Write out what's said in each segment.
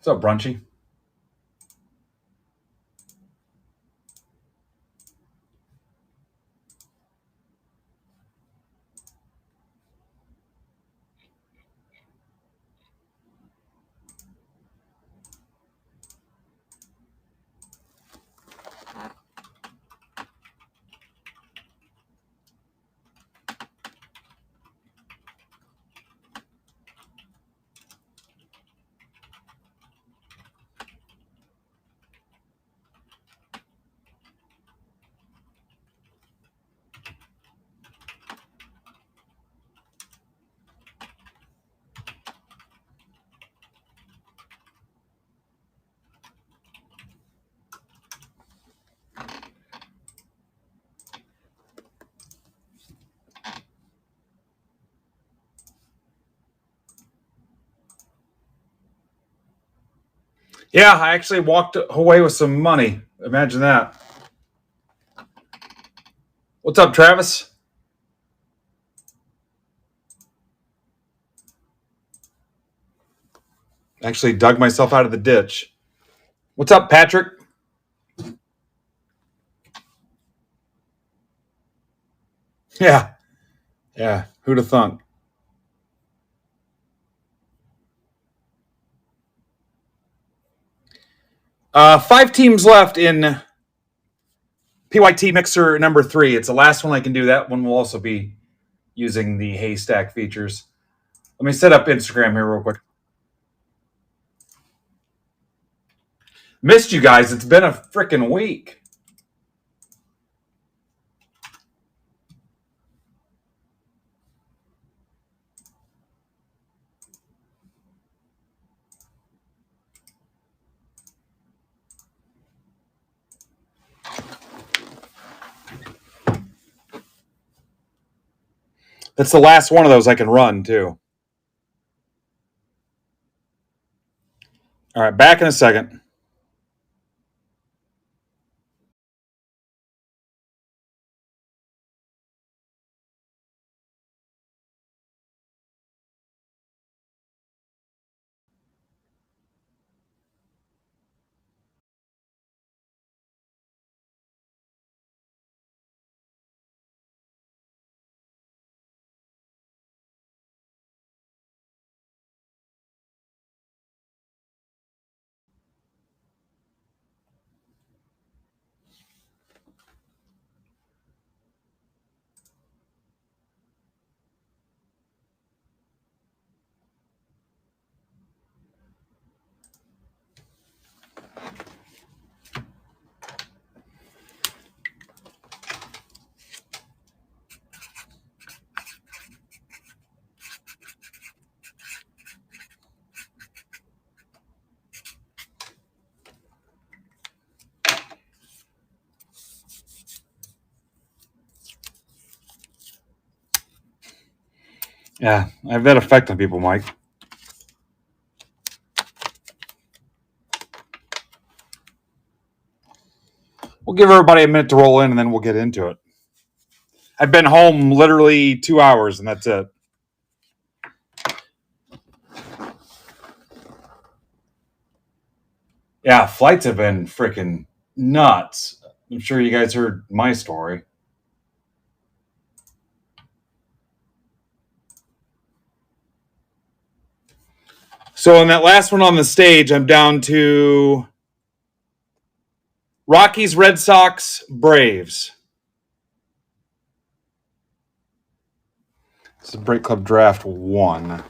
What's up, Brunchy? Yeah, I actually walked away with some money. Imagine that. What's up, Travis? Actually dug myself out of the ditch. What's up, Patrick? Yeah. Yeah. Who'd have thunk? 5 teams left in PYT Mixer number 3. It's the last one I can do. That one will also be using the haystack features. Let me set up Instagram here real quick. Missed you guys. It's been a freaking week. That's the last one of those I can run, too. All right, back in a second. Yeah, I have that effect on people, Mike. We'll give everybody a minute to roll in, and then we'll get into it. I've been home literally 2 hours, and that's it. Yeah, flights have been freaking nuts. I'm sure you guys heard my story. So in that last one on the stage, I'm down to Rockies, Red Sox, Braves. This is Break Club Draft 1.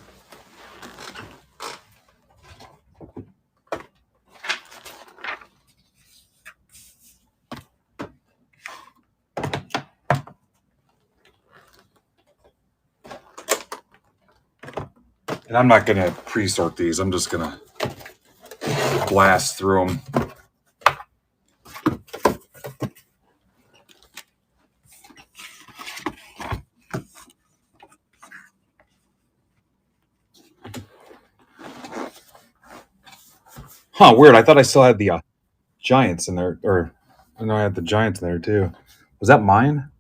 And I'm not going to pre-sort these. I'm just going to blast through them. Huh, weird. I thought I still had the Giants in there. Or, I know I had the Giants in there, too. Was that mine?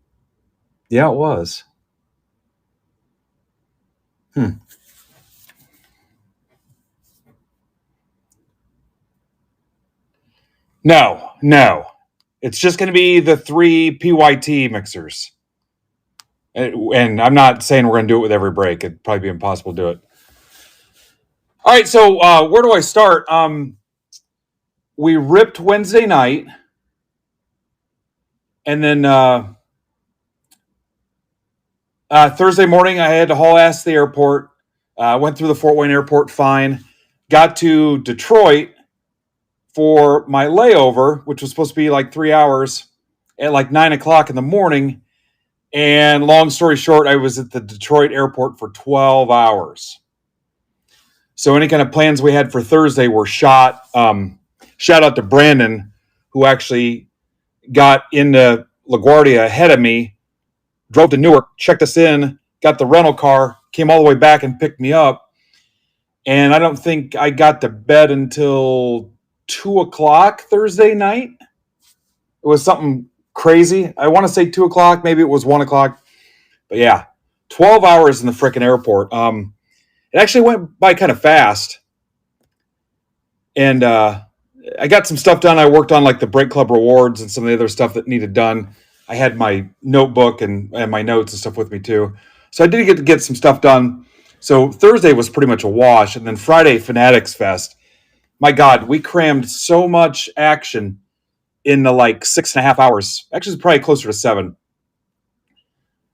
Yeah, it was. No. It's just going to be the 3 PYT mixers. And I'm not saying we're going to do it with every break. It'd probably be impossible to do it. All right, so where do I start? We ripped Wednesday night. And then Thursday morning, I had to haul ass to the airport. Went through the Fort Wayne airport fine. Got to Detroit for my layover, which was supposed to be like 3 hours, at like 9 o'clock in the morning. And long story short, I was at the Detroit airport for 12 hours. So any kind of plans we had for Thursday were shot. Shout out to Brandon, who actually got into LaGuardia ahead of me, drove to Newark, checked us in, got the rental car, came all the way back and picked me up. And I don't think I got to bed until 2 o'clock Thursday night. It was something crazy. I want to say 2 o'clock. Maybe it was 1 o'clock. But yeah, 12 hours in the frickin' airport. It actually went by kind of fast. And I got some stuff done. I worked on like the Break Club rewards and some of the other stuff that needed done. I had my notebook and my notes and stuff with me too. So I did get to get some stuff done. So Thursday was pretty much a wash. And then Friday, Fanatics Fest. My God, we crammed so much action in the like 6.5 hours. Actually, it's probably closer to 7.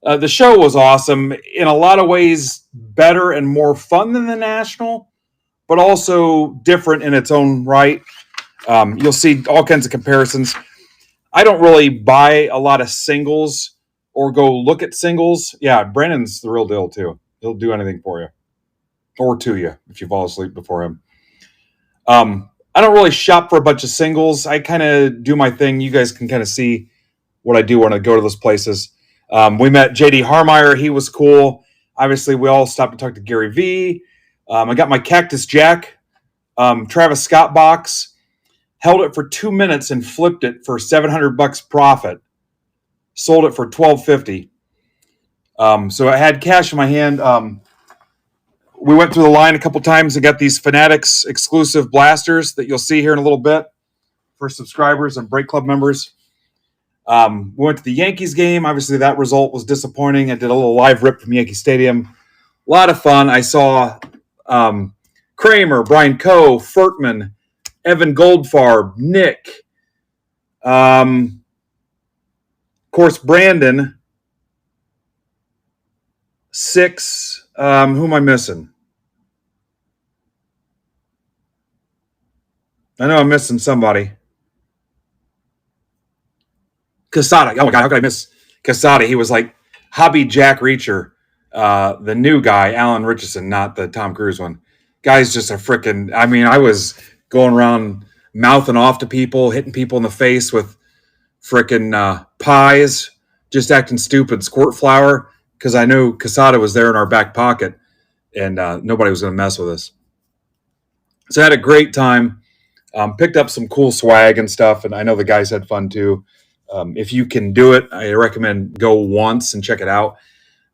The show was awesome. In a lot of ways, better and more fun than the National, but also different in its own right. You'll see all kinds of comparisons. I don't really buy a lot of singles or go look at singles. Yeah, Brandon's the real deal too. He'll do anything for you or to you if you fall asleep before him. I don't really shop for a bunch of singles. I kind of do my thing. You guys can kind of see what I do when I go to those places. We met JD Harmeyer. He was cool. Obviously, we all stopped to talk to Gary V. I got my Cactus Jack Travis Scott box. Held it for 2 minutes and flipped it for $700 profit. Sold it for $1,250. So I had cash in my hand. We went through the line a couple times and got these Fanatics exclusive blasters that you'll see here in a little bit for subscribers and Break Club members. We went to the Yankees game. Obviously, that result was disappointing. I did a little live rip from Yankee Stadium. A lot of fun. I saw Kramer, Brian Coe, Furtman, Evan Goldfarb, Nick. Of course, Brandon. 6. Who am I missing? I know I'm missing somebody. Casada. Oh my God, how could I miss Casada? He was like hobby Jack Reacher, the new guy, Alan Richardson, not the Tom Cruise one. Guy's just a freaking. I mean, I was going around mouthing off to people, hitting people in the face with freaking pies, just acting stupid, squirt flour, because I knew Casada was there in our back pocket, and nobody was going to mess with us. So I had a great time. Picked up some cool swag and stuff, and I know the guys had fun too. If you can do it, I recommend go once and check it out.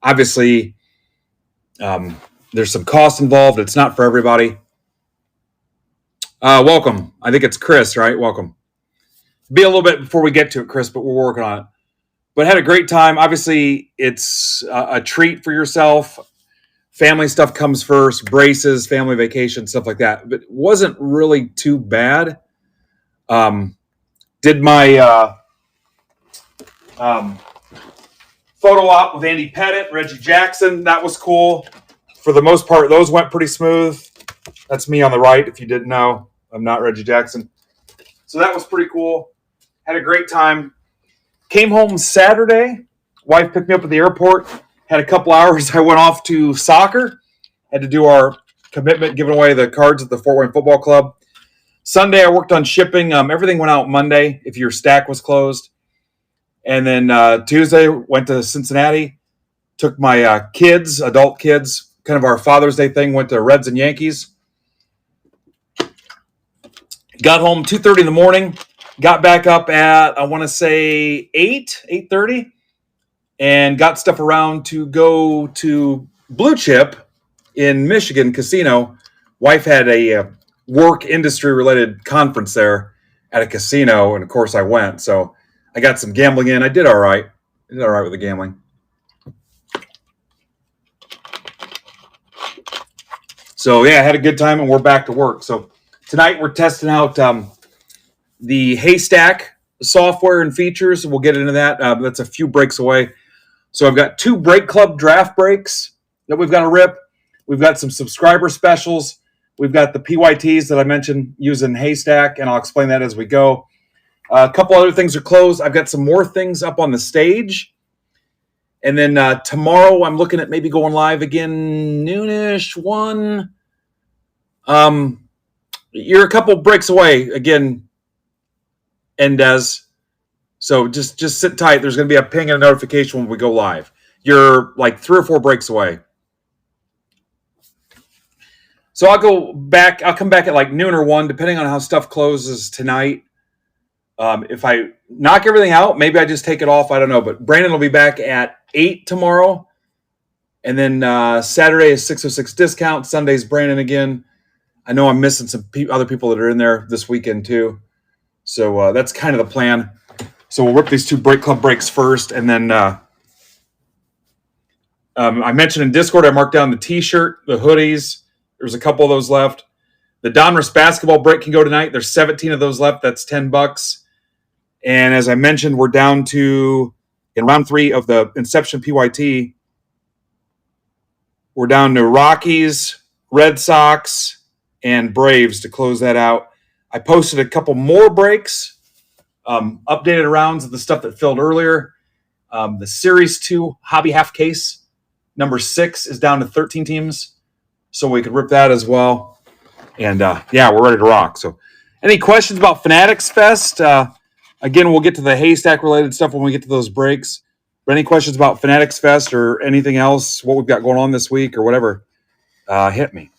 Obviously, there's some cost involved. It's not for everybody. Welcome. I think it's Chris, right? Welcome. Be a little bit before we get to it, Chris, but we're working on it. But had a great time. Obviously, it's a treat for yourself. Family stuff comes first, braces, family vacation, stuff like that. But it wasn't really too bad. Did my photo op with Andy Pettit, Reggie Jackson. That was cool. For the most part, those went pretty smooth. That's me on the right, if you didn't know. I'm not Reggie Jackson. So that was pretty cool. Had a great time. Came home Saturday. Wife picked me up at the airport. Had a couple hours. I went off to soccer. Had to do our commitment, giving away the cards at the Fort Wayne Football Club. Sunday, I worked on shipping. Everything went out Monday if your stack was closed. And then Tuesday, went to Cincinnati. Took my kids, adult kids, kind of our Father's Day thing. Went to Reds and Yankees. Got home 2:30 in the morning. Got back up at, I want to say, 8:30. And got stuff around to go to Blue Chip in Michigan Casino. Wife had a work industry related conference there at a casino, and of course I went. So I got some gambling in. I did all right. I did all right with the gambling. So yeah, I had a good time, and we're back to work. So tonight we're testing out the Haystack software and features. We'll get into that. That's a few breaks away. So I've got 2 Break Club draft breaks that we've got to rip. We've got some subscriber specials. We've got the PYTs that I mentioned using Haystack, and I'll explain that as we go. A couple other things are closed. I've got some more things up on the stage. And then tomorrow I'm looking at maybe going live again, noonish, 1. You're a couple breaks away again, Endez. So just sit tight. There's going to be a ping and a notification when we go live. You're like 3 or 4 breaks away. So I'll come back at like noon or 1, depending on how stuff closes tonight. If I knock everything out, maybe I just take it off. I don't know. But Brandon will be back at 8 tomorrow. And then Saturday is 606 discount. Sunday's Brandon again. I know I'm missing some other people that are in there this weekend too. So that's kind of the plan. So we'll rip these 2 Break Club breaks first. And then I mentioned in Discord, I marked down the T-shirt, the hoodies. There's a couple of those left. The Donruss basketball break can go tonight. There's 17 of those left. That's $10. And as I mentioned, we're down to, in round 3 of the Inception PYT, we're down to Rockies, Red Sox, and Braves to close that out. I posted a couple more breaks, updated rounds of the stuff that filled earlier. The Series 2 Hobby Half Case, number 6, is down to 13 teams. So we could rip that as well. And yeah, we're ready to rock. So any questions about Fanatics Fest? Again, we'll get to the Haystack related stuff when we get to those breaks. But any questions about Fanatics Fest or anything else, what we've got going on this week or whatever, hit me.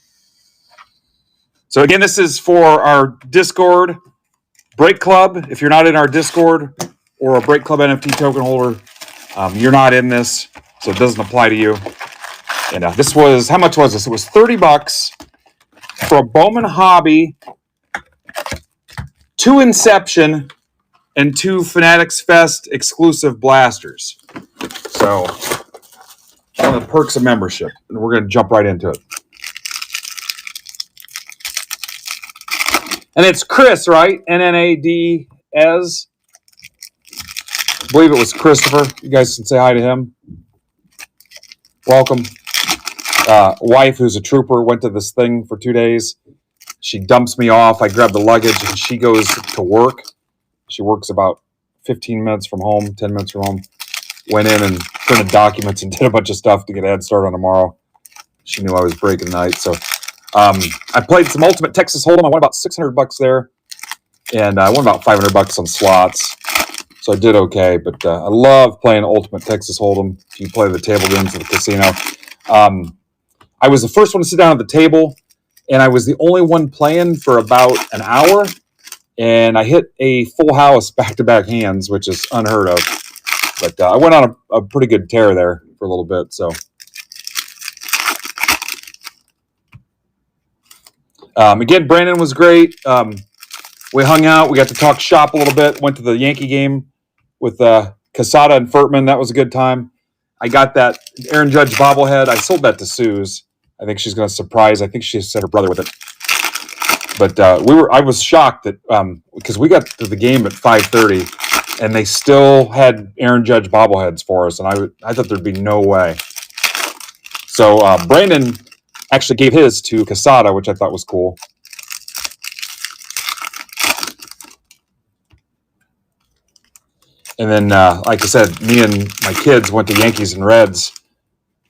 So again, this is for our Discord Break Club. If you're not in our Discord or a Break Club NFT token holder, you're not in this, so it doesn't apply to you. And this was, how much was this? It was $30 for a Bowman Hobby, 2 Inception, and 2 Fanatics Fest exclusive blasters. So, one of the perks of membership. And we're going to jump right into it. And it's Chris, right? Nnad-ez. I believe it was Christopher. You guys can say hi to him. Welcome. Wife, who's a trooper, went to this thing for 2 days. She dumps me off. I grab the luggage, and she goes to work. She works about 15 minutes from home, 10 minutes from home. Went in and printed documents and did a bunch of stuff to get a head start on tomorrow. She knew I was breaking the night. So I played some Ultimate Texas Hold'em. I won about $600 there. And I won about $500 on slots. So I did okay. But I love playing Ultimate Texas Hold'em. If you play the table games at the casino. I was the first one to sit down at the table, and I was the only one playing for about an hour, and I hit a full house back-to-back hands, which is unheard of. But I went on a pretty good tear there for a little bit. So again, Brandon was great. We hung out. We got to talk shop a little bit. Went to the Yankee game with Casada and Furtman. That was a good time. I got that Aaron Judge bobblehead. I sold that to Suze. I think she's going to surprise. I think she sent her brother with it. But I was shocked that because we got to the game at 5:30, and they still had Aaron Judge bobbleheads for us, and I thought there'd be no way. So Brandon actually gave his to Casada, which I thought was cool. And then, like I said, me and my kids went to Yankees and Reds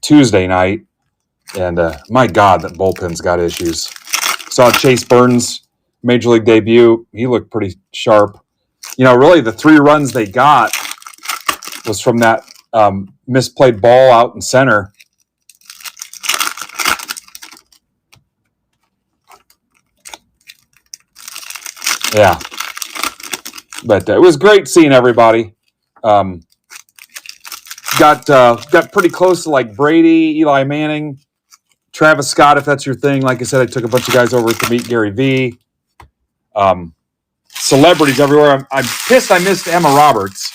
Tuesday night. And my God, that bullpen's got issues. Saw Chase Burns' Major League debut. He looked pretty sharp. You know, really the 3 runs they got was from that misplayed ball out in center. Yeah. But it was great seeing everybody. Got pretty close to like Brady, Eli Manning, Travis Scott, if that's your thing. Like I said, I took a bunch of guys over to meet Gary V. celebrities everywhere. I'm pissed I missed Emma Roberts.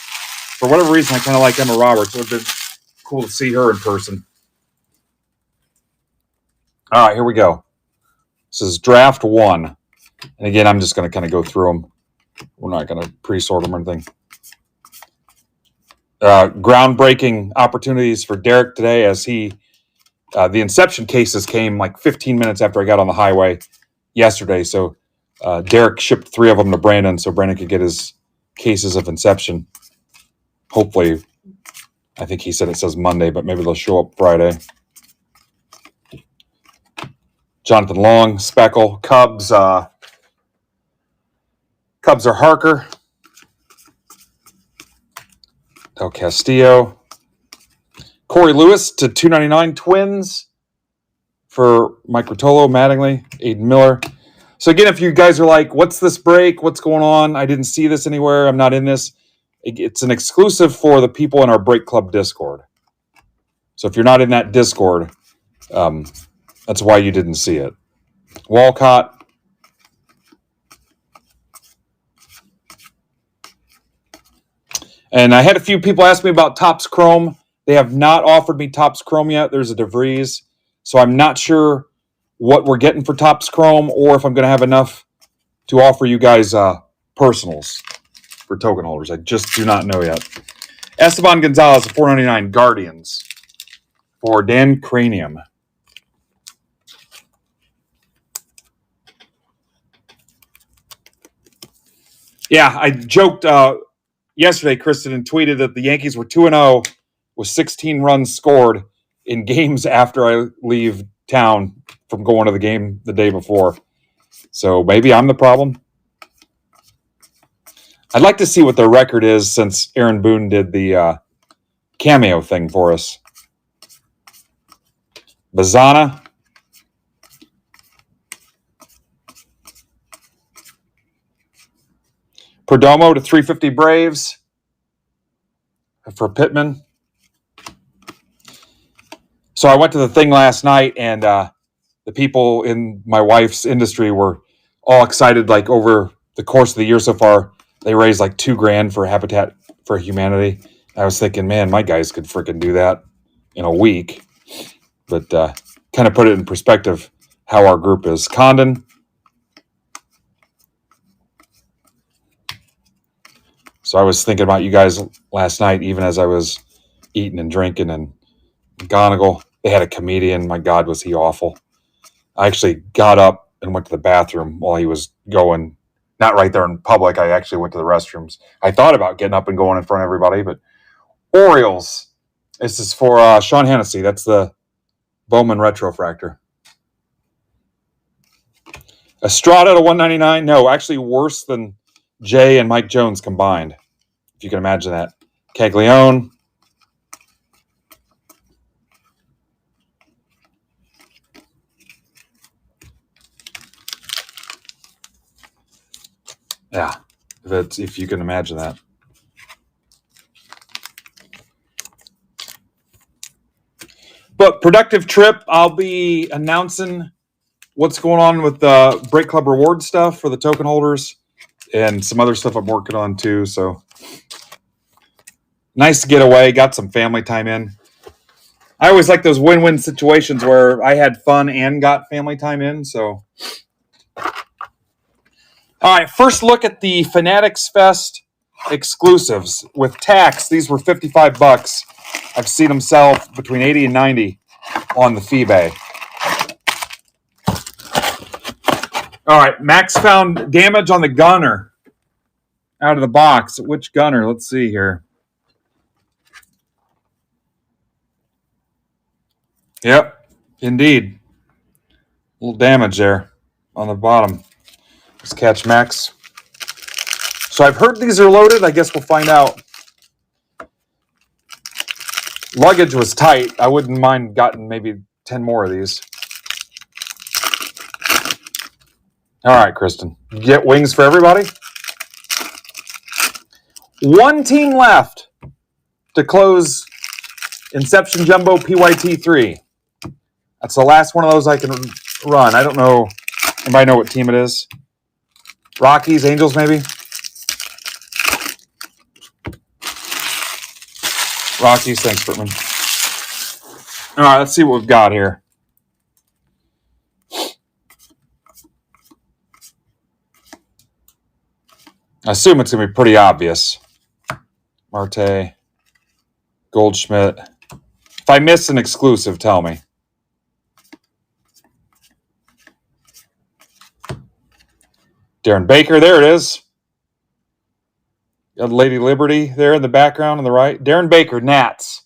For whatever reason, I kind of like Emma Roberts. It would have been cool to see her in person. All right, here we go. This is draft 1. And again, I'm just going to kind of go through them. We're not going to pre-sort them or anything. Groundbreaking opportunities for Derek today as the Inception cases came like 15 minutes after I got on the highway yesterday. So Derek shipped 3 of them to Brandon so Brandon could get his cases of Inception. Hopefully, I think he said it says Monday, but maybe they'll show up Friday. Jonathan Long, Speckle, Cubs. Cubs are Harker. Del Castillo. Corey Lewis to 299 Twins for Mike Rotolo, Mattingly, Aiden Miller. So again, if you guys are like, what's this break? What's going on? I didn't see this anywhere. I'm not in this. It's an exclusive for the people in our Break Club Discord. So if you're not in that Discord, that's why you didn't see it. Walcott. And I had a few people ask me about Topps Chrome. They have not offered me Topps Chrome yet. There's a DeVries. So I'm not sure what we're getting for Topps Chrome or if I'm going to have enough to offer you guys personals for token holders. I just do not know yet. Esteban Gonzalez, $4.99 Guardians for Dan Cranium. Yeah, I joked yesterday, Kristen, and tweeted that the Yankees were 2-0 with 16 runs scored in games after I leave town from going to the game the day before. So maybe I'm the problem. I'd like to see what their record is since Aaron Boone did the cameo thing for us. Bazana. Perdomo to 350 Braves for Pittman. So I went to the thing last night, and the people in my wife's industry were all excited. Like over the course of the year so far, they raised like $2,000 for Habitat for Humanity. I was thinking, man, my guys could freaking do that in a week. But kind of put it in perspective how our group is. Condon. So I was thinking about you guys last night, even as I was eating and drinking. And McGonigal, they had a comedian. My God, was he awful. I actually got up and went to the bathroom while he was going. Not right there in public. I actually went to the restrooms. I thought about getting up and going in front of everybody, but Orioles. This is for Sean Hennessy. That's the Bowman Retrofractor. Estrada to 199. No, actually worse than Jay and Mike Jones combined, if you can imagine that. Caglione. Yeah, if you can imagine that. But productive trip. I'll be announcing what's going on with the Break Club reward stuff for the token holders and some other stuff I'm working on too. So nice to get away. Got some family time in. I always like those win-win situations where I had fun and got family time in. So, all right, first look at the Fanatics Fest exclusives with tax. These were $55. I've seen them sell between 80 and 90 on the FeeBay. All right, Max found damage on the gunner out of the box. Which gunner? Let's see here. Yep, indeed. A little damage there on the bottom. Let's catch Max. So I've heard these are loaded. I guess we'll find out. Luggage was tight. I wouldn't mind gotten maybe 10 more of these. All right, Kristen. You get wings for everybody? One team left to close Inception Jumbo PYT3. That's the last one of those I can run. I don't know. Anybody know what team it is? Rockies, Angels, maybe? Rockies, thanks, Bertman. All right, let's see what we've got here. I assume it's going to be pretty obvious. Marte, Goldschmidt. If I miss an exclusive, tell me. Darren Baker, there it is. Got Lady Liberty there in the background on the right. Darren Baker, Nats.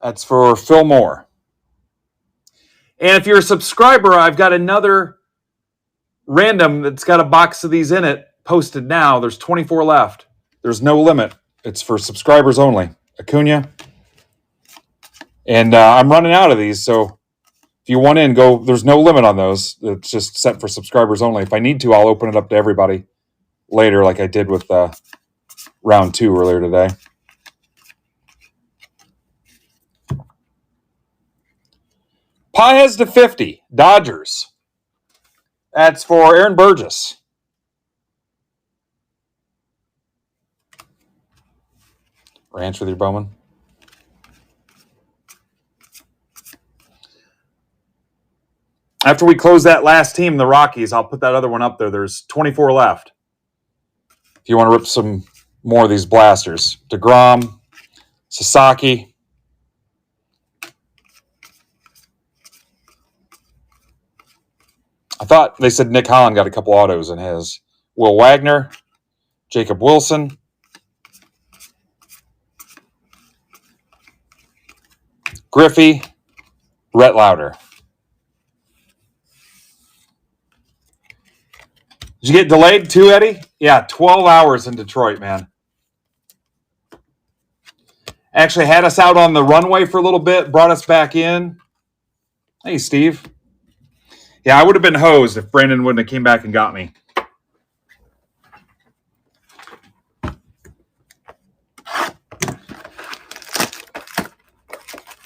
That's for Phil Moore. And if you're a subscriber, I've got another random that's got a box of these in it posted now. There's 24 left. There's no limit. It's for subscribers only. Acuna. And I'm running out of these, so if you want in, go. There's no limit on those. It's just set for subscribers only. If I need to, I'll open it up to everybody later, like I did with round 2 earlier today. Paez to 50, Dodgers. That's for Aaron Burgess. Ranch with your Bowman. After we close that last team, the Rockies, I'll put that other one up there. There's 24 left. If you want to rip some more of these blasters. DeGrom, Sasaki. I thought they said Nick Holland got a couple autos in his. Will Wagner, Jacob Wilson. Griffey, Rhett Lauder. Did you get delayed too, Eddie? Yeah, 12 hours in Detroit, man. Actually had us out on the runway for a little bit, brought us back in. Hey, Steve. Yeah, I would have been hosed if Brandon wouldn't have came back and got me.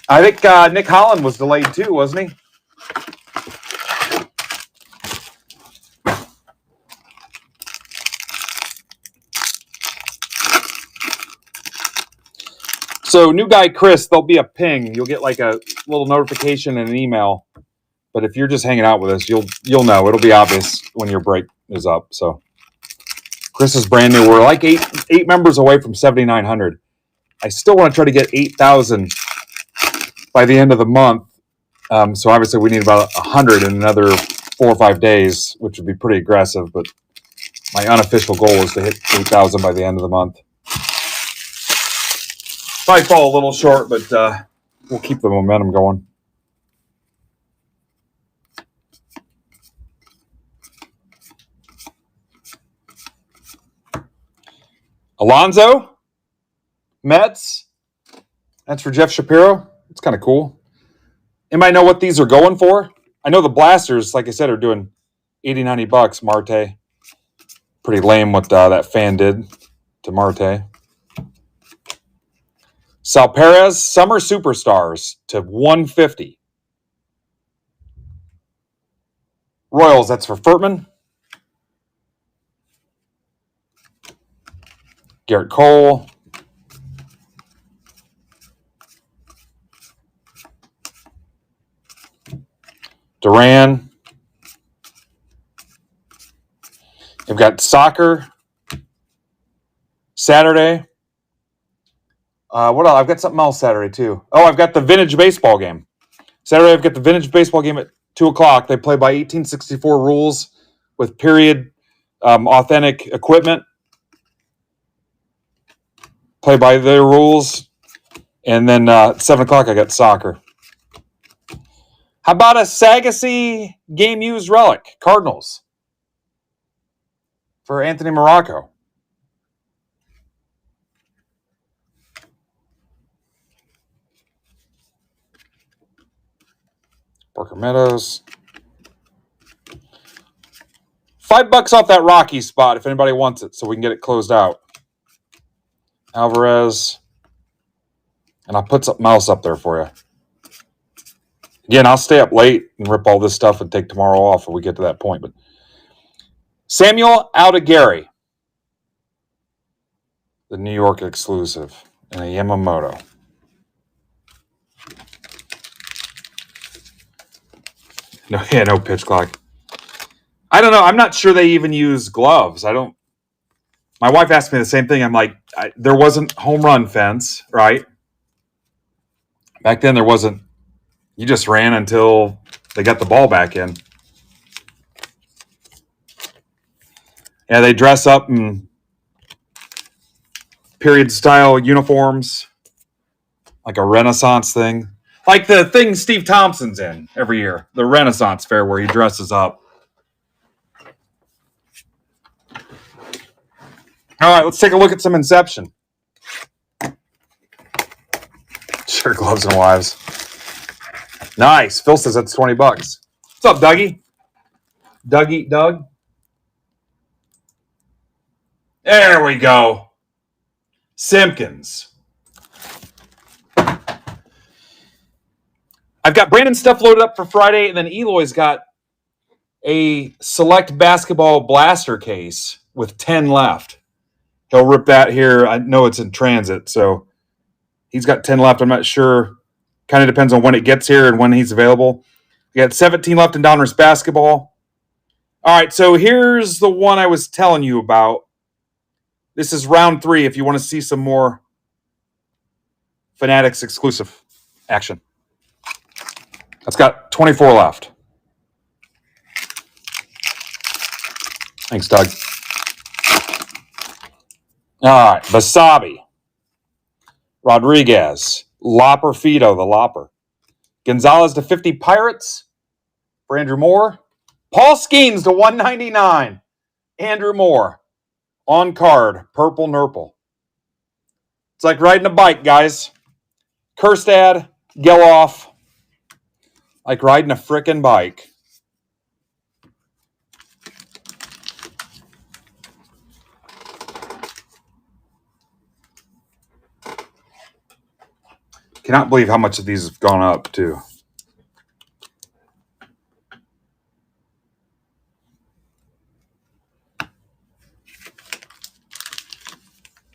I think Nick Holland was delayed too, wasn't he? So new guy Chris, there'll be a ping. You'll get like a little notification and an email. But if you're just hanging out with us, you'll know. It'll be obvious when your break is up. So Chris is brand new. We're like eight members away from 7,900. I still want to try to get 8,000 by the end of the month. So obviously we need about 100 in another 4 or 5 days, which would be pretty aggressive. But my unofficial goal is to hit 8,000 by the end of the month. Might fall a little short, but we'll keep the momentum going. Alonso, Mets. That's for Jeff Shapiro. It's kind of cool. Anybody know what these are going for? I know the blasters, like I said, are doing $80, $90. Marte. Pretty lame what that fan did to Marte. Sal Perez, Summer Superstars to 150. Royals, that's for Furtman. Garrett Cole. Duran. We've got soccer. Saturday. What else? I've got something else Saturday, too. Oh, I've got the vintage baseball game. Saturday, I've got the vintage baseball game at 2 o'clock. They play by 1864 rules with period authentic equipment. Play by their rules. And then at 7 o'clock, I got soccer. How about a Sagasy game used relic? Cardinals. For Anthony Morocco. Parker Meadows. $5 off that Rocky spot if anybody wants it, so we can get it closed out. Alvarez. And I'll put something else up there for you. Again, I'll stay up late and rip all this stuff and take tomorrow off if we get to that point. But Samuel Aldegari, the New York exclusive. and a Yamamoto. No pitch clock. I don't know. I'm not sure they even use gloves. My wife asked me the same thing. I'm like, there wasn't home run fence, right? Back then there wasn't. You just ran until they got the ball back in. Yeah, they dress up in period style uniforms, like a Renaissance thing. Like the thing Steve Thompson's in every year, the Renaissance Fair where he dresses up. All right, let's take a look at some Inception. Sure, gloves and wives. Nice. Phil says that's $20. What's up, Dougie? Doug? There we go. Simpkins. I've got Brandon's stuff loaded up for Friday, and then Eloy's got a select basketball blaster case with 10 left. He'll rip that here. I know it's in transit, so he's got 10 left. I'm not sure. Kind of depends on when it gets here and when he's available. We got 17 left in Donruss basketball. All right, so here's the one I was telling you about. This is round 3 if you want to see some more Fanatics exclusive action. That's got 24 left. Thanks, Doug. All right, Basabi, Rodriguez, Lopper Fido, the Lopper. Gonzalez to 50 Pirates for Andrew Moore. Paul Skeens to 199. Andrew Moore. On card, purple nurple. It's like riding a bike, guys. Kerstad, Geloff. Like riding a frickin' bike. Cannot believe how much of these have gone up, too.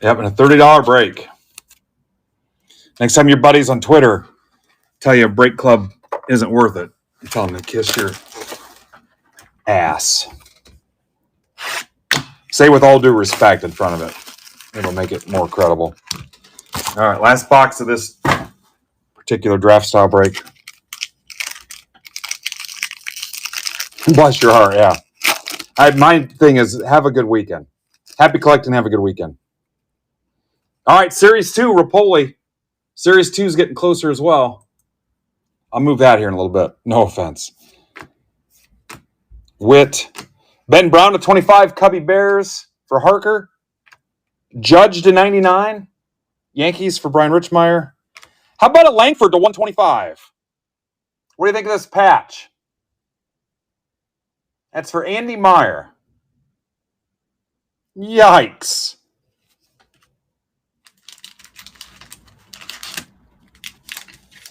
Yep, and a $30 break. Next time your buddies on Twitter tell you a break club isn't worth it, you tell them to kiss your ass. Say with all due respect in front of it. It'll make it more credible. All right, last box of this particular draft style break. Bless your heart, yeah. My thing is have a good weekend. Happy collecting, have a good weekend. All right, Series 2, Rapoli. Series 2 is getting closer as well. I'll move that here in a little bit. No offense. Witt. Ben Brown to 25, Cubby Bears for Harker. Judge to 99. Yankees for Brian Richmeyer. How about a Langford to 125? What do you think of this patch? That's for Andy Meyer. Yikes.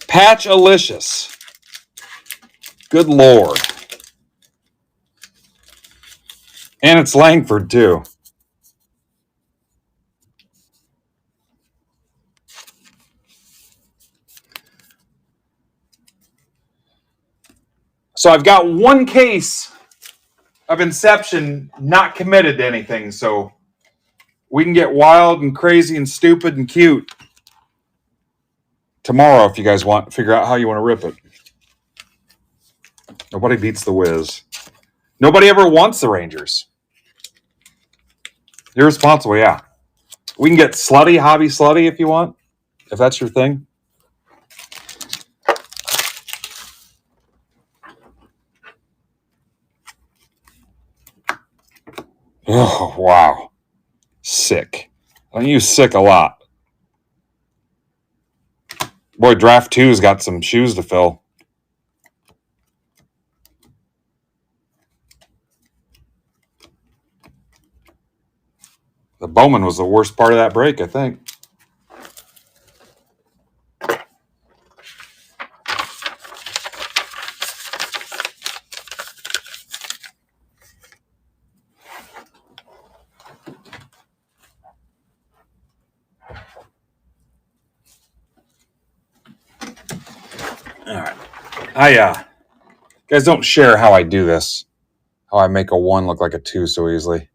Patch-alicious. Good Lord. And it's Langford, too. So I've got one case of Inception not committed to anything, so we can get wild and crazy and stupid and cute tomorrow if you guys want to figure out how you want to rip it. Nobody beats the Wiz. Nobody ever wants the Rangers. Irresponsible, yeah. We can get slutty, hobby slutty if you want, if that's your thing. Oh, wow. Sick. I use sick a lot. Boy, draft 2's got some shoes to fill. The Bowman was the worst part of that break, I think. All right. Guys, don't share how I do this. How I make a 1 look like a 2 so easily.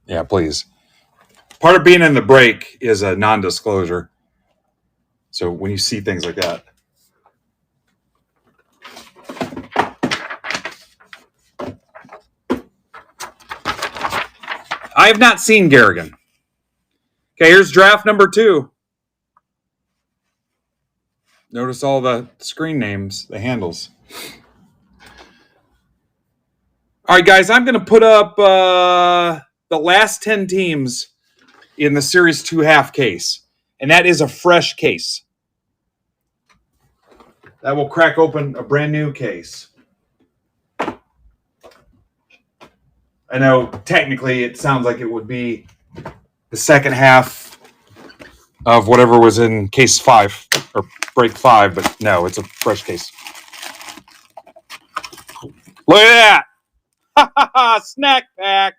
Yeah, please. Part of being in the break is a non-disclosure. So when you see things like that. I have not seen Garrigan. Okay, here's draft number 2. Notice all the screen names, the handles. All right, guys, I'm going to put up the last 10 teams in the Series 2 half case. And that is a fresh case. That will crack open a brand new case. I know technically it sounds like it would be the second half of whatever was in case 5 or break 5, but no, it's a fresh case. Look at that! Snack pack!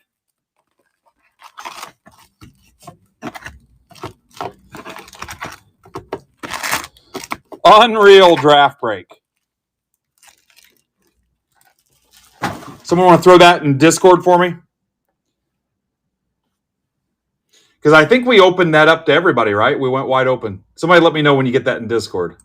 Unreal draft break. Someone want to throw that in Discord for me? Because I think we opened that up to everybody, right? We went wide open. Somebody let me know when you get that in Discord.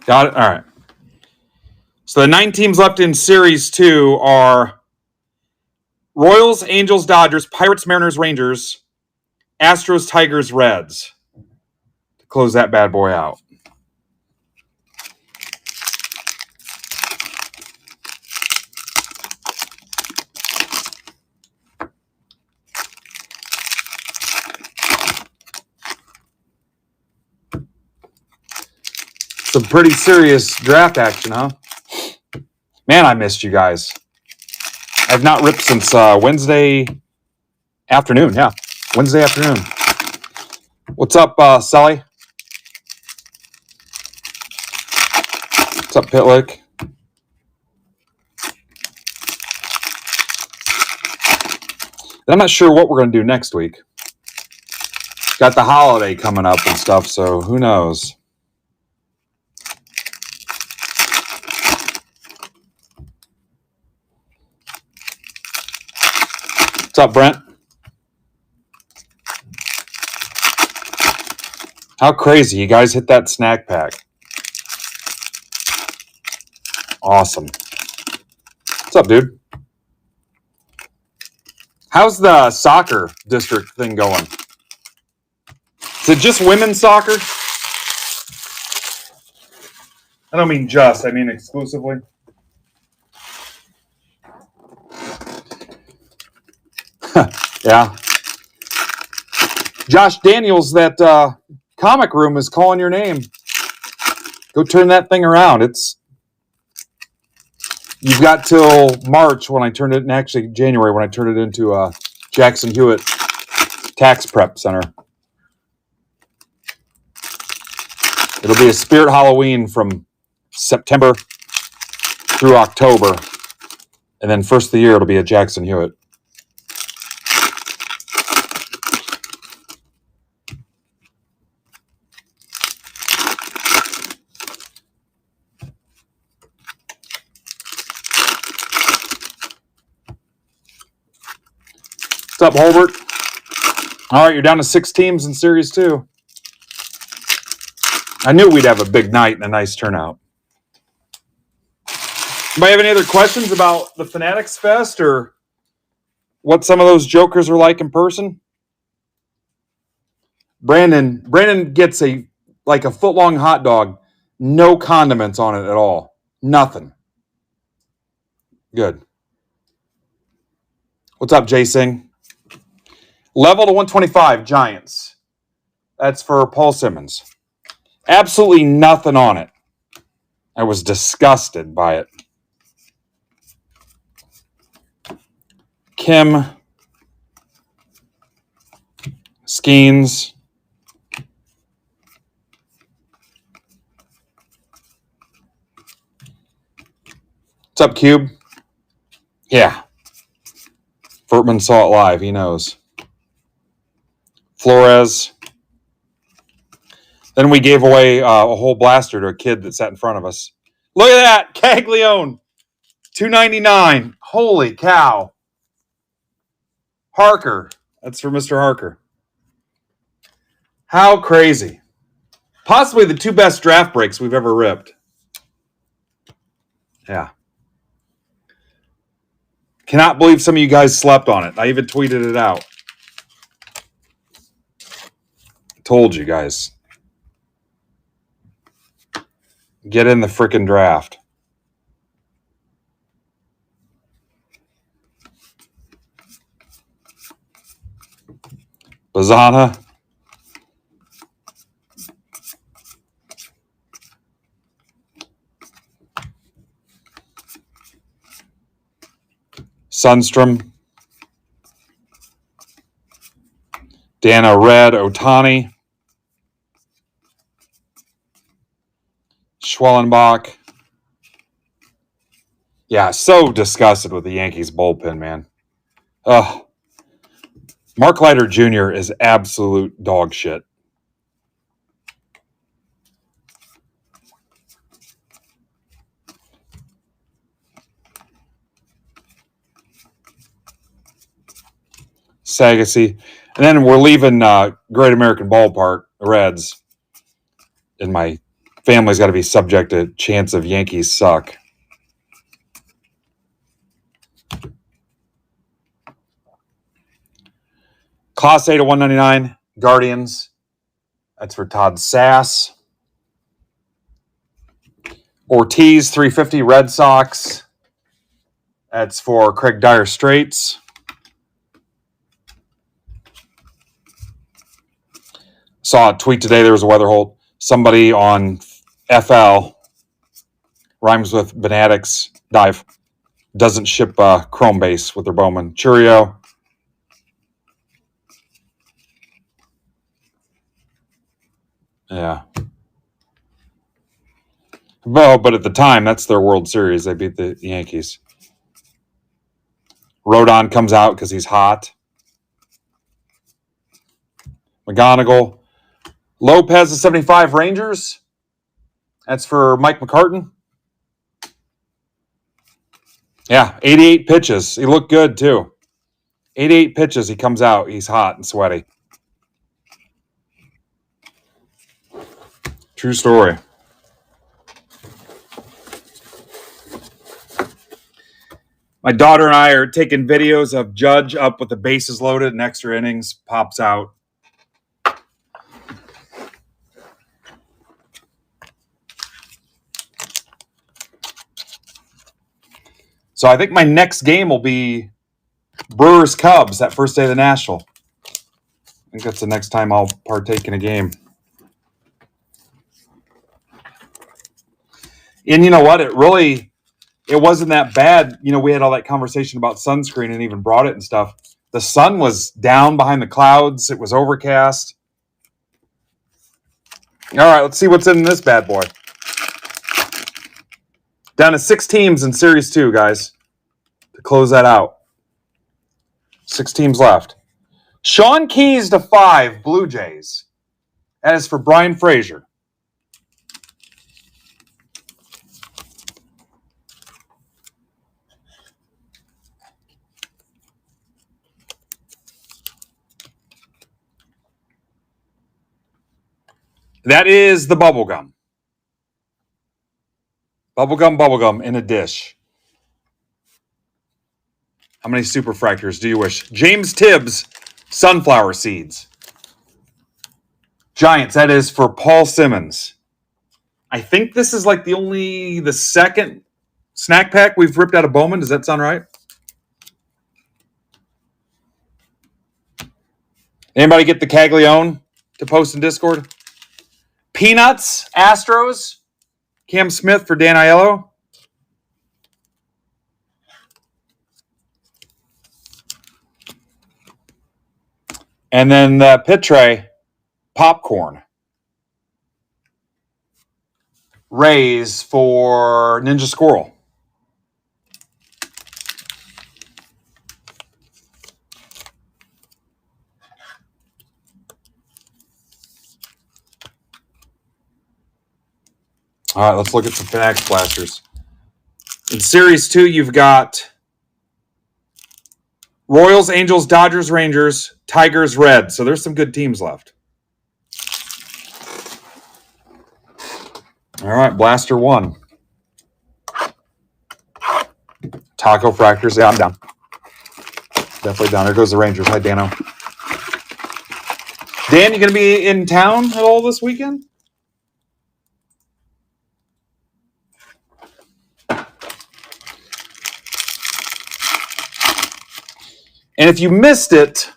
Got it? All right. So the 9 teams left in Series 2 are Royals, Angels, Dodgers, Pirates, Mariners, Rangers, Astros, Tigers, Reds. To close that bad boy out. Some pretty serious draft action, huh? Man, I missed you guys. I've not ripped since Wednesday afternoon. Yeah, Wednesday afternoon. What's up, Sully? What's up, Pitlick? I'm not sure what we're going to do next week. Got the holiday coming up and stuff, so who knows? What's up, Brent? How crazy. You guys hit that snack pack. Awesome. What's up, dude? How's the soccer district thing going? Is it just women's soccer? I don't mean just, I mean exclusively. Yeah. Josh Daniels, that comic room is calling your name. Go turn that thing around. You've got till March when I turned it, and actually January when I turned it into Jackson Hewitt Tax Prep Center. It'll be a Spirit Halloween from September through October. And then first of the year, it'll be a Jackson Hewitt. What's up, Holbert? All right, you're down to 6 teams in Series 2. I knew we'd have a big night and a nice turnout. Anybody have any other questions about the Fanatics Fest or what some of those jokers are like in person? Brandon gets a foot-long hot dog, no condiments on it at all. Nothing. Good. What's up, Jay Singh? Level to 125, Giants. That's for Paul Simmons. Absolutely nothing on it. I was disgusted by it. Kim Skeens. What's up, Cube? Yeah. Furtman saw it live. He knows. Flores. Then we gave away a whole blaster to a kid that sat in front of us. Look at that. Caglione. $2.99. Holy cow. Harker. That's for Mr. Harker. How crazy. Possibly the two best draft breaks we've ever ripped. Yeah. Cannot believe some of you guys slept on it. I even tweeted it out. Told you guys. Get in the frickin' draft. Bazana. Sundstrom. Dana Red. Otani. Schwellenbach. Yeah, so disgusted with the Yankees bullpen, man. Ugh. Mark Leiter Jr. is absolute dog shit. Sagasy. And then we're leaving Great American Ballpark, the Reds. And my family's got to be subject to chance of Yankees suck. Class A to 199, Guardians. That's for Todd Sass. Ortiz, 350, Red Sox. That's for Craig Dyer Straits. Saw a tweet today. There was a weather hold. Somebody on FL, rhymes with Fanatics, Dive, doesn't ship Chrome base with their Bowman. Churio. Yeah. Well, but at the time, that's their World Series. They beat the Yankees. Rodon comes out because he's hot. McGonigal. Lopez, the 75 Rangers. That's for Mike McCartan. Yeah, 88 pitches. He looked good, too. 88 pitches. He comes out. He's hot and sweaty. True story. My daughter and I are taking videos of Judge up with the bases loaded and extra innings. Pops out. So I think my next game will be Brewers Cubs, that first day of the National. I think that's the next time I'll partake in a game. And you know what? It wasn't that bad. You know, we had all that conversation about sunscreen and even brought it and stuff. The sun was down behind the clouds. It was overcast. All right, let's see what's in this bad boy. Down to 6 teams in Series 2, guys, to close that out. 6 teams left. Sean Keys to 5, Blue Jays. That is for Brian Frazier. That is the bubblegum. Bubblegum in a dish. How many superfractors do you wish? James Tibbs, sunflower seeds. Giants, that is for Paul Simmons. I think this is like the second snack pack we've ripped out of Bowman. Does that sound right? Anybody get the Caglione to post in Discord? Peanuts, Astros. Cam Smith for Dan Aiello. And then the pit tray, popcorn. Rays for Ninja Squirrel. All right, let's look at some Fanatics blasters. In Series 2, you've got Royals, Angels, Dodgers, Rangers, Tigers, Reds. So there's some good teams left. All right, Blaster 1. Taco Fractors. Yeah, I'm down. Definitely down. There goes the Rangers. Hi, Dano. Dan, you going to be in town at all this weekend? And if you missed it,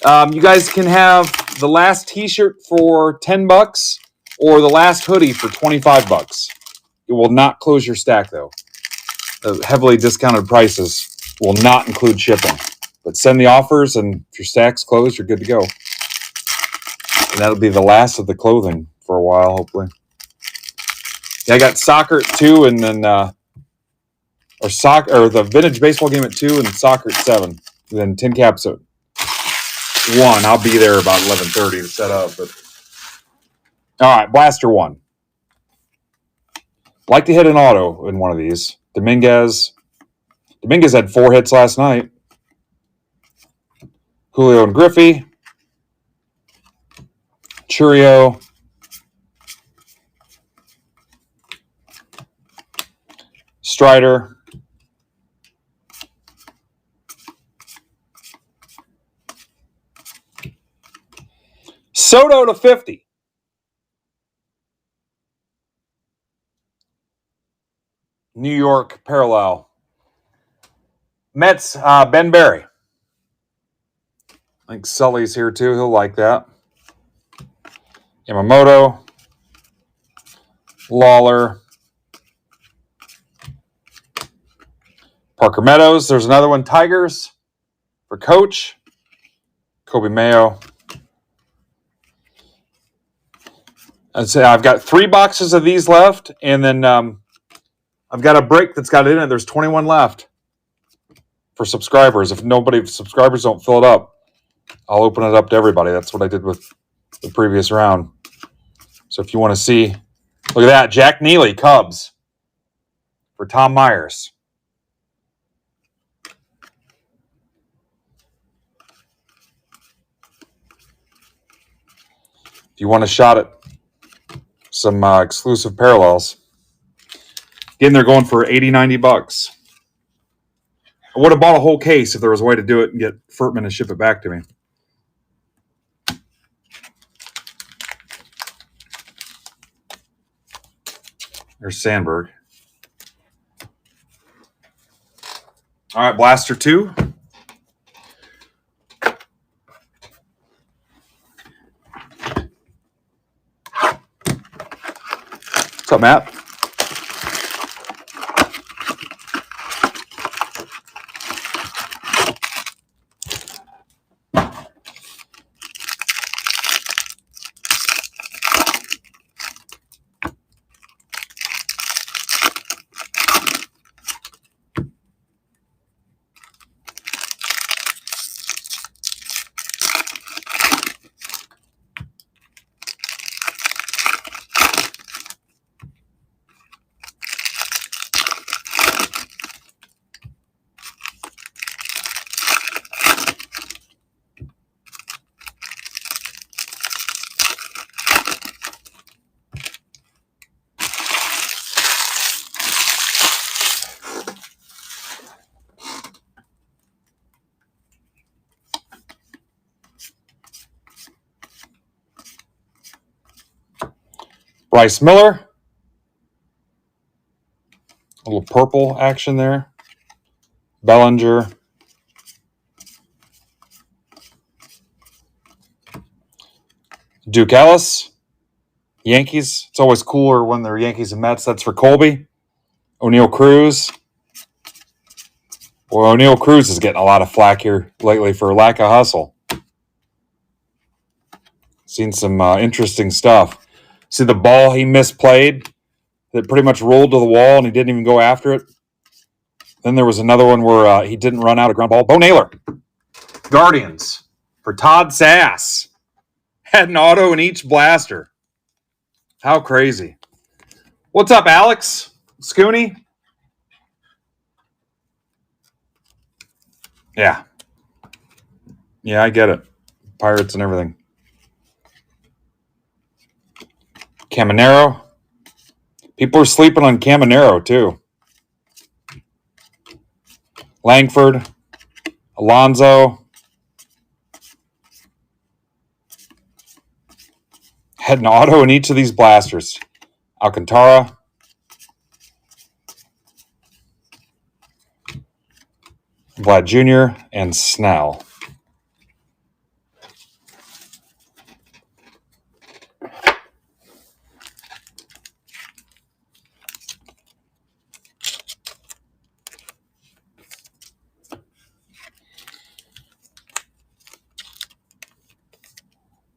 you guys can have the last T-shirt for $10 or the last hoodie for $25. It will not close your stack, though. The heavily discounted prices will not include shipping. But send the offers, and if your stack's closed, you're good to go. And that'll be the last of the clothing for a while, hopefully. Yeah, I got soccer at 2, and then or the vintage baseball game at 2, and soccer at 7. And then tin caps at 1. I'll be there about 11:30 to set up. But all right, Blaster 1. Like to hit an auto in one of these. Dominguez had 4 hits last night. Julio and Griffey. Churio. Strider. Soto to 50. New York parallel. Mets, Ben Barry. I think Sully's here too. He'll like that. Yamamoto. Lawler. Parker Meadows. There's another one. Tigers for Coach. Kobe Mayo. I'd say I've got 3 boxes of these left, and then I've got a break that's got it in it. There's 21 left for subscribers. If subscribers don't fill it up, I'll open it up to everybody. That's what I did with the previous round. So if you want to see, look at that. Jack Neely, Cubs for Tom Myers. If you want a shot at some exclusive parallels, again, they're going for $80-$90. I would have bought a whole case if there was a way to do it and get Furtman to ship it back to me. There's Sandberg. All right, Blaster 2. What's up, Matt? Bryce Miller. A little purple action there. Bellinger. Duke Ellis. Yankees. It's always cooler when they're Yankees and Mets. That's for Colby. O'Neal Cruz. Well, O'Neal Cruz is getting a lot of flack here lately for lack of hustle. Seen some interesting stuff. See the ball he misplayed that pretty much rolled to the wall and he didn't even go after it. Then there was another one where he didn't run out of ground ball. Bo Naylor. Guardians for Todd Sass. Had an auto in each blaster. How crazy. What's up, Alex? Scooney? Yeah. Yeah, I get it. Pirates and everything. Caminero. People are sleeping on Caminero, too. Langford. Alonzo. Had an auto in each of these blasters. Alcantara. Vlad Jr. and Snell.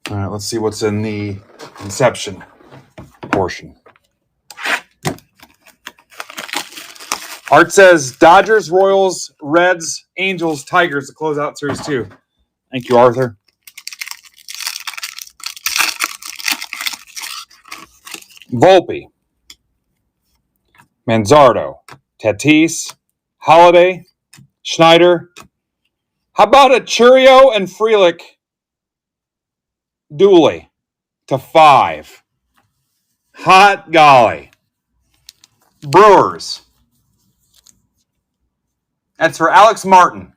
All right, let's see what's in the Inception portion. Art says Dodgers, Royals, Reds, Angels, Tigers to close out Series 2. Thank you, Arthur. Volpe. Manzardo. Tatis. Holiday. Schneider. How about a Churio and Frelick Dooley to 5? Hot golly. Brewers. That's for Alex Martin.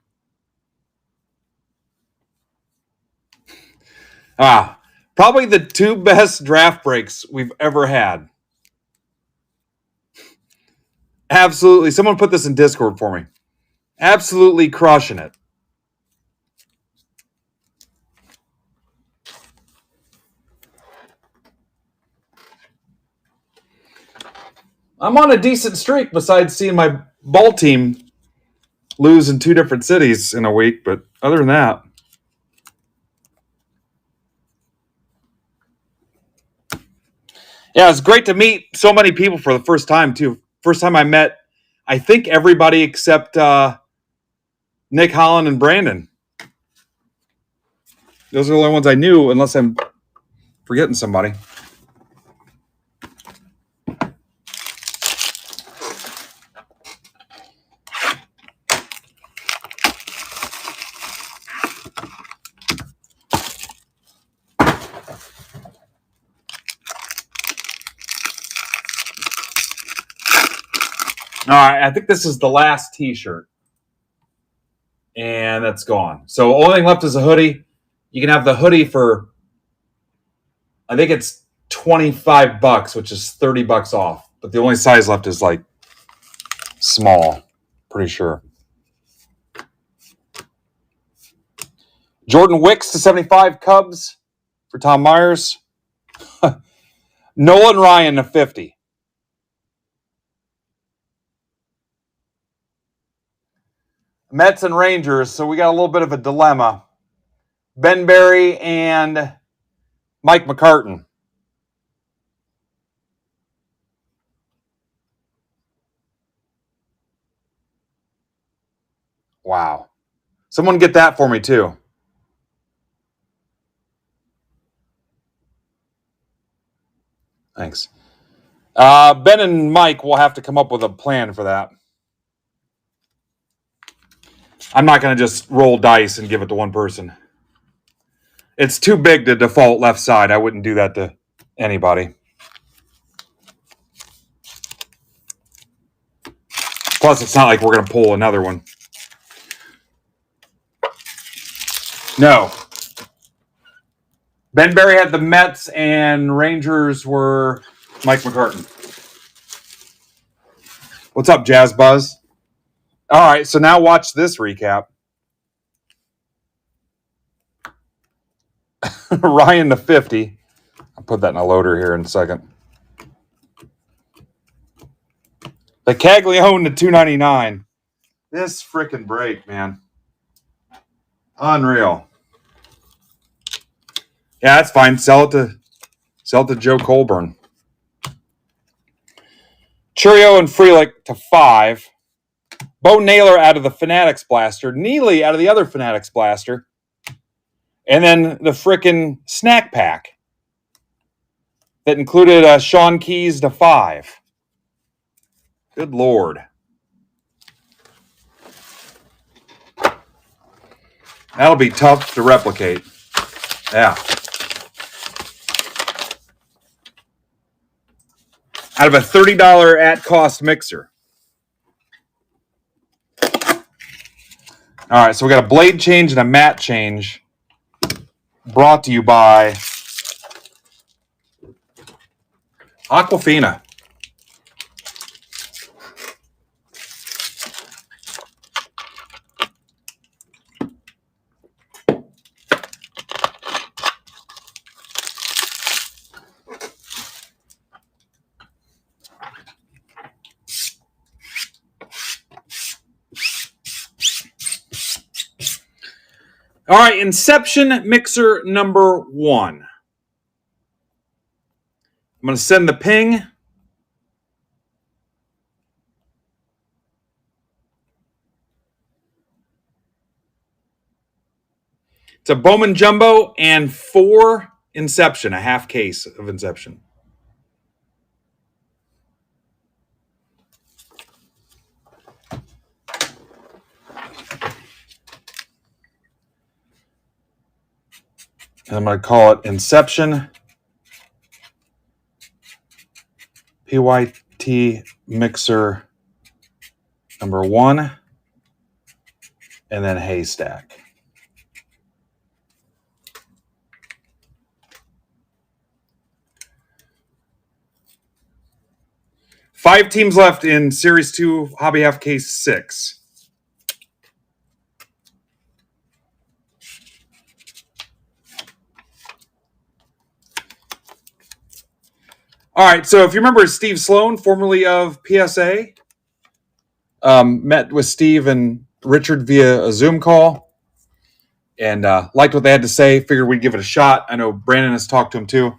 Probably the 2 best draft breaks we've ever had. Absolutely. Someone put this in Discord for me. Absolutely crushing it. I'm on a decent streak besides seeing my ball team lose in 2 different cities in a week, but other than that. Yeah, it's great to meet so many people for the first time, too. First time I met, I think, everybody except Nick Holland and Brandon. Those are the only ones I knew, unless I'm forgetting somebody. All right, I think this is the last T-shirt. And that's gone. So only thing left is a hoodie. You can have the hoodie for, I think it's $25, which is $30 off. But the only size left is like small. Pretty sure. Jordan Wicks to 75 Cubs for Tom Myers. Nolan Ryan to 50. Mets and Rangers, so we got a little bit of a dilemma. Ben Berry and Mike McCartan. Wow. Someone get that for me, too. Thanks. Ben and Mike will have to come up with a plan for that. I'm not going to just roll dice and give it to one person. It's too big to default left side. I wouldn't do that to anybody. Plus, it's not like we're going to pull another one. No. Ben Berry had the Mets and Rangers were Mike McCartan. What's up, Jazz Buzz? All right, so now watch this recap. Ryan to 50. I'll put that in a loader here in a second. The Caglione to 299. This freaking break, man. Unreal. Yeah, that's fine. Sell it to Joe Colburn. Churio and Freelick to 5. Bo Naylor out of the Fanatics Blaster. Neely out of the other Fanatics Blaster. And then the frickin' snack pack that included Sean Keys to 5. Good Lord. That'll be tough to replicate. Yeah. Out of a $30 at-cost mixer. All right, so we got a blade change and a matte change brought to you by Aquafina. All right, Inception mixer number 1. I'm going to send the ping. It's a Bowman Jumbo and 4 Inception, a half case of Inception. And I'm going to call it Inception PYT mixer number 1, and then Haystack. Five teams left in Series 2 Hobby Half Case 6. All right, so if you remember Steve Sloan, formerly of PSA, met with Steve and Richard via a Zoom call and liked what they had to say, figured we'd give it a shot. I know Brandon has talked to him too.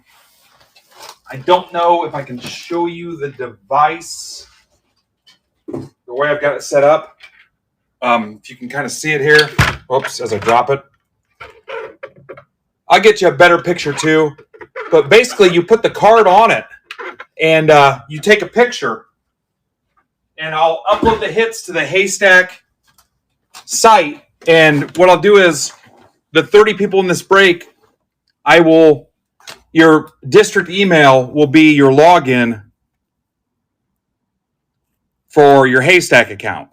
I don't know if I can show you the device the way I've got it set up. If you can kind of see it here. Oops, as I drop it. I'll get you a better picture too. But basically, you put the card on it and you take a picture. And I'll upload the hits to the Haystack site. And what I'll do is the 30 people in this break, your district email will be your login for your Haystack account.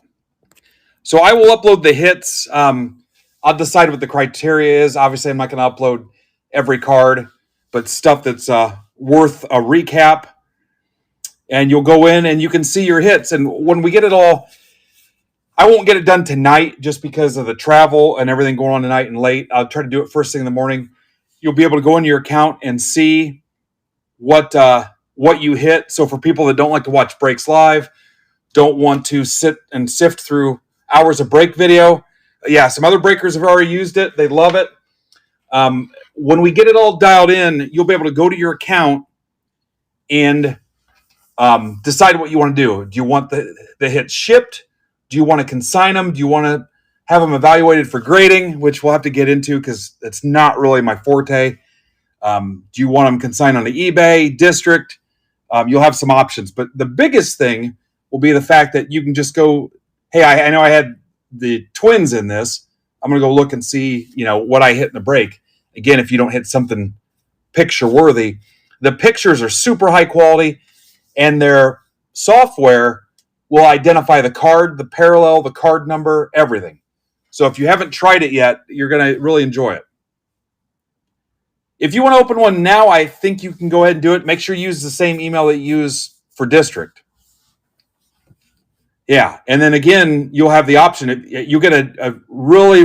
So I will upload the hits. I'll decide what the criteria is. Obviously, I'm not going to upload every card, but stuff that's worth a recap. And you'll go in and you can see your hits. And when we get it all, I won't get it done tonight just because of the travel and everything going on tonight and late. I'll try to do it first thing in the morning. You'll be able to go into your account and see what you hit. So for people that don't like to watch breaks live, don't want to sit and sift through hours of break video. Yeah, some other breakers have already used it. They love it. When we get it all dialed in, you'll be able to go to your account and decide what you want to do. Do you want the hits shipped? Do you want to consign them? Do you want to have them evaluated for grading, which we'll have to get into because it's not really my forte. Do you want them consigned on the eBay, district? You'll have some options. But the biggest thing will be the fact that you can just go, hey, I know I had the Twins in this. I'm going to go look and see, what I hit in the break. Again, if you don't hit something picture worthy, the pictures are super high quality and their software will identify the card, the parallel, the card number, everything. So if you haven't tried it yet, you're going to really enjoy it. If you want to open one now, I think you can go ahead and do it. Make sure you use the same email that you use for district. Yeah, and then again, you'll have the option. You get a really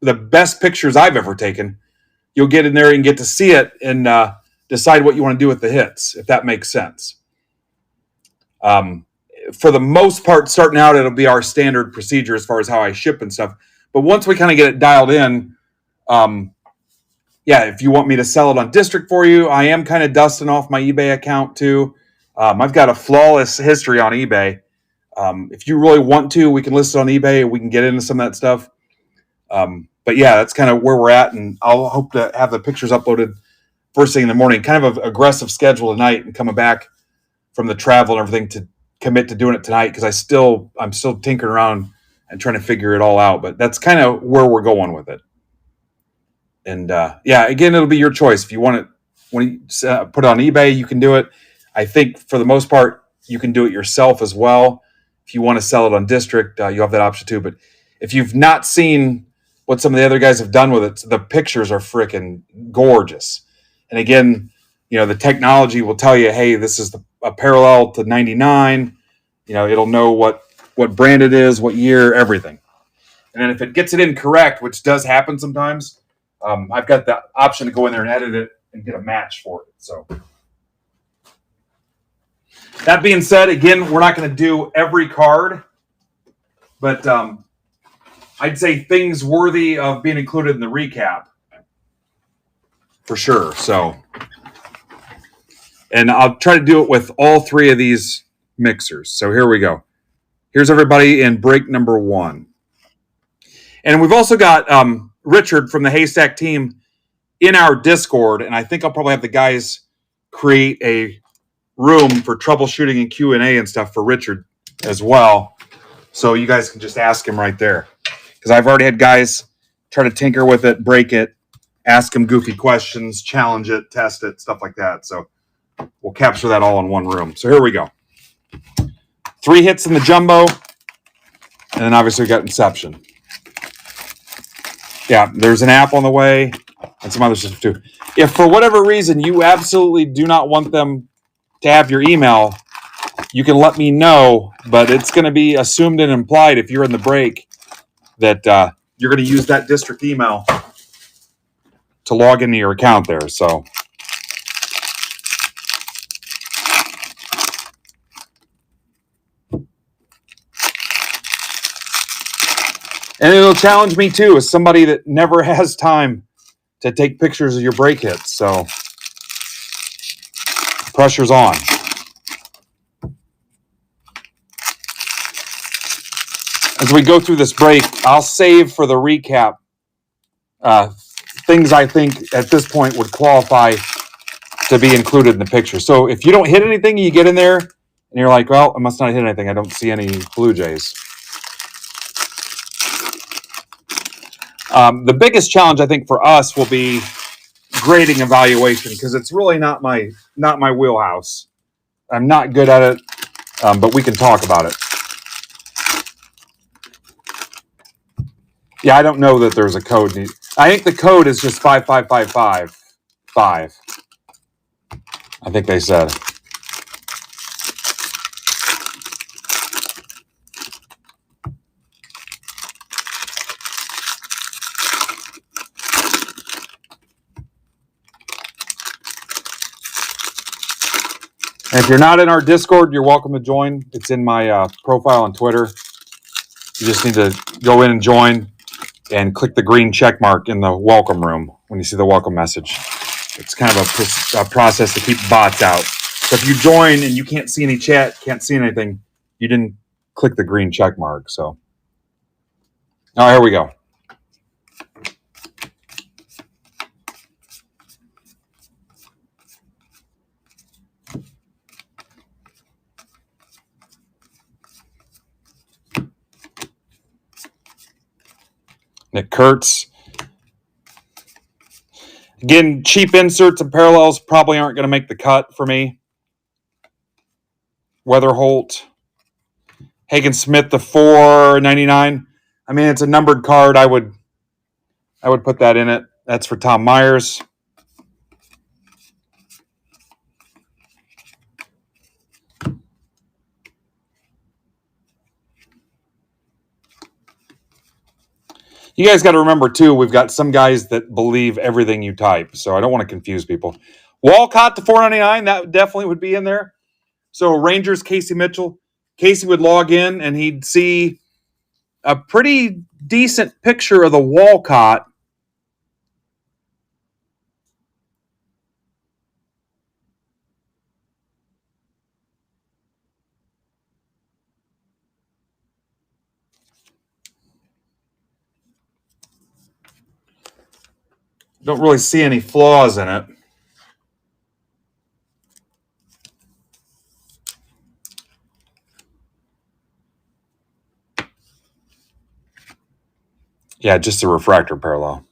the best pictures I've ever taken. You'll get in there and get to see it and decide what you want to do with the hits, if that makes sense. For the most part, starting out, it'll be our standard procedure as far as how I ship and stuff. But once we kind of get it dialed in, yeah, if you want me to sell it on District for you, I am kind of dusting off my eBay account too. I've got a flawless history on eBay. If you really want to, we can list it on eBay and we can get into some of that stuff. But yeah, that's kind of where we're at, and I'll hope to have the pictures uploaded first thing in the morning. Kind of an aggressive schedule tonight, and coming back from the travel and everything to commit to doing it tonight because I'm still tinkering around and trying to figure it all out. But that's kind of where we're going with it. And yeah, again, it'll be your choice. If you want it, when you put it on eBay, you can do it. I think for the most part, you can do it yourself as well. If you want to sell it on District, you have that option too. But if you've not seen what some of the other guys have done with it, the pictures are freaking gorgeous. And again, the technology will tell you, hey, this is a parallel to 99. It'll know what brand it is, what year, everything. And then if it gets it incorrect, which does happen sometimes, I've got the option to go in there and edit it and get a match for it. So that being said, again, we're not going to do every card, but I'd say things worthy of being included in the recap for sure. So, and I'll try to do it with all three of these mixers. So here we go. Here's everybody in break number 1. And we've also got Richard from the Haystack team in our Discord, and I think I'll probably have the guys create a room for troubleshooting and Q&A and stuff for Richard as well. So you guys can just ask him right there. Because I've already had guys try to tinker with it, break it, ask him goofy questions, challenge it, test it, stuff like that. So we'll capture that all in one room. So here we go. 3 hits in the jumbo, and then obviously we got Inception. Yeah, there's an app on the way and some other stuff too. If for whatever reason you absolutely do not want them to have your email, you can let me know, but it's going to be assumed and implied if you're in the break that you're going to use that District email to log into your account there. So and it'll challenge me too as somebody that never has time to take pictures of your break hits. So pressure's on. As we go through this break, I'll save for the recap things I think at this point would qualify to be included in the picture. So if you don't hit anything, you get in there and you're like, well, I must not hit anything. I don't see any Blue Jays. The biggest challenge I think for us will be grading evaluation because it's really not my wheelhouse. I'm not good at it, but we can talk about it. Yeah, I don't know that there's a code. I think the code is just 55555. I think they said. And if you're not in our Discord, you're welcome to join. It's in my profile on Twitter. You just need to go in and join and click the green check mark in the welcome room when you see the welcome message. It's kind of a process to keep bots out. So if you join and you can't see any chat, can't see anything, you didn't click the green check mark. So, all right, here we go. Nick Kurtz. Again, cheap inserts and parallels probably aren't going to make the cut for me. Weatherholt. Hagen Smith, the 499. I mean, it's a numbered card. I would put that in it. That's for Tom Myers. You guys got to remember, too, we've got some guys that believe everything you type, so I don't want to confuse people. Walcott to 499, that definitely would be in there. So Rangers, Casey Mitchell. Casey would log in, and he'd see a pretty decent picture of the Walcott Don't really see any flaws in it. Yeah, just a refractor parallel.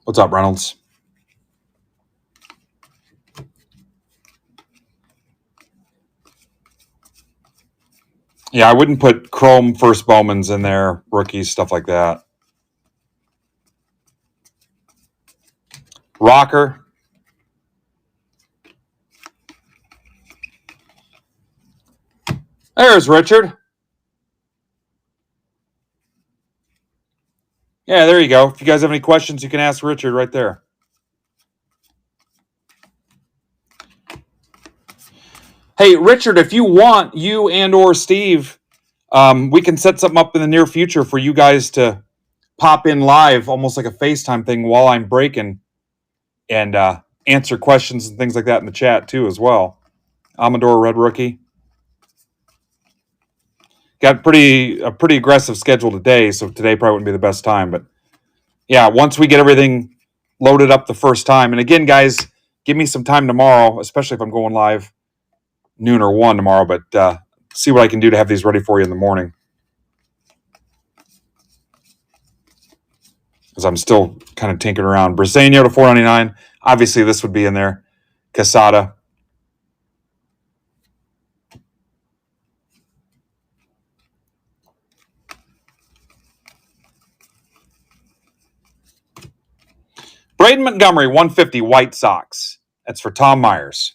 What's up, Reynolds? Yeah, I wouldn't put chrome first Bowmans in there, rookies, stuff like that. Rocker. There's Richard. Yeah, there you go. If you guys have any questions, you can ask Richard right there. Hey, Richard, if you want, you and or Steve, we can set something up in the near future for you guys to pop in live, almost like a FaceTime thing while I'm breaking, and answer questions and things like that in the chat too as well. Amador Red Rookie. Got a pretty aggressive schedule today, so today probably wouldn't be the best time. But yeah, once we get everything loaded up the first time, and again, guys, give me some time tomorrow, especially if I'm going live noon or 1 tomorrow, but see what I can do to have these ready for you in the morning. Because I'm still kind of tinkering around. Briseño to 499. Obviously, this would be in there. Casada. Braden Montgomery, 150, White Sox. That's for Tom Myers.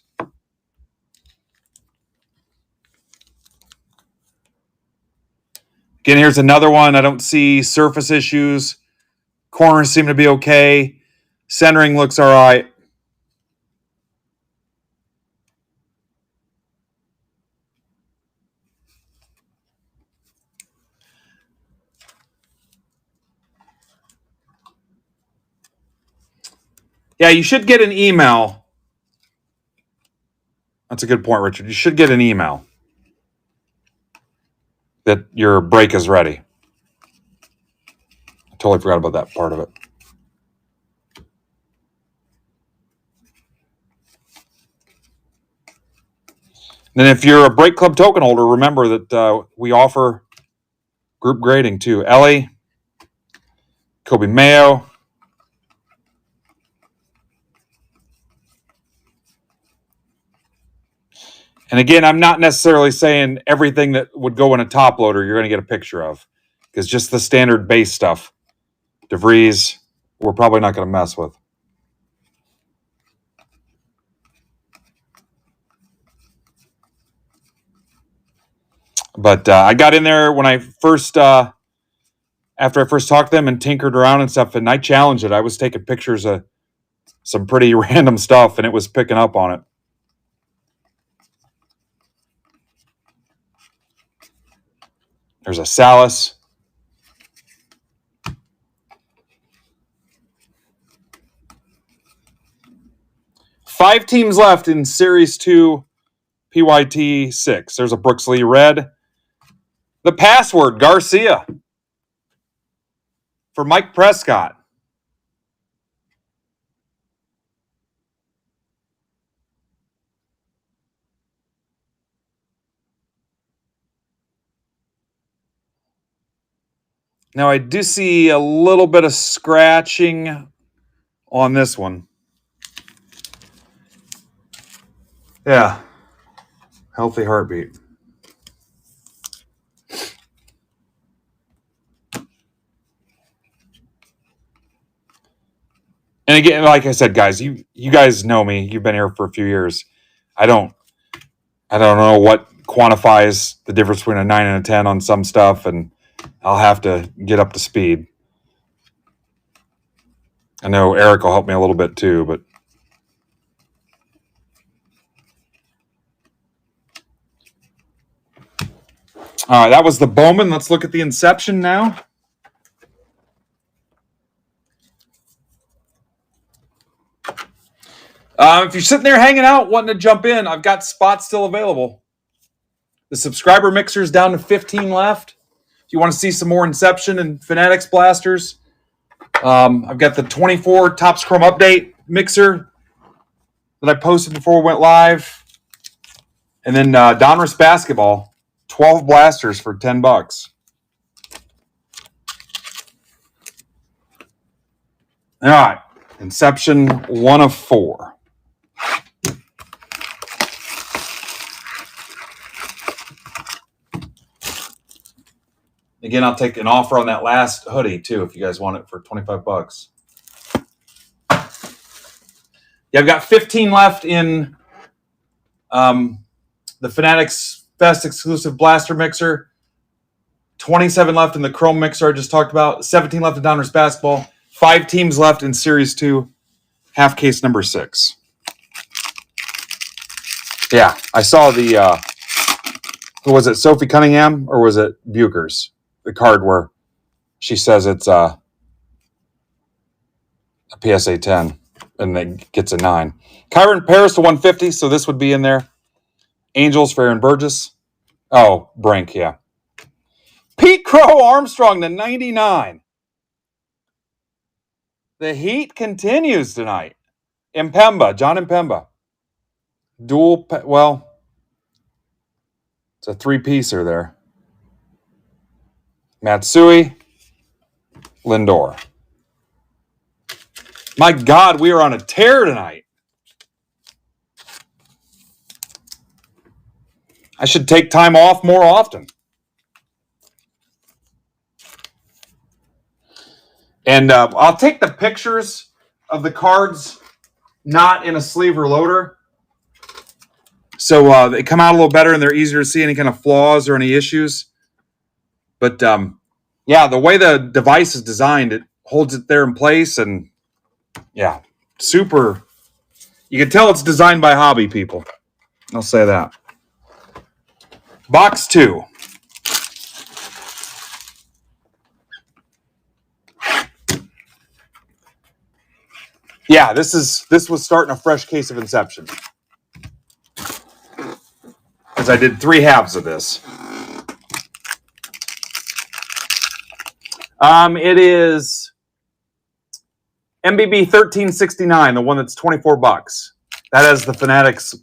Again, here's another one. I don't see surface issues. Corners seem to be okay. Centering looks all right. Yeah, you should get an email. That's a good point, Richard. You should get an email that your break is ready. I totally forgot about that part of it. And if you're a Break Club token holder, remember that we offer group grading too. Ellie, Kobe Mayo. And again, I'm not necessarily saying everything that would go in a top loader you're going to get a picture of, because just the standard base stuff, DeVries, we're probably not going to mess with. But I got in there when I first, after I first talked to them and tinkered around and stuff, and I challenged it. I was taking pictures of some pretty random stuff, and it was picking up on it. There's a Salas. Five teams left in Series 2 PYT 6. There's a Brooks Lee red. The password, Garcia. For Mike Prescott. Now, I do see a little bit of scratching on this one. Yeah. Healthy heartbeat. And again, like I said, guys, you guys know me. You've been here for a few years. I don't know what quantifies the difference between a 9 and a 10 on some stuff, and I'll have to get up to speed. I know Eric will help me a little bit too, but all right, that was the Bowman. Let's look at the Inception now. If you're sitting there hanging out, wanting to jump in, I've got spots still available. The subscriber mixer is down to 15 left. If you want to see some more Inception and Fanatics blasters, I've got the 24 Topps Chrome Update mixer that I posted before we went live. And then Donruss Basketball, 12 blasters for $10. All right. Inception 1 of 4. Again, I'll take an offer on that last hoodie too if you guys want it for $25. Yeah, I've got 15 left in the Fanatics Fest exclusive blaster mixer. 27 left in the Chrome mixer I just talked about. 17 left in Donruss Basketball. 5 teams left in Series 2, half case number 6. Yeah, I saw the, who was it, Sophie Cunningham, or was it Buchers? The card where she says it's a PSA 10 and it gets a 9. Kyron Paris to 150, so this would be in there. Angels for Aaron Burgess. Oh, Brink, yeah. Pete Crow Armstrong to 99. The heat continues tonight. Impemba, John Impemba. Dual, well, it's a 3-piecer there. Matsui, Lindor. My God, we are on a tear tonight. I should take time off more often. And I'll take the pictures of the cards not in a sleeve or loader. So they come out a little better and they're easier to see any kind of flaws or any issues. But yeah, the way the device is designed, it holds it there in place. And yeah, super. You can tell it's designed by hobby people. I'll say that. Box 2. Yeah, this was starting a fresh case of Inception. Because I did 3 halves of this. It is MBB 1369, the one that's $24. That has the Fanatics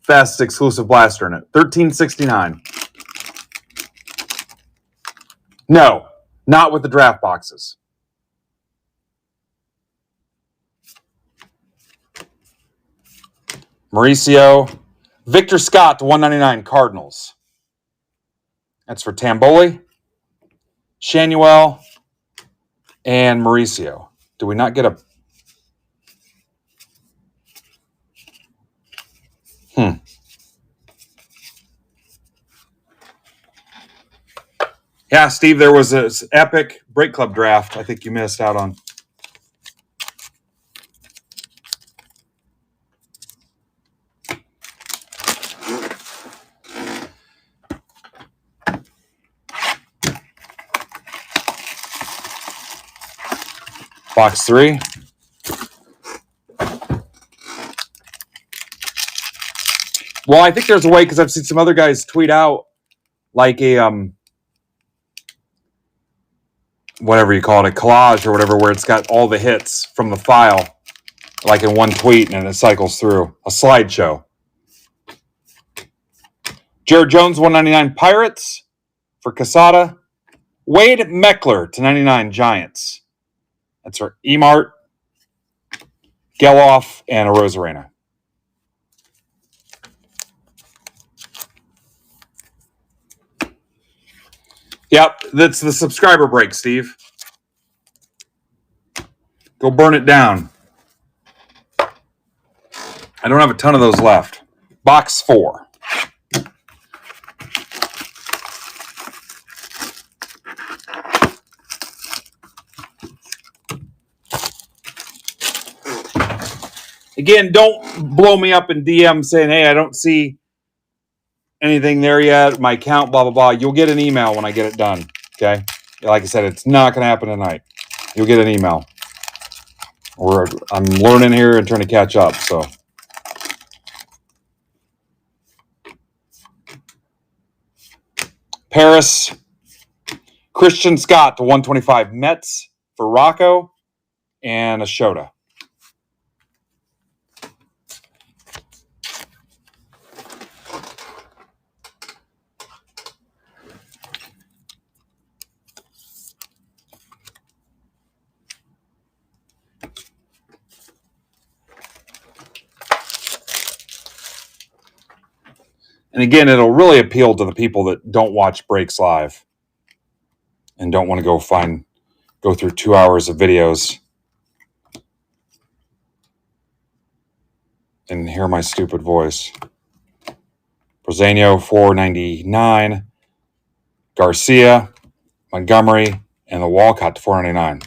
Fest exclusive blaster in it. 1369. No, not with the draft boxes. Mauricio. Victor Scott to 199 Cardinals. That's for Tamboli, Shanuel, and Mauricio. Do we not get a... Yeah, Steve, there was an epic Break Club draft I think you missed out on. Box 3. Well, I think there's a way, because I've seen some other guys tweet out like a whatever you call it, a collage or whatever, where it's got all the hits from the file, like in one tweet, and it cycles through. A slideshow. Jared Jones, 199 Pirates for Casada. Wade Meckler to 99 Giants. That's for Emart, Geloff, and a Rosarena. Yep, that's the subscriber break, Steve. Go burn it down. I don't have a ton of those left. Box 4. Again, don't blow me up in DM saying, hey, I don't see anything there yet. My account, blah, blah, blah. You'll get an email when I get it done. Okay? Like I said, it's not going to happen tonight. You'll get an email. I'm learning here and trying to catch up. So, Paris, Christian Scott to 125 Mets for Rocco. and a Shota. And again, it'll really appeal to the people that don't watch breaks live and don't want to go through 2 hours of videos and hear my stupid voice. Brazeno, 499. Garcia, Montgomery, and the Walcott to 499.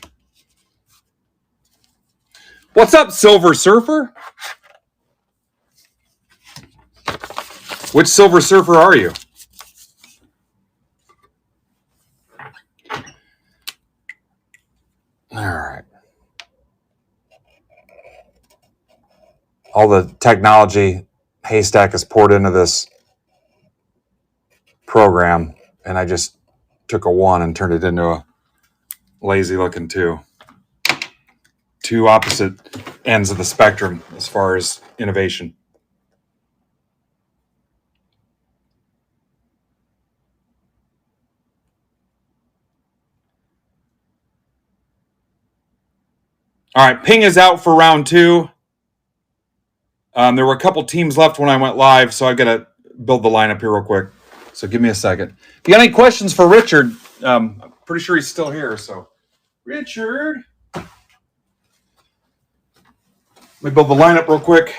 What's up, Silver Surfer? Which Silver Surfer are you? All right. All the technology Haystack has poured into this program, and I just took a 1 and turned it into a lazy looking 2. Two opposite ends of the spectrum as far as innovation. All right, Ping is out for round 2. There were a couple teams left when I went live, so I got to build the lineup here real quick. So give me a second. If you got any questions for Richard, I'm pretty sure he's still here. So, Richard, let me build the lineup real quick.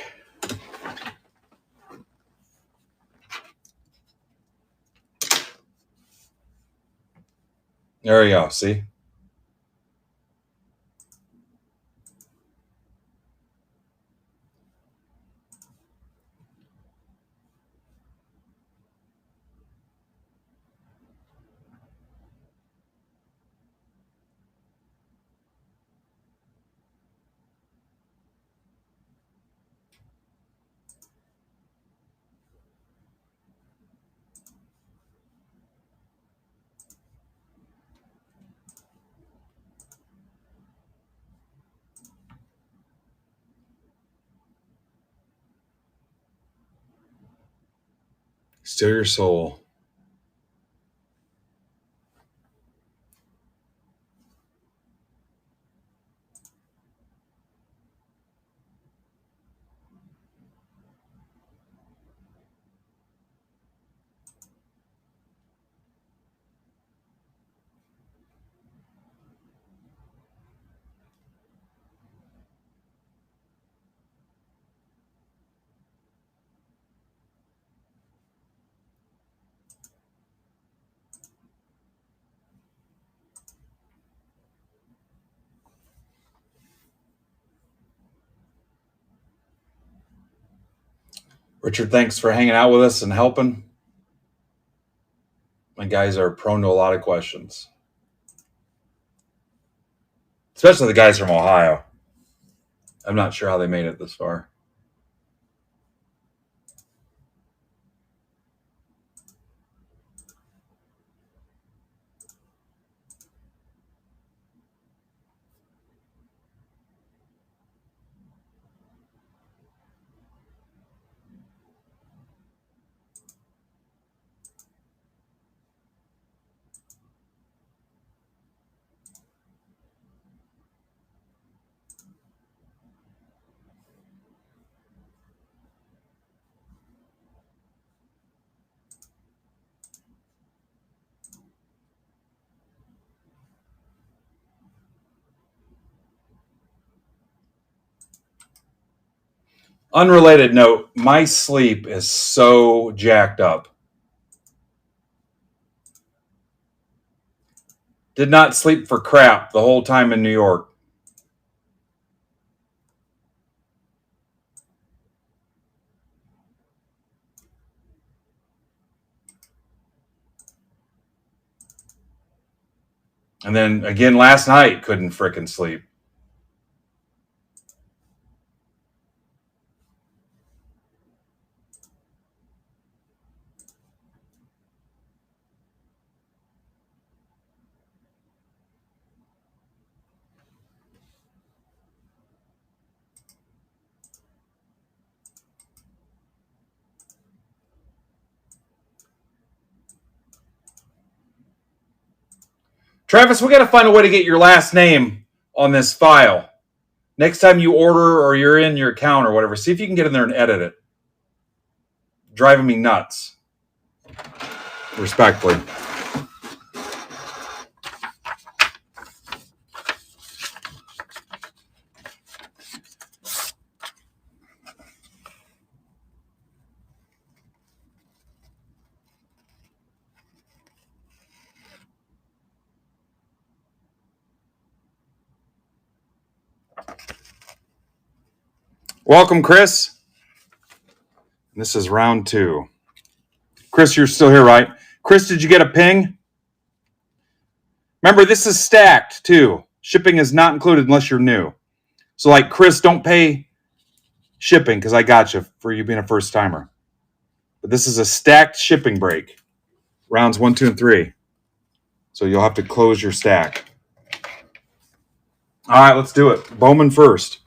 There you go. See? Still your soul. Richard, thanks for hanging out with us and helping. My guys are prone to a lot of questions, especially the guys from Ohio. I'm not sure how they made it this far. Unrelated note, my sleep is so jacked up. Did not sleep for crap the whole time in New York. And then again last night, couldn't frickin' sleep. Travis, we got to find a way to get your last name on this file. Next time you order or you're in your account or whatever, see if you can get in there and edit it. Driving me nuts. Respectfully. Welcome, Chris. This is round 2. Chris, you're still here, right? Chris, did you get a ping? Remember, this is stacked, too. Shipping is not included unless you're new. So, like, Chris, don't pay shipping because I got you for you being a first-timer. But this is a stacked shipping break. Rounds 1, 2, and 3. So you'll have to close your stack. All right, let's do it. Bowman first.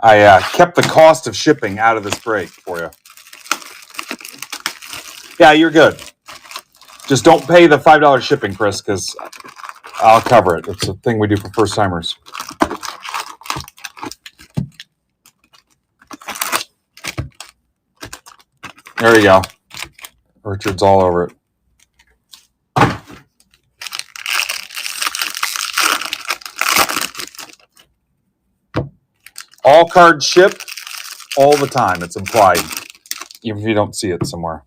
I kept the cost of shipping out of this break for you. Yeah, you're good. Just don't pay the $5 shipping, Chris, because I'll cover it. It's a thing we do for first-timers. There you go. Richard's all over it. All cards ship all the time. It's implied, even if you don't see it somewhere.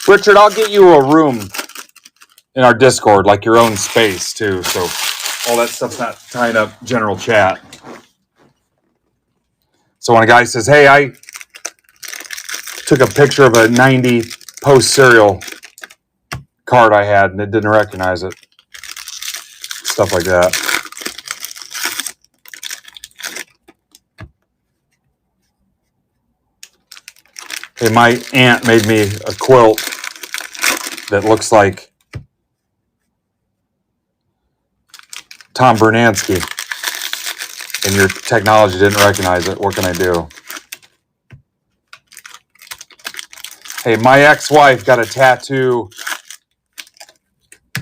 Richard, I'll get you a room in our Discord, like your own space, too. So all that stuff's not tying up general chat. So when a guy says, hey, I took a picture of a 90 post serial card I had and it didn't recognize it. Stuff like that. Hey, my aunt made me a quilt that looks like Tom Bernansky, and your technology didn't recognize it. What can I do? Hey, my ex-wife got a tattoo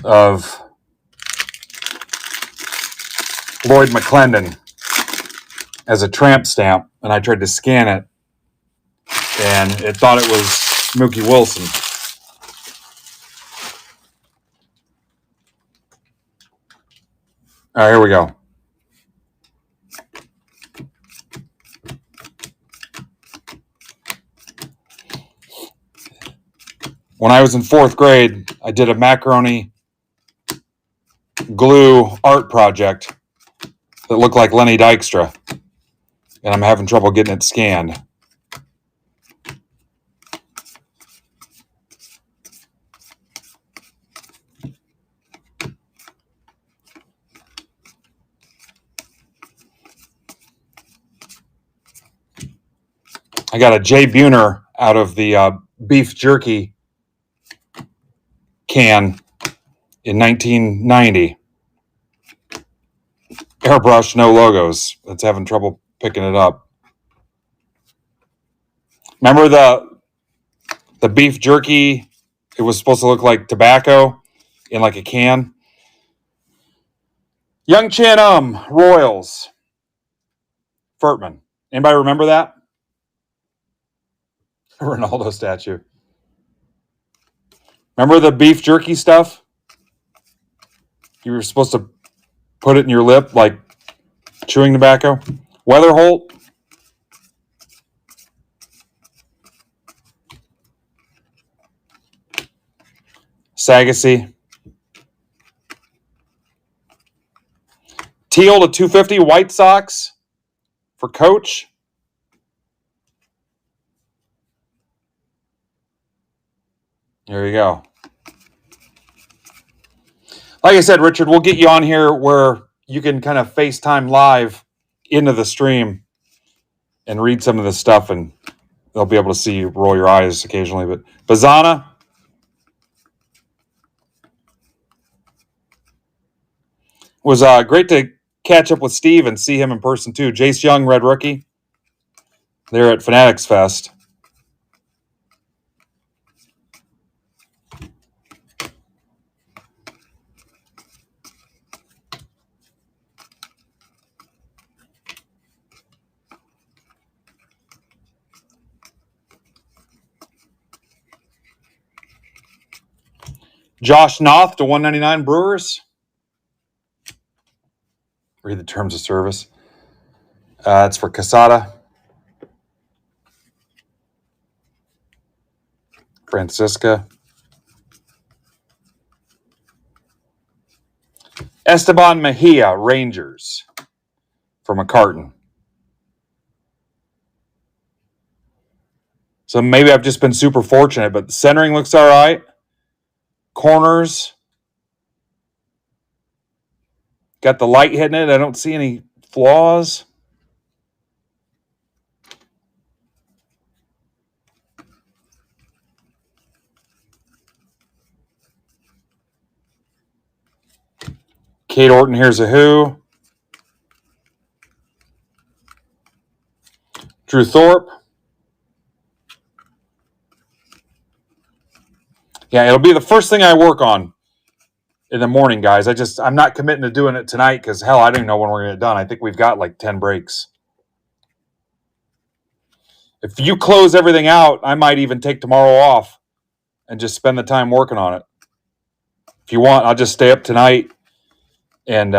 of Lloyd McClendon as a tramp stamp, and I tried to scan it, and it thought it was Mookie Wilson. All right, here we go. When I was in 4th grade, I did a macaroni glue art project that looked like Lenny Dykstra, and I'm having trouble getting it scanned. I got a Jay Buhner out of the beef jerky can in 1990. Airbrush, no logos. It's having trouble picking it up. Remember the beef jerky? It was supposed to look like tobacco in like a can. Young Chan Royals. Furtman. Anybody remember that? Ronaldo statue. Remember the beef jerky stuff? You were supposed to put it in your lip like chewing tobacco. Weatherholt. Sagasy. Teal to 250 White Sox for coach. There you go. Like I said, Richard, we'll get you on here where you can kind of FaceTime live into the stream and read some of the stuff, and they'll be able to see you roll your eyes occasionally. But Bazana, was great to catch up with Steve and see him in person too. Jace Young, Red Rookie, they're at Fanatics Fest. Josh Noth to 199 Brewers. Read the terms of service. It's for Casada. Francisca. Esteban Mejia, Rangers, for McCartan. So maybe I've just been super fortunate, but the centering looks all right. Corners. Got the light hitting it. I don't see any flaws. Kate Orton, here's a who. Drew Thorpe. Yeah, it'll be the first thing I work on in the morning, guys. I'm not committing to doing it tonight because, hell, I don't even know when we're going to get done. I think we've got like 10 breaks. If you close everything out, I might even take tomorrow off and just spend the time working on it. If you want, I'll just stay up tonight and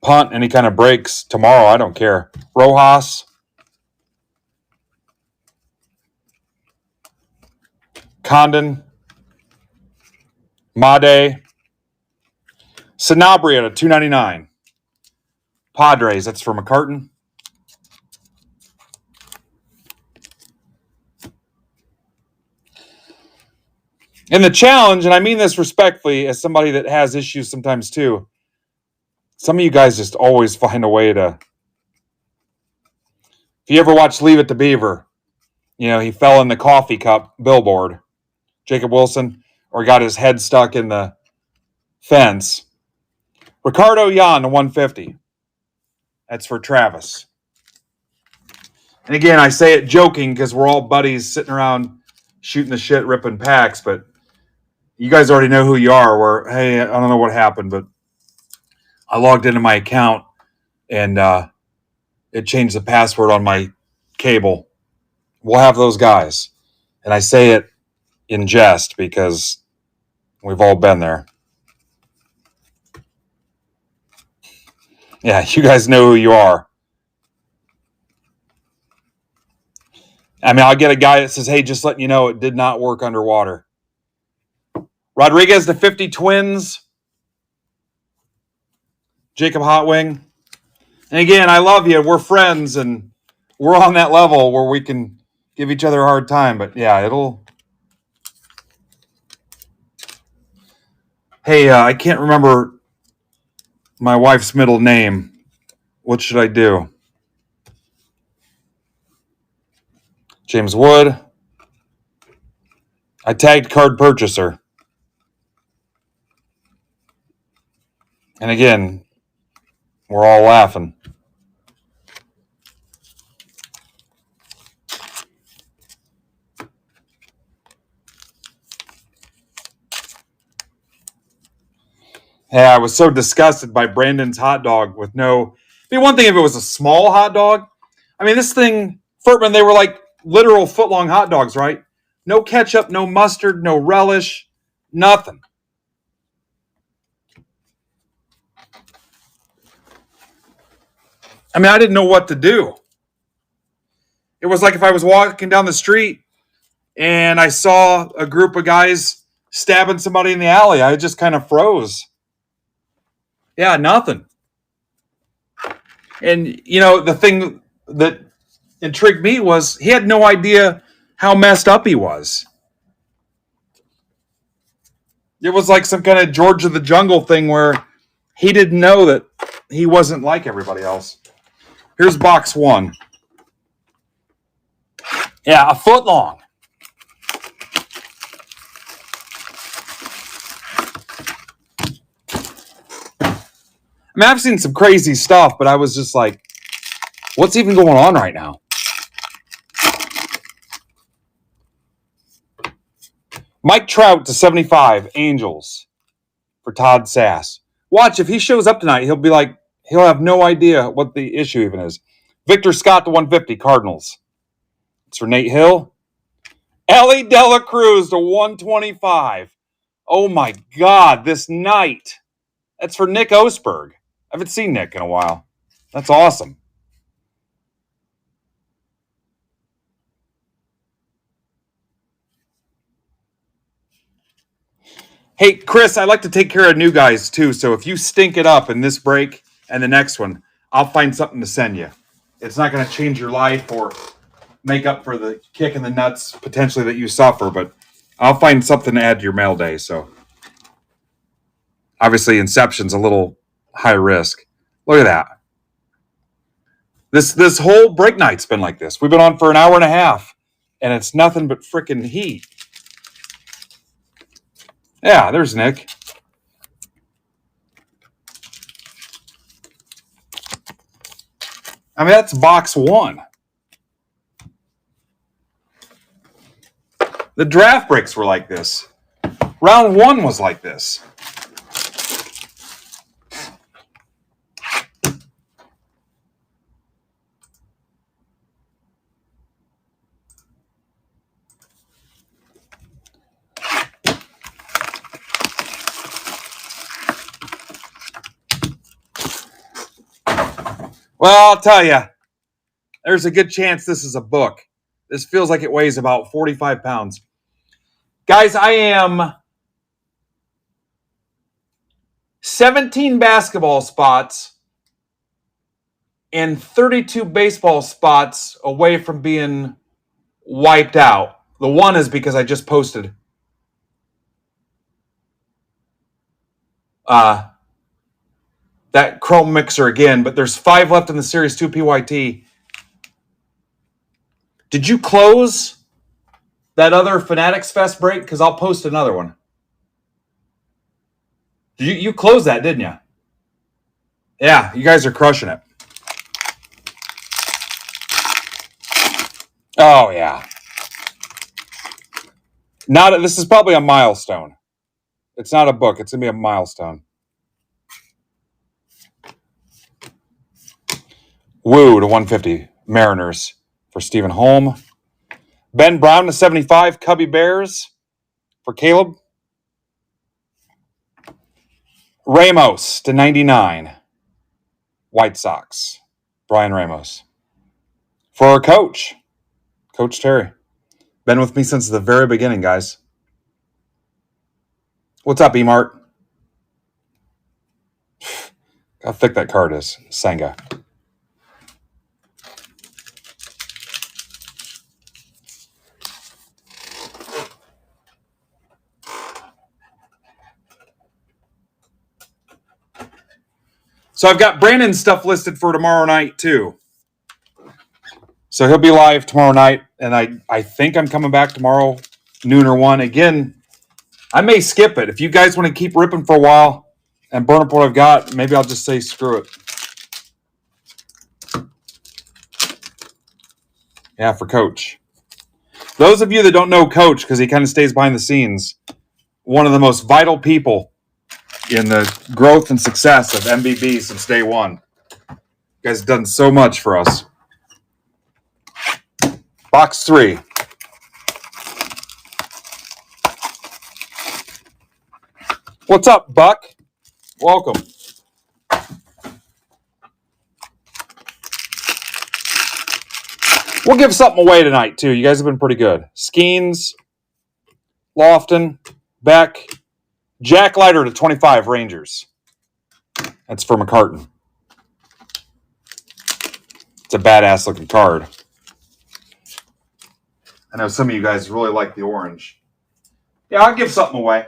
punt any kind of breaks tomorrow. I don't care. Rojas. Condon. Made. Sanabria to 299. Padres, that's for McCartan. And the challenge, and I mean this respectfully as somebody that has issues sometimes too, some of you guys just always find a way to... If you ever watch Leave It to Beaver, he fell in the coffee cup billboard, Jacob Wilson, or got his head stuck in the fence. Ricardo Yan to 150. That's for Travis. And again, I say it joking because we're all buddies sitting around shooting the shit, ripping packs, but you guys already know who you are. Where, hey, I don't know what happened, but I logged into my account and it changed the password on my cable. We'll have those guys. And I say it in jest because we've all been there. Yeah, you guys know who you are. I mean, I'll get a guy that says, hey, just letting you know it did not work underwater. Rodriguez, the 50 Twins. Jacob Hotwing. And again, I love you. We're friends, and we're on that level where we can give each other a hard time. But yeah, Hey, I can't remember my wife's middle name. What should I do? James Wood. I tagged card purchaser. And again, we're all laughing. Yeah, I was so disgusted by Brandon's hot dog with no... It'd be one thing if it was a small hot dog. I mean, this thing, Furtman, they were like literal foot-long hot dogs, right? No ketchup, no mustard, no relish, nothing. I mean, I didn't know what to do. It was like if I was walking down the street and I saw a group of guys stabbing somebody in the alley. I just kind of froze. Yeah, nothing. And, the thing that intrigued me was he had no idea how messed up he was. It was like some kind of George of the Jungle thing where he didn't know that he wasn't like everybody else. Here's box 1. Yeah, a foot long. I mean, I've seen some crazy stuff, but I was just like, what's even going on right now? Mike Trout to 75, Angels, for Todd Sass. Watch, if he shows up tonight, he'll be like, he'll have no idea what the issue even is. Victor Scott to 150, Cardinals. It's for Nate Hill. Ellie Dela Cruz to 125. Oh my God, this night. That's for Nick Osberg. I haven't seen Nick in a while. That's awesome. Hey, Chris, I like to take care of new guys too. So if you stink it up in this break and the next one, I'll find something to send you. It's not going to change your life or make up for the kick in the nuts potentially that you suffer, but I'll find something to add to your mail day. So obviously Inception's a little high risk. Look at that. This whole break night's been like this. We've been on for an hour and a half, and it's nothing but freaking heat. Yeah, there's Nick. I mean, that's box 1. The draft breaks were like this. Round 1 was like this. Well, I'll tell you, there's a good chance this is a book. This feels like it weighs about 45 pounds. Guys, I am 17 basketball spots and 32 baseball spots away from being wiped out. The one is because I just posted that Chrome mixer again, but there's 5 left in the Series 2 PYT. Did you close that other Fanatics Fest break? Because I'll post another one. You closed that, didn't you? Yeah, you guys are crushing it. Oh, yeah. This is probably a milestone. It's not a book. It's going to be a milestone. Woo to 150. Mariners for Stephen Holm. Ben Brown to 75. Cubby Bears for Caleb. Ramos to 99. White Sox. Brian Ramos. For our coach, Coach Terry. Been with me since the very beginning, guys. What's up, E-Mart? How thick that card is. Senga. So I've got Brandon's stuff listed for tomorrow night, too. So he'll be live tomorrow night, and I think I'm coming back tomorrow, noon or 1. Again, I may skip it. If you guys want to keep ripping for a while and burn up what I've got, maybe I'll just say screw it. Yeah, for Coach. Those of you that don't know Coach, because he kind of stays behind the scenes, one of the most vital people in the growth and success of MBB since day one. You guys have done so much for us. Box 3. What's up, Buck? Welcome. We'll give something away tonight, too. You guys have been pretty good. Skeens, Lofton, Beck, Jack Leiter to 25, Rangers. That's for McCartan. It's a badass-looking card. I know some of you guys really like the orange. Yeah, I'll give something away.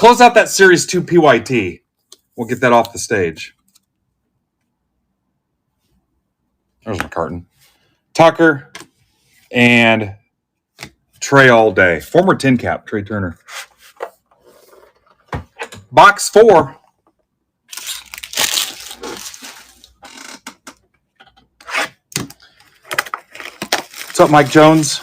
Close out that Series 2 PYT. We'll get that off the stage. There's my carton. Tucker and Trey all day. Former tin cap, Trey Turner. Box 4. What's up, Mike Jones?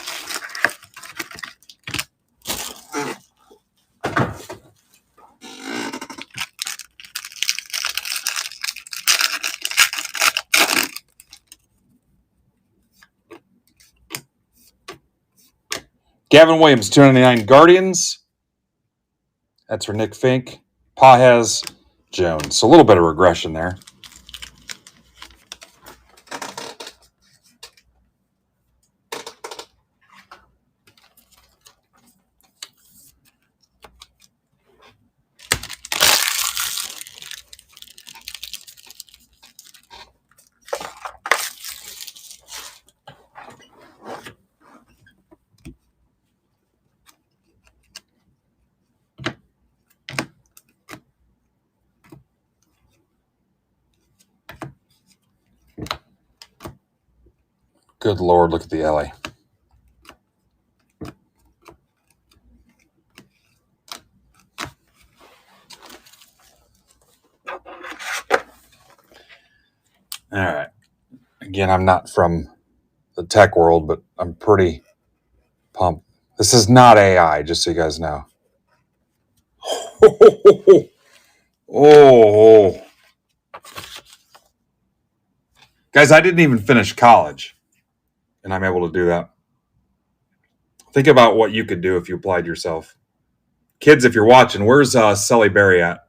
Gavin Williams, 299 Guardians. That's for Nick Fink. Pahez Jones. So a little bit of regression there. Good Lord, look at the alley. All right. Again, I'm not from the tech world, but I'm pretty pumped. This is not AI, just so you guys know. Oh. Guys, I didn't even finish college, and I'm able to do that. Think about what you could do if you applied yourself. Kids, if you're watching, where's Sully Berry at?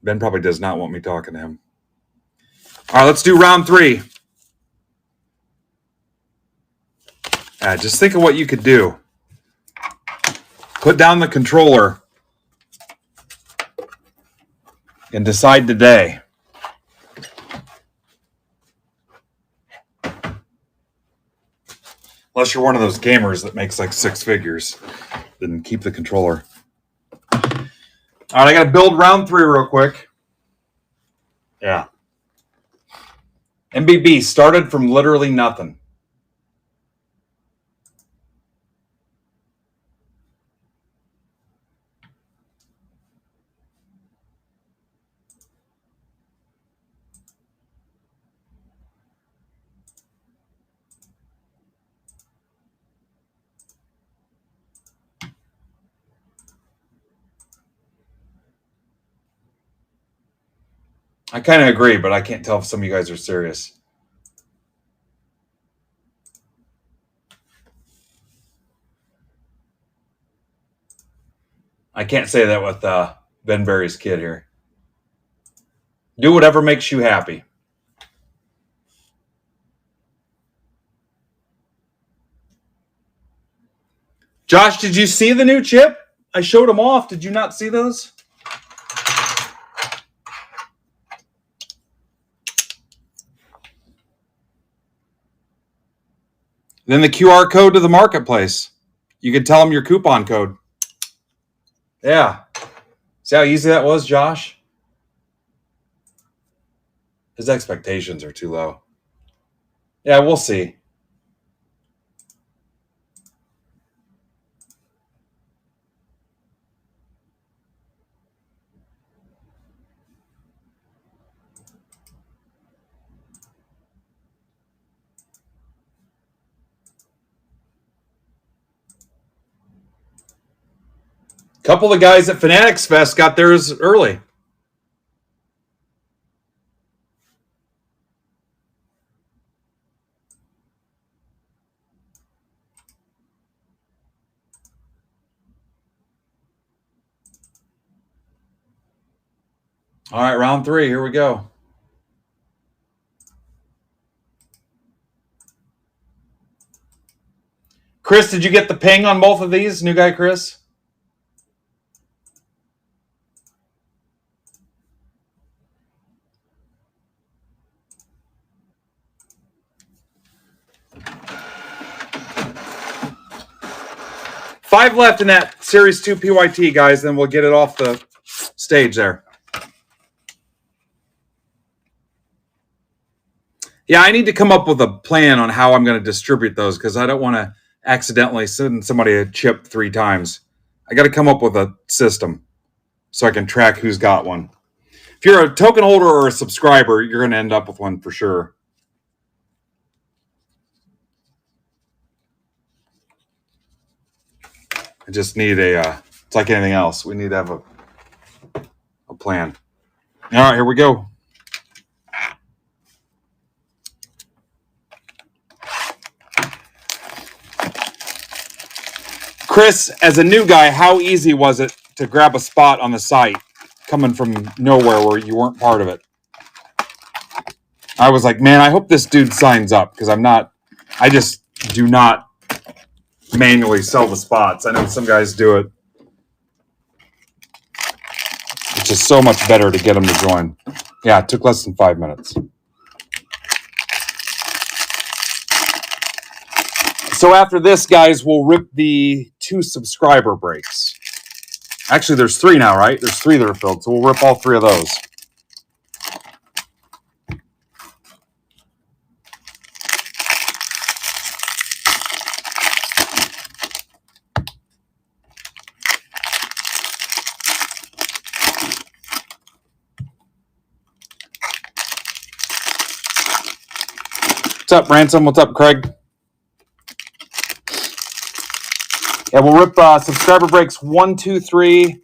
Ben probably does not want me talking to him. All right, let's do round 3. Just think of what you could do. Put down the controller and decide today. Unless you're one of those gamers that makes like 6 figures, then keep the controller. All right, I got to build round 3 real quick. Yeah. MBB started from literally nothing. I kind of agree, but I can't tell if some of you guys are serious. I can't say that with Ben Berry's kid here. Do whatever makes you happy. Josh, did you see the new chip? I showed them off. Did you not see those? Then the QR code to the marketplace. You can tell them your coupon code. Yeah. See how easy that was, Josh? His expectations are too low. Yeah, we'll see. Couple of guys at Fanatics Fest got theirs early. All right, round 3. Here we go. Chris, did you get the ping on both of these? New guy, Chris? 5 left in that Series 2 PYT, guys. Then we'll get it off the stage there. Yeah, I need to come up with a plan on how I'm going to distribute those because I don't want to accidentally send somebody a chip 3 times. I got to come up with a system so I can track who's got one. If you're a token holder or a subscriber, you're going to end up with one for sure. I just need it's like anything else. We need to have a plan. All right, here we go. Chris, as a new guy, how easy was it to grab a spot on the site coming from nowhere where you weren't part of it? I was like, man, I hope this dude signs up because I just do not manually sell the spots. I know some guys do it. It's just so much better to get them to join. Yeah, it took less than 5 minutes. So after this, guys, we'll rip the 2 subscriber breaks. Actually, there's 3 now, right? There's 3 that are filled, so we'll rip all 3 of those. What's up, Ransom? What's up, Craig? Yeah, we'll rip subscriber breaks 1, 2, 3,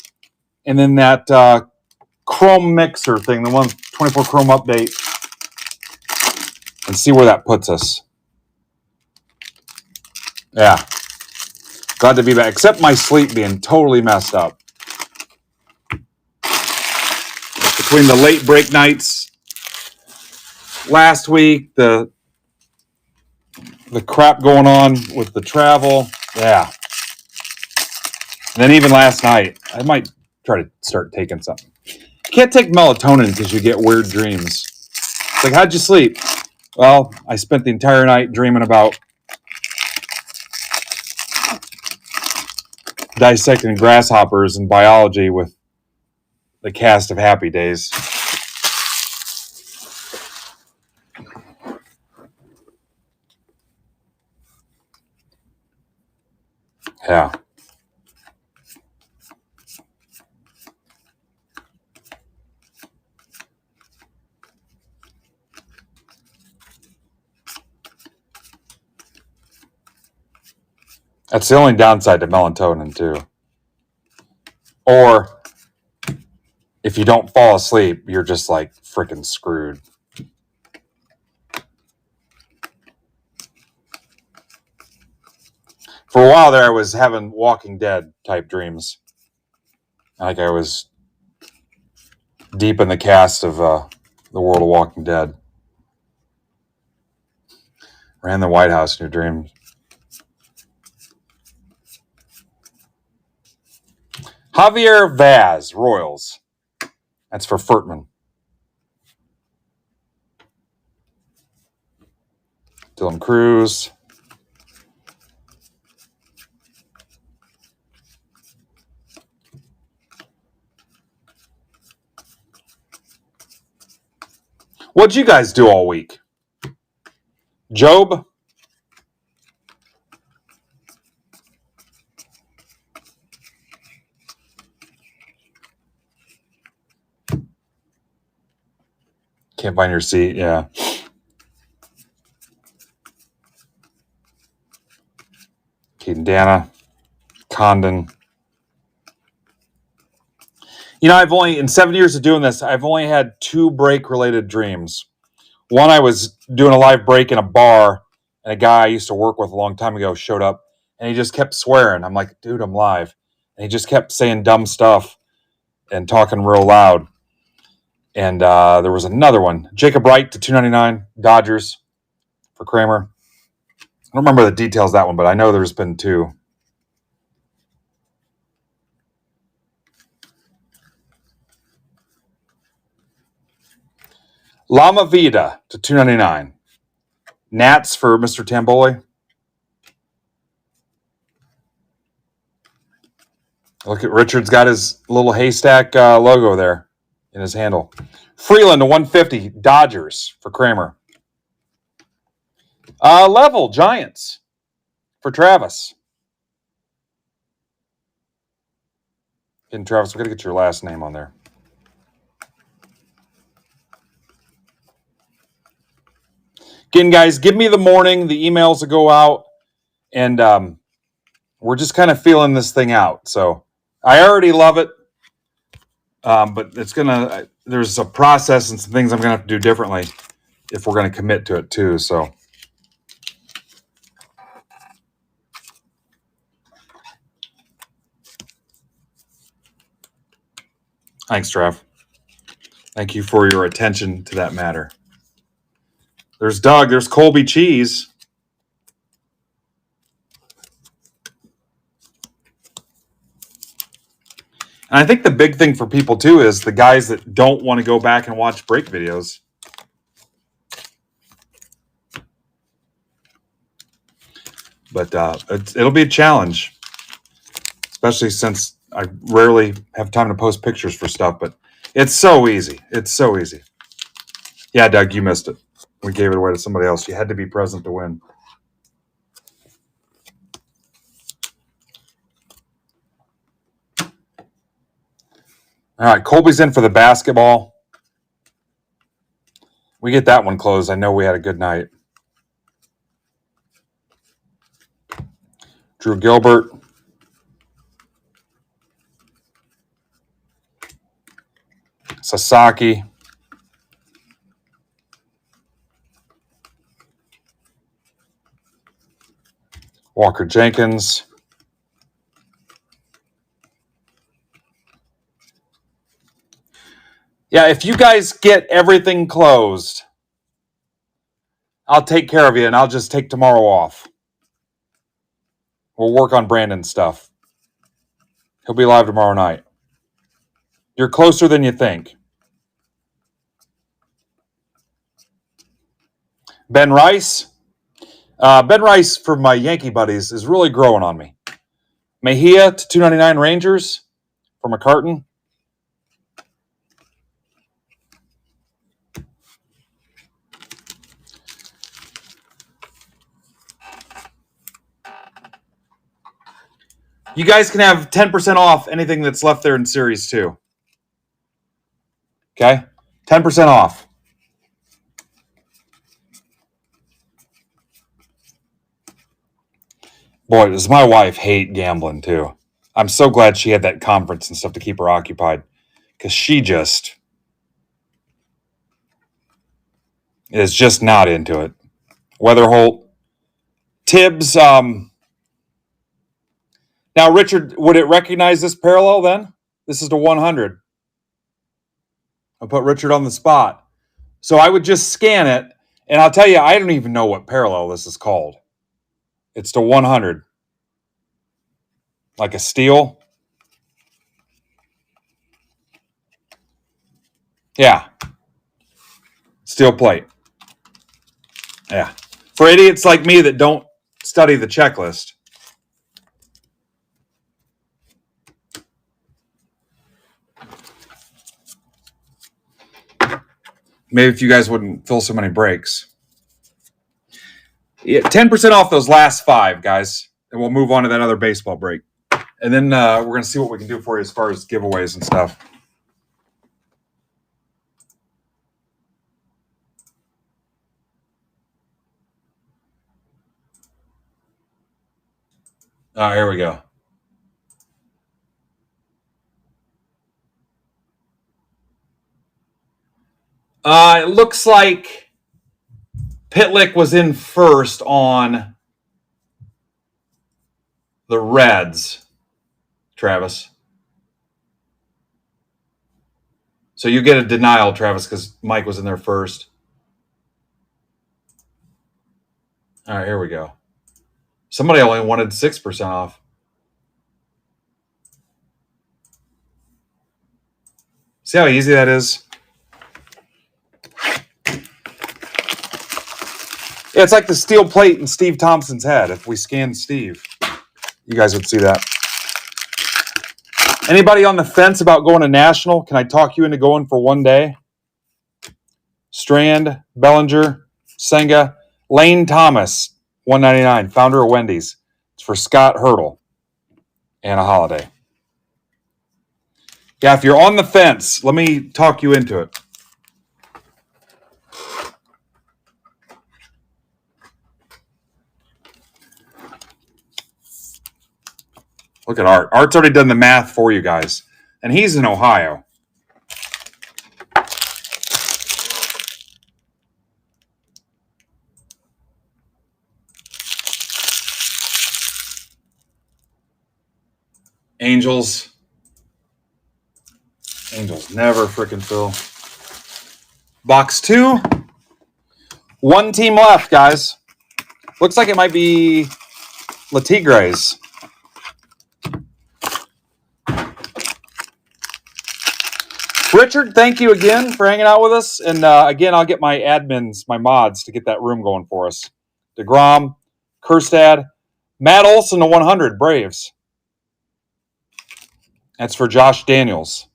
and then that Chrome mixer thing, the 124 Chrome update, and see where that puts us. Yeah. Glad to be back, except my sleep being totally messed up. Between the late break nights last week, the crap going on with the travel, yeah. And then even last night, I might try to start taking something. You can't take melatonin because you get weird dreams. It's like, how'd you sleep? Well, I spent the entire night dreaming about dissecting grasshoppers in biology with the cast of Happy Days. Yeah. That's the only downside to melatonin, too. Or if you don't fall asleep, you're just like freaking screwed. For a while there, I was having Walking Dead type dreams. Like I was deep in the cast of the world of Walking Dead. Ran the White House in your dreams. Javier Vaz, Royals. That's for Furtman. Dylan Cruz. What'd you guys do all week? Job? Can't find your seat, yeah. Keaton Dana. Condon. You know, I've only, in 7 years of doing this, I've only had 2 break-related dreams. One, I was doing a live break in a bar, and a guy I used to work with a long time ago showed up, and he just kept swearing. I'm like, dude, I'm live. And he just kept saying dumb stuff and talking real loud. And there was another one. Jacob Wright to 299, Dodgers for Kramer. I don't remember the details of that one, but I know there's been 2. Lama Vida to 299. Nats for Mr. Tamboli. Look at Richard's got his little haystack logo there in his handle. Freeland to 150. Dodgers for Kramer. Level Giants for Travis. And Travis, we got to get your last name on there. Again, guys, give me the morning. The emails will go out, and we're just kind of feeling this thing out. So I already love it, but it's gonna. There's a process and some things I'm gonna have to do differently if we're gonna commit to it too. So. Thanks, Trev. Thank you for your attention to that matter. There's Doug. There's Colby Cheese. And I think the big thing for people, too, is the guys that don't want to go back and watch break videos. But it'll be a challenge, especially since I rarely have time to post pictures for stuff. But it's so easy. It's so easy. Yeah, Doug, you missed it. We gave it away to somebody else. You had to be present to win. All right, Colby's in for the basketball. We get that one closed. I know we had a good night. Drew Gilbert. Sasaki. Walker Jenkins. Yeah, if you guys get everything closed, I'll take care of you, and I'll just take tomorrow off. We'll work on Brandon's stuff. He'll be live tomorrow night. You're closer than you think. Ben Rice. Ben Rice, for my Yankee buddies, is really growing on me. Mejia to 299 Rangers for McCartan. You guys can have 10% off anything that's left there in Series 2. Okay? 10% off. Boy, does my wife hate gambling, too. I'm so glad she had that conference and stuff to keep her occupied, because she just is just not into it. Weatherholt. Tibbs. Now, Richard, would it recognize this parallel then? This is to 100. I'll put Richard on the spot. So I would just scan it, and I'll tell you, I don't even know what parallel this is called. It's to 100. Like a steel. Yeah. Steel plate. Yeah. For idiots like me that don't study the checklist. Maybe if you guys wouldn't fill so many breaks. Yeah, 10% off those last 5, guys. And we'll move on to that other baseball break. And then we're going to see what we can do for you as far as giveaways and stuff. Here we go. It looks like Pitlick was in first on the Reds, Travis. So you get a denial, Travis, because Mike was in there first. All right, here we go. Somebody only wanted 6% off. See how easy that is? Yeah, it's like the steel plate in Steve Thompson's head. If we scan Steve, you guys would see that. Anybody on the fence about going to National? Can I talk you into going for one day? Strand, Bellinger, Senga, Lane Thomas, $199, founder of Wendy's. It's for Scott Hurdle and a holiday. Yeah, if you're on the fence, let me talk you into it. Look at Art. Art's already done the math for you guys. And he's in Ohio. Angels. Angels never freaking fill. Box 2. One team left, guys. Looks like it might be La Tigres. Richard, thank you again for hanging out with us. And again, I'll get my admins, my mods, to get that room going for us. DeGrom, Kerstad, Matt Olson to 100, Braves. That's for Josh Daniels.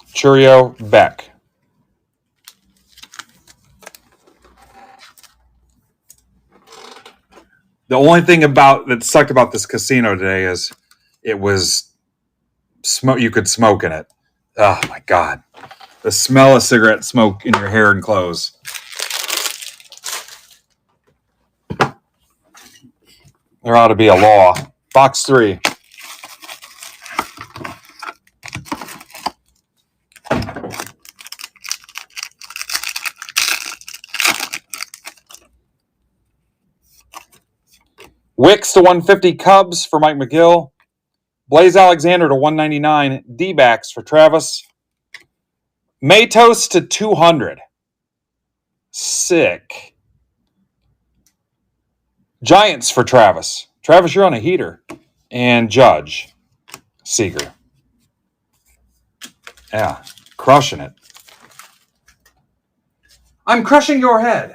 Churio, Beck. The only thing that sucked about this casino today is it was smoke. You could smoke in it. Oh my God. The smell of cigarette smoke in your hair and clothes. There ought to be a law. Box 3. Wicks to 150, Cubs for Mike McGill. Blaze Alexander to 199, D-backs for Travis. Matos to 200. Sick. Giants for Travis. Travis, you're on a heater. And Judge. Seager. Yeah, crushing it. I'm crushing your head.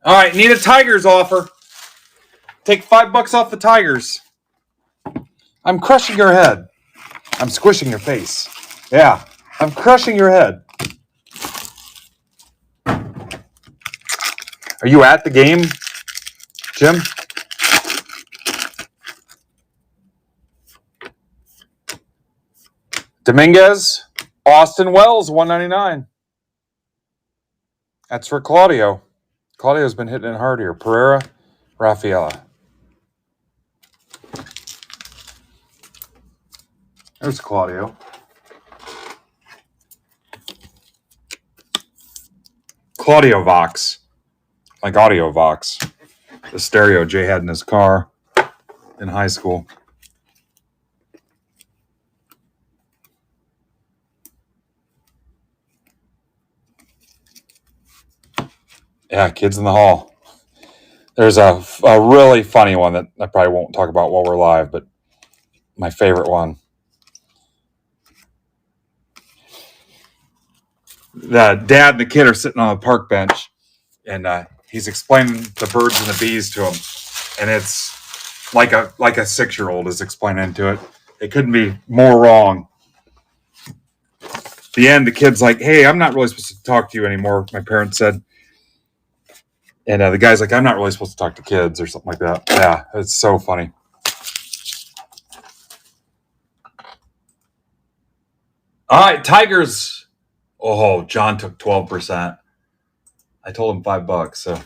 All right, need a Tigers offer. Take $5 off the Tigers. I'm crushing your head. I'm squishing your face. Yeah, I'm crushing your head. Are you at the game, Jim? Dominguez, Austin Wells, $199. That's for Claudio. Claudio's been hitting it hard here. Pereira, Rafaela. There's Claudio. Claudio Vox. Like Audio Vox. The stereo Jay had in his car in high school. Yeah, Kids in the Hall. There's a really funny one that I probably won't talk about while we're live, but my favorite one. The dad and the kid are sitting on a park bench, and he's explaining the birds and the bees to him, and it's like a 6-year-old is explaining to it. It couldn't be more wrong. At the end, the kid's like, "Hey, I'm not really supposed to talk to you anymore," my parents said. And the guy's like, "I'm not really supposed to talk to kids," or something like that. Yeah, it's so funny. All right, Tigers. Oh, John took 12%. I told him $5, so.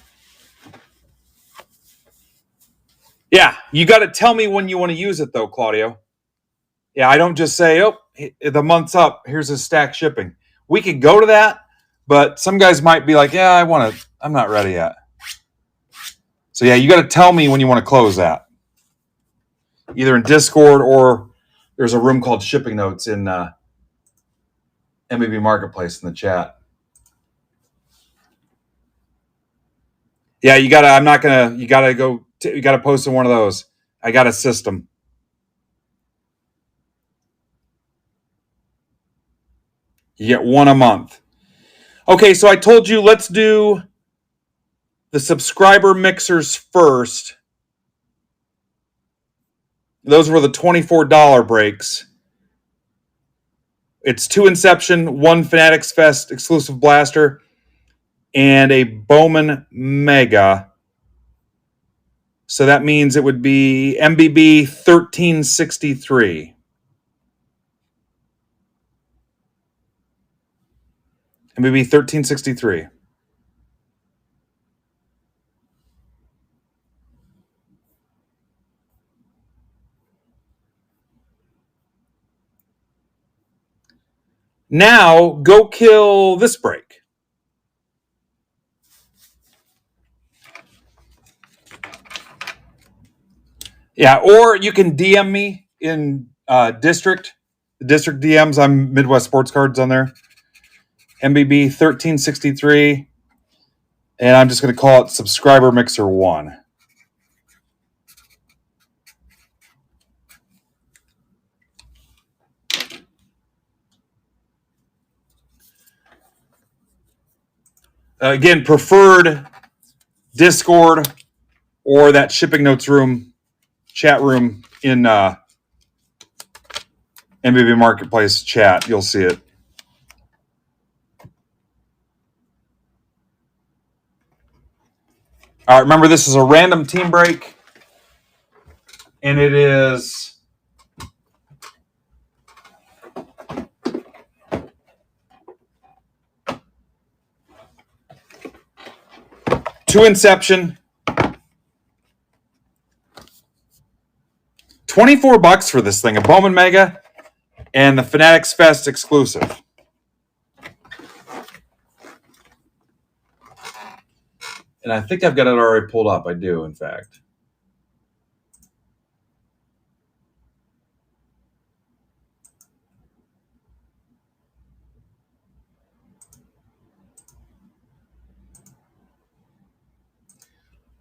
Yeah, you got to tell me when you want to use it, though, Claudio. Yeah, I don't just say, "Oh, the month's up. Here's a stack shipping." We could go to that, but some guys might be like, "Yeah, I'm not ready yet." So, yeah, you got to tell me when you want to close that. Either in Discord or there's a room called Shipping Notes in MBB Marketplace in the chat. Yeah, you gotta. I'm not gonna. You gotta go. You gotta post in one of those. I got a system. You get one a month. Okay, so I told you let's do the subscriber mixers first. Those were the $24 breaks. It's 2 Inception, 1 Fanatics Fest exclusive blaster, and a Bowman Mega. So that means it would be MBB 1363. MBB 1363. Now go kill this break. Yeah, or you can DM me in District. The District DMs, I'm Midwest Sports Cards on there. MBB 1363. And I'm just going to call it Subscriber Mixer 1. Again, preferred Discord or that shipping notes room, chat room in MBB Marketplace chat. You'll see it. All right, remember this is a random team break, and it is two Inception, $24 for this thing, a Bowman Mega, and the Fanatics Fest exclusive. And I think I've got it already pulled up. I do, in fact.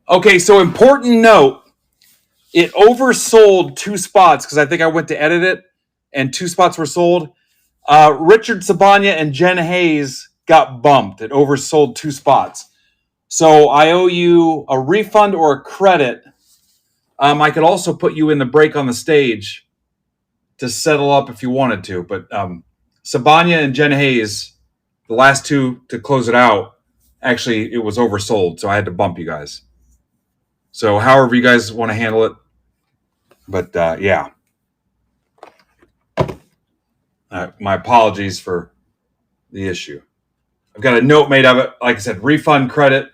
Okay, so important note. It oversold 2 spots because I think I went to edit it, and 2 spots were sold. Richard Sabanya and Jen Hayes got bumped. It oversold 2 spots. So I owe you a refund or a credit. I could also put you in the break on the stage to settle up if you wanted to. But Sabanya and Jen Hayes, the last 2 to close it out, actually, it was oversold. So I had to bump you guys. So however you guys want to handle it. But yeah. My apologies for the issue. I've got a note made of it. Like I said, refund, credit,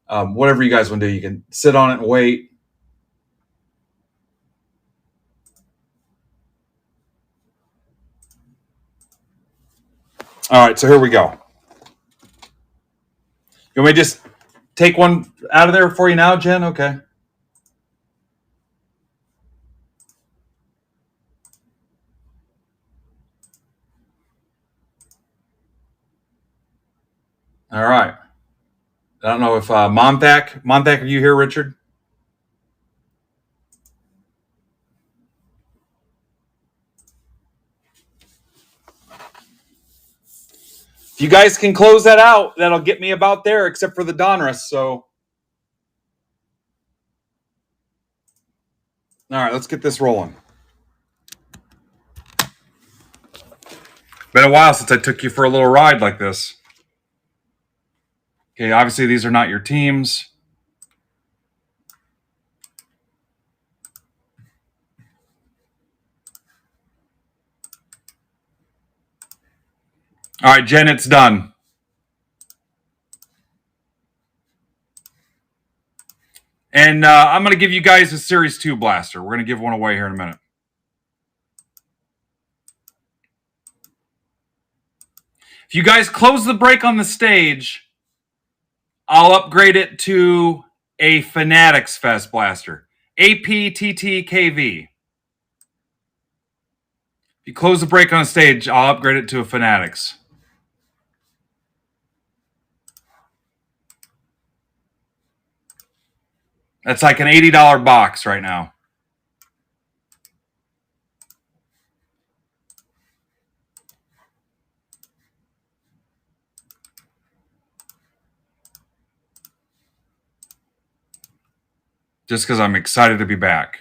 whatever you guys want to do. You can sit on it and wait. All right, so here we go. You want me to just take one out of there for you now, Jen? Okay. All right. I don't know if Monthak, are you here, Richard? If you guys can close that out, that'll get me about there, except for the Donruss. So, all right, let's get this rolling. Been a while since I took you for a little ride like this. Okay, obviously these are not your teams. All right, Jen, it's done. And I'm going to give you guys a Series 2 blaster. We're going to give one away here in a minute. If you guys close the break on the stage, I'll upgrade it to a Fanatics Fest blaster. APTTKV. If you close the break on the stage, I'll upgrade it to a Fanatics. That's like an $80 box right now. Just because I'm excited to be back.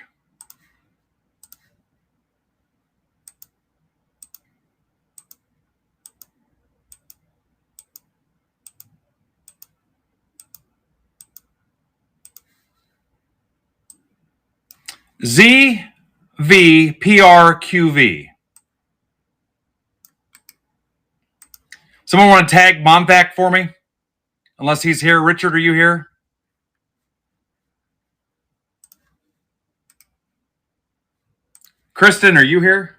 ZVPRQV. Someone want to tag Monthak for me? Unless he's here. Richard, are you here? Kristen, are you here?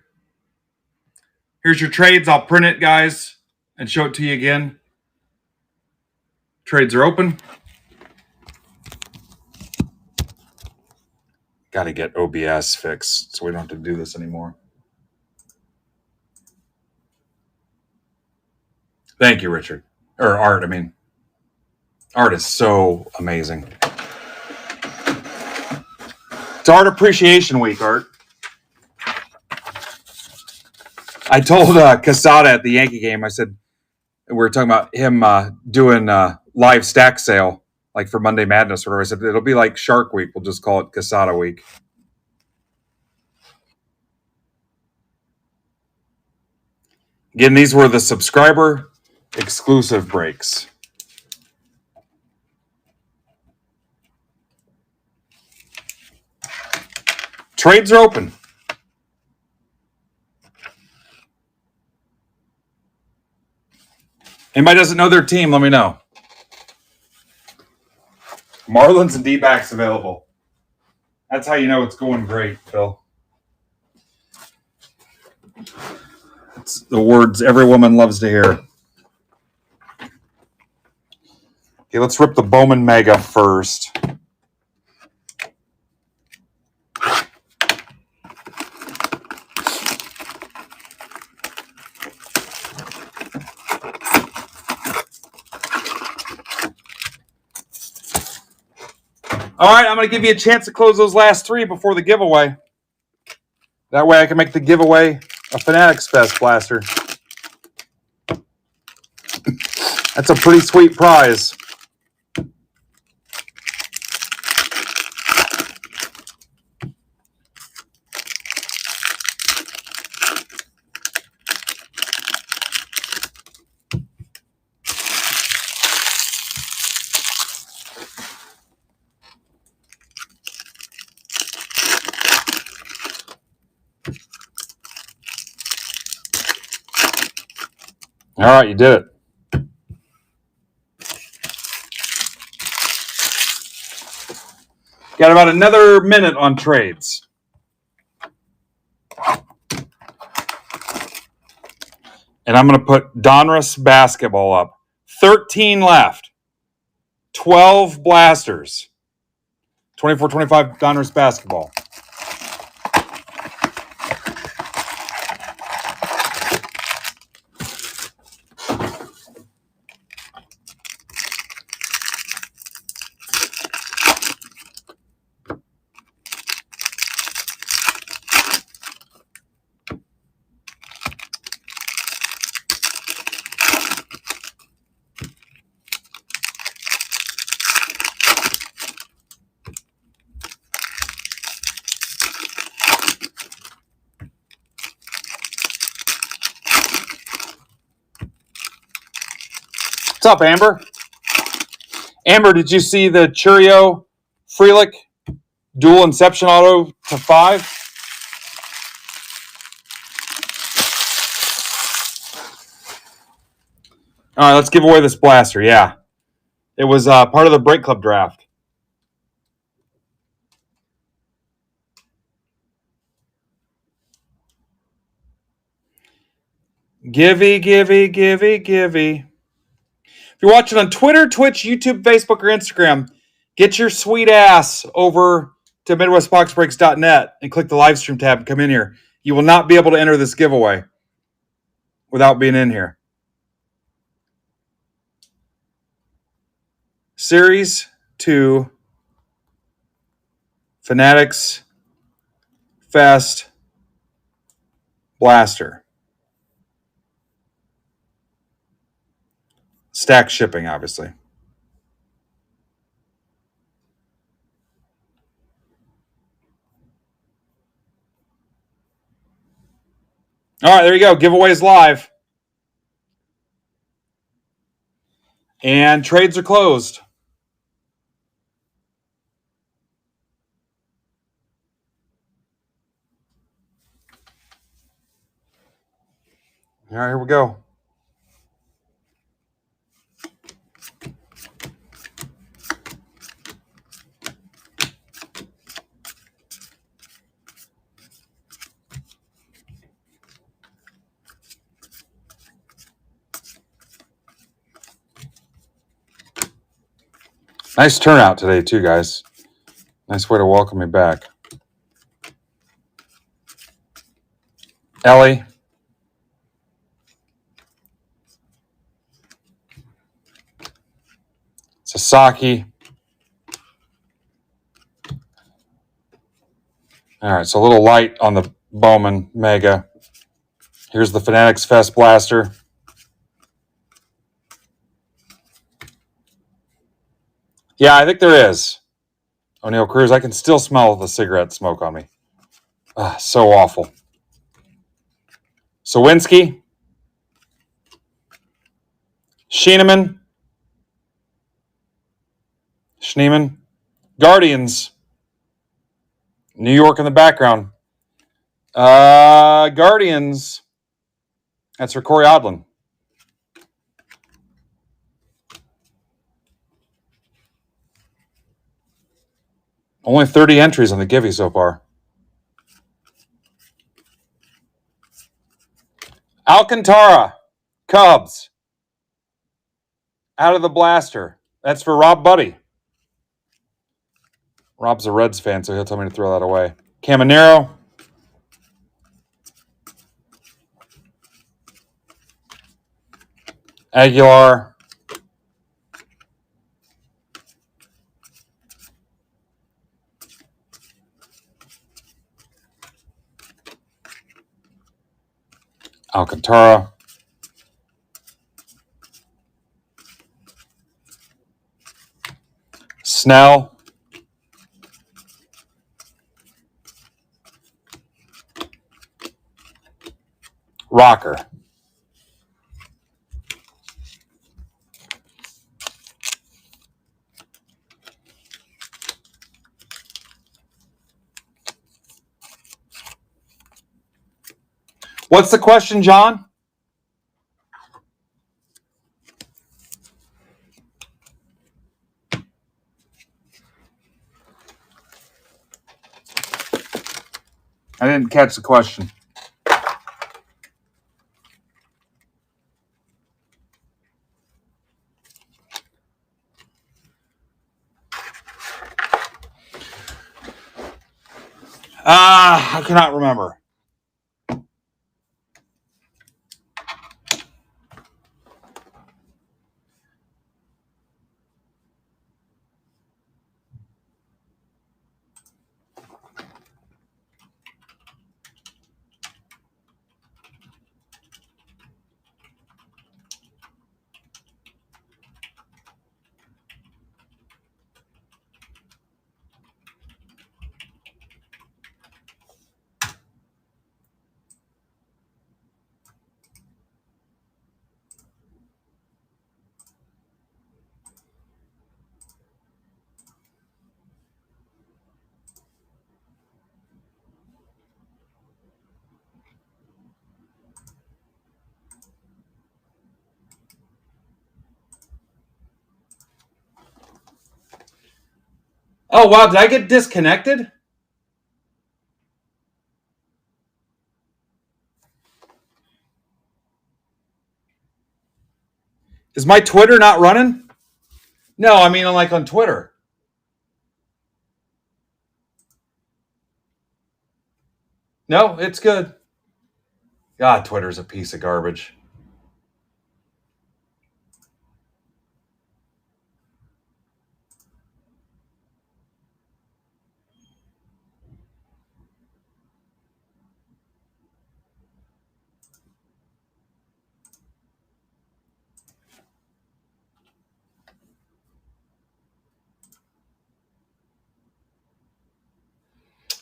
Here's your trades. I'll print it, guys, and show it to you again. Trades are open. Got to get OBS fixed so we don't have to do this anymore. Thank you, Richard. Or Art, I mean. Art is so amazing. It's Art Appreciation Week, Art. I told Casada at the Yankee game, I said, we were talking about him doing live stack sale, like for Monday Madness or whatever. I said, it'll be like Shark Week. We'll just call it Casada Week. Again, these were the subscriber exclusive breaks. Trades are open. Anybody doesn't know their team, let me know. Marlins and D-backs available. That's how you know it's going great, Phil. It's the words every woman loves to hear. Okay, let's rip the Bowman Mega first. All right, I'm going to give you a chance to close those last three before the giveaway. That way I can make the giveaway a Fanatics Fest blaster. That's a pretty sweet prize. All right, you did it. Got about another minute on trades. And I'm going to put Donruss basketball up. 13 left. 12 blasters. 24-25 Donruss basketball. What's up, Amber? Amber, did you see the Churio Freelick dual Inception auto to 5? All right, let's give away this blaster. Yeah. It was part of the Break Club draft. Givey. If you're watching on Twitter, Twitch, YouTube, Facebook, or Instagram, get your sweet ass over to MidwestBoxBreaks.net and click the live stream tab and come in here. You will not be able to enter this giveaway without being in here. Series 2 Fanatics Fest Blaster. Stack shipping, obviously. All right, there you go. Giveaways live. And trades are closed. All right, here we go. Nice turnout today, too, guys. Nice way to welcome me back. Ellie. Sasaki. All right, so a little light on the Bowman Mega. Here's the Fanatics Fest Blaster. Yeah, I think there is. O'Neill Cruz, I can still smell the cigarette smoke on me. So awful. Sawinski. Schneeman. Guardians. New York in the background. Guardians. That's for Corey Odlin. Only 30 entries on the Givey so far. Alcantara. Cubs. Out of the blaster. That's for Rob Buddy. Rob's a Reds fan, so he'll tell me to throw that away. Caminero. Aguilar. Alcantara. Snell. Rocker. What's the question, John? I didn't catch the question. I cannot remember. Oh, wow. Did I get disconnected? Is my Twitter not running? No, I mean, like on Twitter. No, it's good. God, Twitter's a piece of garbage.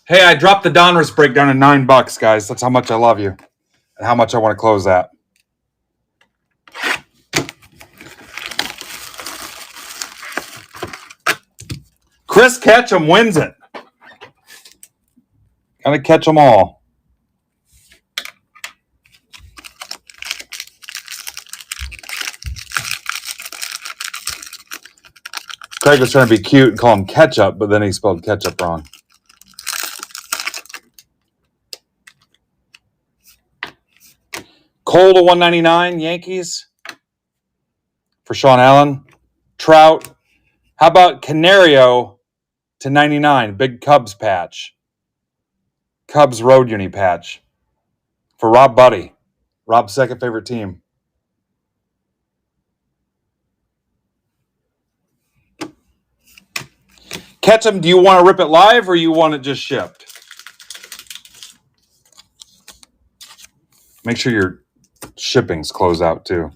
Hey, I dropped the Donruss break down to $9, guys. That's how much I love you and how much I want to close that. Chris Ketchum wins it. Gotta catch them all. Craig was trying to be cute and call him ketchup, but then he spelled ketchup wrong. Cole to 199, Yankees for Sean Allen. Trout. How about Canario to 99, big Cubs patch. Cubs road uni patch for Rob Buddy. Rob's second favorite team. Ketchum, do you want to rip it live or you want it just shipped? Make sure your shippings close out too.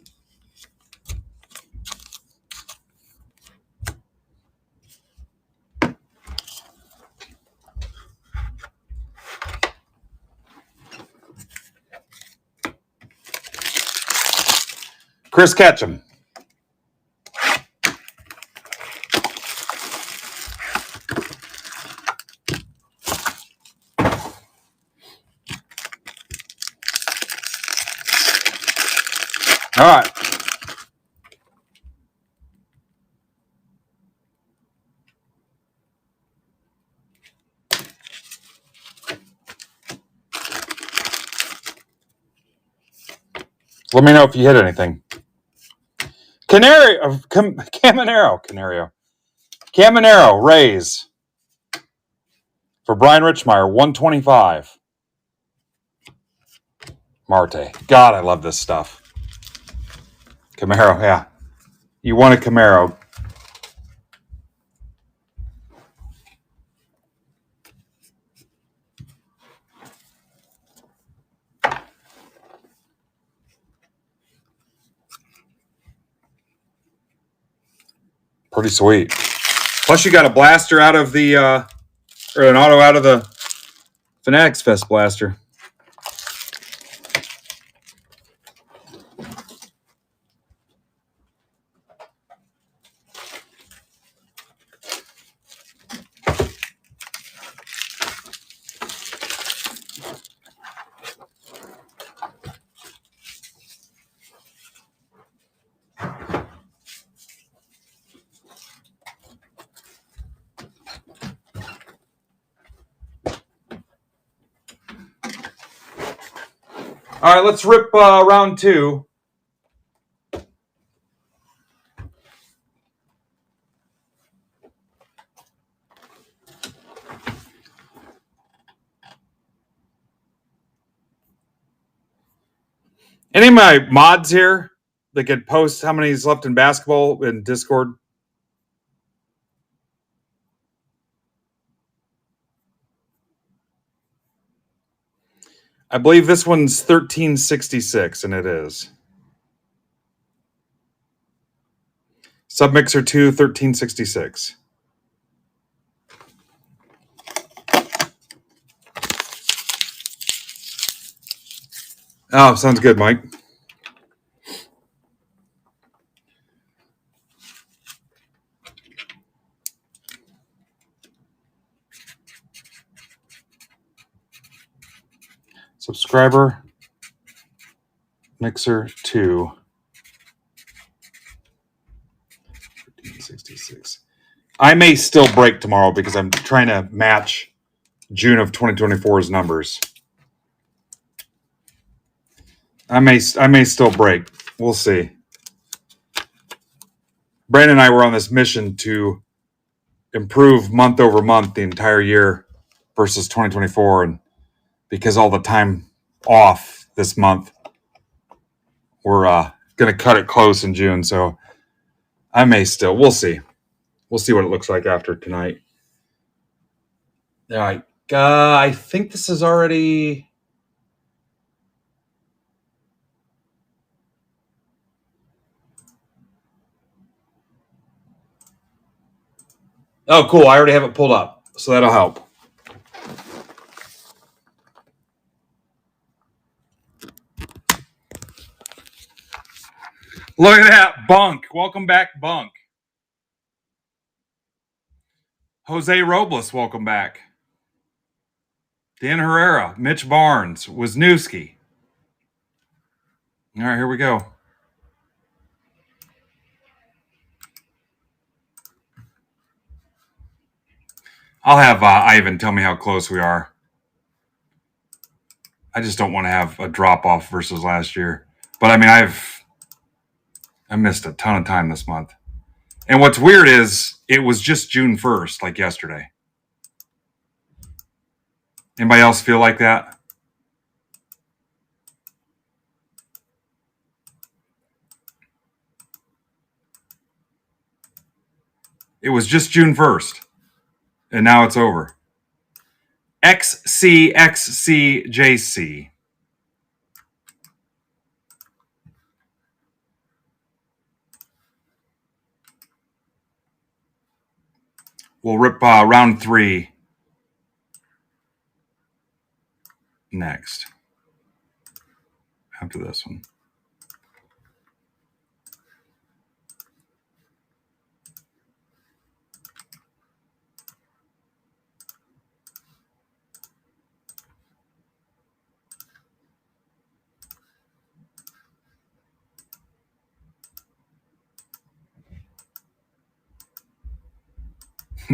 Chris Ketchum. All right. Let me know if you hit anything. Caminero, Rays. For Brian Richmeyer, 125. Marte. God, I love this stuff. Camaro, yeah. You want a Camaro. Pretty sweet. Plus, you got a blaster out of the, or an auto out of the Fanatics Fest blaster. All right, let's rip round two. Any of my mods here that could post how many is left in basketball in Discord? I believe this one's 1366, and it is. Submixer 2, 1366. Oh, sounds good, Mike. Subscriber Mixer 2. 1366. I may still break tomorrow because I'm trying to match June of 2024's numbers. I may still break. We'll see. Brandon and I were on this mission to improve month over month the entire year versus 2024, and because all the time off this month, we're going to cut it close in June. So I may still. We'll see. We'll see what it looks like after tonight. All right. I think this is already. Oh, cool. I already have it pulled up, so that'll help. Look at that. Bunk. Welcome back, Bunk. Jose Robles, welcome back. Dan Herrera, Mitch Barnes, Wisniewski. All right, here we go. I'll have Ivan tell me how close we are. I just don't want to have a drop off versus last year. But I mean, I missed a ton of time this month. And what's weird is it was just June 1st, like yesterday. Anybody else feel like that? It was just June 1st. And now it's over. XCXCJC. We'll rip round 3 next. After this one.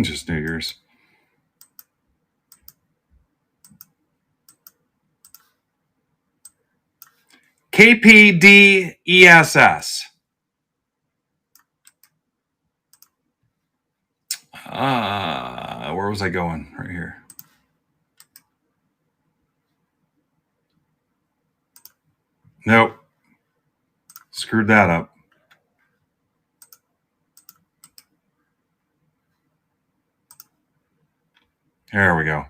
Just New Year's. KPDESS. Where was I going? Right here. Nope. Screwed that up. There we go.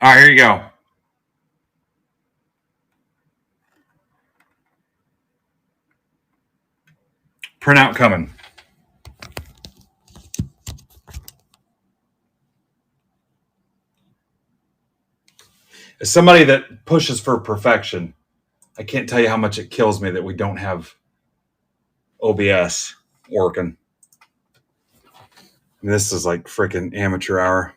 All right, here you go. Printout coming. As somebody that pushes for perfection, I can't tell you how much it kills me that we don't have OBS working. This is like freaking amateur hour.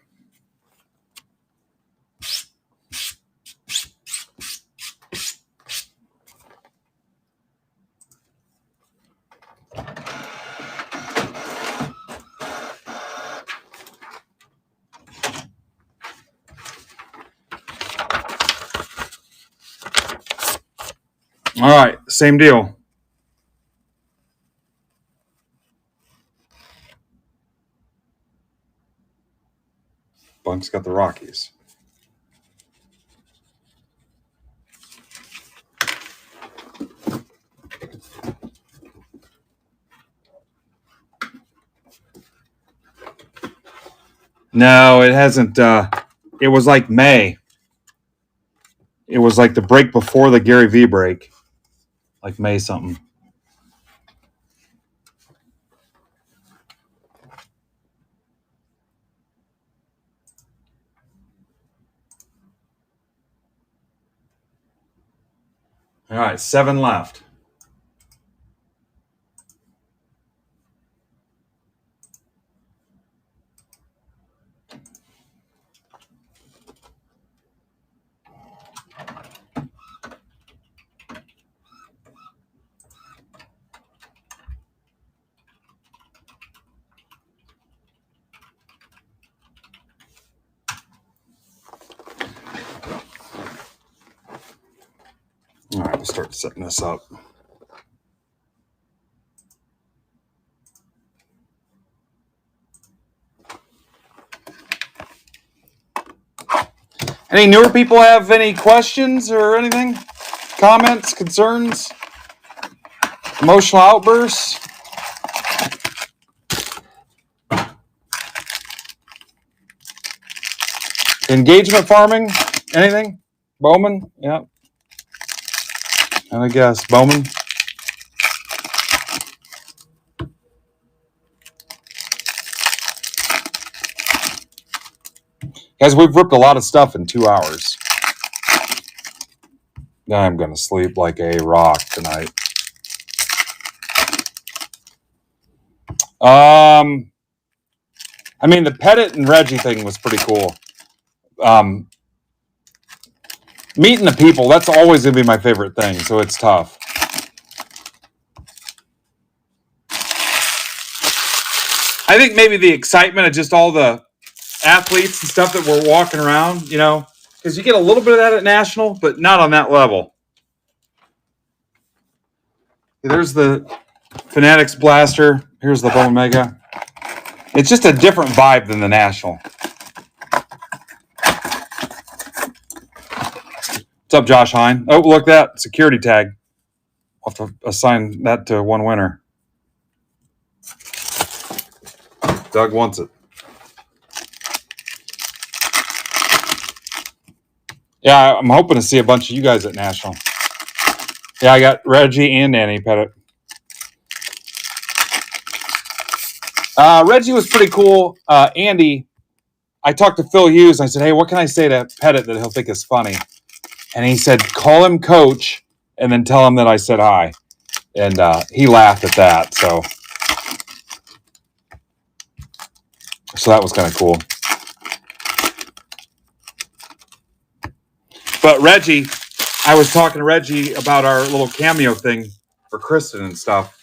All right, same deal. Bunk's got the Rockies. No, it hasn't. It was like May. It was like the break before the Gary V break. Like May something. All right, 7 left. All right, we'll start setting this up. Any newer people have any questions or anything? Comments, concerns, emotional outbursts? Engagement farming? Anything? Bowman? Yeah. I guess. Bowman? Guys, we've ripped a lot of stuff in 2 hours. I'm going to sleep like a rock tonight. I mean, the Pettit and Reggie thing was pretty cool. Meeting the people, that's always going to be my favorite thing, so it's tough. I think maybe the excitement of just all the athletes and stuff that were walking around, you know, because you get a little bit of that at National, but not on that level. There's the Fanatics Blaster. Here's the Bowman Mega. It's just a different vibe than the National. What's up, Josh Hine? Oh, look, that security tag. I'll have to assign that to one winner. Doug wants it. Yeah, I'm hoping to see a bunch of you guys at National. Yeah, I got Reggie and Danny Pettit. Reggie was pretty cool. Andy, I talked to Phil Hughes. And I said, hey, what can I say to Pettit that he'll think is funny? And he said, call him Coach and then tell him that I said hi. And he laughed at that. So that was kind of cool. But Reggie, I was talking to Reggie about our little cameo thing for Kristen and stuff.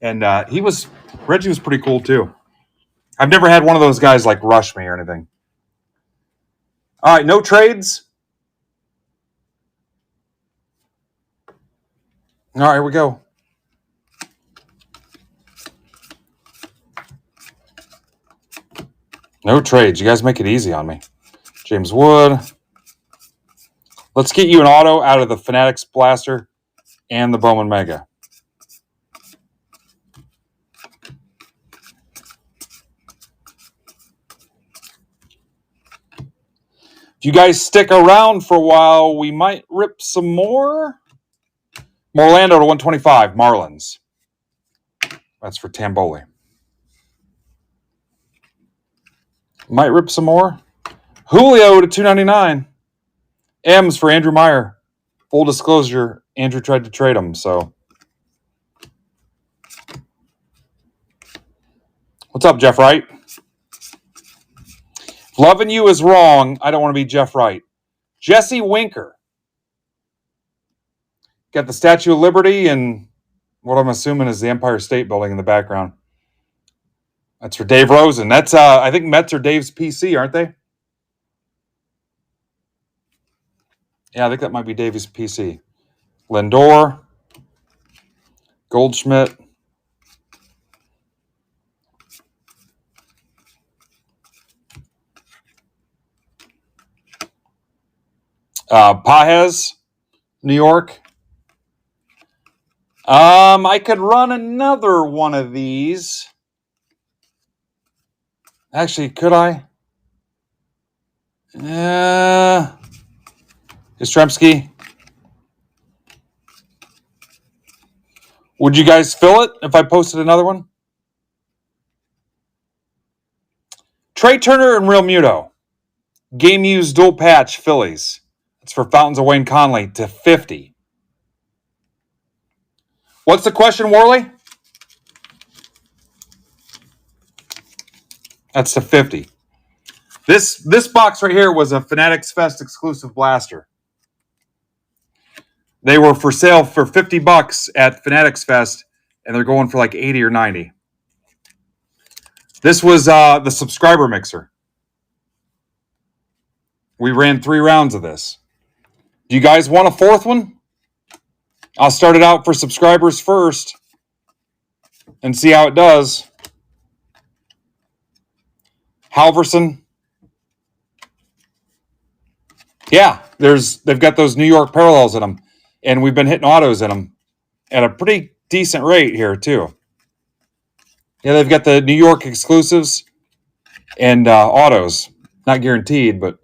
And Reggie was pretty cool too. I've never had one of those guys like rush me or anything. All right, no trades. All right, here we go. No trades. You guys make it easy on me. James Wood. Let's get you an auto out of the Fanatics Blaster and the Bowman Mega. If you guys stick around for a while, we might rip some more. Orlando to 125, Marlins. That's for Tamboli. Might rip some more. Julio to 299. M's for Andrew Meyer. Full disclosure, Andrew tried to trade him, so. What's up, Jeff Wright? Loving you is wrong. I don't want to be Jeff Wright. Jesse Winker. Got the Statue of Liberty and what I'm assuming is the Empire State Building in the background. That's for Dave Rosen. That's I think Mets are Dave's PC, aren't they? Yeah, I think that might be Dave's PC. Lindor. Goldschmidt. Pajes, New York. I could run another one of these. Actually, could I? Yastrzemski. Would you guys fill it if I posted another one? Trey Turner and Real Muto. Game used dual patch Phillies. It's for Fountains of Wayne Conley to 50. What's the question, Worley? That's to 50. This box right here was a Fanatics Fest exclusive blaster. They were for sale for $50 at Fanatics Fest, and they're going for like 80 or 90. This was the subscriber mixer. We ran 3 rounds of this. Do you guys want a 4th one? I'll start it out for subscribers first and see how it does. Halverson. Yeah, they've got those New York parallels in them, and we've been hitting autos in them at a pretty decent rate here too. Yeah, they've got the New York exclusives and autos. Not guaranteed, but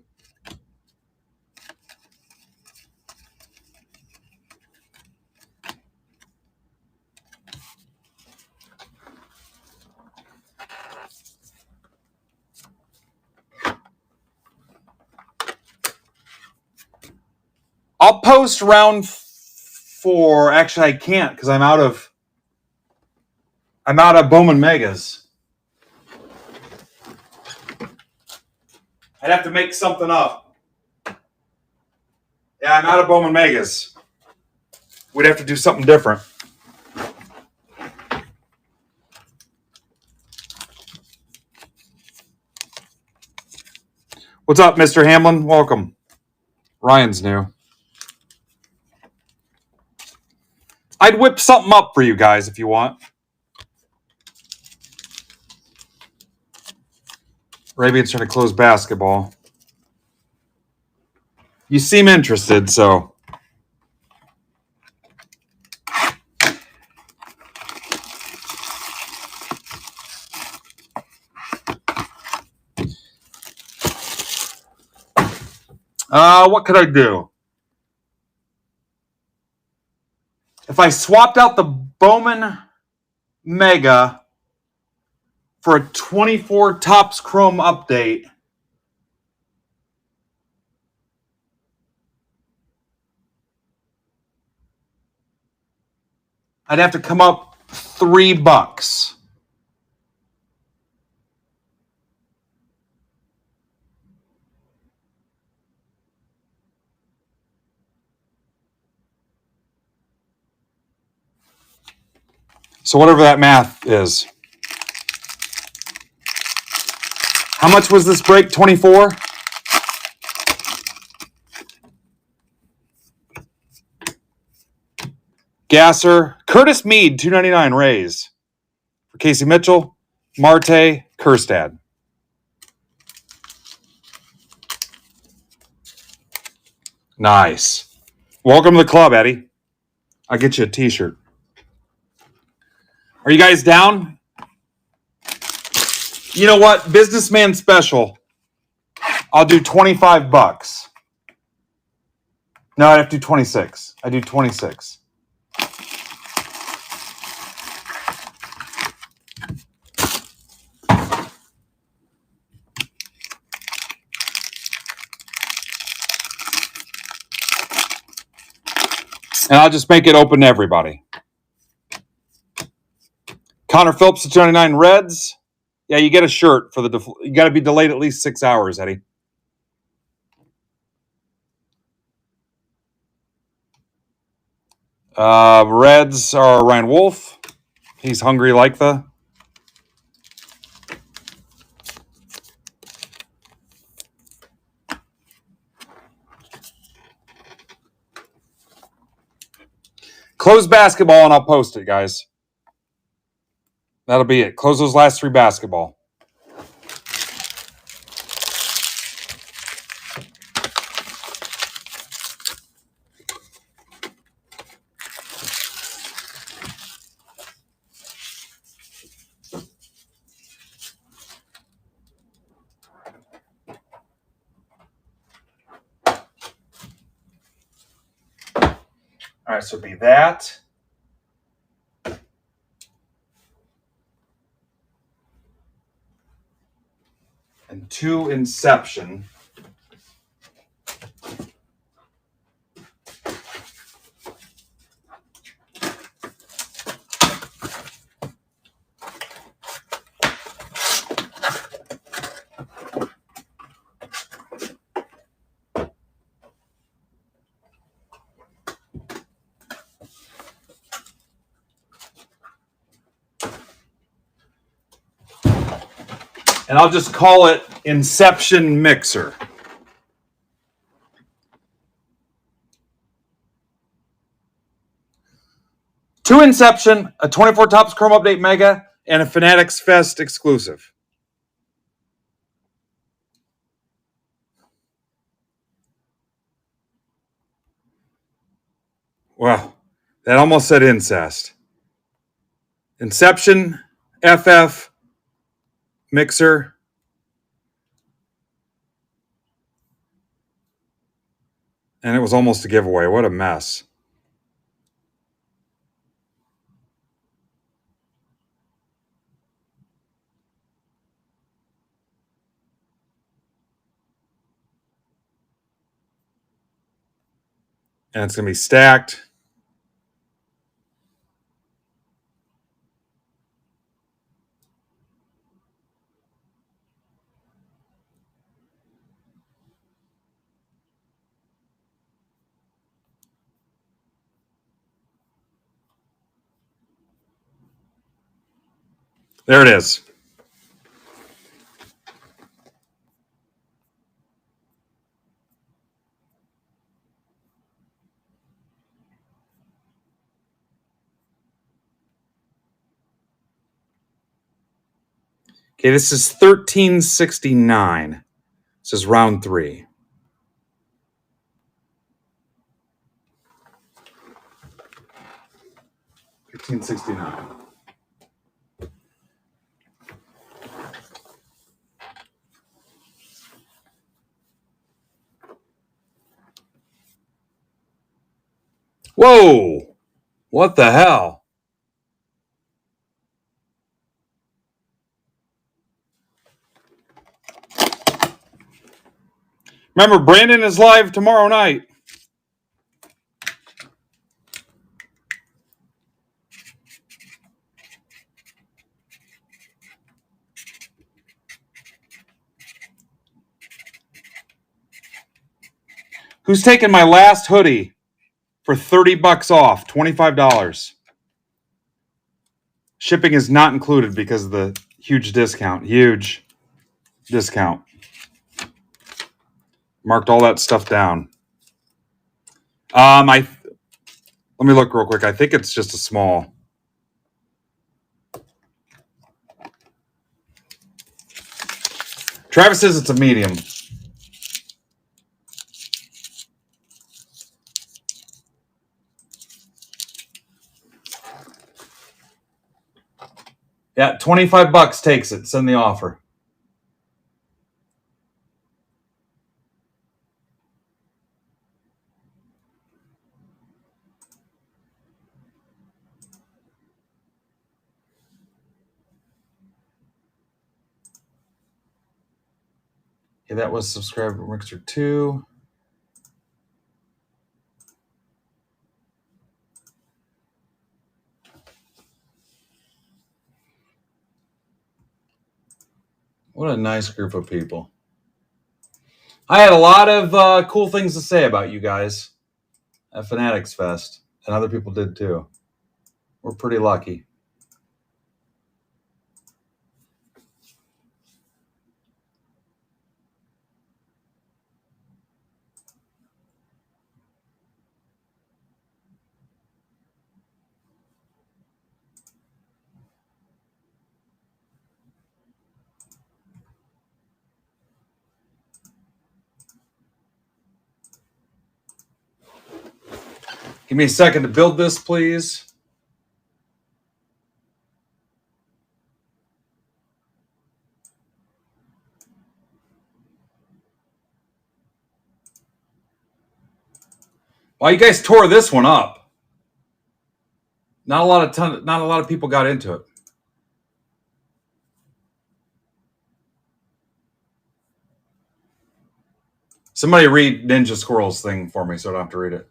I'll post round 4. Actually, I can't because I'm out of Bowman Megas. I'd have to make something up. Yeah, I'm out of Bowman Megas. We'd have to do something different. What's up, Mr. Hamlin? Welcome. Ryan's new. I'd whip something up for you guys if you want. Arabian's trying to close basketball. You seem interested, so. What could I do? If I swapped out the Bowman Mega for a 24 Topps Chrome update, I'd have to come up $3. So whatever that math is. How much was this break? 24? Gasser. Curtis Mead, $2.99 raise. For Casey Mitchell, Marte, Kerstad. Nice. Welcome to the club, Eddie. I'll get you a t-shirt. Are you guys down? You know what? Businessman special. I'll do $25. No, I have to do 26. I do 26. And I'll just make it open to everybody. Connor Phillips, 299 Reds. Yeah, you get a shirt for the. You got to be delayed at least 6 hours, Eddie. Reds are Ryan Wolf. He's hungry like the. Close basketball and I'll post it, guys. That'll be it. Close those last 3 basketball. All right, so it'll be that. And 2 Inception. And I'll just call it Inception Mixer. Two Inception, a 24 Topps Chrome Update Mega, and a Fanatics Fest exclusive. Wow, that almost said incest. Inception, FF, Mixer. And it was almost a giveaway. What a mess. And it's going to be stacked. There it is. Okay, this is 1369. This is round 3. $13.69. Whoa! What the hell? Remember, Brandon is live tomorrow night. Who's taking my last hoodie for $30 off? $25. Shipping is not included because of the huge discount. Huge discount. Marked all that stuff down. Let me look real quick. I think it's just a small. Travis says it's a medium. Yeah, $25 takes it. Send the offer. Okay, that was subscriber mixer 2. What a nice group of people. I had a lot of cool things to say about you guys at Fanatics Fest, and other people did too. We're pretty lucky. Give me a second to build this, please. Well, you guys tore this one up. Not a lot of people got into it. Somebody read Ninja Squirrel's thing for me so I don't have to read it.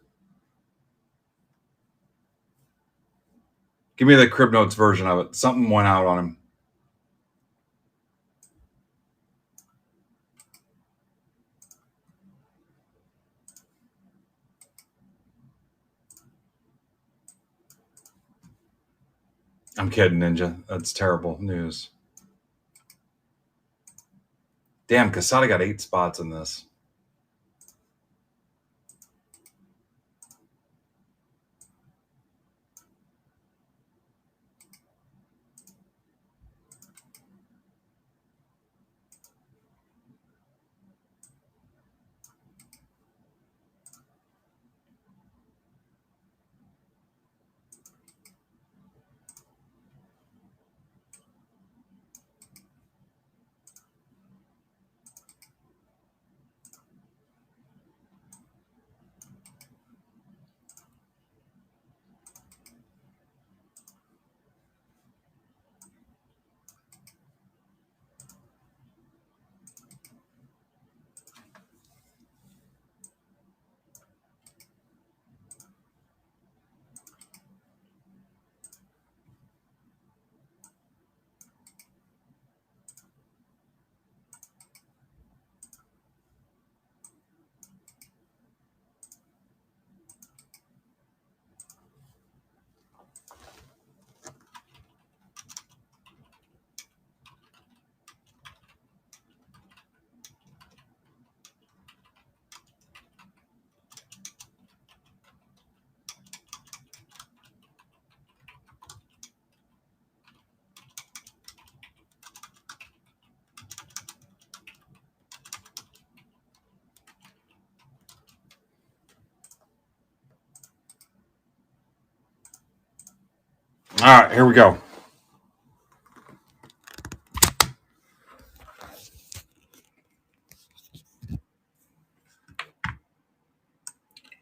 Give me the Crib Notes version of it. Something went out on him. I'm kidding, Ninja. That's terrible news. Damn, Casada got 8 spots in this. All right, here we go.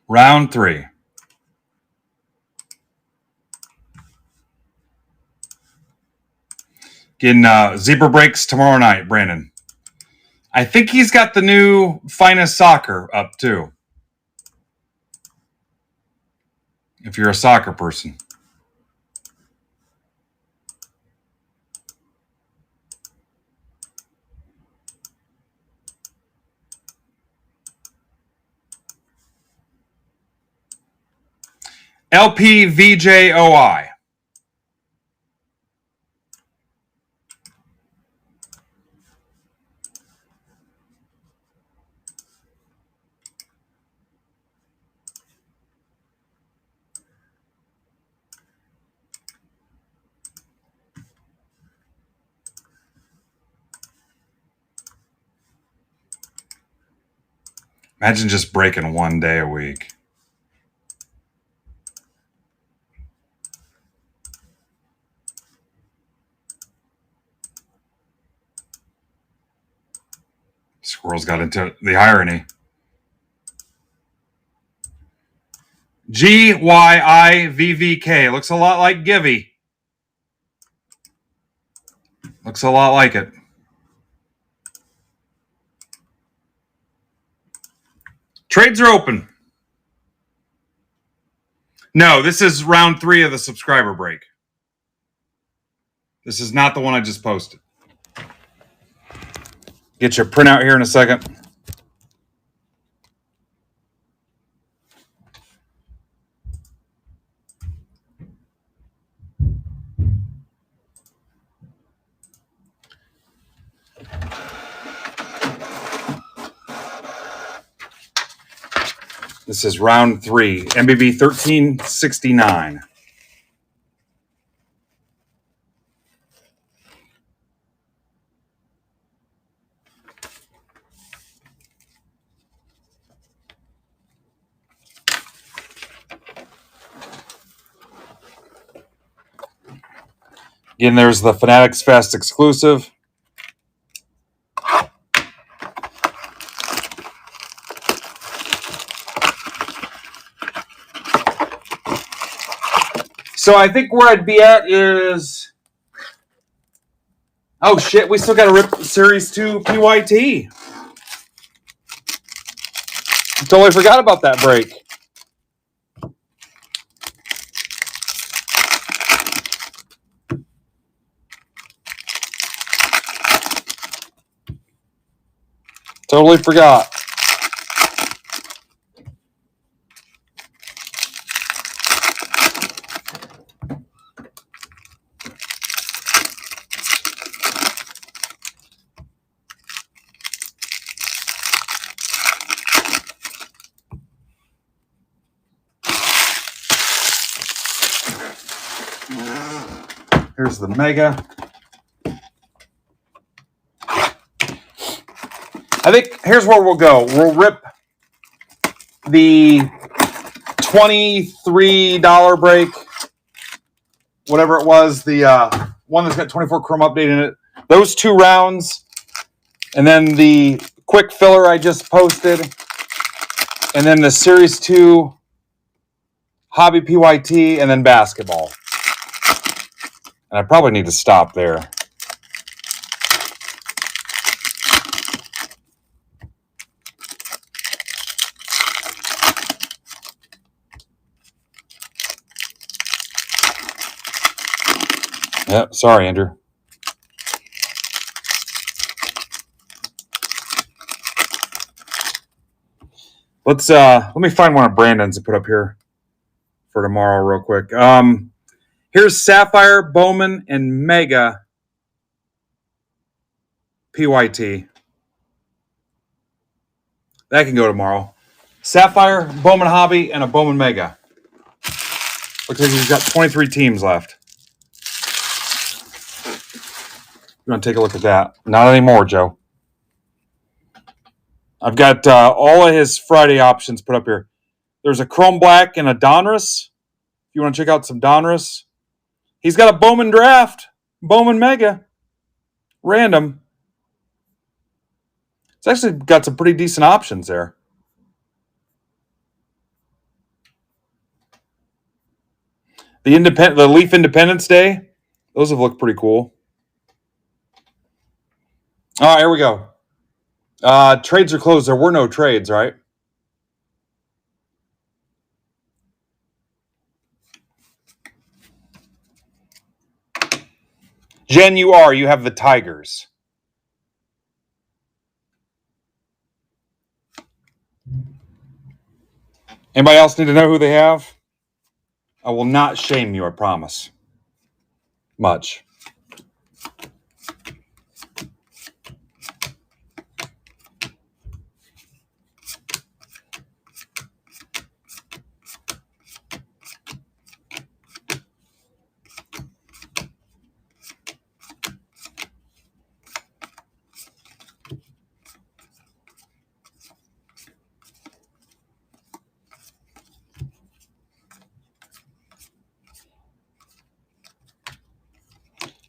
Round 3. Getting zebra breaks tomorrow night, Brandon. I think he's got the new Finest Soccer up too. If you're a soccer person. LPVJOI. Imagine just breaking 1 day a week. Squirrels got into the irony. GYIVVK. Looks a lot like Givey. Looks a lot like it. Trades are open. No, this is round 3 of the subscriber break. This is not the one I just posted. Get your printout here in a second. This is round 3, MBB 1369. Again, there's the Fanatics Fest exclusive. So I think where I'd be at is... Oh, shit, we still got to rip Series 2 PYT. I totally forgot about that break. Totally forgot. Here's the Mega. I think here's where we'll go. We'll rip the $23 break, whatever it was, the one that's got 24 Chrome update in it. Those 2 rounds, and then the quick filler I just posted, and then the Series 2 Hobby PYT, and then basketball. And I probably need to stop there. Yep, sorry, Andrew. Let me find one of Brandon's to put up here for tomorrow real quick. Here's Sapphire, Bowman, and Mega PYT. That can go tomorrow. Sapphire, Bowman Hobby, and a Bowman Mega. Looks like he's got 23 teams left. You want to take a look at that? Not anymore, Joe. I've got all of his Friday options put up here. There's a Chrome Black and a Donruss. If you want to check out some Donruss. He's got a Bowman draft. Bowman Mega. Random. It's actually got some pretty decent options there. The Leaf Independence Day. Those have looked pretty cool. All right, here we go. Trades are closed. There were no trades, right? Jen, you have the Tigers. Anybody else need to know who they have? I will not shame you, I promise. Much.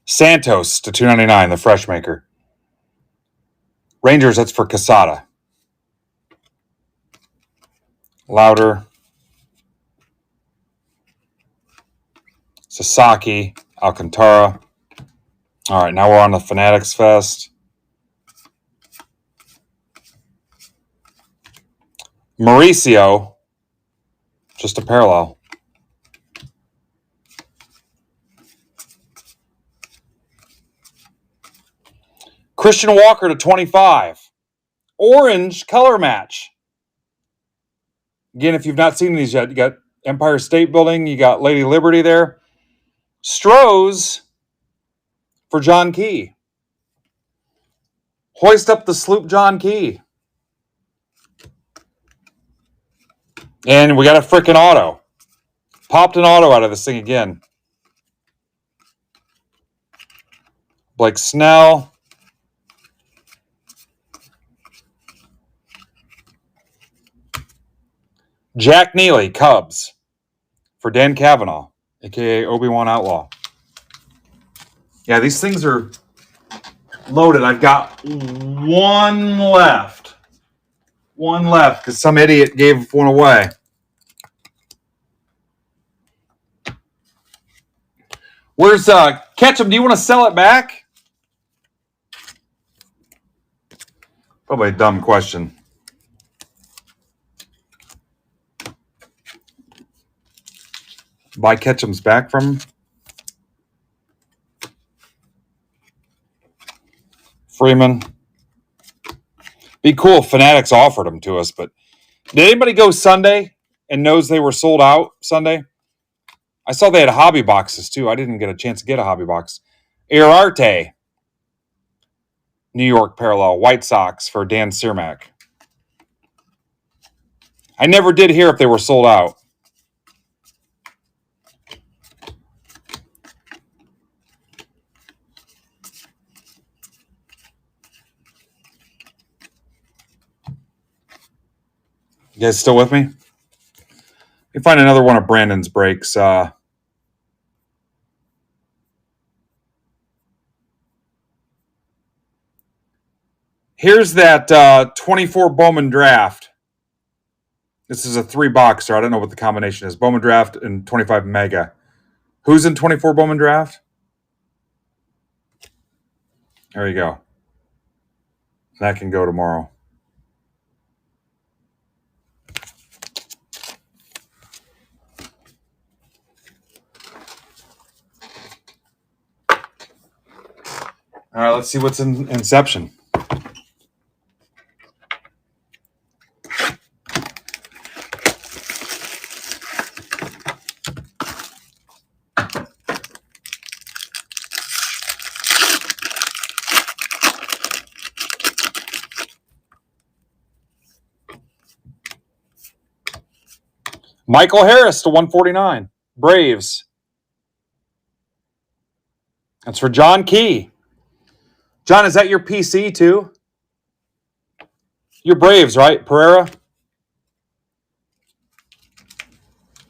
Santos to 299, the fresh maker. Rangers, that's for Casada. Louder. Sasaki, Alcantara. All right, now we're on the Fanatics Fest. Mauricio, just a parallel. Christian Walker to 25. Orange color match. Again, if you've not seen these yet, you got Empire State Building, you got Lady Liberty there. Strohs for John Key. Hoist up the sloop, John Key. And we got a freaking auto. Popped an auto out of this thing again. Blake Snell. Jack Neely, Cubs, for Dan Cavanaugh, a.k.a. Obi-Wan Outlaw. Yeah, these things are loaded. I've got one left. One left, because some idiot gave one away. Where's Ketchum? Do you want to sell it back? Probably a dumb question. Buy Ketchum's back from him? Freeman. Be cool if Fanatics offered them to us, but did anybody go Sunday and knows they were sold out Sunday? I saw they had hobby boxes too. I didn't get a chance to get a hobby box. Arte, New York parallel, White Sox for Dan Cermak. I never did hear if they were sold out. You guys still with me? Let me find another one of Brandon's breaks. Here's that 24 Bowman draft. This is a 3-boxer. I don't know what the combination is. Bowman draft and 25 Mega. Who's in 24 Bowman draft? There you go. That can go tomorrow. All right, let's see what's in Inception. Michael Harris to 149. Braves. That's for John Key. John, is that your PC too? You're Braves, right? Pereira?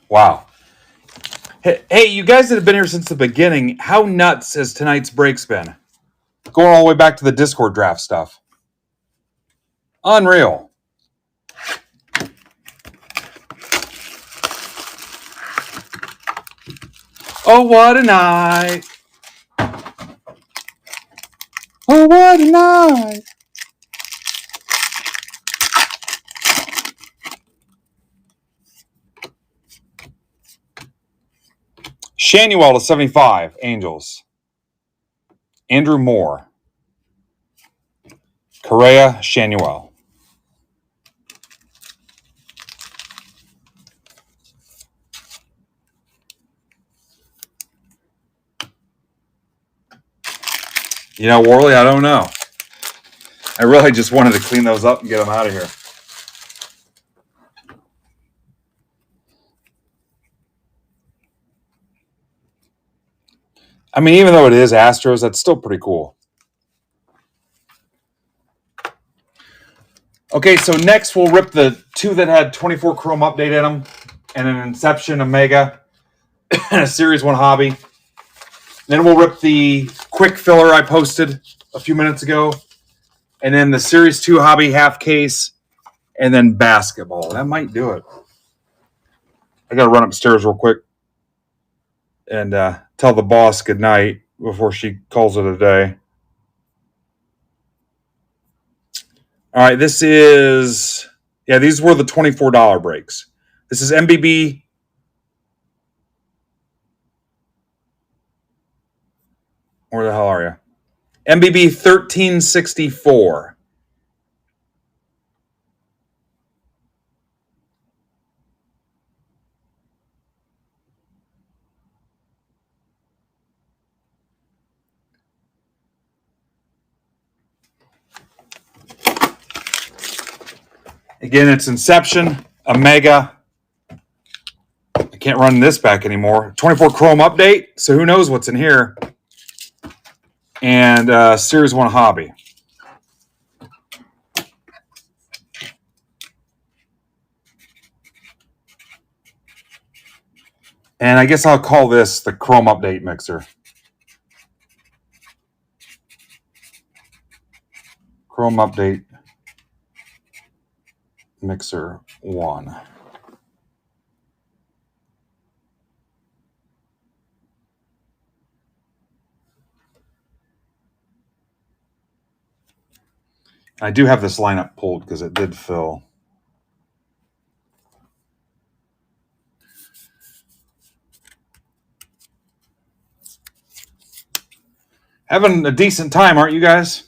Wow. Hey, you guys that have been here since the beginning, how nuts has tonight's breaks been? Going all the way back to the Discord draft stuff. Unreal. Oh, what a night. Oh, what a night. Shanuel to 75, Angels. Andrew Moore. Correa, Shanuel. You know, Worley, I don't know. I really just wanted to clean those up and get them out of here. I mean, even though it is Astros, that's still pretty cool. Okay, so next we'll rip the two that had 24 Chrome update in them, and an Inception, a Mega, and a Series 1 Hobby. Then we'll rip the quick filler I posted a few minutes ago, and then the Series 2 Hobby half case, and then basketball. That might do it. I got to run upstairs real quick and tell the boss good night before she calls it a day. All right, this is... Yeah, these were the $24 breaks. This is MBB. Where the hell are you? MBB 1364. Again, it's Inception, a Mega. I can't run this back anymore. 24 Chrome update, so who knows what's in here. And Series 1 Hobby. And I guess I'll call this the Chrome Update Mixer. Chrome Update Mixer 1. I do have this lineup pulled because it did fill. Having a decent time, aren't you guys?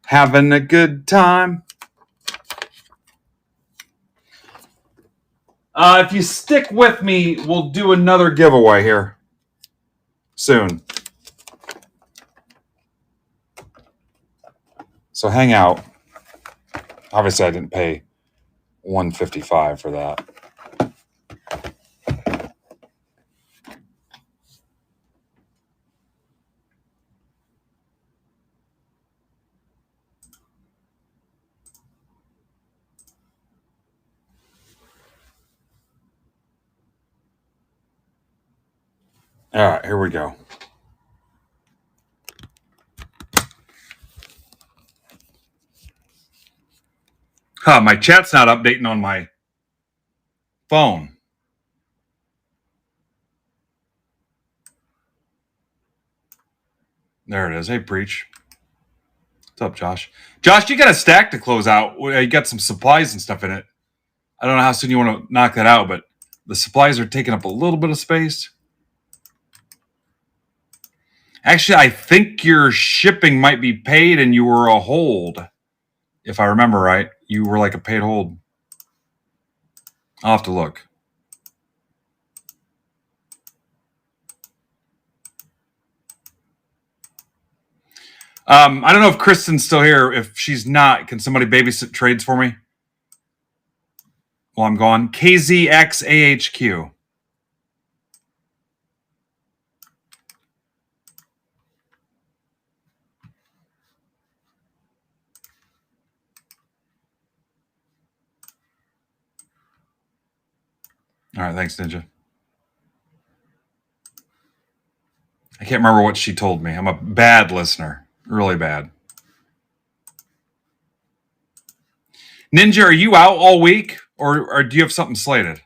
Having a good time. If you stick with me, we'll do another giveaway here soon. So hang out. Obviously, I didn't pay $155 for that. All right, here we go. My chat's not updating on my phone. There it is. Hey, Preach. What's up, Josh? Josh, you got a stack to close out. You got some supplies and stuff in it. I don't know how soon you want to knock that out, but the supplies are taking up a little bit of space. Actually, I think your shipping might be paid and you were a hold. If I remember right, you were like a paid hold. I'll have to look. I don't know if Kristen's still here. If she's not, can somebody babysit trades for me while I'm gone? KZXAHQ. All right, thanks, Ninja. I can't remember what she told me. I'm a bad listener. Really bad. Ninja, are you out all week? Or do you have something slated?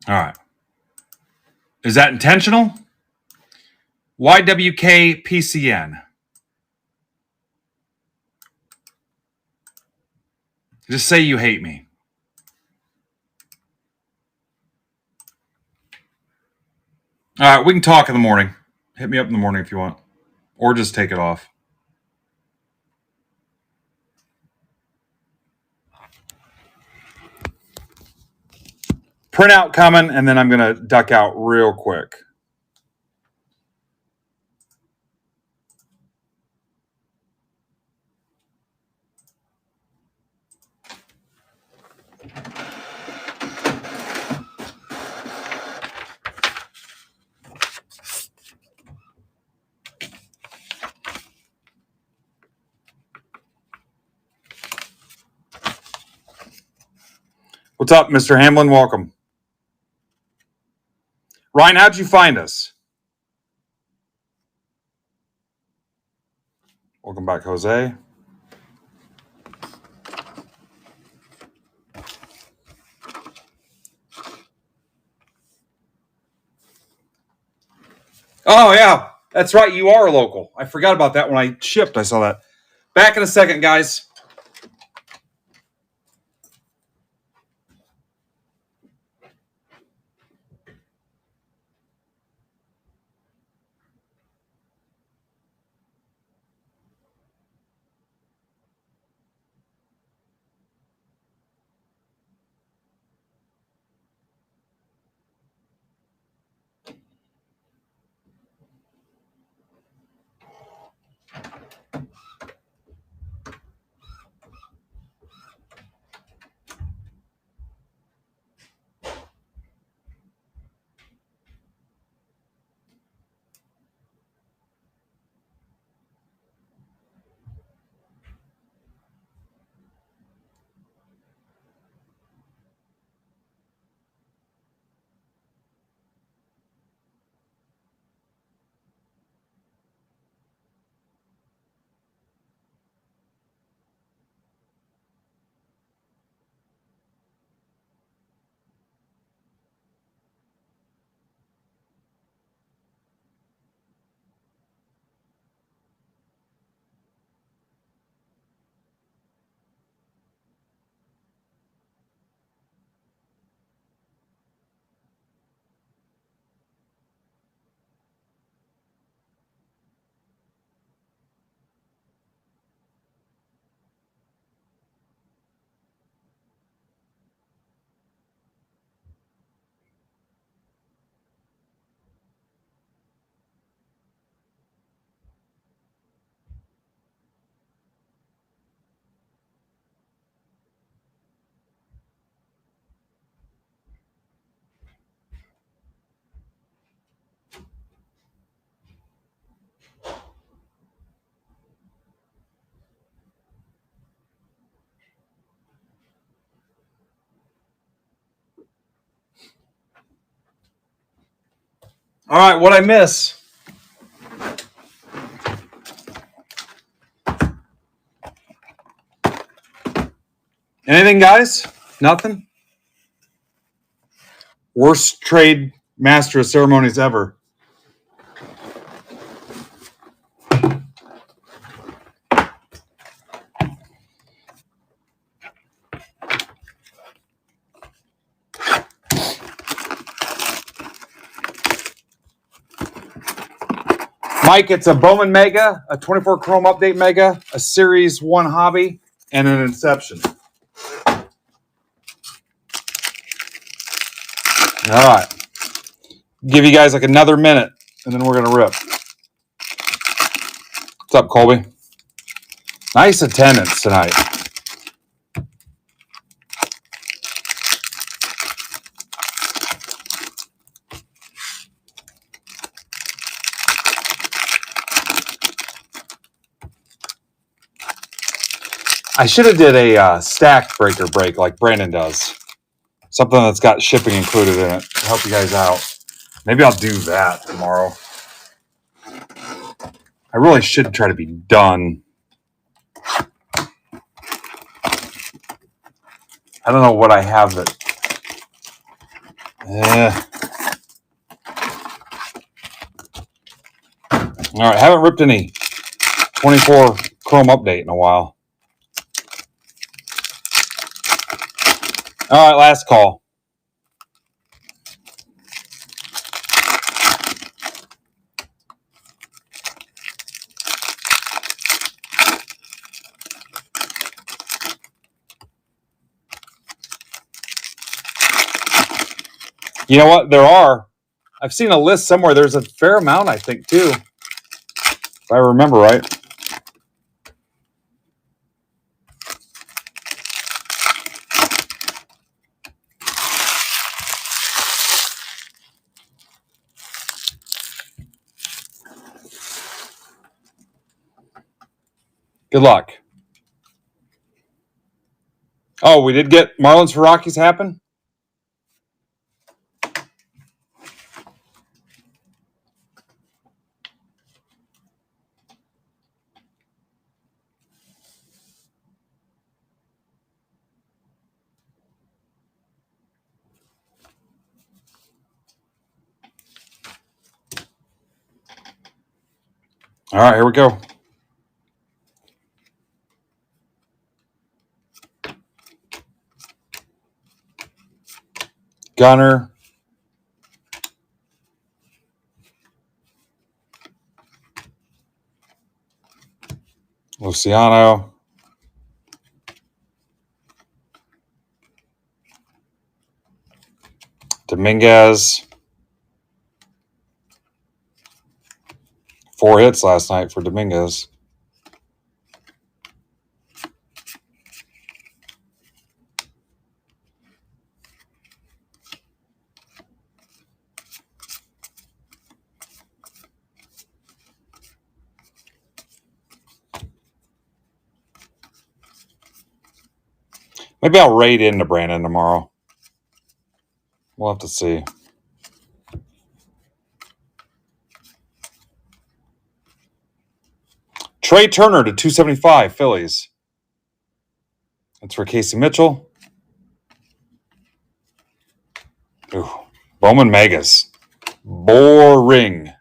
All right. Is that intentional? YWKPCN. Just say you hate me. All right, we can talk in the morning. Hit me up in the morning if you want. Or just take it off. Printout coming, and then I'm going to duck out real quick. What's up, Mr. Hamlin? Welcome. Ryan, how'd you find us? Welcome back, Jose. Oh, yeah. That's right. You are local. I forgot about that when I shipped. I saw that. Back in a second, guys. All right, what'd I miss? Anything, guys? Nothing? Worst trade master of ceremonies ever. Mike, it's a Bowman Mega, a 24 Chrome Update Mega, a Series 1 Hobby, and an Inception. All right. Give you guys like another minute, and then we're going to rip. What's up, Colby? Nice attendance tonight. I should have did a stack breaker break like Brandon does. Something that's got shipping included in it to help you guys out. Maybe I'll do that tomorrow. I really should try to be done. I don't know what I have that. All right, haven't ripped any 24 Chrome update in a while. All right, last call. You know what? I've seen a list somewhere. There's a fair amount, I think, too. If I remember right. Good luck. Oh, we did get Marlins for Rockies happen? All right, here we go. Gunner. Luciano. Dominguez. 4 hits last night for Dominguez. Maybe I'll raid into Brandon tomorrow. We'll have to see. Trey Turner to 275, Phillies. That's for Casey Mitchell. Ooh, Bowman Megas. Boring.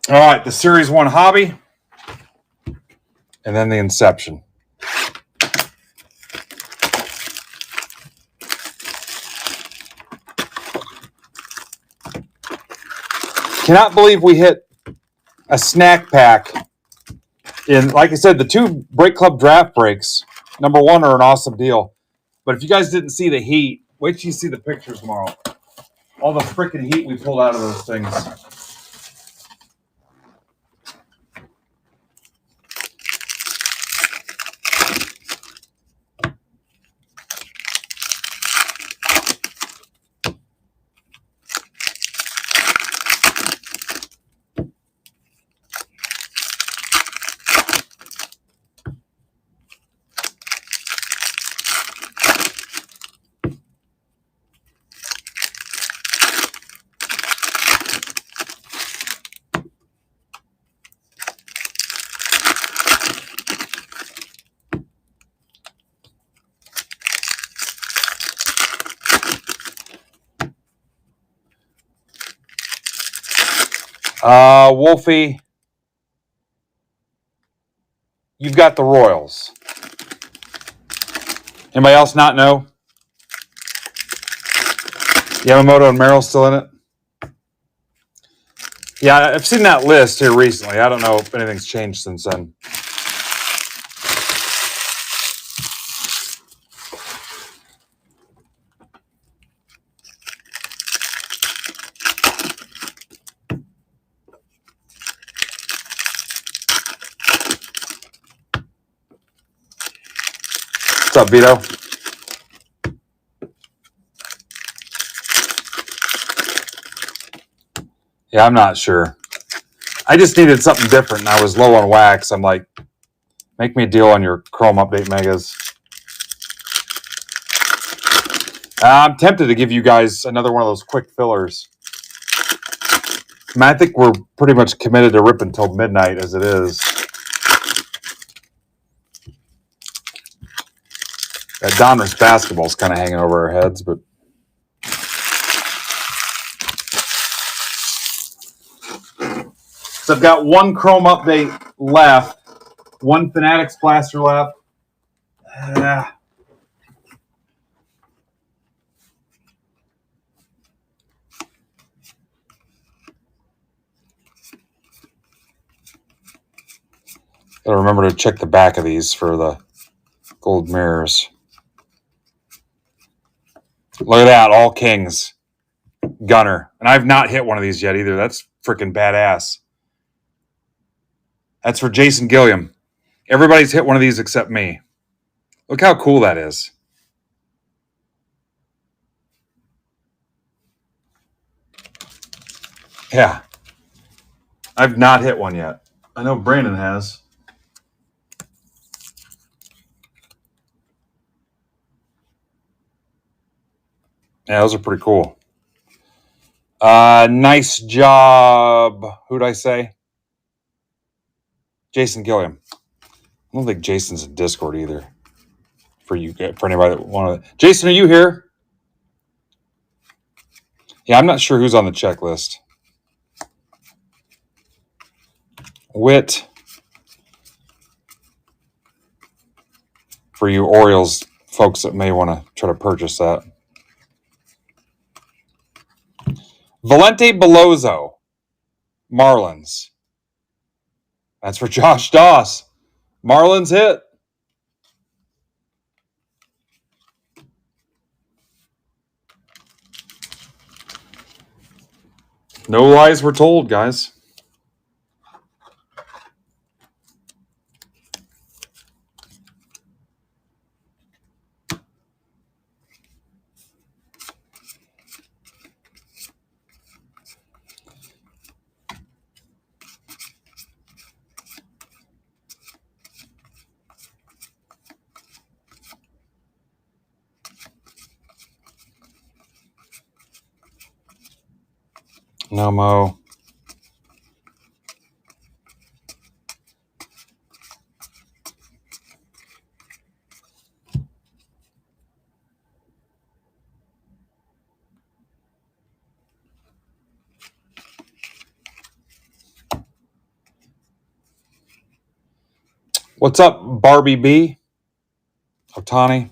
All right, the Series 1 hobby. And then the Inception. Cannot believe we hit a snack pack. In, like I said, the 2 Break Club draft breaks, number 1, are an awesome deal. But if you guys didn't see the heat, wait till you see the pictures tomorrow. All the freaking heat we pulled out of those things. Wolfie, you've got the Royals. Anybody else not know? Yamamoto and Merrill still in it? Yeah, I've seen that list here recently. I don't know if anything's changed since then. What's up, Vito? Yeah, I'm not sure. I just needed something different, and I was low on wax. I'm like, make me a deal on your Chrome Update Megas. I'm tempted to give you guys another one of those quick fillers. I think we're pretty much committed to rip until midnight as it is. That Donruss basketball is kind of hanging over our heads, but so I've got one Chrome Update left, one Fanatics plaster left. Gotta remember to check the back of these for the gold mirrors. Look at that, all kings. Gunner. And I've not hit one of these yet either. That's freaking badass. That's for Jason Gilliam. Everybody's hit one of these except me. Look how cool that is. Yeah. I've not hit one yet. I know Brandon has. Yeah, those are pretty cool. Nice job. Who'd I say? Jason Gilliam. I don't think Jason's in Discord either. For anybody that wanted. Jason, are you here? Yeah, I'm not sure who's on the checklist. Wit. For you Orioles folks that may want to try to purchase that. Valente Bellozo, Marlins. That's for Josh Doss. Marlins hit. No lies were told, guys. No mo. What's up, Barbie B? Otani.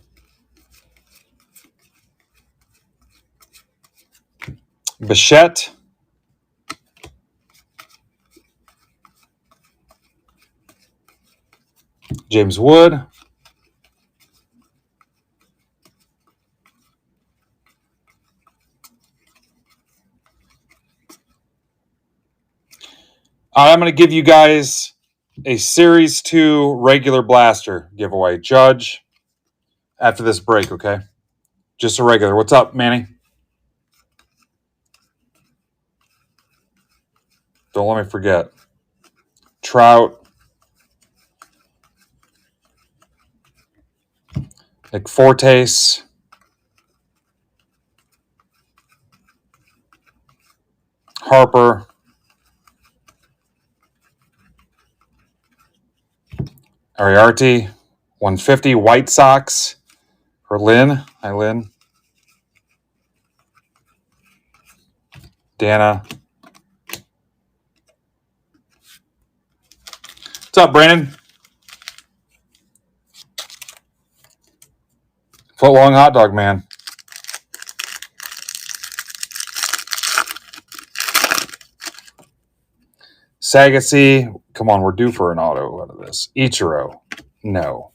Bichette. James Wood. I'm going to give you guys a Series 2 regular blaster giveaway. Judge, after this break, okay? Just a regular. What's up, Manny? Don't let me forget. Trout. Nick Fortes. Harper. Ariarte. 150. White Sox. For Lynn. Hi, Lynn. Dana. What's up, Brandon? Footlong hot dog man. Sagassi. Come on, we're due for an auto out of this. Ichiro. No.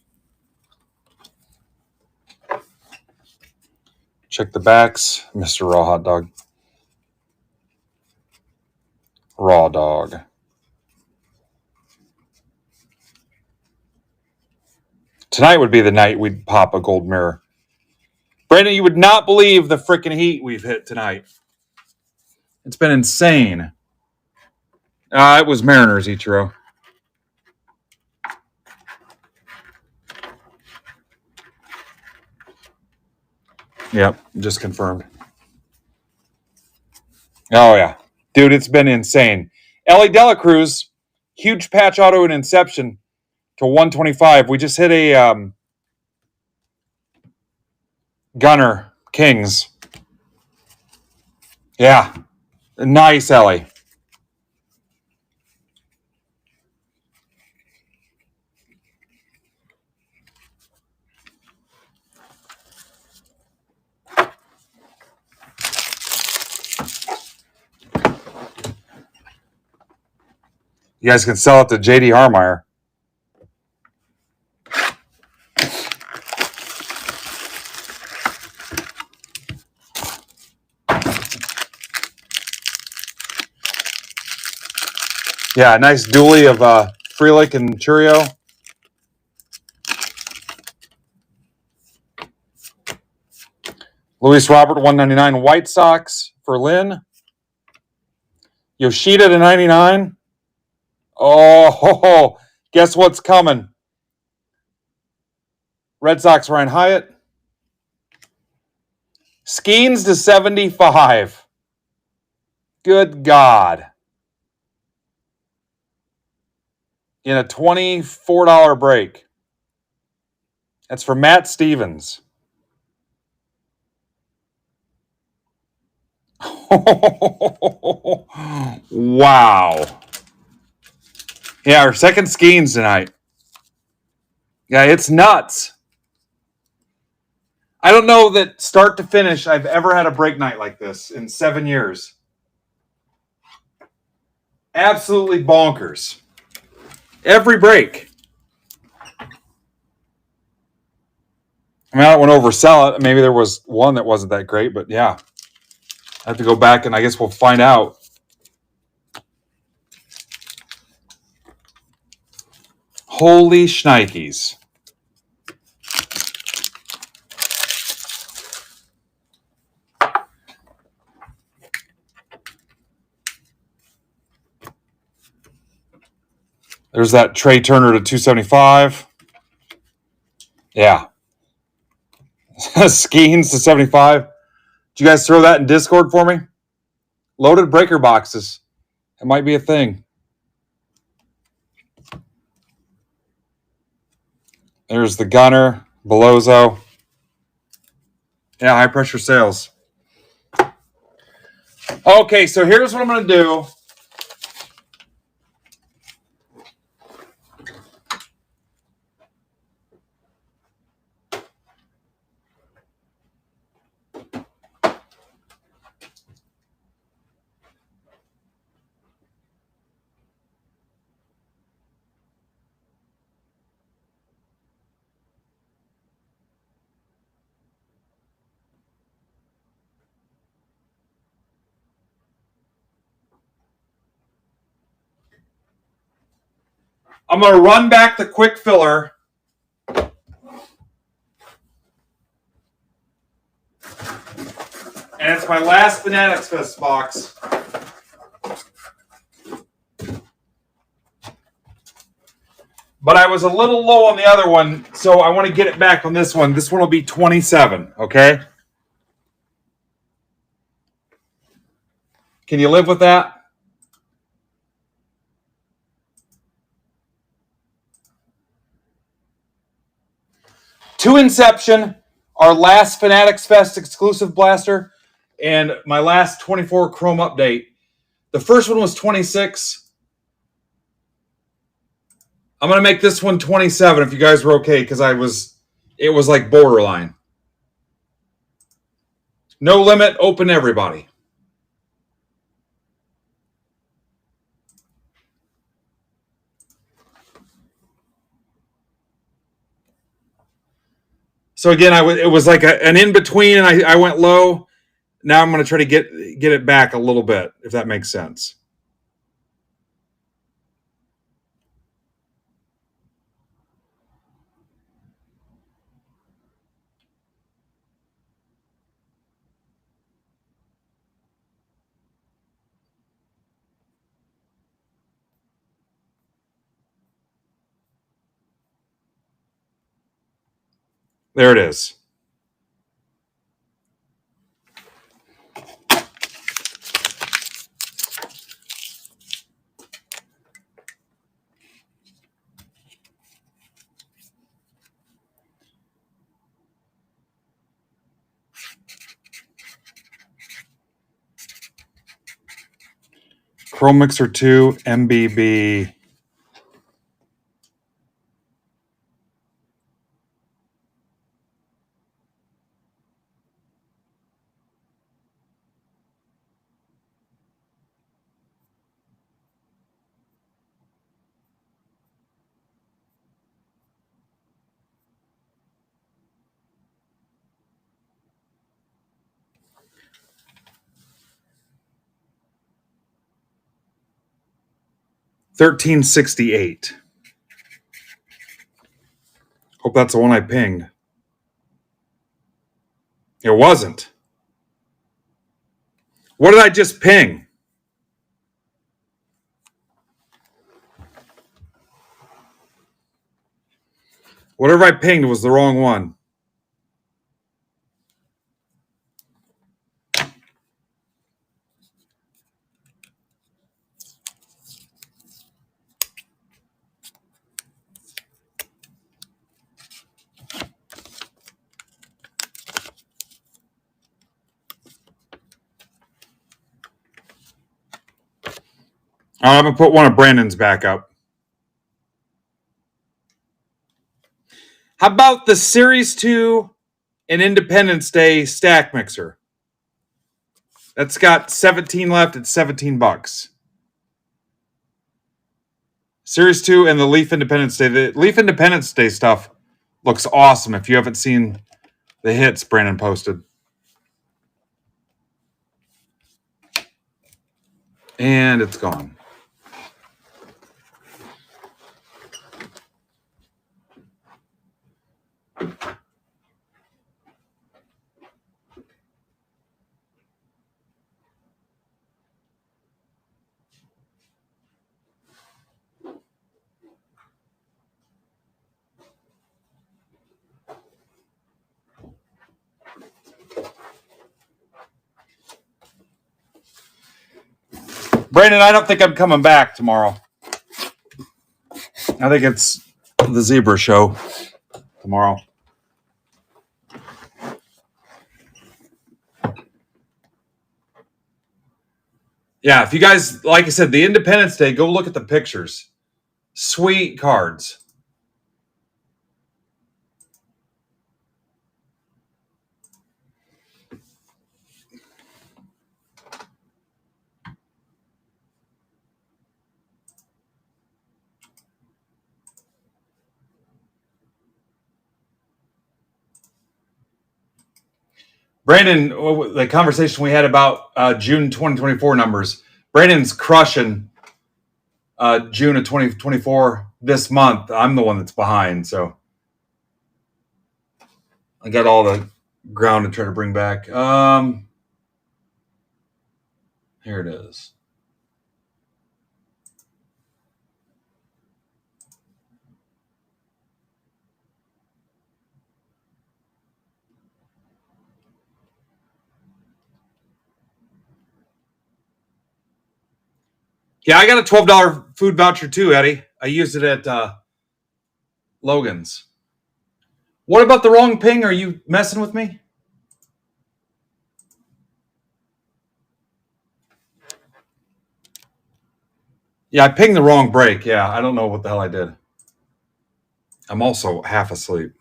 Check the backs. Mr. Raw Hot Dog. Raw Dog. Tonight would be the night we'd pop a gold mirror. Brandon, you would not believe the freaking heat we've hit tonight. It's been insane. It was Mariners, Ichiro. Yep, just confirmed. Oh, yeah. Dude, it's been insane. Ellie Dela Cruz, huge patch auto in Inception to 125. We just hit a Gunner Kings. Yeah. Nice, Ellie. You guys can sell it to JD Harmeyer. Yeah, nice dually of Frelick and Churio. Luis Robert, 199. White Sox for Lynn. Yoshida to 99. Oh, guess what's coming? Red Sox, Ryan Hyatt. Skeens to 75. Good God. In a $24 break. That's for Matt Stevens. Wow. Yeah, our second Skeens tonight. Yeah, it's nuts. I don't know that start to finish I've ever had a break night like this in 7 years. Absolutely bonkers. Every break. I mean, I don't want to oversell it. Maybe there was one that wasn't that great, but yeah. I have to go back and I guess we'll find out. Holy shnikes. There's that Trey Turner to 275. Yeah. Skeens to 75. Did you guys throw that in Discord for me? Loaded breaker boxes. It might be a thing. There's the Gunner, Belozo. Yeah, high pressure sales. Okay, so here's what I'm going to do. I'm going to run back the quick filler. And it's my last Fanatics Fest box. But I was a little low on the other one, so I want to get it back on this one. This one will be 27, okay? Can you live with that? To Inception, our last Fanatics Fest exclusive blaster, and my last 24 Chrome update. The first one was 26. I'm going to make this one 27 if you guys were okay, because it was like borderline. No limit, open everybody. So again, it was like an in-between, and I went low. Now I'm going to try to get it back a little bit, if that makes sense. There it is. Chrome Mixer 2, MBB. $13.68. Hope that's the one I pinged. It wasn't. What did I just ping? Whatever I pinged was the wrong one. I'm going to put one of Brandon's back up. How about the Series 2 and Independence Day stack mixer? That's got 17 left at $17. Series 2 and the Leaf Independence Day. The Leaf Independence Day stuff looks awesome if you haven't seen the hits Brandon posted. And it's gone. Brandon, I don't think I'm coming back tomorrow. I think it's the Zebra Show tomorrow. Yeah, if you guys, like I said, the Independence Day, go look at the pictures. Sweet cards. Brandon, the conversation we had about June 2024 numbers, Brandon's crushing June of 2024 this month. I'm the one that's behind, so I got all the ground to try to bring back. Here it is. Yeah, I got a $12 food voucher too, Eddie. I used it at Logan's. What about the wrong ping? Are you messing with me? Yeah, I pinged the wrong break. Yeah, I don't know what the hell I did. I'm also half asleep.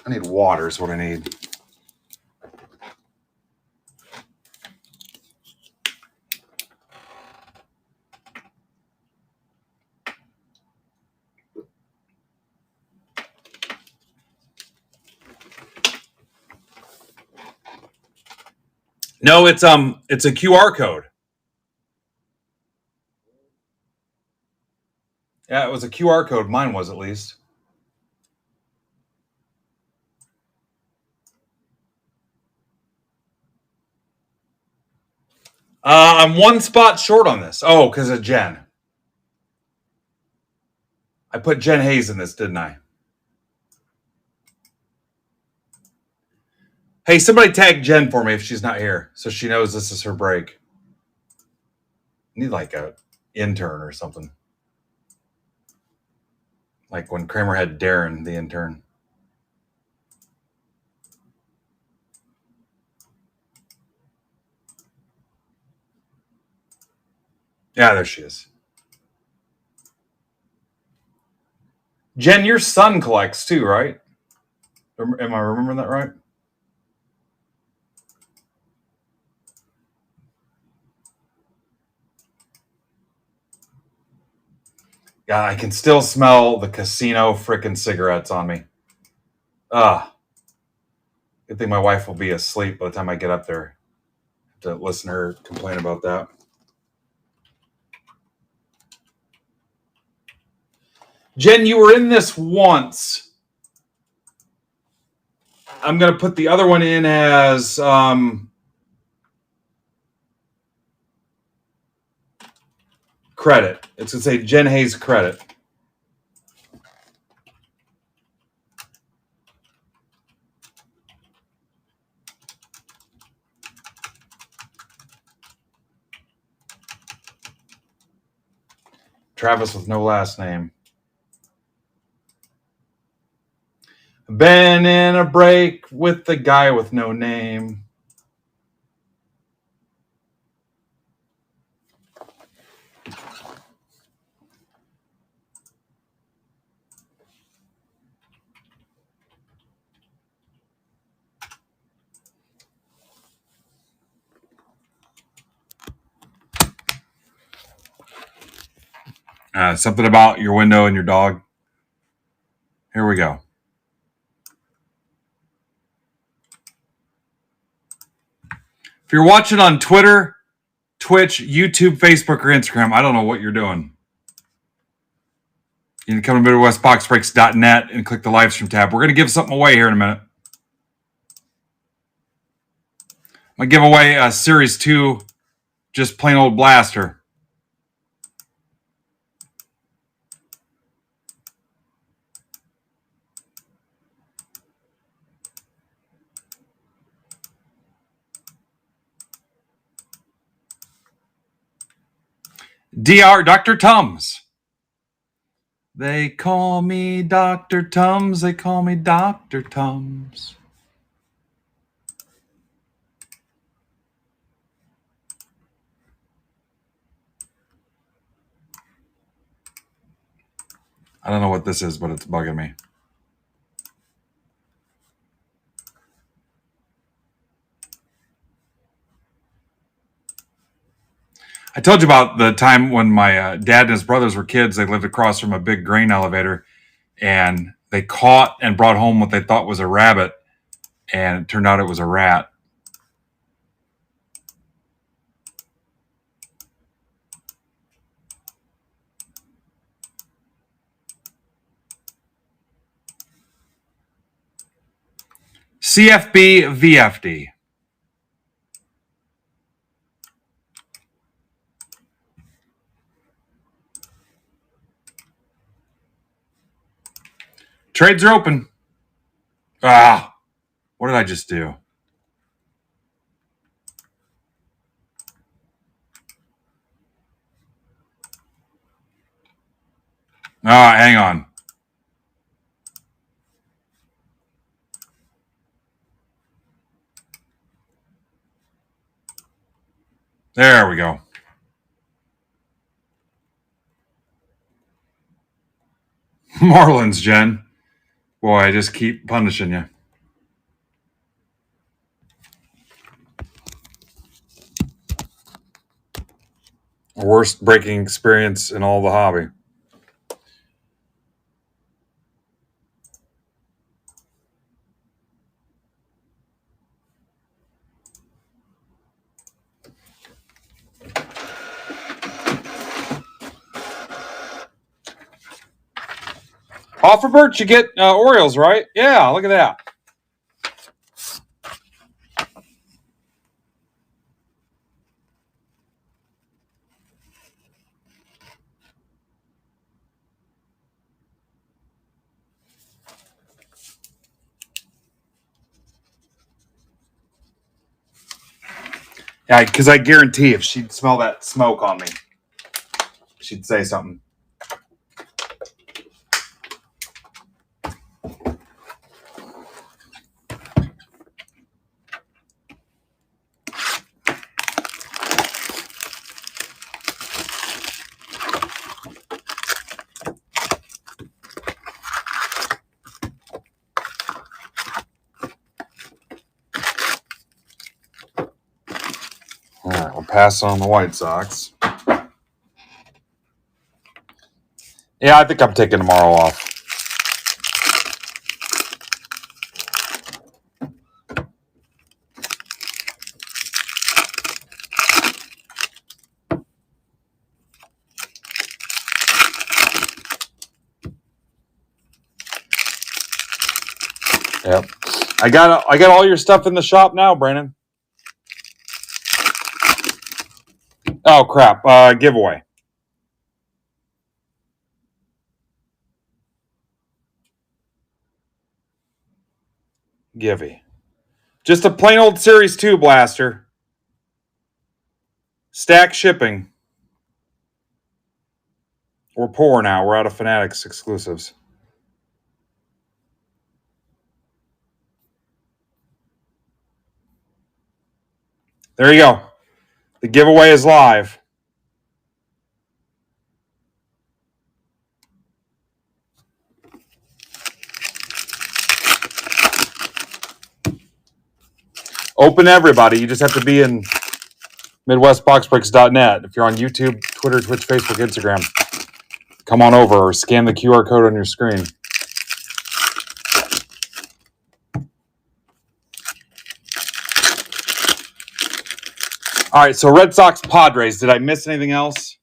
I need water is what I need. No, it's a QR code. Yeah, it was a QR code. Mine was, at least. I'm one spot short on this. Oh, because of Jen. I put Jen Hayes in this, didn't I? Hey, somebody tag Jen for me if she's not here, so she knows this is her break. I need like a intern or something. Like when Kramer had Darren, the intern. Yeah, there she is. Jen, your son collects too, right? Am I remembering that right? Yeah, I can still smell the casino frickin' cigarettes on me. Ah, good thing my wife will be asleep by the time I get up there to listen to her complain about that. Jen, you were in this once. I'm going to put the other one in as credit. It's going to say Jen Hayes credit. Travis with no last name. Been in a break with the guy with no name. Something about your window and your dog. Here we go. If you're watching on Twitter, Twitch, YouTube, Facebook, or Instagram, I don't know what you're doing. You can come to MidwestBoxBreaks.net and click the live stream tab. We're going to give something away here in a minute. I'm going to give away a Series 2 just plain old blaster. Dr. Tums. They call me Dr. Tums. They call me Dr. Tums. I don't know what this is, but it's bugging me. I told you about the time when my dad and his brothers were kids. They lived across from a big grain elevator, and they caught and brought home what they thought was a rabbit, and it turned out it was a rat. CFB VFD. Trades are open. What did I just do? Hang on. There we go. Marlins, Jen. Boy, I just keep punishing you. Worst breaking experience in all the hobby. Offerbert, you get Orioles, right? Yeah, look at that. Yeah, because I guarantee if she'd smell that smoke on me, she'd say something. All right, we'll pass on the White Sox. Yeah, I think I'm taking tomorrow off. Yep. I got all your stuff in the shop now, Brandon. Oh crap! Giveaway. Givey. Just a plain old Series 2 blaster. Stack shipping. We're poor now. We're out of Fanatics exclusives. There you go. The giveaway is live. Open to everybody. You just have to be in MidwestBoxBreaks.net. If you're on YouTube, Twitter, Twitch, Facebook, Instagram, come on over or scan the QR code on your screen. All right, so Red Sox Padres. Did I miss anything else?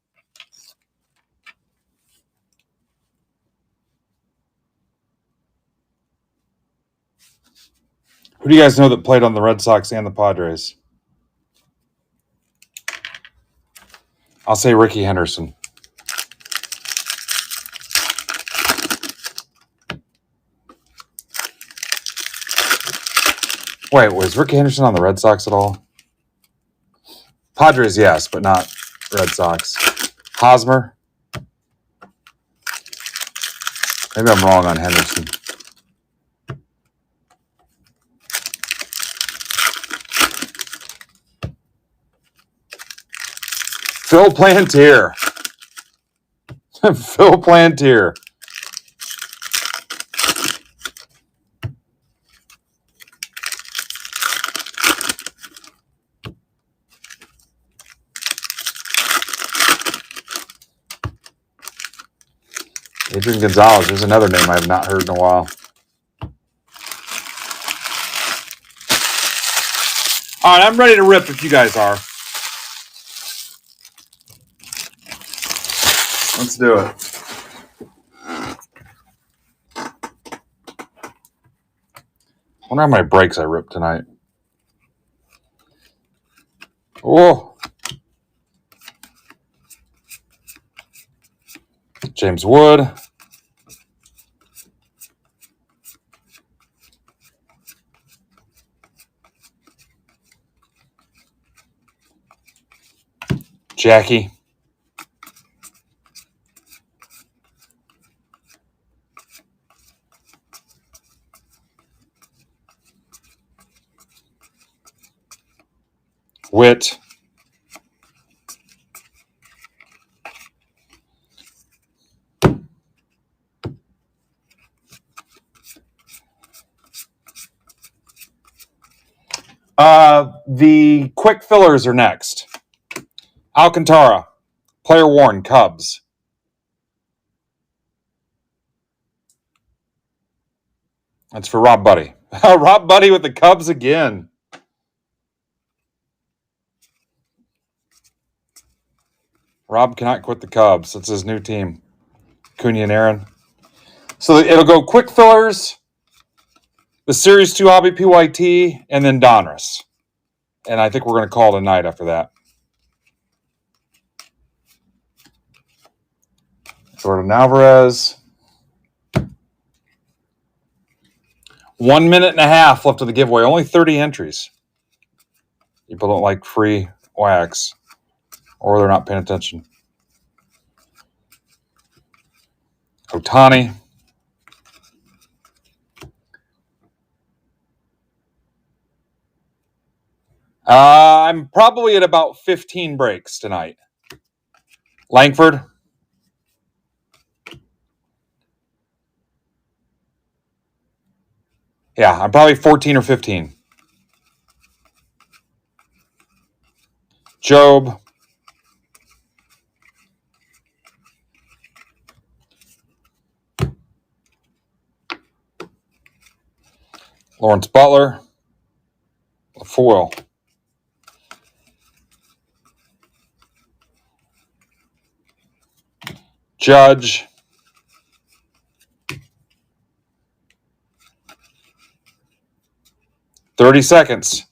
Who do you guys know that played on the Red Sox and the Padres? I'll say Ricky Henderson. Wait, was Ricky Henderson on the Red Sox at all? Padres, yes, but not Red Sox. Hosmer? Maybe I'm wrong on Henderson. Phil Plantier. Phil Plantier. Adrian Gonzalez. There's another name I have not heard in a while. All right, I'm ready to rip if you guys are. Let's do it. I wonder how many breaks I ripped tonight. Oh. James Wood. Jackie. Witt. The quick fillers are next. Alcantara. Player worn, Cubs. That's for Rob Buddy. Rob Buddy with the Cubs again. Rob cannot quit the Cubs. That's his new team. Cunha and Aaron. So it'll go quick fillers, the Series 2 Hobby PYT, and then Donruss. And I think we're going to call it a night after that. Jordan Alvarez. 1 minute and a half left of the giveaway. Only 30 entries. People don't like free wax, or they're not paying attention. Otani. I'm probably at about 15 breaks tonight. Langford. Yeah, I'm probably 14 or 15. Job. Lawrence Butler. LaFoil. Judge. $30 seconds.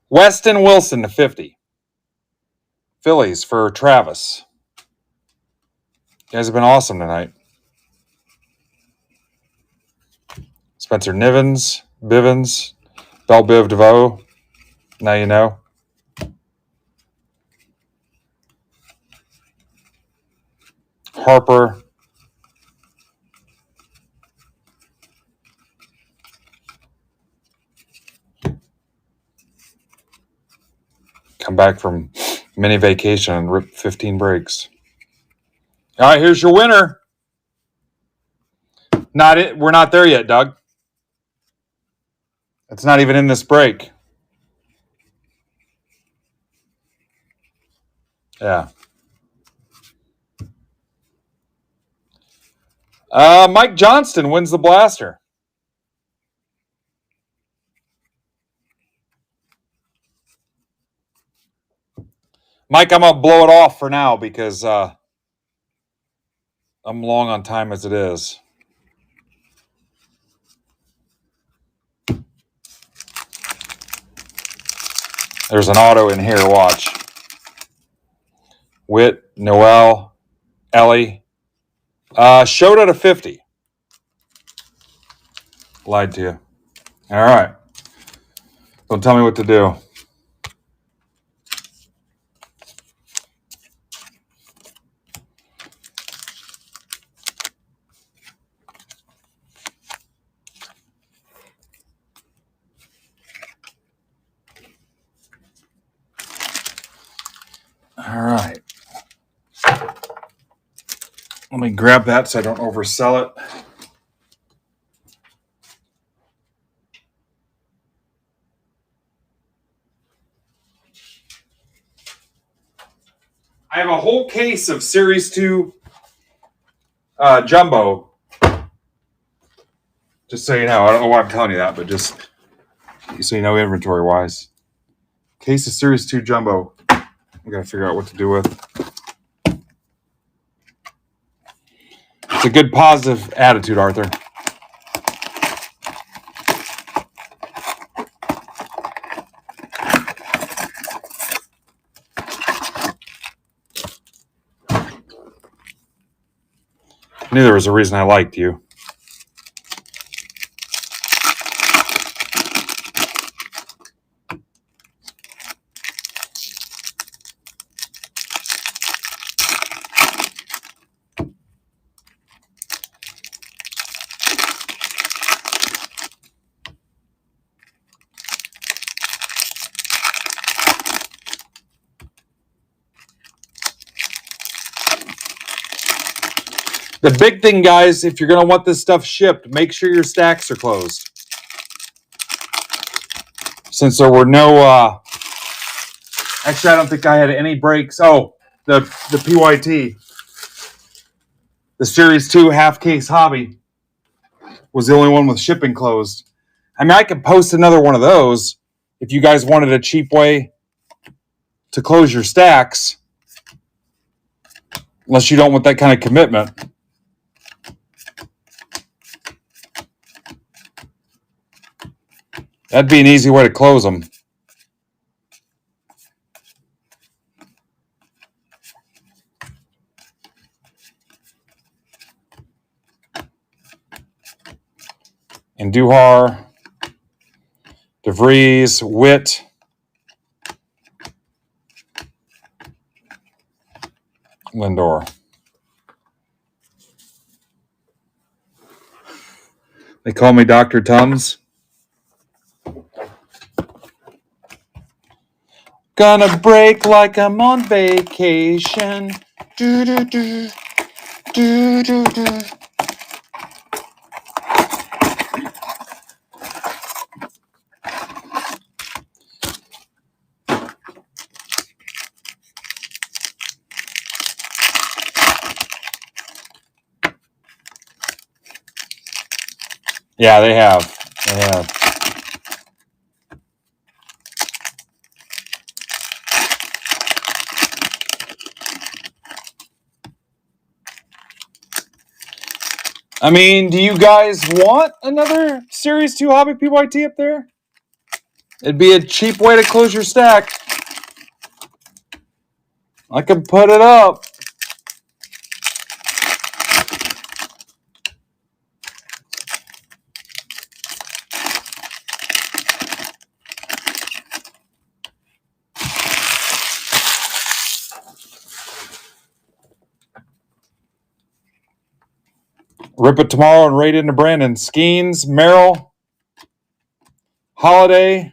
Weston Wilson to 50. Phillies for Travis. You guys have been awesome tonight. Spencer Nivens, Bivens, Bell Biv DeVoe. Now you know. Harper. Come back from mini vacation and rip 15 breaks. All right, here's your winner. Not it. We're not there yet, Doug. It's not even in this break. Yeah. Mike Johnston wins the blaster. Mike, I'm going to blow it off for now because I'm long on time as it is. There's an auto in here. Watch. Witt, Noel, Ellie. Showed at a 50. Lied to you. All right. Don't tell me what to do. All right. Let me grab that so I don't oversell it. I have a whole case of Series 2 Jumbo. Just so you know. I don't know why I'm telling you that, but just so you know inventory-wise. Case of Series 2 Jumbo. I got to figure out what to do with. It's a good positive attitude, Arthur. I knew there was a reason I liked you. The big thing, guys, if you're going to want this stuff shipped, make sure your stacks are closed. Since there were no... actually, I don't think I had any breaks. Oh, the PYT. The Series 2 half-case hobby was the only one with shipping closed. I mean, I could post another one of those if you guys wanted a cheap way to close your stacks. Unless you don't want that kind of commitment. That'd be an easy way to close them. And Duhar, DeVries, Witt, Lindor. They call me Dr. Tums. Gonna break like I'm on vacation. Do do do do do do. Yeah, they have. They have. I mean, do you guys want another Series 2 Hobby PYT up there? It'd be a cheap way to close your stack. I could put it up. Rip it tomorrow and raid into Brandon. Skeens, Merrill, Holiday.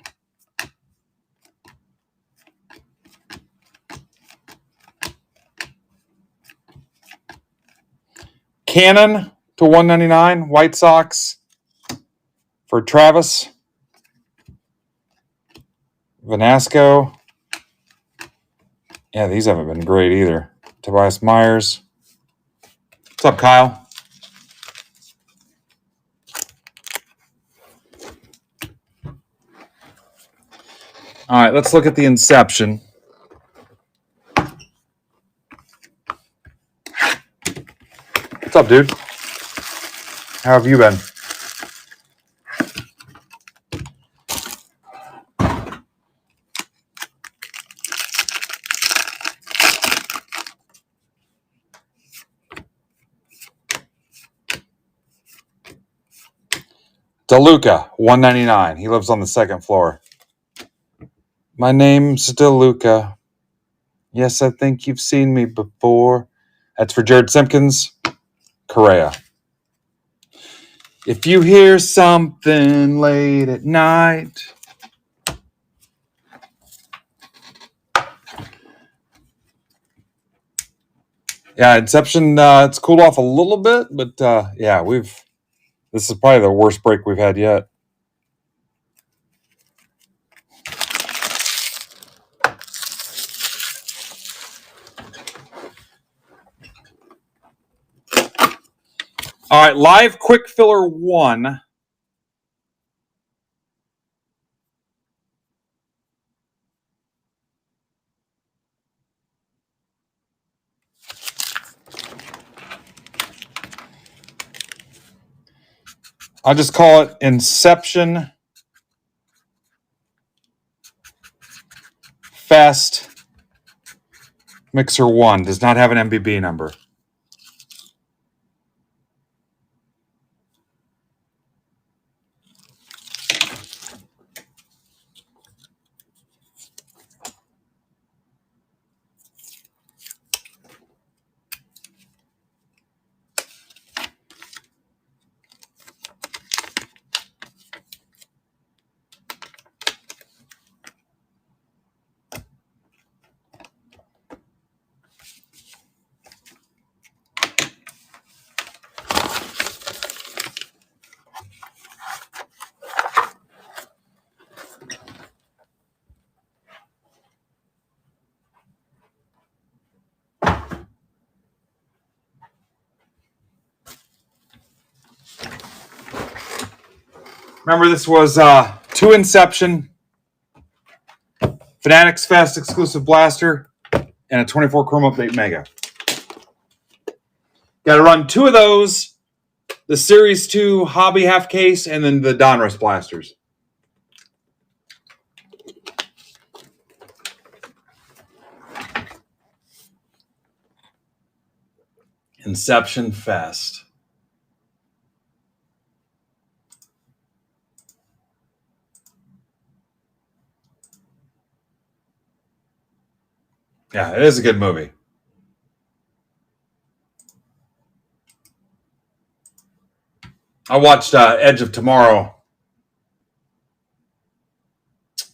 Cannon to 199. White Sox for Travis. Vanasco. Yeah, these haven't been great either. Tobias Myers. What's up, Kyle? All right, let's look at the Inception. What's up, dude? How have you been? DeLuca, 199. He lives on the second floor. My name's DeLuca. Yes, I think you've seen me before. That's for Jared Simpkins. Correa. If you hear something late at night. Yeah, Inception, it's cooled off a little bit, but yeah, this is probably the worst break we've had yet. All right, live quick filler 1. I'll just call it Inception Fest Mixer 1. Does not have an MBB number. Remember, this was 2 Inception, Fanatics Fest exclusive blaster, and a 24 Chrome Update Mega. Got to run 2 of those, the Series 2 Hobby half case, and then the Donruss blasters. Inception Fest. Yeah, it is a good movie. I watched Edge of Tomorrow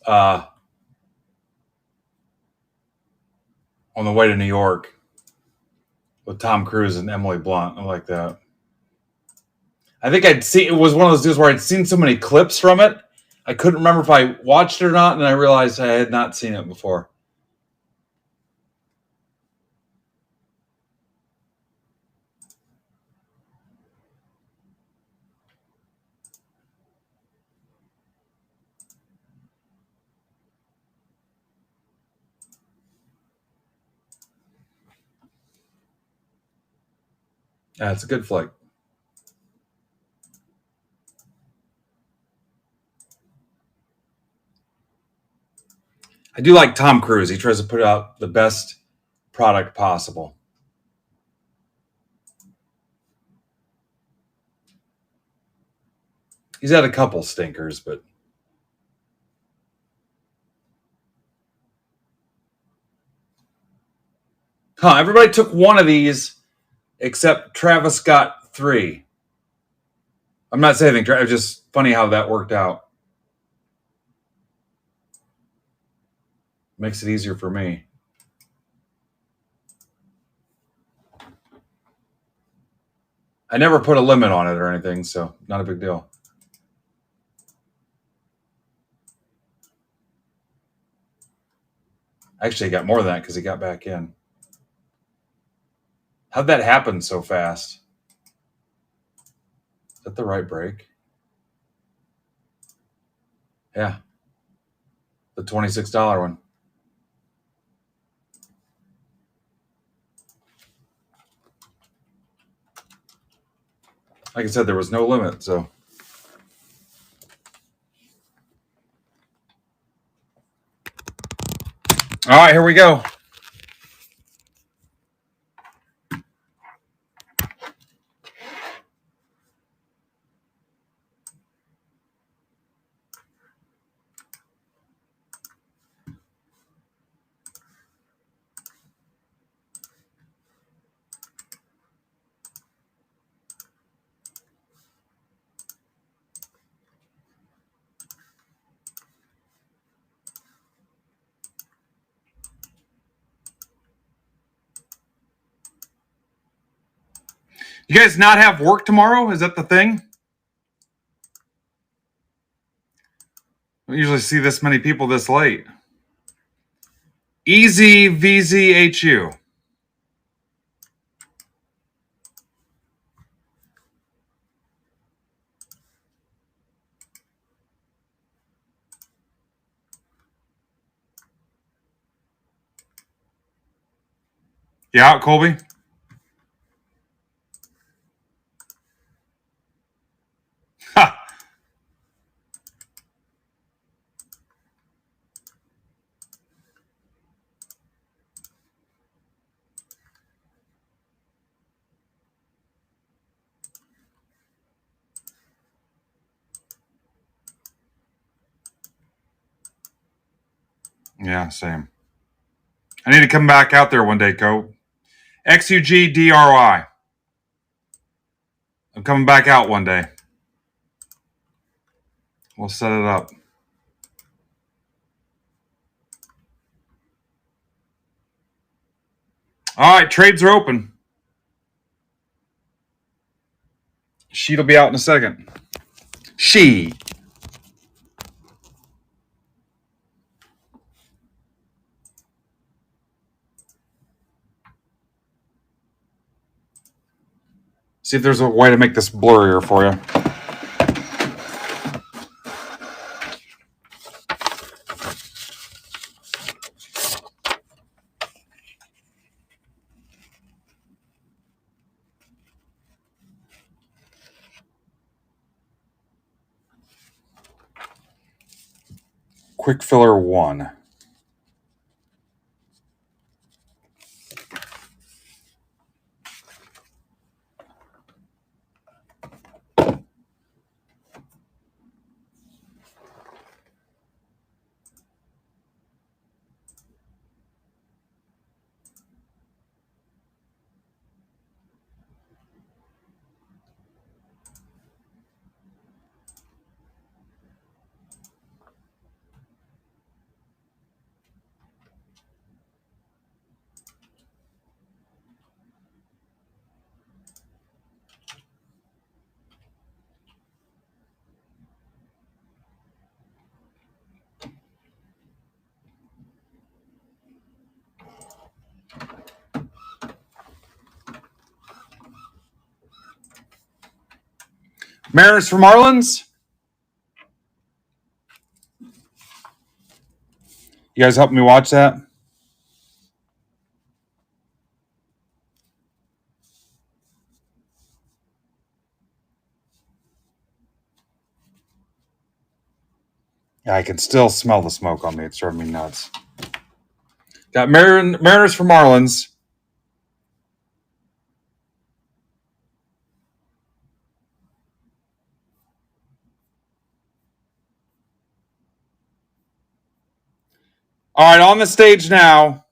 uh, on the way to New York with Tom Cruise and Emily Blunt. I like that. I think I'd see it was one of those deals where I'd seen so many clips from it. I couldn't remember if I watched it or not, and I realized I had not seen it before. Yeah, it's a good flick. I do like Tom Cruise. He tries to put out the best product possible. He's had a couple stinkers, but everybody took one of these except Travis got 3. I'm not saying anything. It's just funny how that worked out. Makes it easier for me. I never put a limit on it or anything, so not a big deal. Actually, he got more than that because he got back in. How'd that happen so fast? Is that the right break? Yeah. The $26 one. Like I said, there was no limit, so. All right, here we go. You guys not have work tomorrow? Is that the thing? I don't usually see this many people this late. Easy VZHU. You out, Colby? Ha! Yeah, same. I need to come back out there one day, Co. XUGDRY. I'm coming back out one day. We'll set it up. All right, trades are open. Sheet'll be out in a second. She. See if there's a way to make this blurrier for you. Quick filler 1. Mariners for Marlins. You guys help me watch that? Yeah, I can still smell the smoke on me. It's driving me nuts. Got Mariners for Marlins. All right, on the stage now.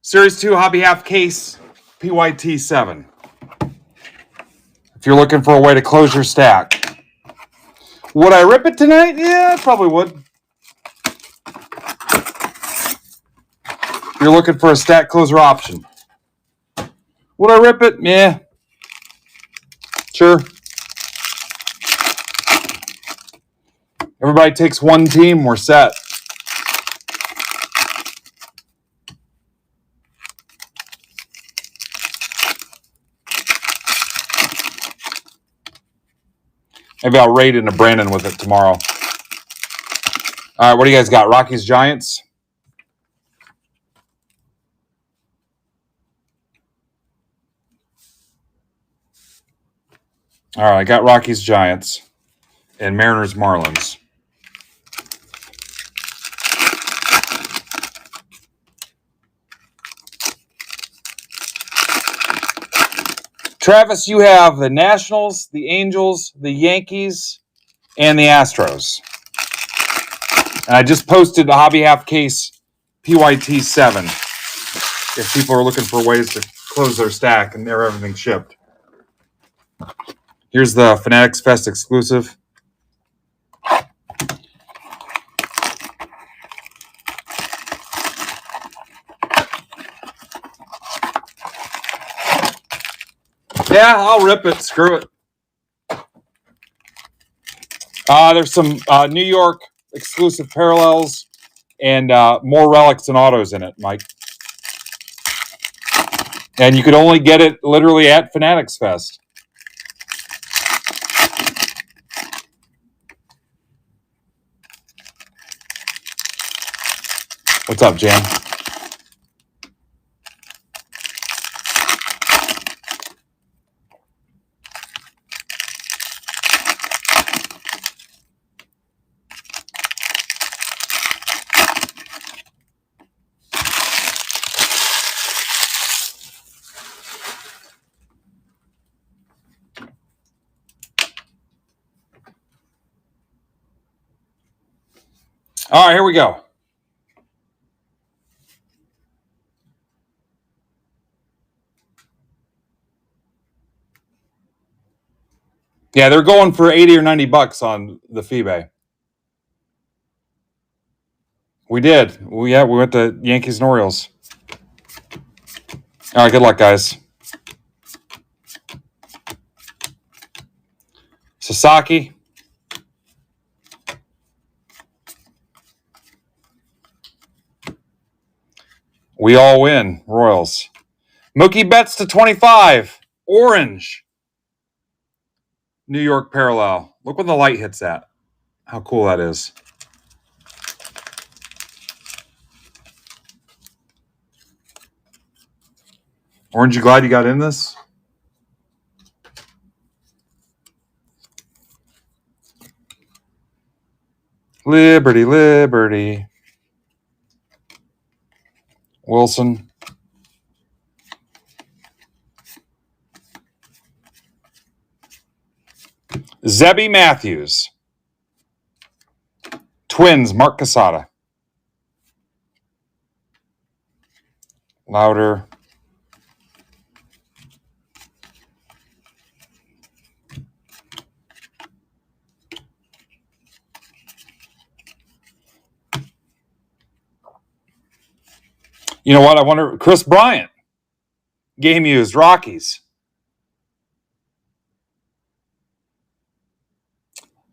Series 2 Hobby Half Case PYT 7. If you're looking for a way to close your stack. Would I rip it tonight? Yeah, I probably would. If you're looking for a stack closer option. Would I rip it? Yeah. Sure. Everybody takes one team, we're set. Maybe I'll raid into Brandon with it tomorrow. All right, what do you guys got? Rockies, Giants? All right, I got Rockies, Giants, and Mariners, Marlins. Travis, you have the Nationals, the Angels, the Yankees, and the Astros. And I just posted a Hobby Half Case PYT 7 if people are looking for ways to close their stack and they're everything shipped. Here's the Fanatics Fest exclusive. Yeah, I'll rip it. Screw it. There's some New York exclusive parallels and more relics and autos in it, Mike. And you could only get it literally at Fanatics Fest. What's up, Jan? All right, here we go. Yeah, they're going for 80 or 90 bucks on the FeeBay. We did. We went to Yankees and Orioles. All right, good luck, guys. Sasaki. We all win. Royals. Mookie Betts to 25. Orange. New York parallel. Look when the light hits that. How cool that is. Orange, you glad you got in this? Liberty, Liberty. Wilson. Zebby Matthews. Twins, Mark Casada. Louder. You know what? I wonder. Chris Bryant. Game used. Rockies.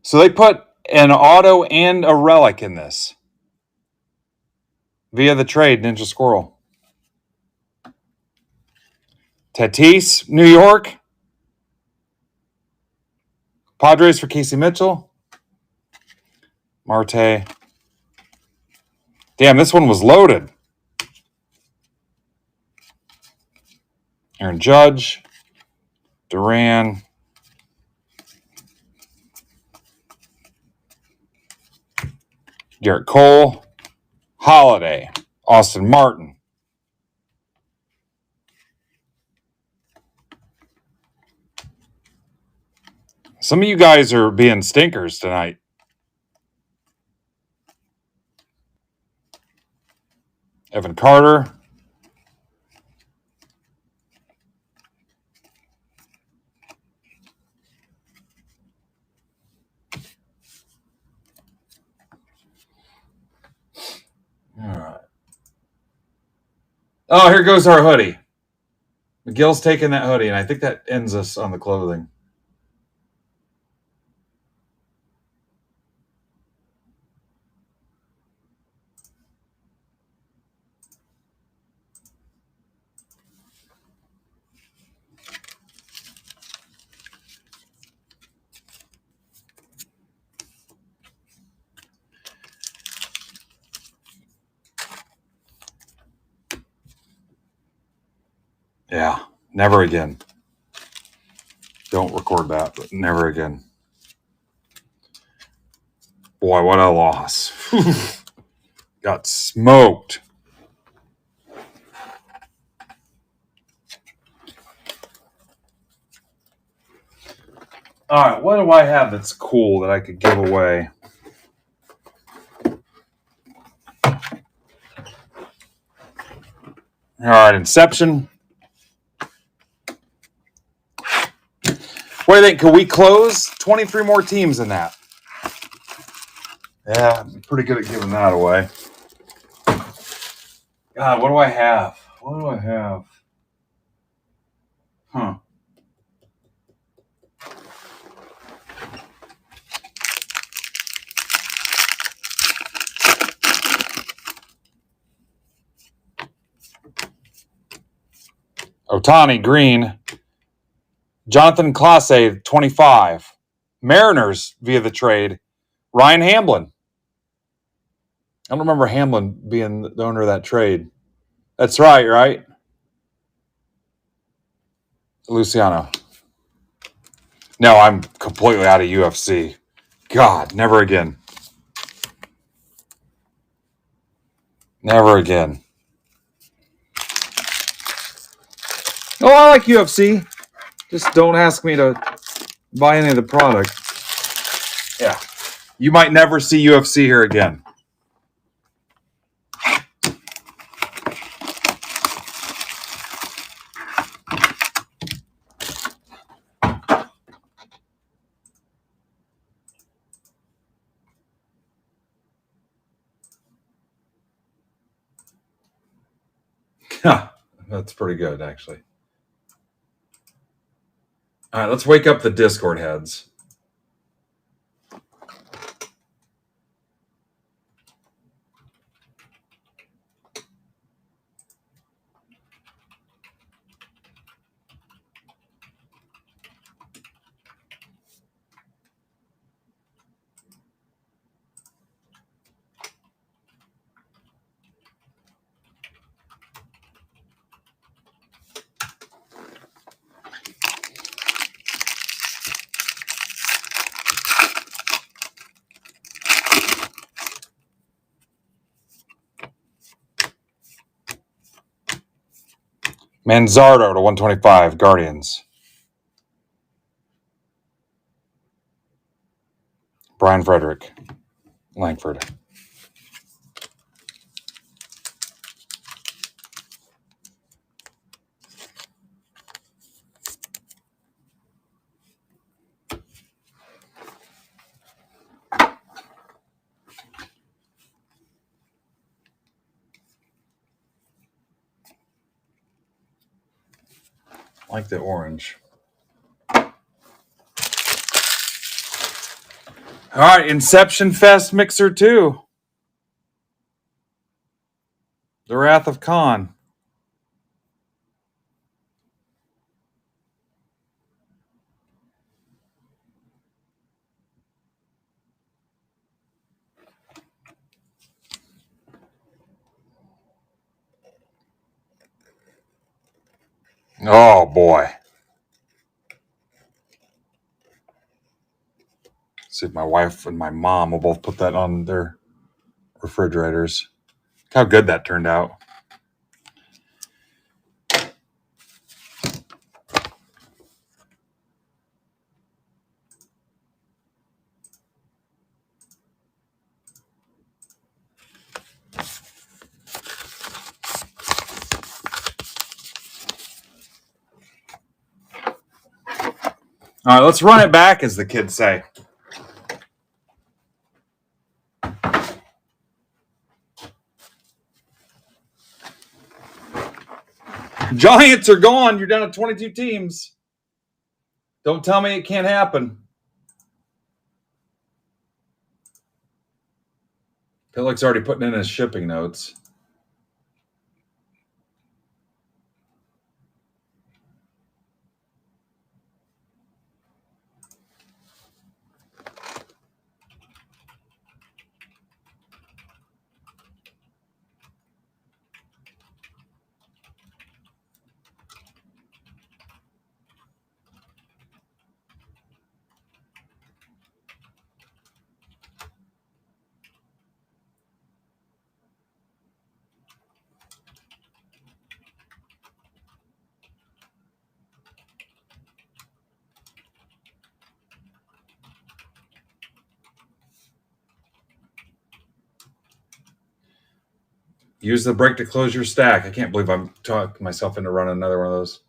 So they put an auto and a relic in this via the trade, Ninja Squirrel. Tatis, New York. Padres for Casey Mitchell. Marte. Damn, this one was loaded. Aaron Judge. Duran. Garrett Cole. Holiday. Austin Martin. Some of you guys are being stinkers tonight. Evan Carter. All right. Oh, here goes our hoodie. McGill's taking that hoodie, and I think that ends us on the clothing. Yeah, never again. Don't record that, but never again. Boy, what a loss. Got smoked. All right, what do I have that's cool that I could give away? All right, Inception. What do you think? Could we close 23 more teams in that? Yeah, I'm pretty good at giving that away. God, what do I have? What do I have? Huh. Otani, green. Jonathan Clase, 25. Mariners via the trade. Ryan Hamlin. I don't remember Hamlin being the owner of that trade. That's right? Luciano. No, I'm completely out of UFC. God, never again. Never again. Oh, I like UFC. Just don't ask me to buy any of the product. Yeah. You might never see UFC here again. Yeah, that's pretty good, actually. All right, let's wake up the Discord heads. Manzardo to 125, Guardians. Brian Frederick, Langford. Like the orange. All right, Inception Fest Mixer 2. The Wrath of Khan. Oh, boy. See if my wife and my mom will both put that on their refrigerators. Look how good that turned out. All right, let's run it back, as the kids say. Giants are gone. You're down to 22 teams. Don't tell me it can't happen. Pillick's already putting in his shipping notes. Use the break to close your stack. I can't believe I'm talking myself into running another one of those.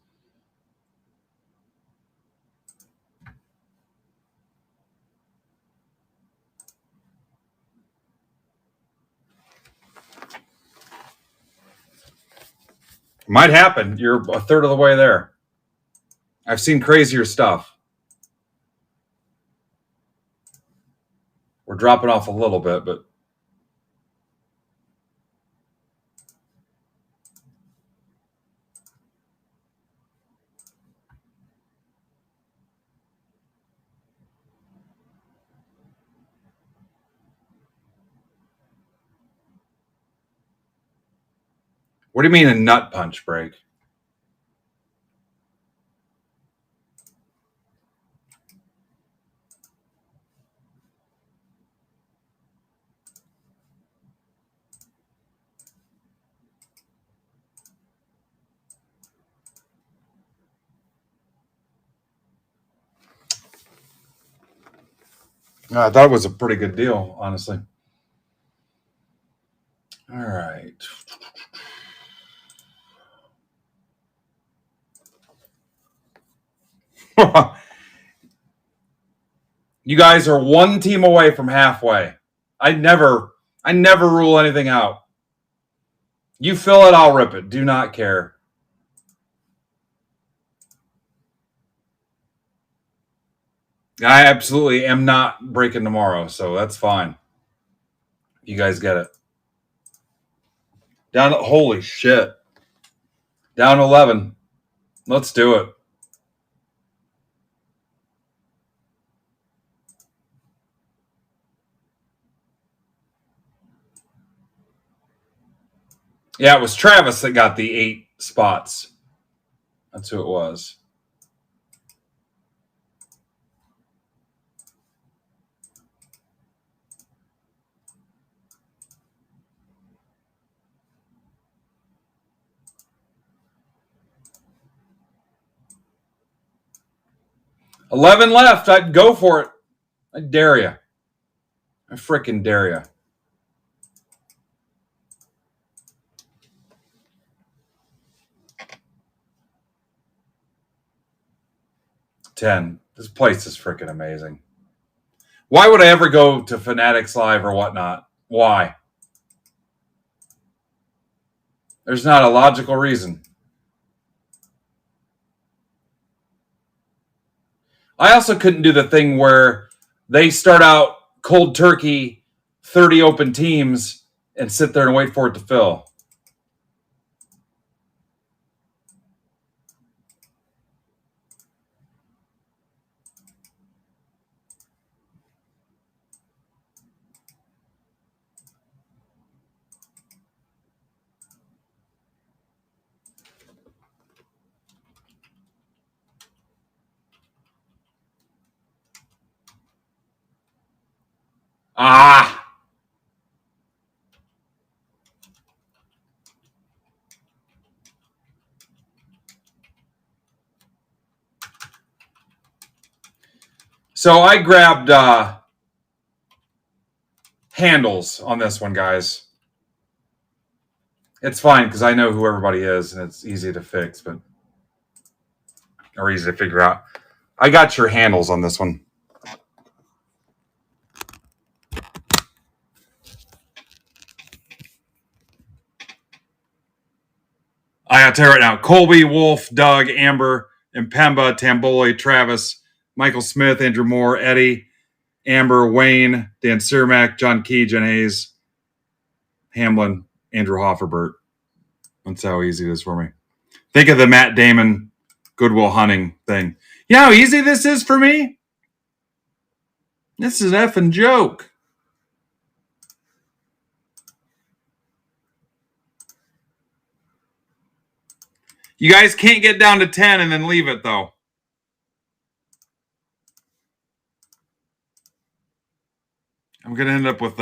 Might happen. You're a third of the way there. I've seen crazier stuff. We're dropping off a little bit, but what do you mean a nut punch break? I thought it was a pretty good deal, honestly. All right. You guys are one team away from halfway. I never rule anything out. You fill it, I'll rip it. Do not care. I absolutely am not breaking tomorrow, so that's fine. You guys get it. Down to, holy shit. Down 11. Let's do it. Yeah, it was Travis that got the 8 spots. That's who it was. $11 left. I'd go for it. I dare you. I freaking dare you. $10. This place is freaking amazing. Why would I ever go to Fanatics Live or whatnot? Why? There's not a logical reason. I also couldn't do the thing where they start out cold turkey, 30 open teams, and sit there and wait for it to fill. Ah! So I grabbed handles on this one, guys. It's fine because I know who everybody is and it's easy to fix, but or easy to figure out. I got your handles on this one. I got to tell you right now: Colby, Wolf, Doug, Amber, Impemba, Tamboli, Travis, Michael Smith, Andrew Moore, Eddie, Amber, Wayne, Dan Cermak, John Key, Jen Hayes, Hamlin, Andrew Hofferbert. That's how easy it is for me. Think of the Matt Damon Goodwill Hunting thing. You know how easy this is for me? This is an effing joke. You guys can't get down to 10 and then leave it, though. I'm going to end up with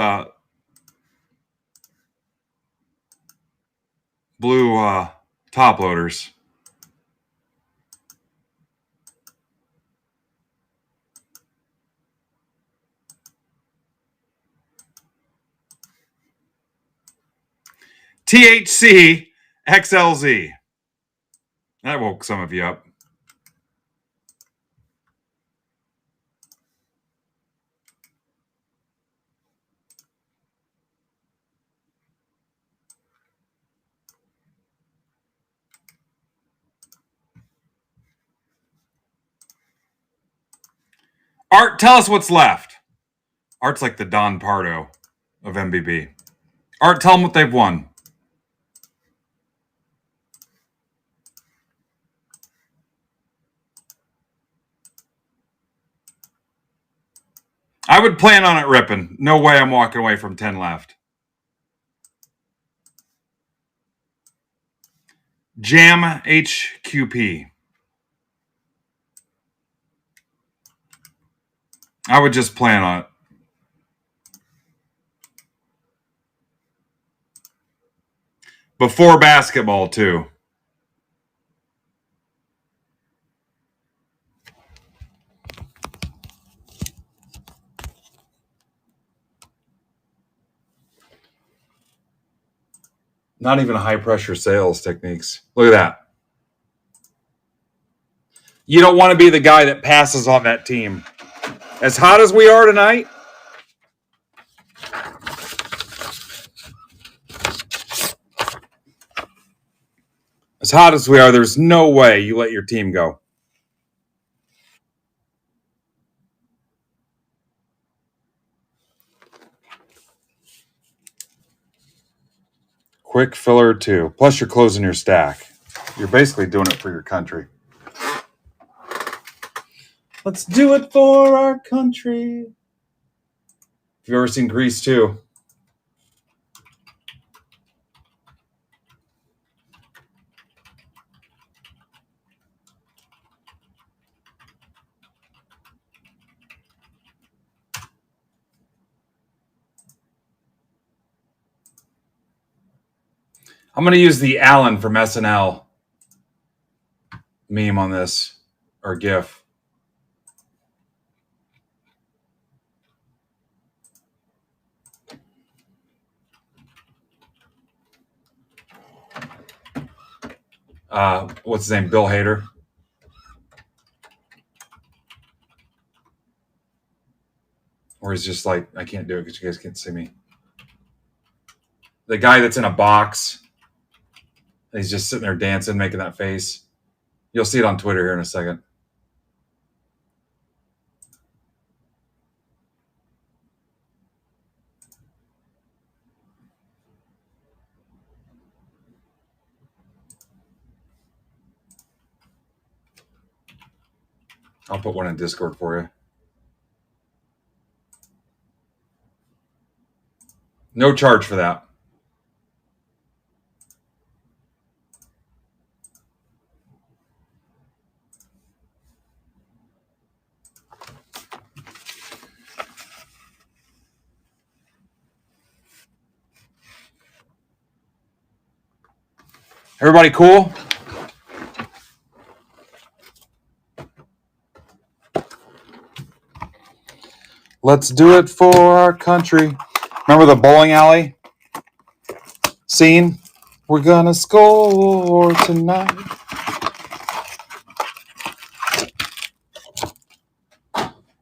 blue top loaders. THC XLZ. That woke some of you up. Art, tell us what's left. Art's like the Don Pardo of MBB. Art, tell them what they've won. I would plan on it ripping. No way I'm walking away from 10 left. Jam HQP. I would just plan on it. Before basketball, too. Not even high pressure sales techniques. Look at that. You don't want to be the guy that passes on that team. As hot as we are tonight, there's no way you let your team go. Quick filler, too. Plus, you're closing your stack. You're basically doing it for your country. Let's do it for our country. Have you ever seen Grease 2? I'm going to use the Alan from SNL meme on this, or GIF. What's his name? Bill Hader. Or he's just like, I can't do it because you guys can't see me. The guy that's in a box. He's just sitting there dancing, making that face. You'll see it on Twitter here in a second. I'll put one in Discord for you. No charge for that. Everybody cool? Let's do it for our country. Remember the bowling alley scene? We're gonna score tonight.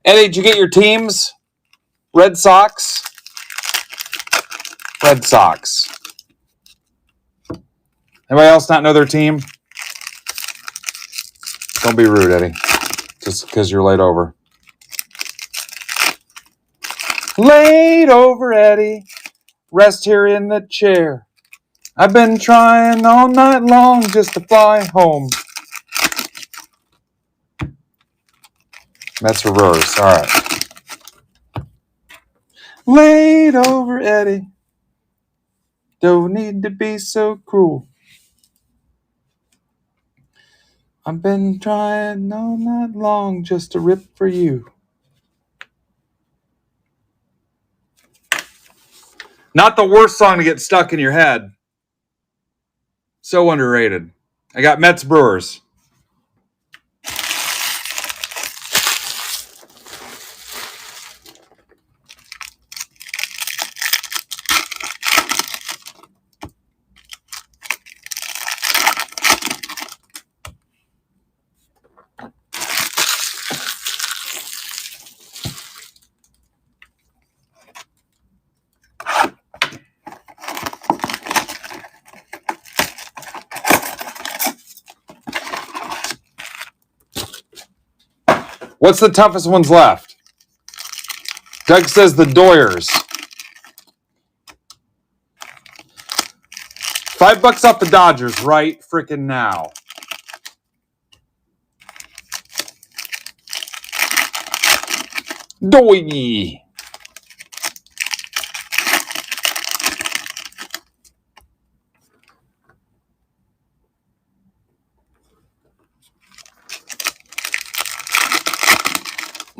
Eddie, did you get your teams? Red Sox. Red Sox. Anybody else not know their team? Don't be rude, Eddie. Just because you're laid over. Laid over, Eddie. Rest here in the chair. I've been trying all night long just to fly home. That's reverse. All right. Laid over, Eddie. Don't need to be so cruel. I've been trying all night long just to rip for you. Not the worst song to get stuck in your head. So underrated. I got Mets Brewers. What's the toughest ones left? Doug says the Doyers. $5 off the Dodgers right freaking now. Doy.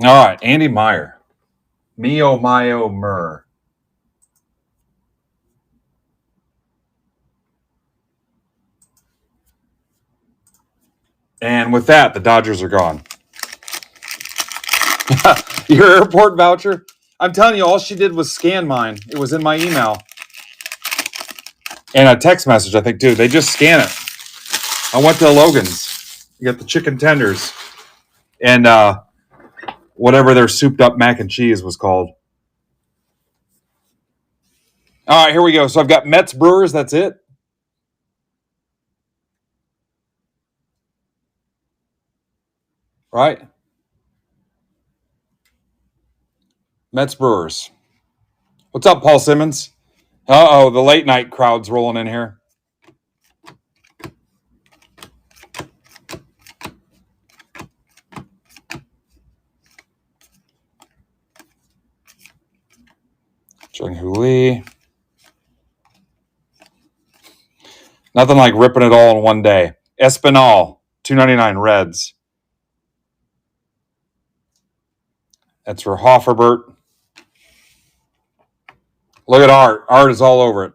All right, Andy Meyer. Mio Mayo Murr. And with that, the Dodgers are gone. Your airport voucher? I'm telling you, all she did was scan mine. It was in my email. And a text message, I think, too. They just scan it. I went to Logan's. You got the chicken tenders. And whatever their souped up mac and cheese was called. All right, here we go. So I've got Mets Brewers. That's it. Right? Mets Brewers. What's up, Paul Simmons? Uh-oh, the late night crowd's rolling in here. Jung-Hoo Lee. Nothing like ripping it all in one day. Espinal, $2.99 Reds. That's for Hofferbert. Look at Art. Art is all over it.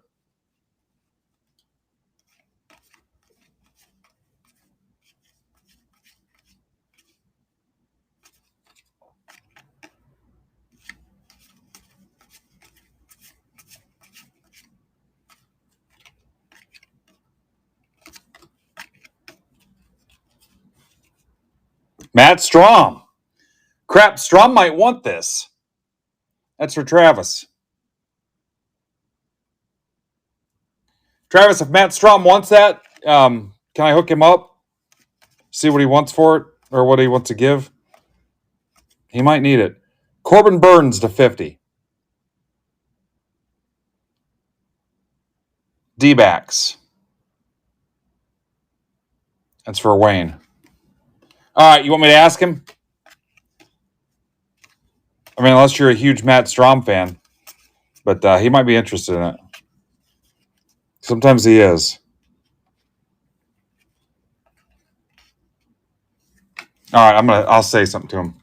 Matt Strom. Crap, Strom might want this. That's for Travis. Travis, if Matt Strom wants that, can I hook him up? See what he wants for it or what he wants to give? He might need it. Corbin Burns to 50. D-backs. That's for Wayne. All right, you want me to ask him? I mean, unless you're a huge Matt Strom fan. But he might be interested in it. Sometimes he is. All right, I'll say something to him.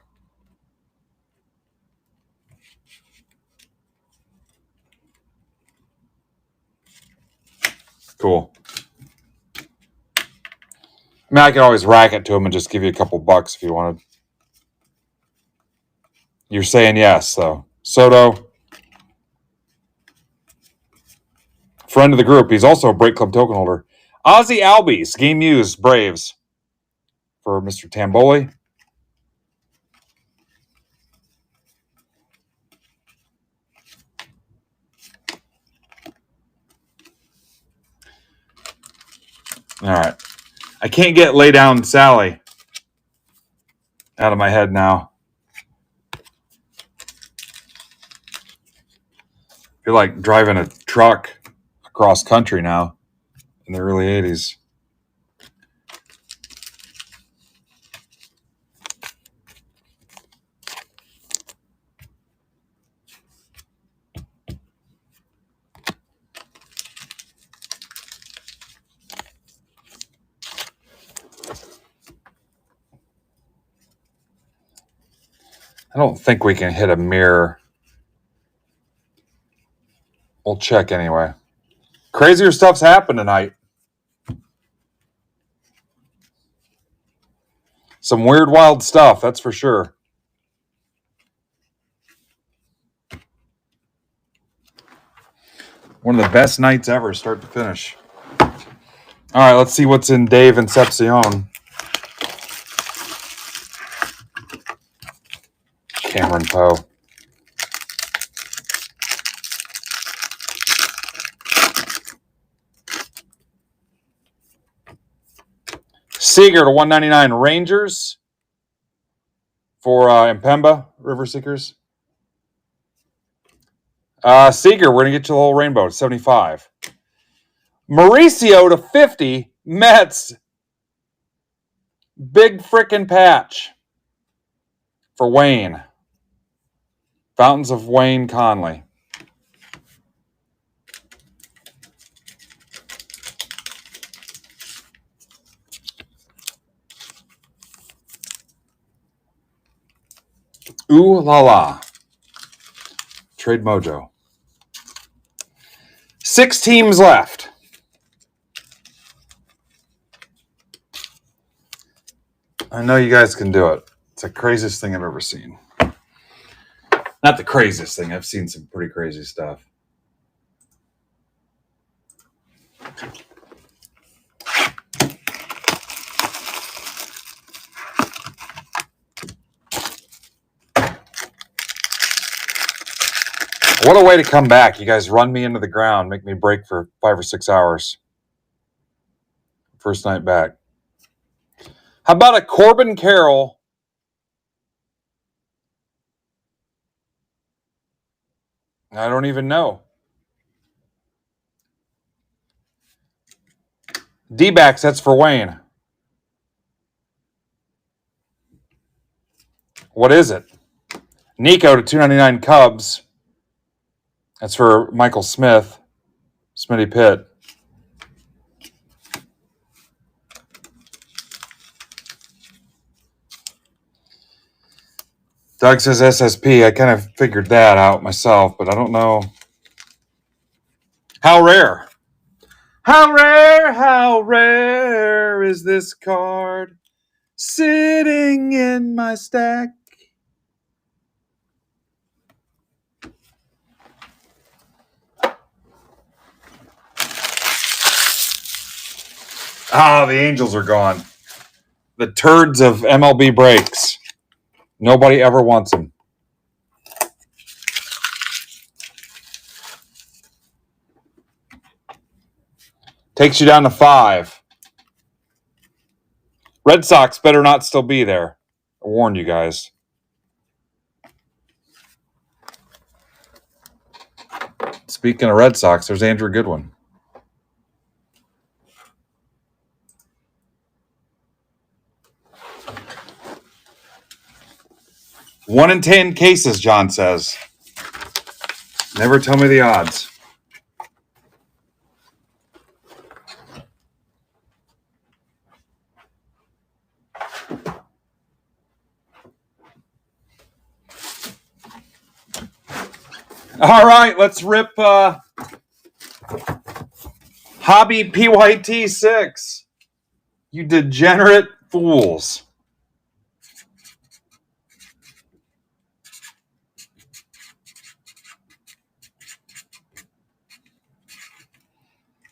Cool. I mean, I could always rack it to him and just give you a couple bucks if you wanted. You're saying yes, though. Soto, friend of the group. He's also a Break Club token holder. Ozzy Albies, game used, Braves. For Mr. Tamboli. All right. I can't get Lay Down Sally out of my head now. I feel like driving a truck across country now in the early 80s. I don't think we can hit a mirror. We'll check anyway. Crazier stuff's happened tonight. Some weird, wild stuff, that's for sure. One of the best nights ever, start to finish. All right, let's see what's in Dave and Concepcion. Cameron Poe. Seager to 199 Rangers for Mpemba, River Seekers. Seager, we're going to get you the whole rainbow to 75. Mauricio to 50 Mets. Big frickin' patch for Wayne. Fountains of Wayne Conley. Ooh la la. Trade Mojo. 6 teams left. I know you guys can do it. It's the craziest thing I've ever seen. Not the craziest thing. I've seen some pretty crazy stuff. What a way to come back. You guys run me into the ground, make me break for 5 or 6 hours. First night back. How about a Corbin Carroll? I don't even know. D-backs, that's for Wayne. What is it? Nico to 299 Cubs. That's for Michael Smith. Smitty Pitt. Doug says SSP. I kind of figured that out myself, but I don't know. How rare? How rare is this card sitting in my stack? Ah, the Angels are gone. The turds of MLB breaks. Nobody ever wants them. Takes you down to 5. Red Sox better not still be there. I warned you guys. Speaking of Red Sox, there's Andrew Goodwin. One in 10 cases, John says. Never tell me the odds. All right, let's rip Hobby PYT 6. You degenerate fools.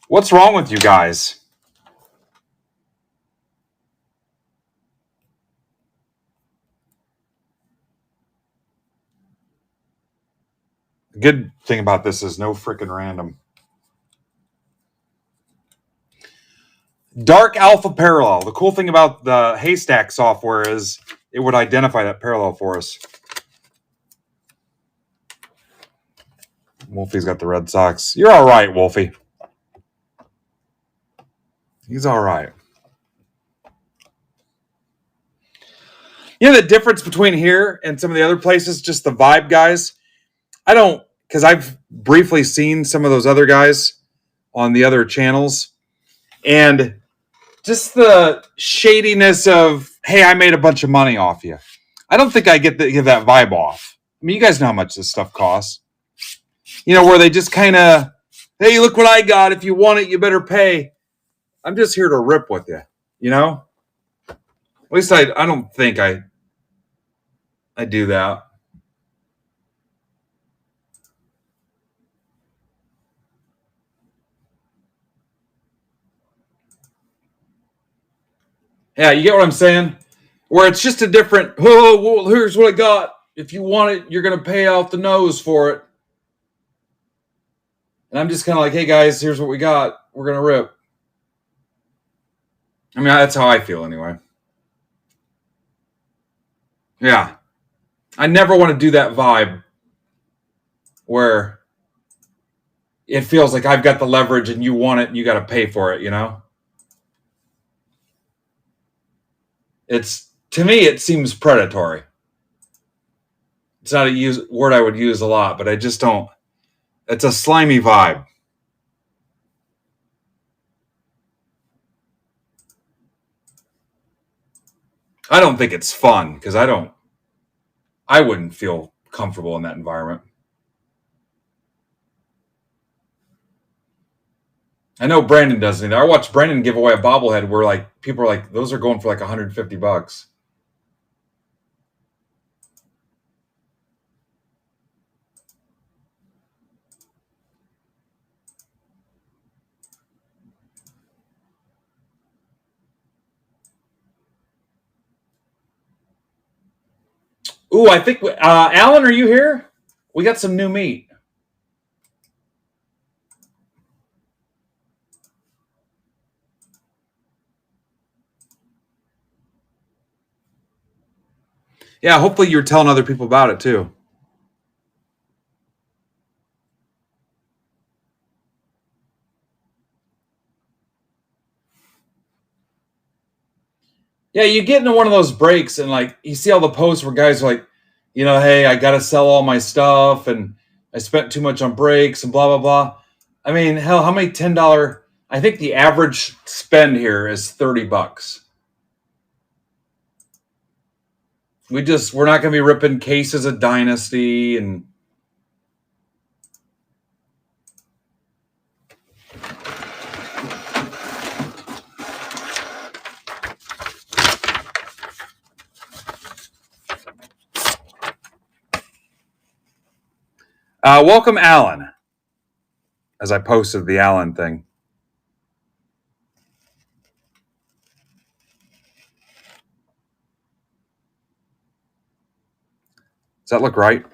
What's wrong with you guys? The good thing about this is no freaking random. Dark alpha parallel. The cool thing about the Haystack software is it would identify that parallel for us. Wolfie's got the Red Sox. You're all right, Wolfie. He's all right. You know the difference between here and some of the other places? Just the vibe, guys. I don't, because I've briefly seen some of those other guys on the other channels, and just the shadiness of, hey, I made a bunch of money off you. I don't think I give that vibe off. I mean, you guys know how much this stuff costs. You know, where they just kind of, hey, look what I got. If you want it, you better pay. I'm just here to rip with you, you know? At least I don't think I do that. Yeah, you get what I'm saying? Where it's just a different, oh, well, here's what I got. If you want it, you're going to pay out the nose for it. And I'm just kind of like, hey, guys, here's what we got. We're going to rip. I mean, that's how I feel anyway. Yeah. I never want to do that vibe where it feels like I've got the leverage and you want it and you got to pay for it, you know? To me, it seems predatory. It's not a word I would use a lot, but I just don't. It's a slimy vibe. I don't think it's fun because I wouldn't feel comfortable in that environment. I know Brandon doesn't either. I watched Brandon give away a bobblehead where like people are like, those are going for like $150. Ooh, I think Alan, are you here? We got some new meat. Yeah, hopefully you're telling other people about it too. Yeah, you get into one of those breaks and like you see all the posts where guys are like, you know, hey, I got to sell all my stuff and I spent too much on breaks and blah, blah, blah. I mean, hell, how many $10? I think the average spend here is $30. We're not going to be ripping cases of Dynasty and welcome, Alan, as I posted the Alan thing. Does that look right?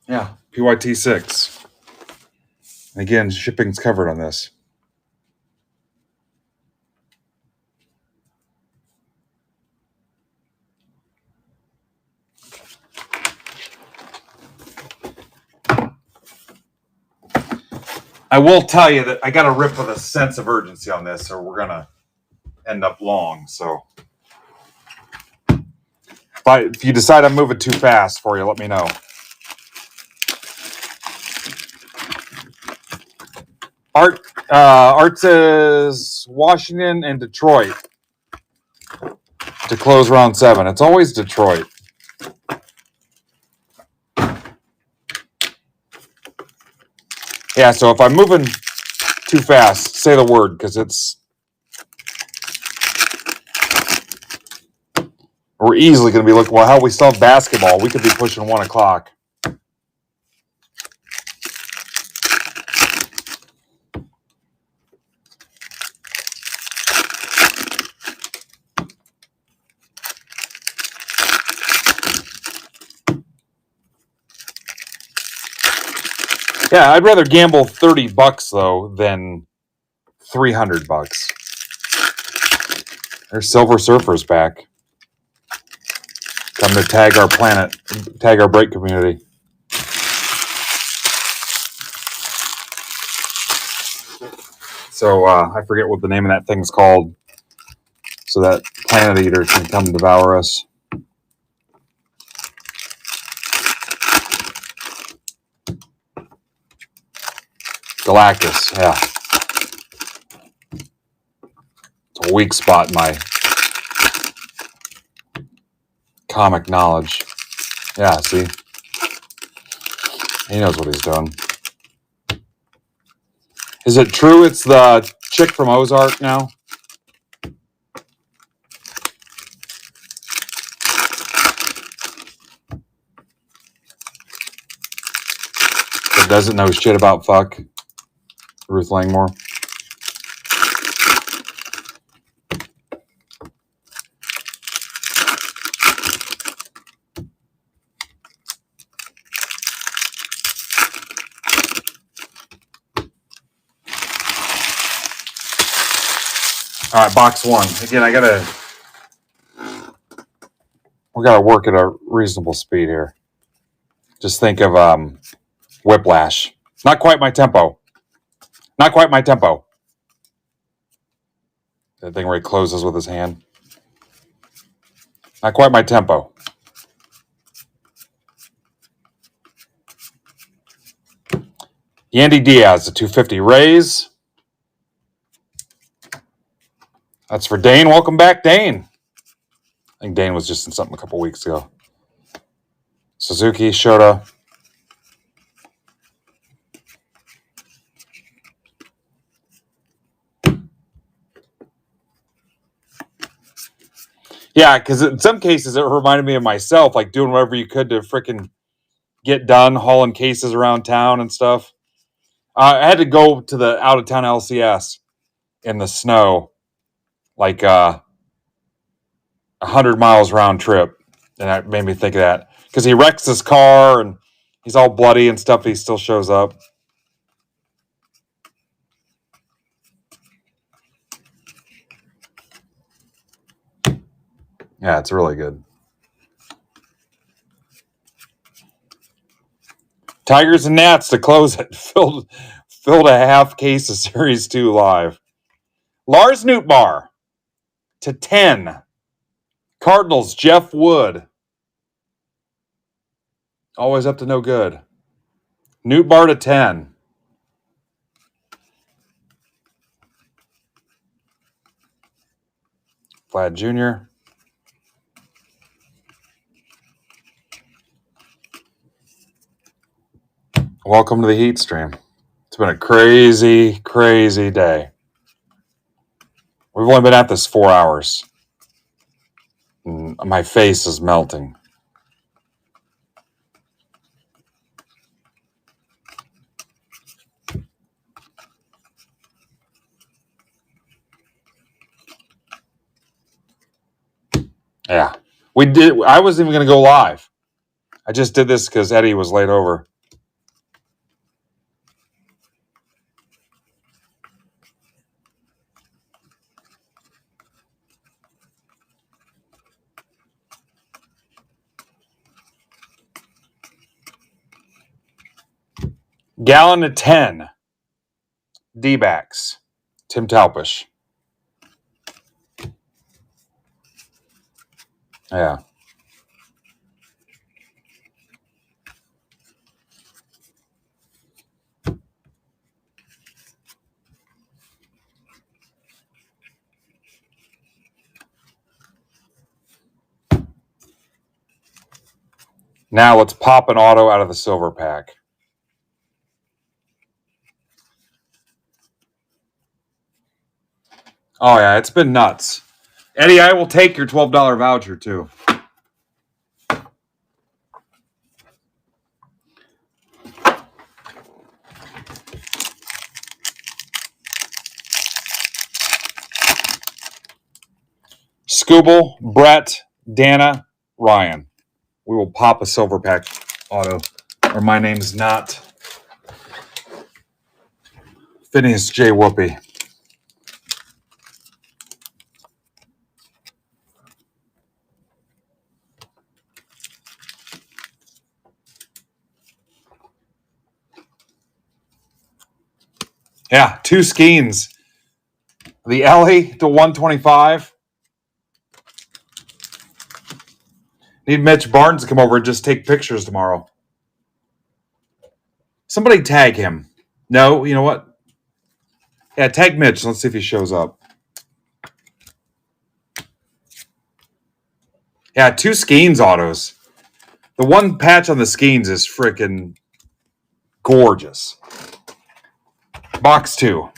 Yeah, PYT6. Again, shipping's covered on this. I will tell you that I got to rip with a sense of urgency on this, or we're going to end up long. So if you decide I'm moving too fast for you, let me know. Art says Washington and Detroit to close round 7. It's always Detroit. Yeah, so if I'm moving too fast, say the word, because we're easily going to be looking, well, hell, we still have basketball. We could be pushing 1 o'clock. Yeah, I'd rather gamble $30 though than $300. There's Silver Surfers back. Come to tag our planet, tag our break community. So I forget what the name of that thing's called. So that planet eater can come devour us. Galactus, yeah. It's a weak spot in my comic knowledge. Yeah, see? He knows what he's doing. Is it true it's the chick from Ozark now? That doesn't know shit about fuck? Ruth Langmore? All right, box one. Again, we gotta work at a reasonable speed here. Just think of Whiplash. Not quite my tempo. Not quite my tempo. That thing where he closes with his hand. Not quite my tempo. Yandy Diaz, the 250 raise. That's for Dane. Welcome back, Dane. I think Dane was just in something a couple weeks ago. Suzuki, Shota. Yeah, because in some cases it reminded me of myself, like doing whatever you could to freaking get done, hauling cases around town and stuff. I had to go to the out-of-town LCS in the snow, like 100 miles round trip. And that made me think of that. Because he wrecks his car and he's all bloody and stuff. He still shows up. Yeah, it's really good. Tigers and Nats to close it. Filled a half case of Series 2 live. Lars Nootbaar to 10. Cardinals, Jeff Wood. Always up to no good. Nootbaar to 10. Vlad Jr. Welcome to the heat stream. It's been a crazy, crazy day. We've only been at this 4 hours. My face is melting. Yeah. I wasn't even going to go live. I just did this because Eddie was laid over. Gallon to 10. D-backs. Tim Talpish. Yeah. Now let's pop an auto out of the silver pack. Oh, yeah, it's been nuts. Eddie, I will take your $12 voucher, too. Scooble, Brett, Dana, Ryan. We will pop a silver pack auto, or my name's not Phineas J. Whoopi. Yeah, 2 Skeens. The Ellie to 125. Need Mitch Barnes to come over and just take pictures tomorrow. Somebody tag him. No, you know what? Yeah, tag Mitch. Let's see if he shows up. Yeah, 2 Skeens autos. The one patch on the Skeens is freaking gorgeous. Box 2.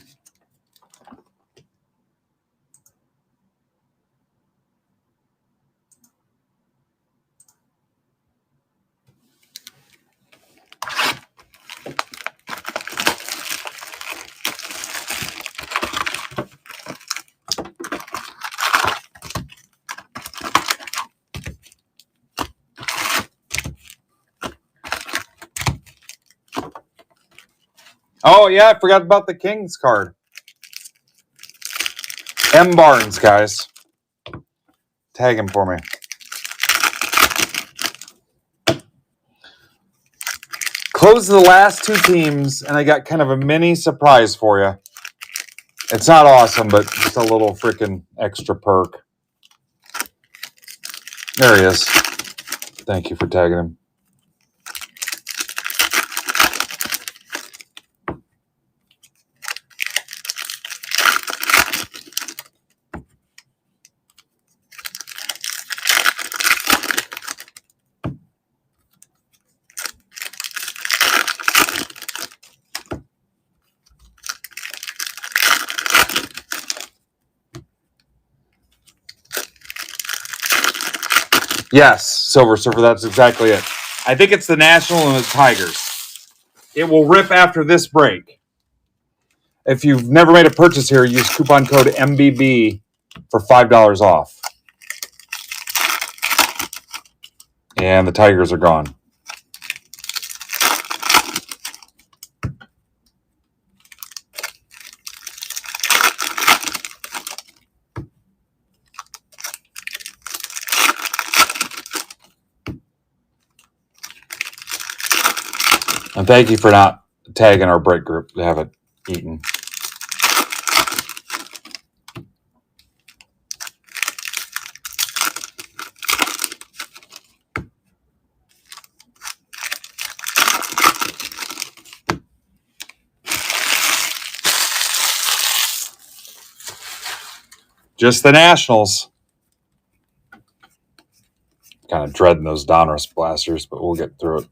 Oh, yeah, I forgot about the Kings card. M. Barnes, guys. Tag him for me. Close the last 2 teams, and I got kind of a mini surprise for you. It's not awesome, but just a little freaking extra perk. There he is. Thank you for tagging him. Yes, Silver Surfer, that's exactly it. I think it's the National and the Tigers. It will rip after this break. If you've never made a purchase here, use coupon code MBB for $5 off. And the Tigers are gone. And thank you for not tagging our break group to have it eaten. Just the Nationals. Kind of dreading those Donruss blasters, but we'll get through it.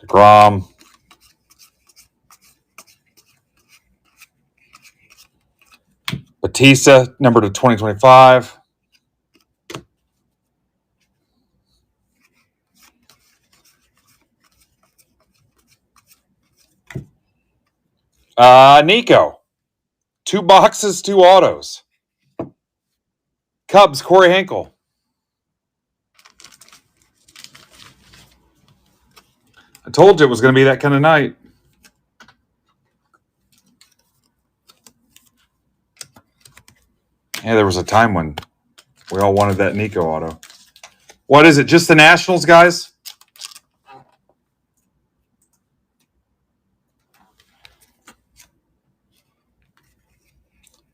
DeGrom. Batista, number to 2025. Nico. 2 boxes, 2 autos. Cubs, Corey Hinkle. I told you it was going to be that kind of night. Yeah, there was a time when we all wanted that Nico auto. What is it? Just the Nationals, guys?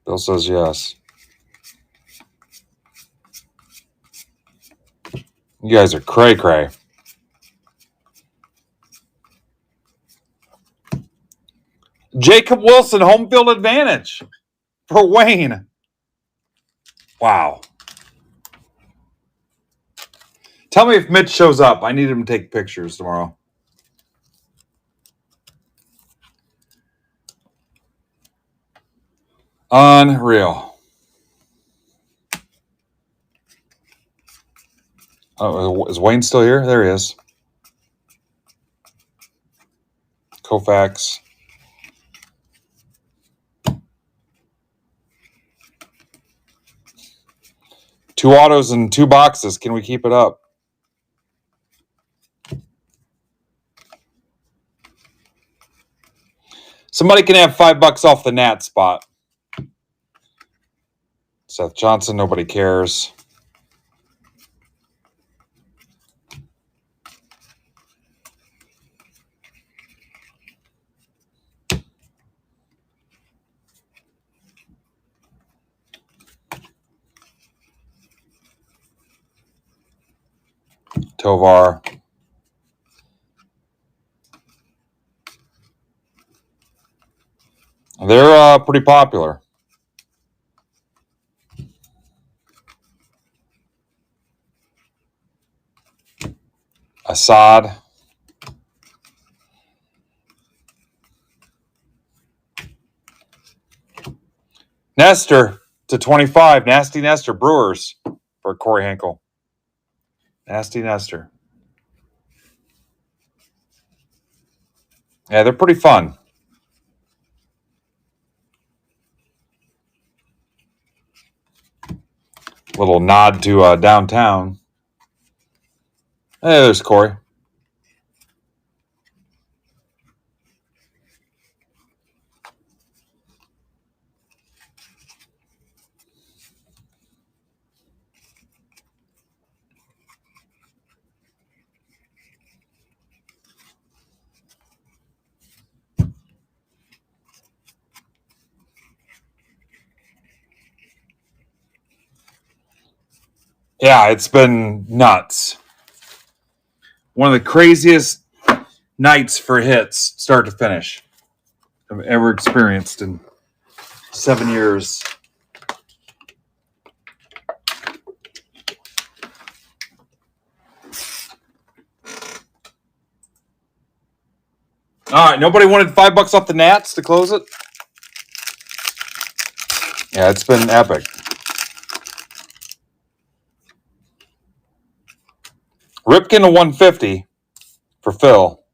Bill says yes. You guys are cray-cray. Jacob Wilson, home field advantage for Wayne. Wow. Tell me if Mitch shows up. I need him to take pictures tomorrow. Unreal. Oh, is Wayne still here? There he is. Koufax. Two autos and two boxes. Can we keep it up? Somebody can have $5 off the Nat spot. Seth Johnson, nobody cares. Tovar. They're pretty popular. Assad. Nestor to 25. Nasty Nestor. Brewers for Corey Henkel. Nasty Nestor. Yeah, they're pretty fun. Little nod to downtown. Hey, there's Corey. Yeah, it's been nuts. One of the craziest nights for hits, start to finish, I've ever experienced in 7 years. All right, nobody wanted $5 off the Nats to close it? Yeah, it's been epic. Ripken to 150 for Phil.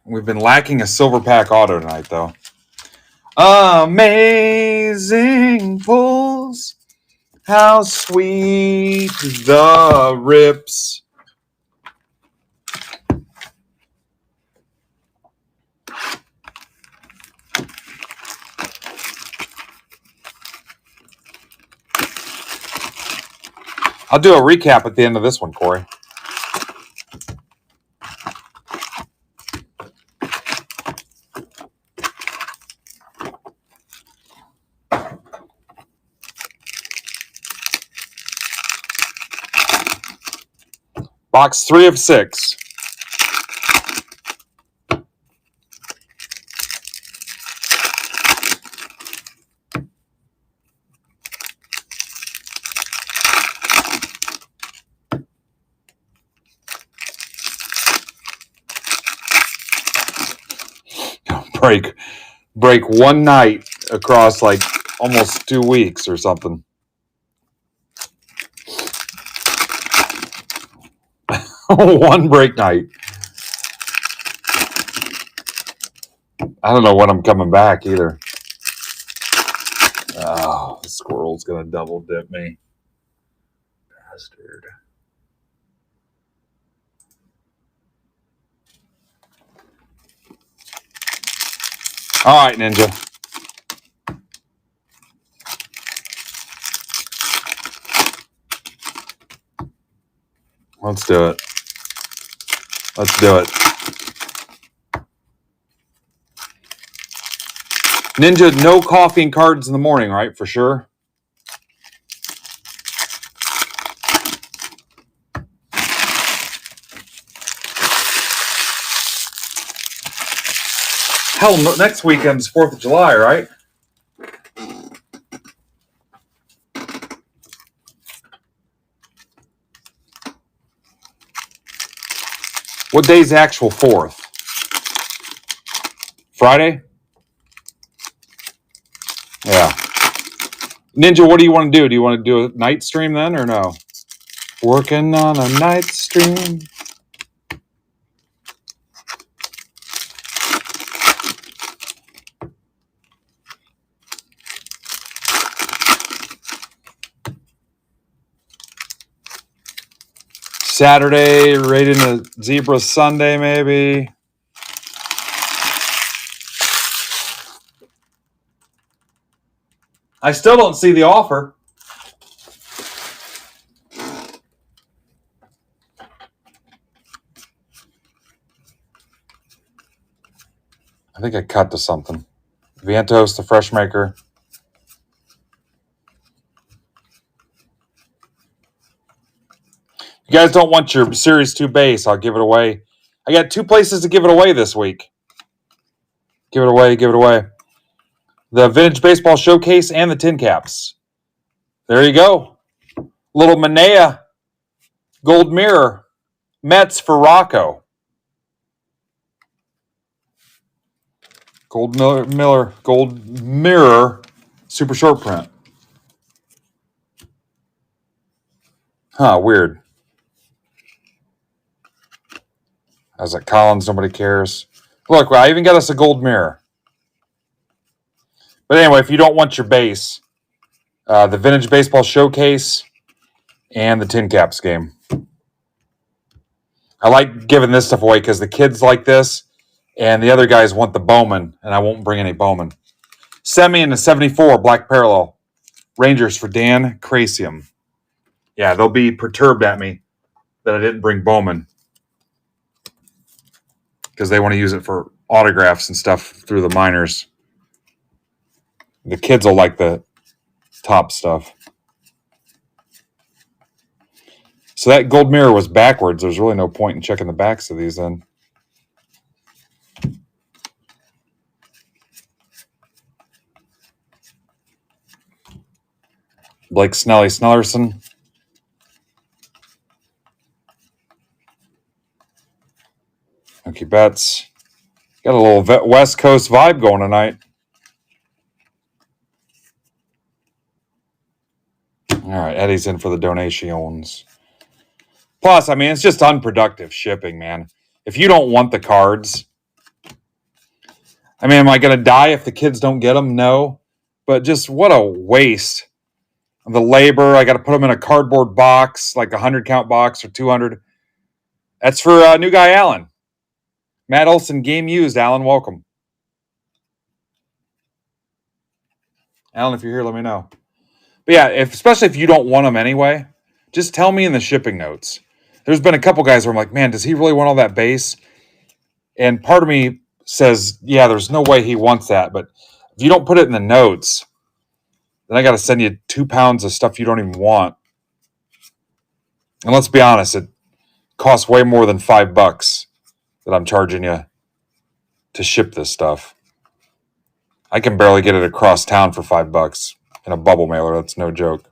We've been lacking a silver pack auto tonight, though. Amazing pulls. How sweet the rips. I'll do a recap at the end of this one, Corey. Box 3 of 6. Break one night across like almost 2 weeks or something. One break night. I don't know when I'm coming back either. Oh, the squirrel's gonna double dip me. Bastard. All right, Ninja. Let's do it. Let's do it. Ninja, no coffee and cards in the morning, right? For sure. Hell, next weekend's 4th of July, right? What day's the actual 4th? Friday? Yeah. Ninja, what do you want to do? Do you want to do a night stream then or no? Working on a night stream. Saturday, right into Zebra Sunday, maybe. I still don't see the offer. I think I cut to something. Vientos, the fresh maker. If you guys don't want your Series 2 base, I'll give it away. I got 2 places to give it away this week. Give it away, give it away. The Vintage Baseball Showcase and the tin caps. There you go. Little Manea Gold Mirror. Mets for Rocco. Gold Mirror super short print. Huh, weird. I was like, Collins, nobody cares. Look, I even got us a gold mirror. But anyway, if you don't want your base, the Vintage Baseball Showcase and the tin caps game. I like giving this stuff away because the kids like this and the other guys want the Bowman, and I won't bring any Bowman. Semi in the 74 Black Parallel. Rangers for Dan Crasium. Yeah, they'll be perturbed at me that I didn't bring Bowman because they want to use it for autographs and stuff through the minors. The kids will like the top stuff. So that gold mirror was backwards. There's really no point in checking the backs of these then. Blake Snellerson. Mookie Betts. Got a little West Coast vibe going tonight. All right, Eddie's in for the donations. Plus, I mean, it's just unproductive shipping, man. If you don't want the cards, I mean, am I going to die if the kids don't get them? No. But just what a waste of the labor. I got to put them in a cardboard box, like a 100-count box or 200. That's for new guy Alan. Matt Olson, game used. Alan, welcome. Alan, if you're here, let me know. But yeah, especially if you don't want them anyway, just tell me in the shipping notes. There's been a couple guys where I'm like, man, does he really want all that base? And part of me says, yeah, there's no way he wants that. But if you don't put it in the notes, then I got to send you 2 pounds of stuff you don't even want. And let's be honest, it costs way more than $5 that I'm charging you to ship this stuff. I can barely get it across town for $5 in a bubble mailer. That's no joke.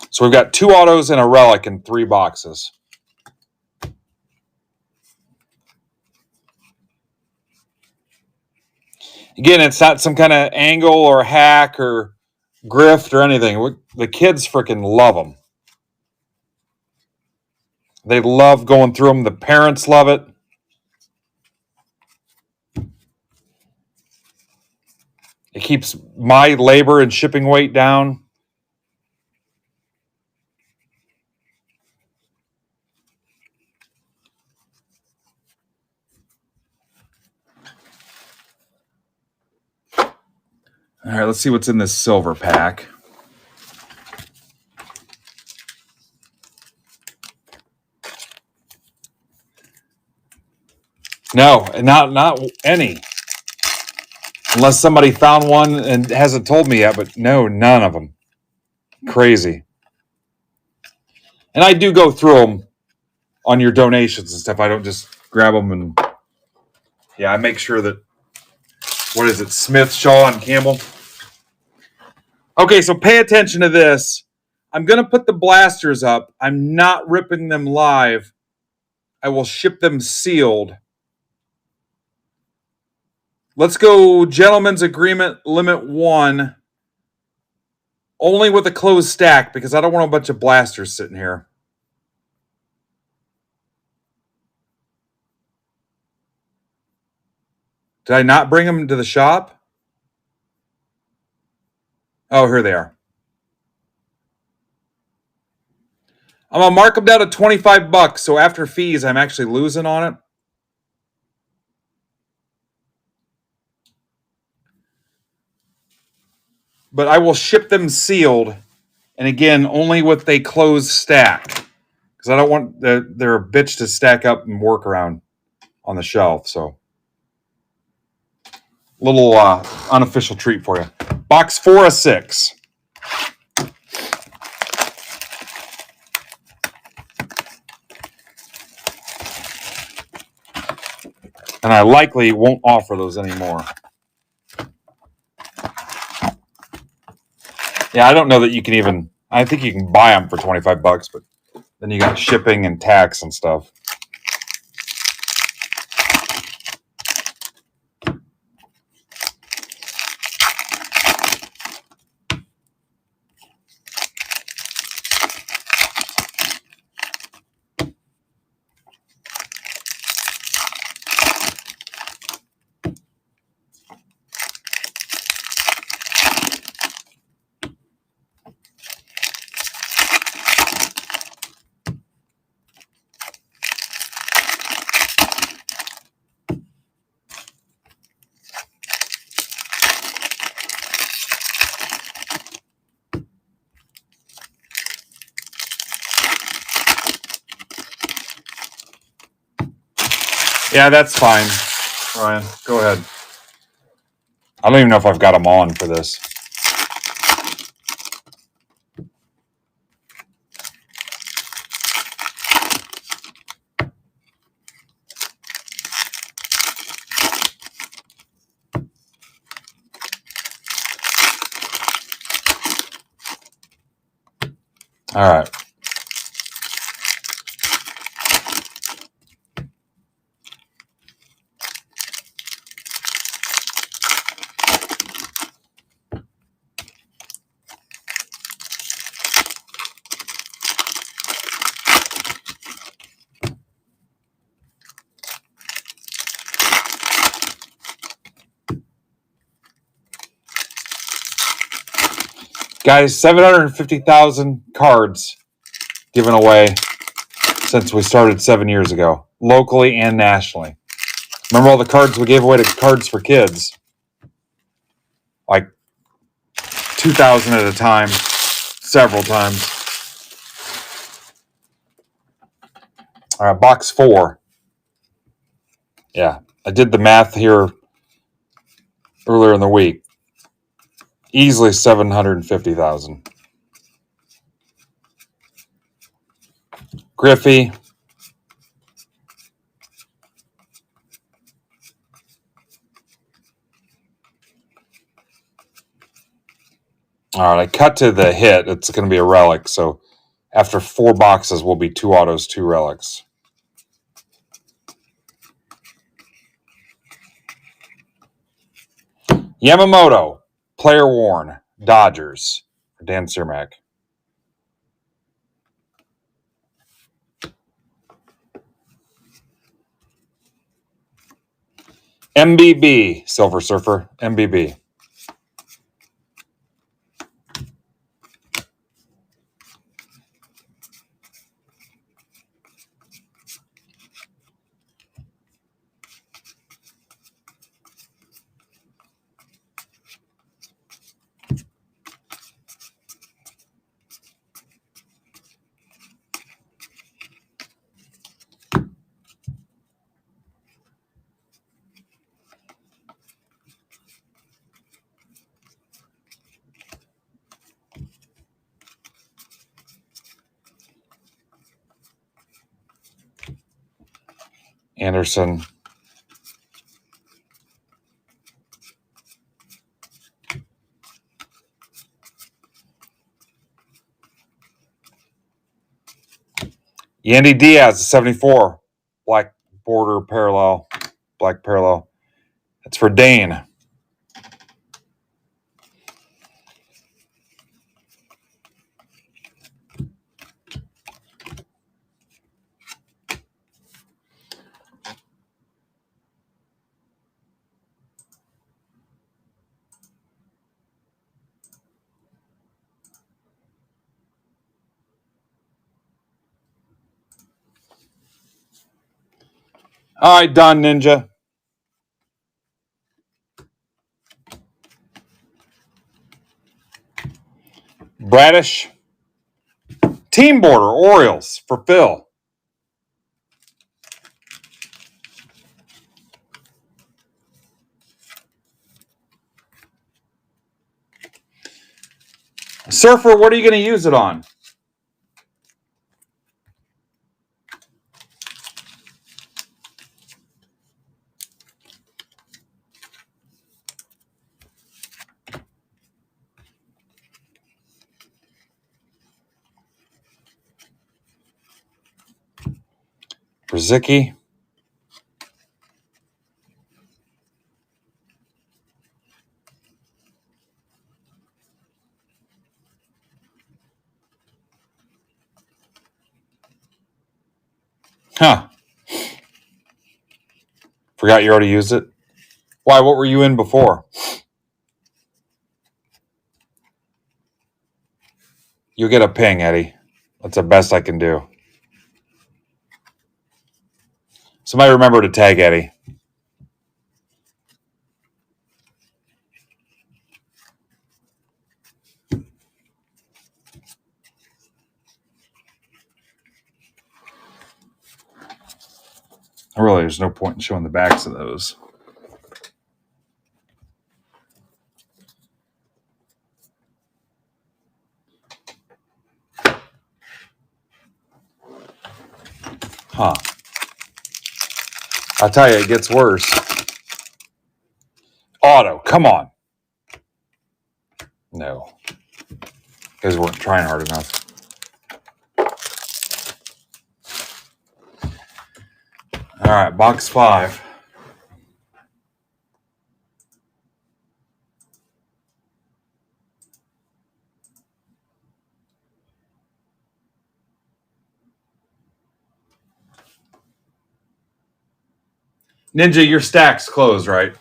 So we've got 2 autos and a relic in 3 boxes. Again, it's not some kind of angle or hack or grift or anything. The kids freaking love them. They love going through them. The parents love it. It keeps my labor and shipping weight down. All right, let's see what's in this silver pack. No, not any. Unless somebody found one and hasn't told me yet, but no, none of them. Crazy. And I do go through them on your donations and stuff. I don't just grab them and I make sure that, what is it, Smith, Shaw, and Campbell. Okay, so pay attention to this. I'm going to put the blasters up. I'm not ripping them live. I will ship them sealed. Let's go gentleman's agreement limit 1. Only with a closed stack because I don't want a bunch of blasters sitting here. Did I not bring them to the shop? Oh, here they are. I'm going to mark them down to $25. So after fees, I'm actually losing on it. But I will ship them sealed. And again, only with a closed stack. Because I don't want they're a bitch to stack up and work around on the shelf. So, little unofficial treat for you. Box 4 of 6. And I likely won't offer those anymore. Yeah, I don't know that you can even... I think you can buy them for $25, but then you got shipping and tax and stuff. Yeah, that's fine, Ryan. Go ahead. I don't even know if I've got them on for this. All right. Guys, 750,000 cards given away since we started 7 years ago, locally and nationally. Remember all the cards we gave away to Cards for Kids? Like 2,000 at a time, several times. All right, box 4. Yeah, I did the math here earlier in the week. Easily 750,000. Griffey. All right, I cut to the hit. It's going to be a relic. So after 4 boxes, will be 2 autos, 2 relics. Yamamoto, player worn, Dodgers, for Dan Cermak. MBB, Silver Surfer, MBB. Anderson. Yandy Diaz, 74. Black border parallel. Black parallel. That's for Dane. All right, done, Ninja. Bradish. Team border, Orioles for Phil. Surfer, what are you going to use it on? Brzicki. Huh. Forgot you already used it. Why? What were you in before? You'll get a ping, Eddie. That's the best I can do. Somebody remember to tag Eddie. Really, there's no point in showing the backs of those. Huh. I'll tell you, it gets worse. Auto, come on. No. You guys weren't trying hard enough. All right, box 5. Ninja, your stack's closed, right?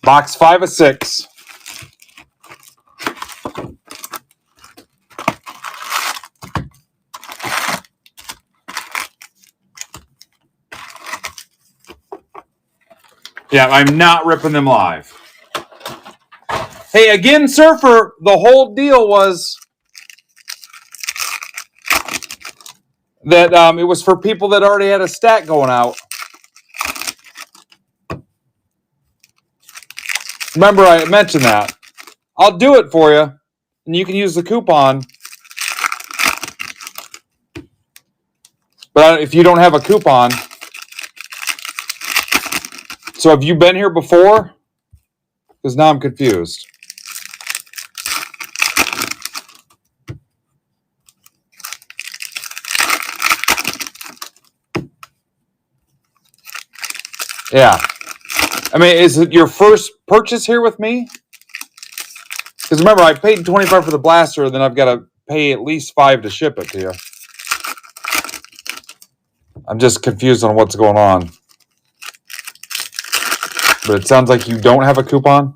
Box 5 of 6. Yeah, I'm not ripping them live. Hey, again, Surfer, the whole deal was that it was for people that already had a stack going out. Remember, I mentioned that. I'll do it for you, and you can use the coupon. But if you don't have a coupon, so have you been here before? Because now I'm confused. Yeah. I mean, is it your first purchase here with me? Because remember, I paid $25 for the blaster, and then I've got to pay at least $5 to ship it to you. I'm just confused on what's going on. But it sounds like you don't have a coupon.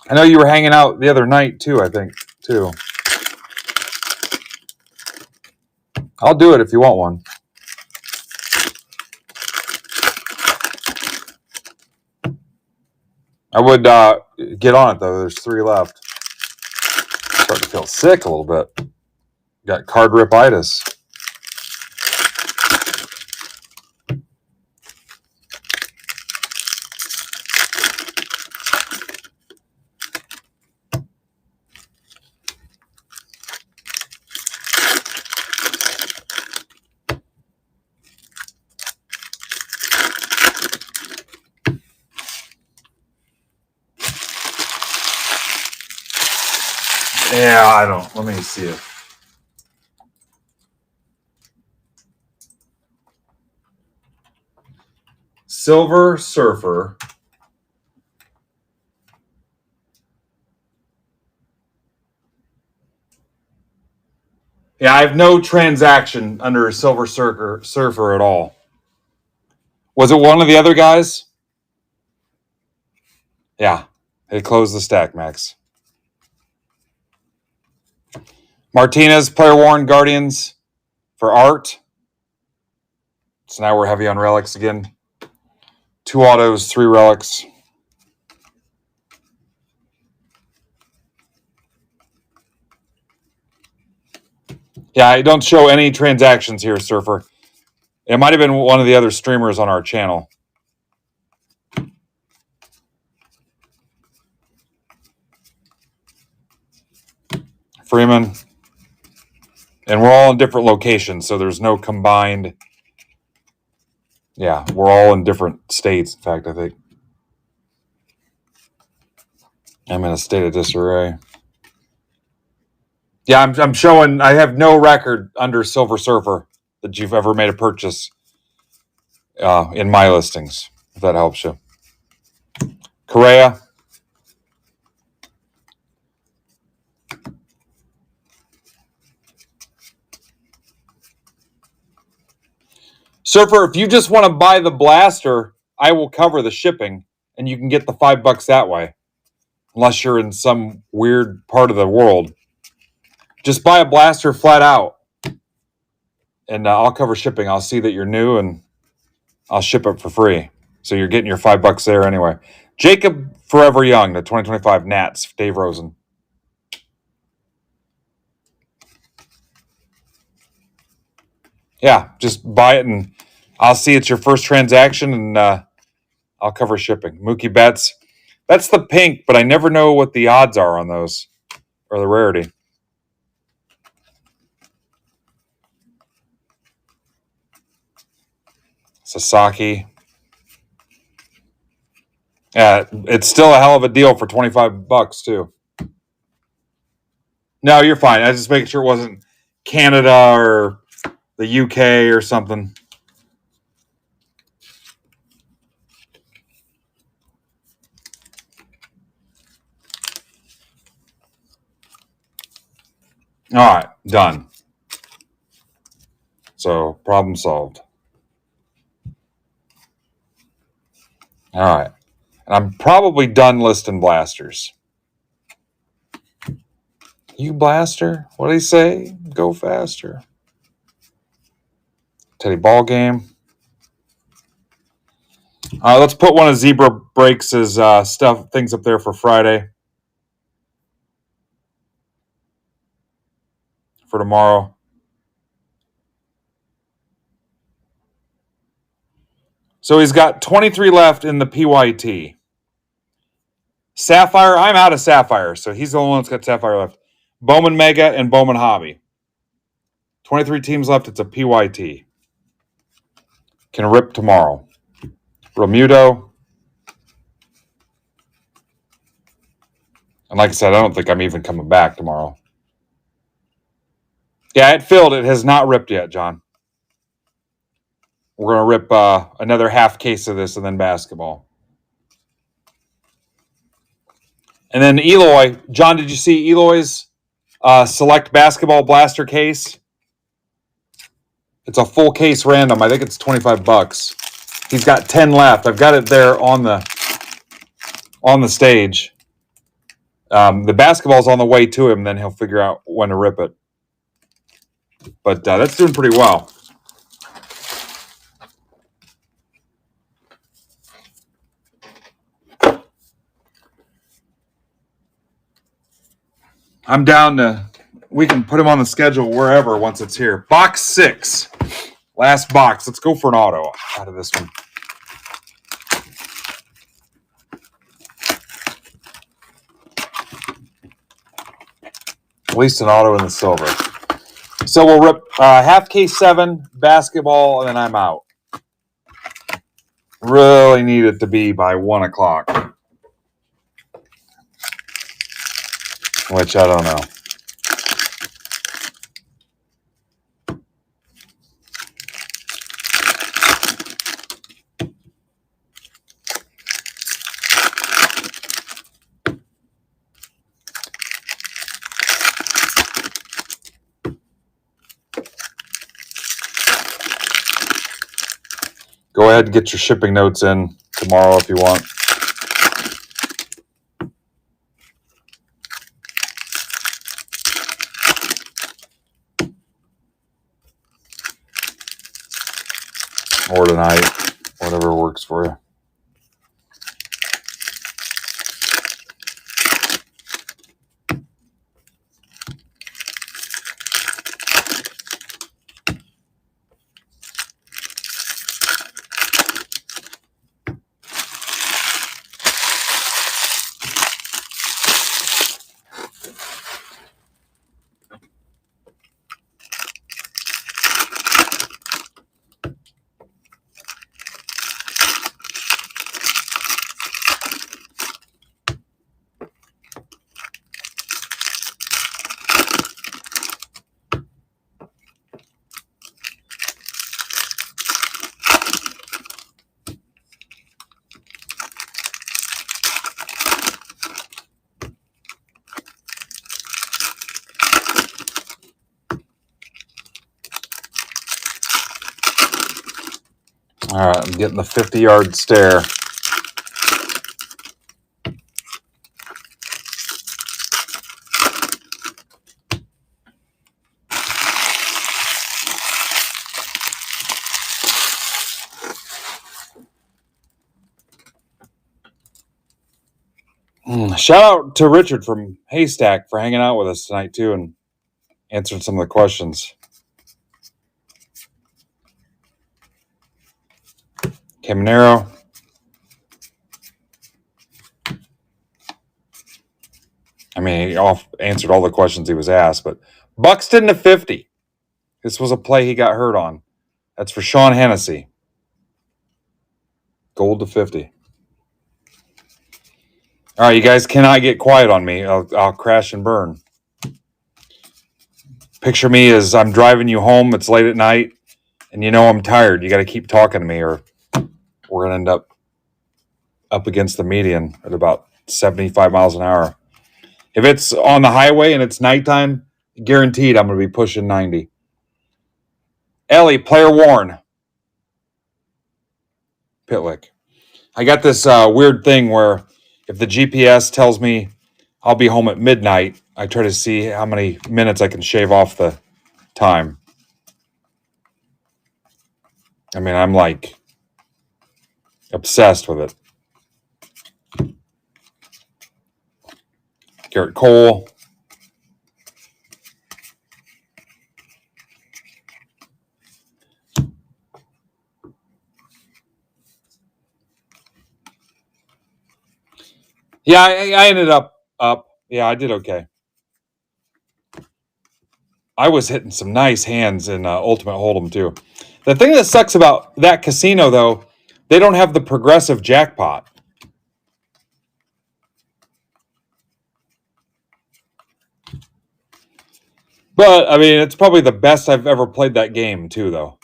I know you were hanging out the other night, too, I think, too. I'll do it if you want one. I would get on it, though. There's 3 left. Starting to feel sick a little bit. Got card ripitis. Yeah, I don't. Let me see it. Silver Surfer. Yeah, I have no transaction under Silver Surfer at all. Was it one of the other guys? Yeah, they closed the stack, Max. Martinez, player worn Guardians for art. So now we're heavy on relics again. 2 autos, 3 relics. Yeah, I don't show any transactions here, Surfer. It might have been one of the other streamers on our channel. Freeman. And we're all in different locations, so there's no combined. Yeah, we're all in different states, in fact, I think. I'm in a state of disarray. Yeah, I'm showing. I have no record under Silver Surfer that you've ever made a purchase in my listings, if that helps you. Correa. Surfer, if you just want to buy the blaster, I will cover the shipping, and you can get the $5 that way. Unless you're in some weird part of the world. Just buy a blaster flat out, and I'll cover shipping. I'll see that you're new, and I'll ship it for free. So you're getting your $5 there anyway. Jacob Forever Young, the 2025 Nats, Dave Rosen. Yeah, just buy it, and I'll see it's your first transaction, and I'll cover shipping. Mookie Betts. That's the pink, but I never know what the odds are on those, or the rarity. Sasaki. Yeah, it's still a hell of a deal for $25 too. No, you're fine. I was just making sure it wasn't Canada or the UK or something. All right, done. So problem solved. All right. And I'm probably done listing blasters. You blaster? What did he say? Go faster. Teddy Ball Game. Let's put one of Zebra Breaks' things up there for Friday. For tomorrow. So he's got 23 left in the PYT. Sapphire, I'm out of Sapphire, so he's the only one that's got Sapphire left. Bowman Mega and Bowman Hobby. 23 teams left. It's a PYT. Can rip tomorrow. Romuto. And like I said, I don't think I'm even coming back tomorrow. Yeah, it filled. It has not ripped yet, John. We're going to rip another half case of this and then basketball. And then Eloy. John, did you see Eloy's select basketball blaster case? It's a full case random. I think it's $25. He's got 10 left. I've got it there on the stage. The basketball's on the way to him, then he'll figure out when to rip it. But that's doing pretty well. I'm down to, we can put him on the schedule wherever once it's here. Box 6. Last box. Let's go for an auto out of this one. At least an auto in the silver. So we'll rip half case 7, basketball, and then I'm out. Really need it to be by 1 o'clock. Which I don't know. Go ahead and get your shipping notes in tomorrow if you want. Or tonight, whatever works for you. All right, I'm getting the 50-yard stare. Shout out to Richard from Haystack for hanging out with us tonight, too, and answering some of the questions. Caminero. I mean, he answered all the questions he was asked, but Buxton to 50. This was a play he got hurt on. That's for Sean Hennessy. Gold to 50. All right, you guys cannot get quiet on me. I'll crash and burn. Picture me as I'm driving you home. It's late at night, and you know I'm tired. You got to keep talking to me, or we're going to end up against the median at about 75 miles an hour. If it's on the highway and it's nighttime, guaranteed I'm going to be pushing 90. Ellie, player worn. Pitlick. I got this weird thing where if the GPS tells me I'll be home at midnight, I try to see how many minutes I can shave off the time. I mean, I'm like obsessed with it. Garrett Cole. Yeah, I ended up. Yeah, I did okay. I was hitting some nice hands in Ultimate Hold'em, too. The thing that sucks about that casino, though, they don't have the progressive jackpot. But, I mean, it's probably the best I've ever played that game, too, though.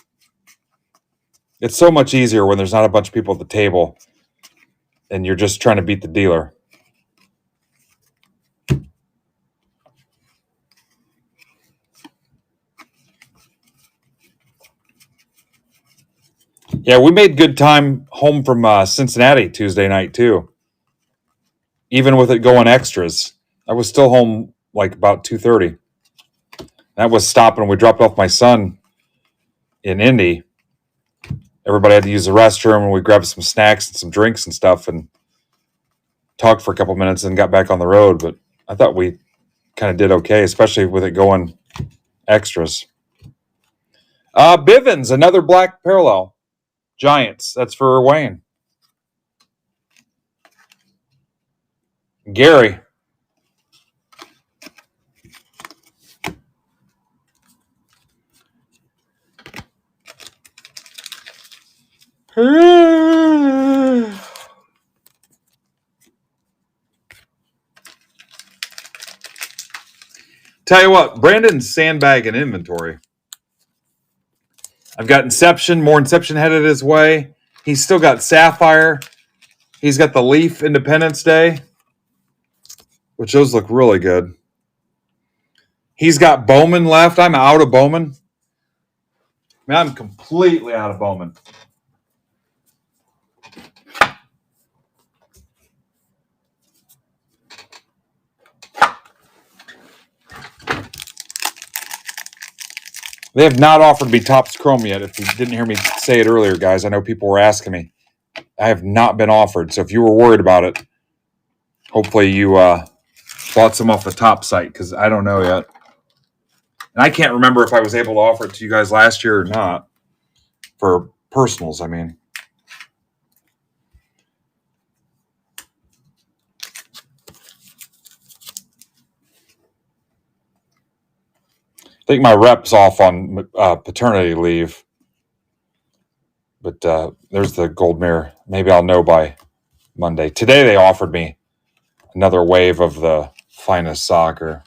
It's so much easier when there's not a bunch of people at the table and you're just trying to beat the dealer. Yeah, we made good time home from Cincinnati Tuesday night, too. Even with it going extras. I was still home like about 2:30. That was stopping. We dropped off my son in Indy. Everybody had to use the restroom, and we grabbed some snacks and some drinks and stuff and talked for a couple minutes and got back on the road. But I thought we kind of did okay, especially with it going extras. Bivens, another black parallel. Giants. That's for Wayne. Gary. Tell you what, Brandon's sandbagging inventory. I've got Inception, more Inception headed his way. He's still got Sapphire. He's got the Leaf Independence Day, which those look really good. He's got Bowman left. I'm out of Bowman. I mean, I'm completely out of Bowman. They have not offered me Topps Chrome yet. If you didn't hear me say it earlier, guys, I know people were asking me. I have not been offered. So if you were worried about it, hopefully you bought some off the top site because I don't know yet. And I can't remember if I was able to offer it to you guys last year or not. For personals, I mean. I think my rep's off on paternity leave. But there's the gold mirror. Maybe I'll know by Monday. Today they offered me another wave of the finest soccer.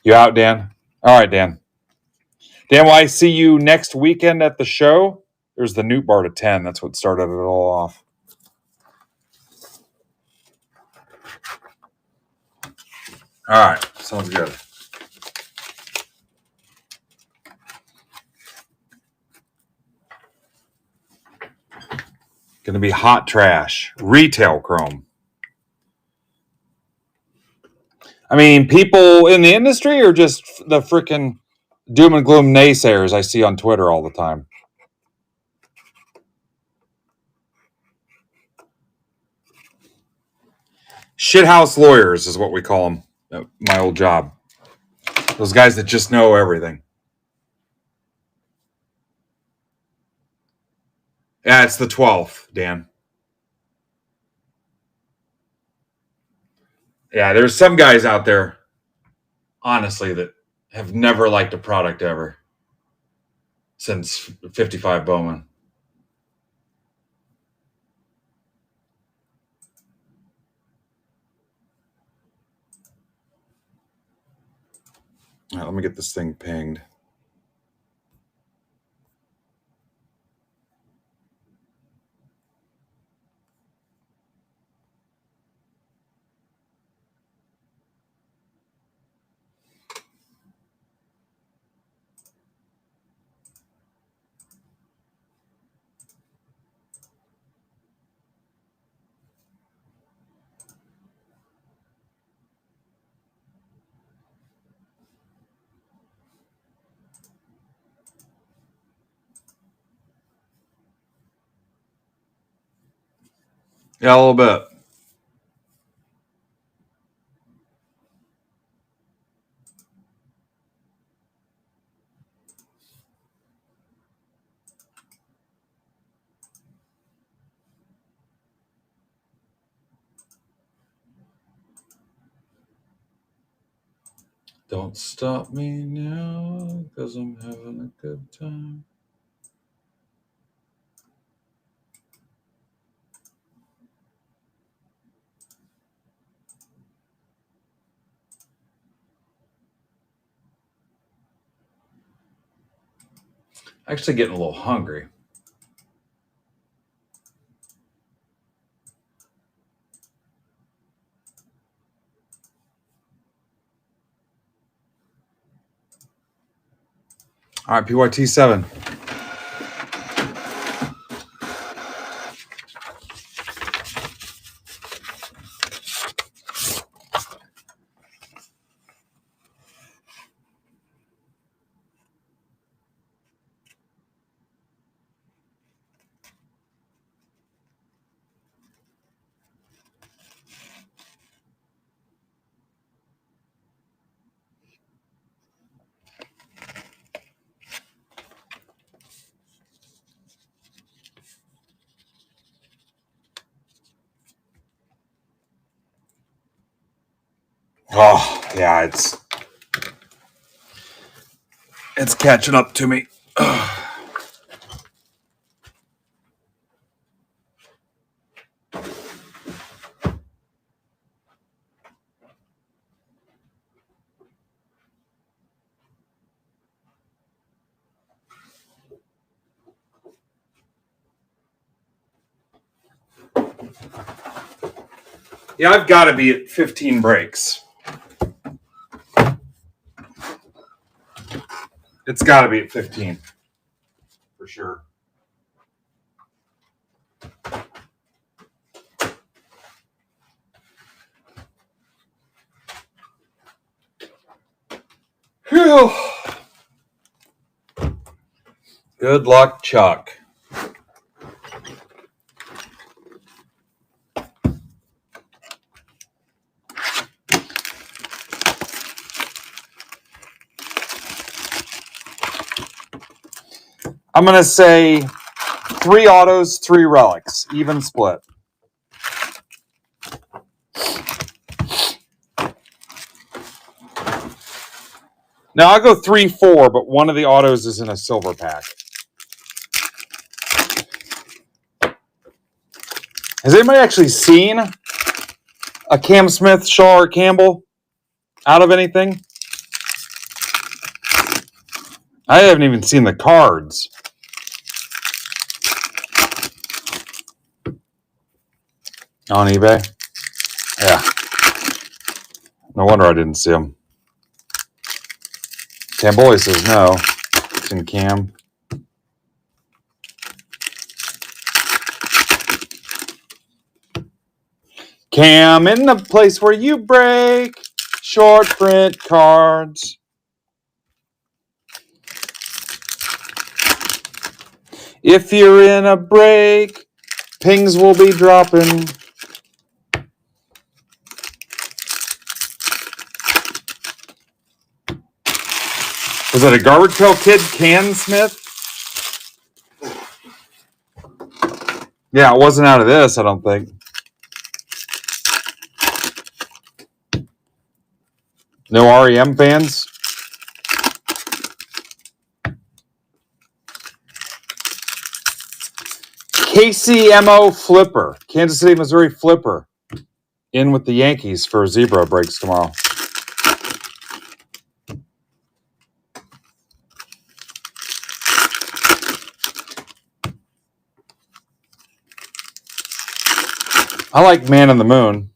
You out, Dan? All right, Dan. Dan, will I see you next weekend at the show? There's the Newt Bar to 10. That's what started it all off. All right. Sounds good. Going to be hot trash. Retail chrome. I mean, people in the industry or just the freaking doom and gloom naysayers I see on Twitter all the time? Shithouse lawyers is what we call them at my old job. Those guys that just know everything. Yeah, it's the 12th, Dan. Yeah, there's some guys out there, honestly, that have never liked a product ever since 55 Bowman. All right, let me get this thing pinged. Yeah, a little bit. Don't stop me now, because I'm having a good time. Actually getting a little hungry. All right, PYT7. Oh, yeah, it's catching up to me. Yeah, I've got to be at 15 breaks. It's got to be at 15. For sure. Whew. Good luck, Chuck. I'm going to say 3 autos, 3 relics. Even split. Now, I'll go 3-4, but one of the autos is in a silver pack. Has anybody actually seen a Cam Smith, Shaw, or Campbell out of anything? I haven't even seen the cards. On eBay? Yeah. No wonder I didn't see them. Camboy says no. It's in Cam. Cam, in the place where you break short print cards. If you're in a break, pings will be dropping. Was that a Garbage Pail Kid Can Smith? Yeah, it wasn't out of this, I don't think. No REM fans? KCMO Flipper. Kansas City, Missouri Flipper. In with the Yankees for zebra breaks tomorrow. I like Man on the Moon.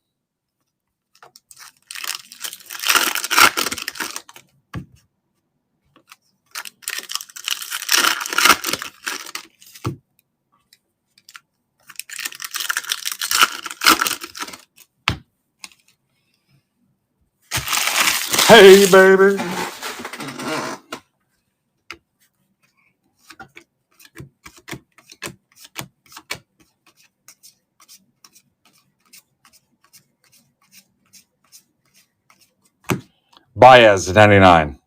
Hey, baby. Baez, 99.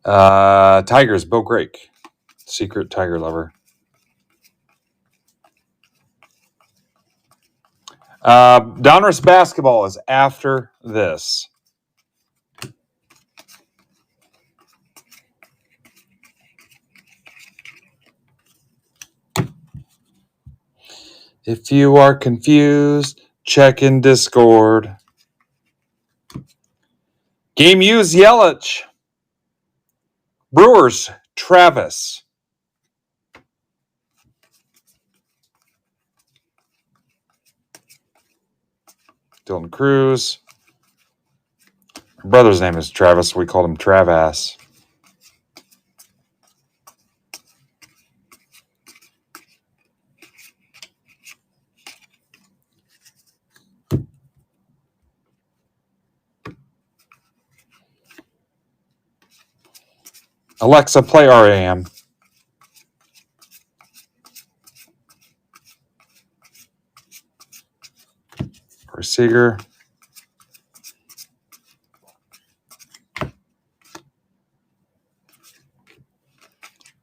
Tigers, Bo Grake. Secret Tiger lover. Donruss basketball is after this. If you are confused, check in Discord. Game use Yelich. Brewers, Travis. Dylan Cruz. My brother's name is Travis. We called him Travas. Alexa, play RAM. For Seager.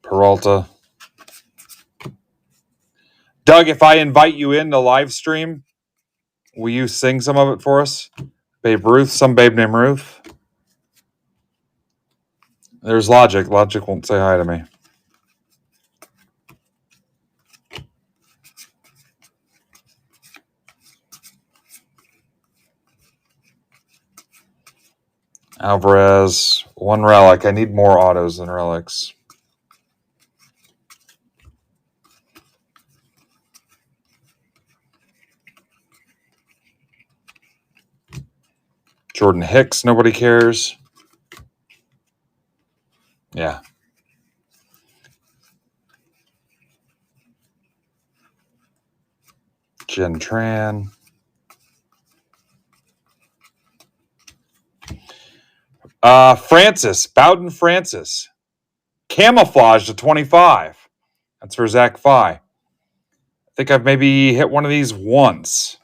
Peralta. Doug, if I invite you in the live stream, Will you sing some of it for us? Babe Ruth, some babe named Ruth. There's Logic. Logic won't say hi to me. Alvarez, one relic. I need more autos than relics. Jordan Hicks, nobody cares. Yeah. Jen Tran. Francis, Bowden Francis. Camouflage to 25. That's for Zach Fi. I think I've maybe hit one of these once.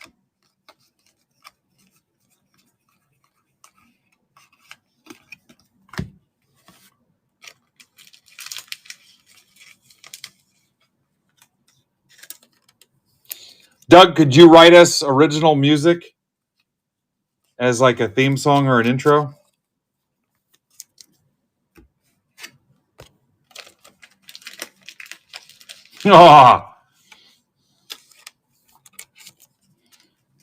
Doug, could you write us original music as like a theme song or an intro? Oh.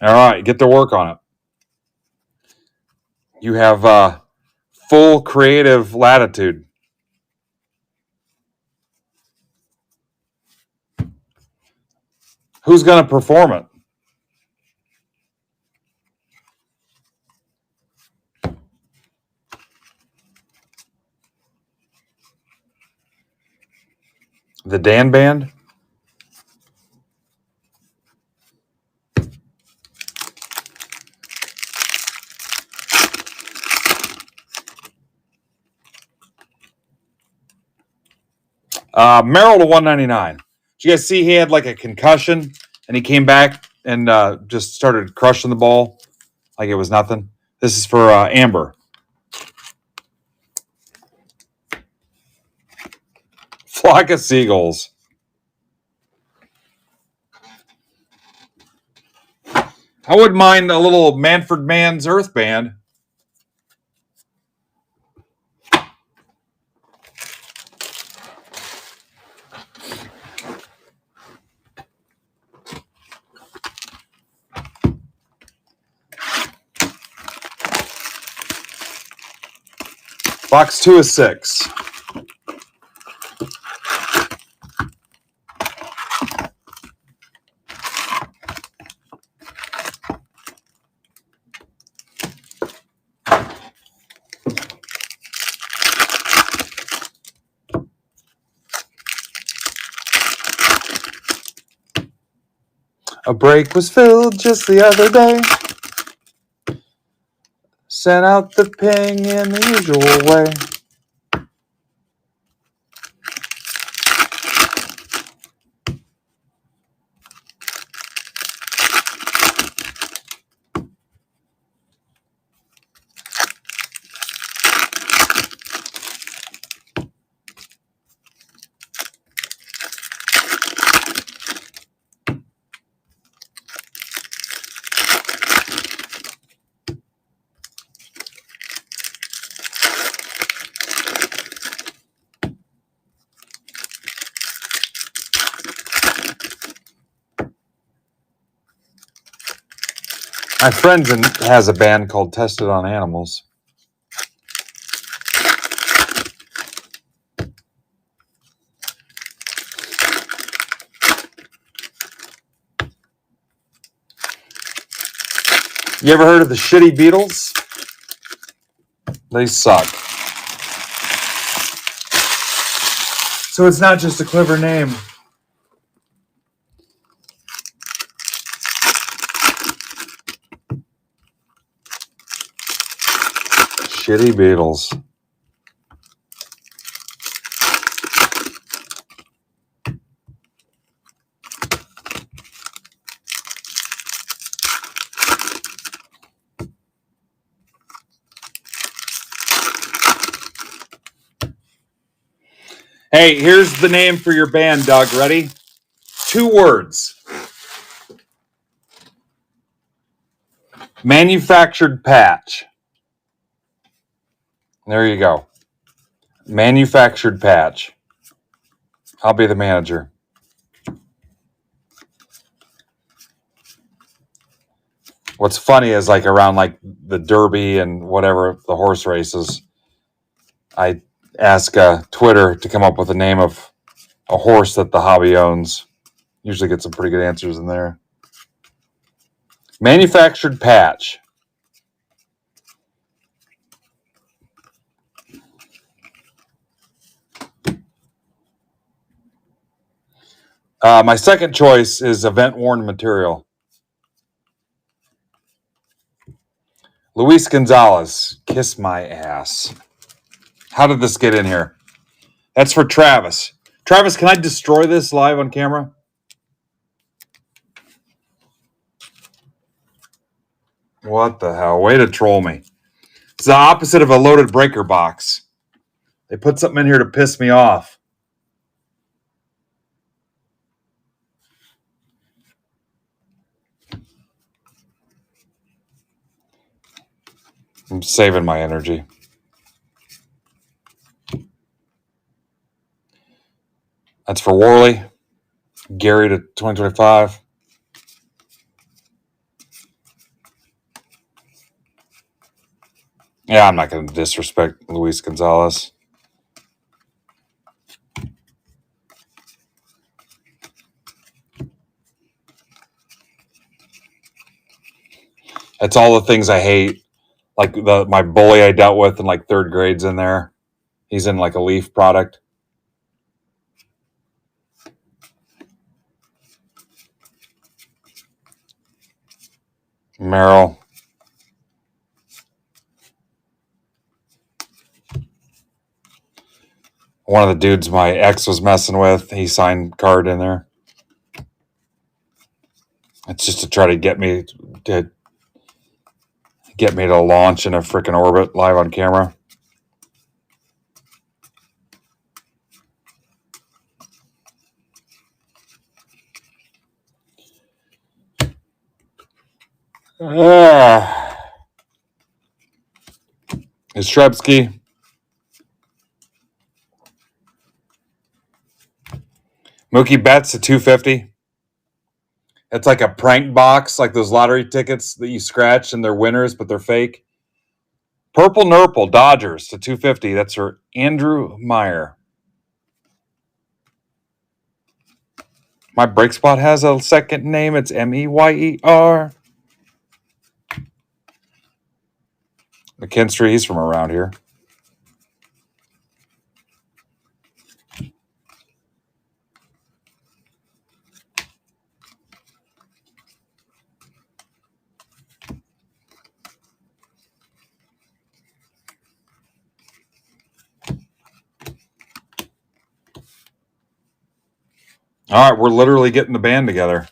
All right, get to work on it. You have full creative latitude. Who's going to perform it? The Dan Band? Merrill to 199. Did you guys see he had like a concussion and he came back and just started crushing the ball like it was nothing? This is for Amber. Flock of Seagulls. I wouldn't mind a little Manfred Mann's Earth Band. Box 2 is 6. A break was filled just the other day. Sent out the ping in the usual way. My friend has a band called Tested on Animals. You ever heard of the Shitty Beatles? They suck. So it's not just a clever name. Shitty Beatles. Hey, here's the name for your band, Doug. Ready? 2 words. Manufactured patch. There you go. Manufactured patch. I'll be the manager. What's funny is like around like the Derby and whatever the horse races, I ask Twitter to come up with the name of a horse that the hobby owns. Usually get some pretty good answers in there. Manufactured patch. My second choice is event worn material. Luis Gonzalez, kiss my ass. How did this get in here? That's for Travis. Travis, can I destroy this live on camera? What the hell? Way to troll me. It's the opposite of a loaded breaker box. They put something in here to piss me off. I'm saving my energy. That's for Worley. Gary to 2025. Yeah, I'm not going to disrespect Luis Gonzalez. That's all the things I hate. Like my bully I dealt with in like third grade's in there. He's in like a Leaf product. Merrill. One of the dudes my ex was messing with, he signed card in there. It's just to try to get me to launch in a freaking orbit live on camera. Is Shrebsky. Mookie Betts at 250. It's like a prank box, like those lottery tickets that you scratch and they're winners, but they're fake. Purple Nurple, Dodgers to 250. That's for Andrew Meyer. My break spot has a second name. It's Meyer. McKinstry, he's from around here. All right, we're literally getting the band together.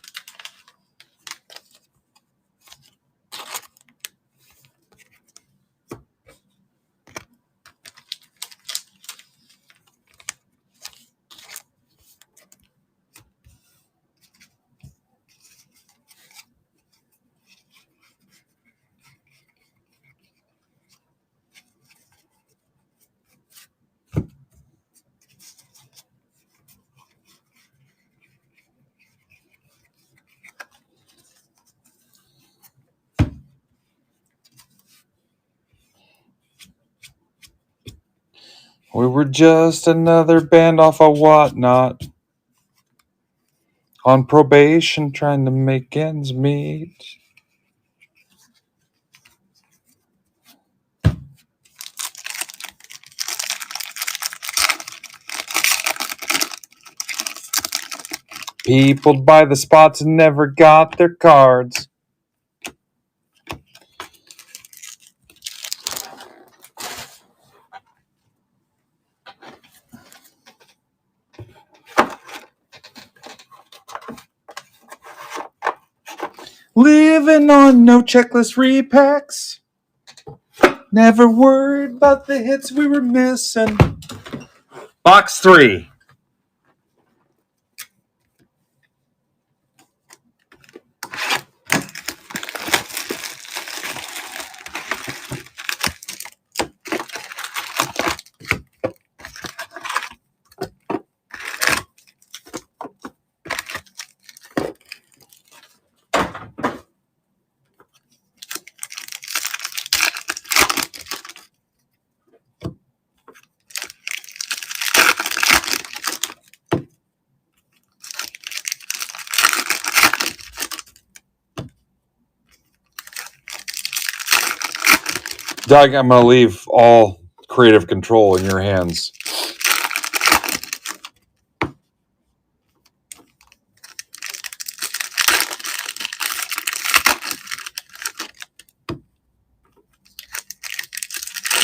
We were just another band off of Whatnot. On probation, trying to make ends meet. People buy the spots and never got their cards. Living on no checklist repacks. Never worried about the hits we were missing. Box 3. Doug, I'm going to leave all creative control in your hands.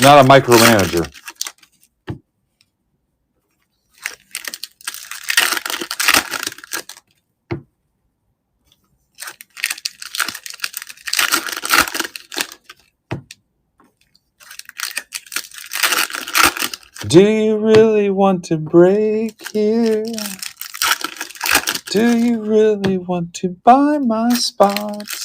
Not a micromanager. Do you really want to break here? Do you really want to buy my spots?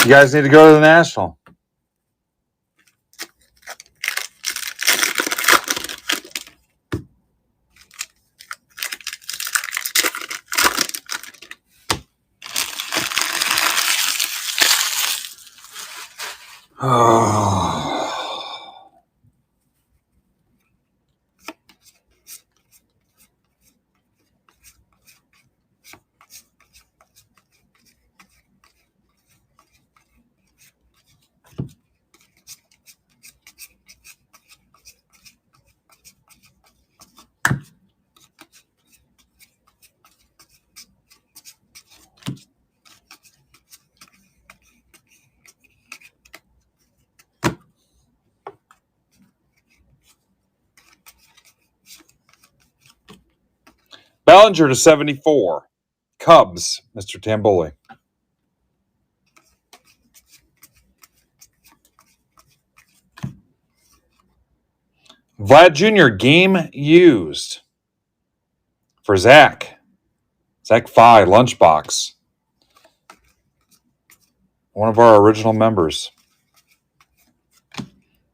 You guys need to go to the National. Oh. Bellinger to 74. Cubs, Mr. Tamboli. Vlad Jr., game used. For Zach. Zach Phi, Lunchbox. One of our original members.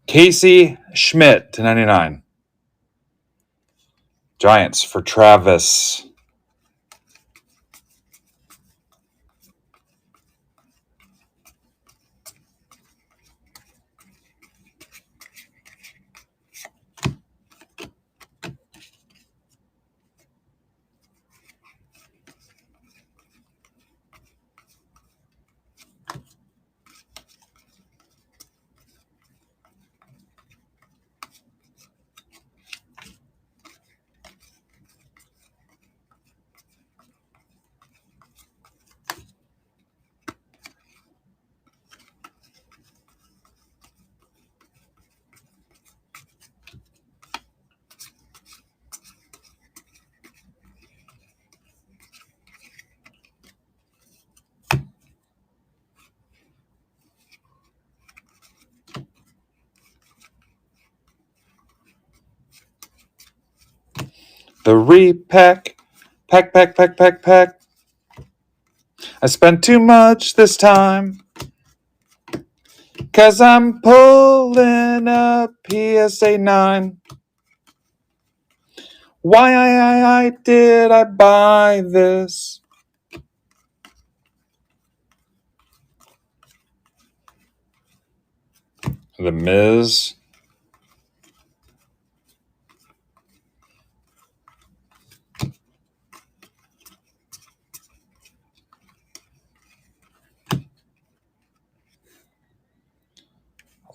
Casey Schmidt to 99. Giants for Travis. The repack. Pack. I spent too much this time. 'Cause I'm pulling a PSA 9. Why did I buy this? The Miz.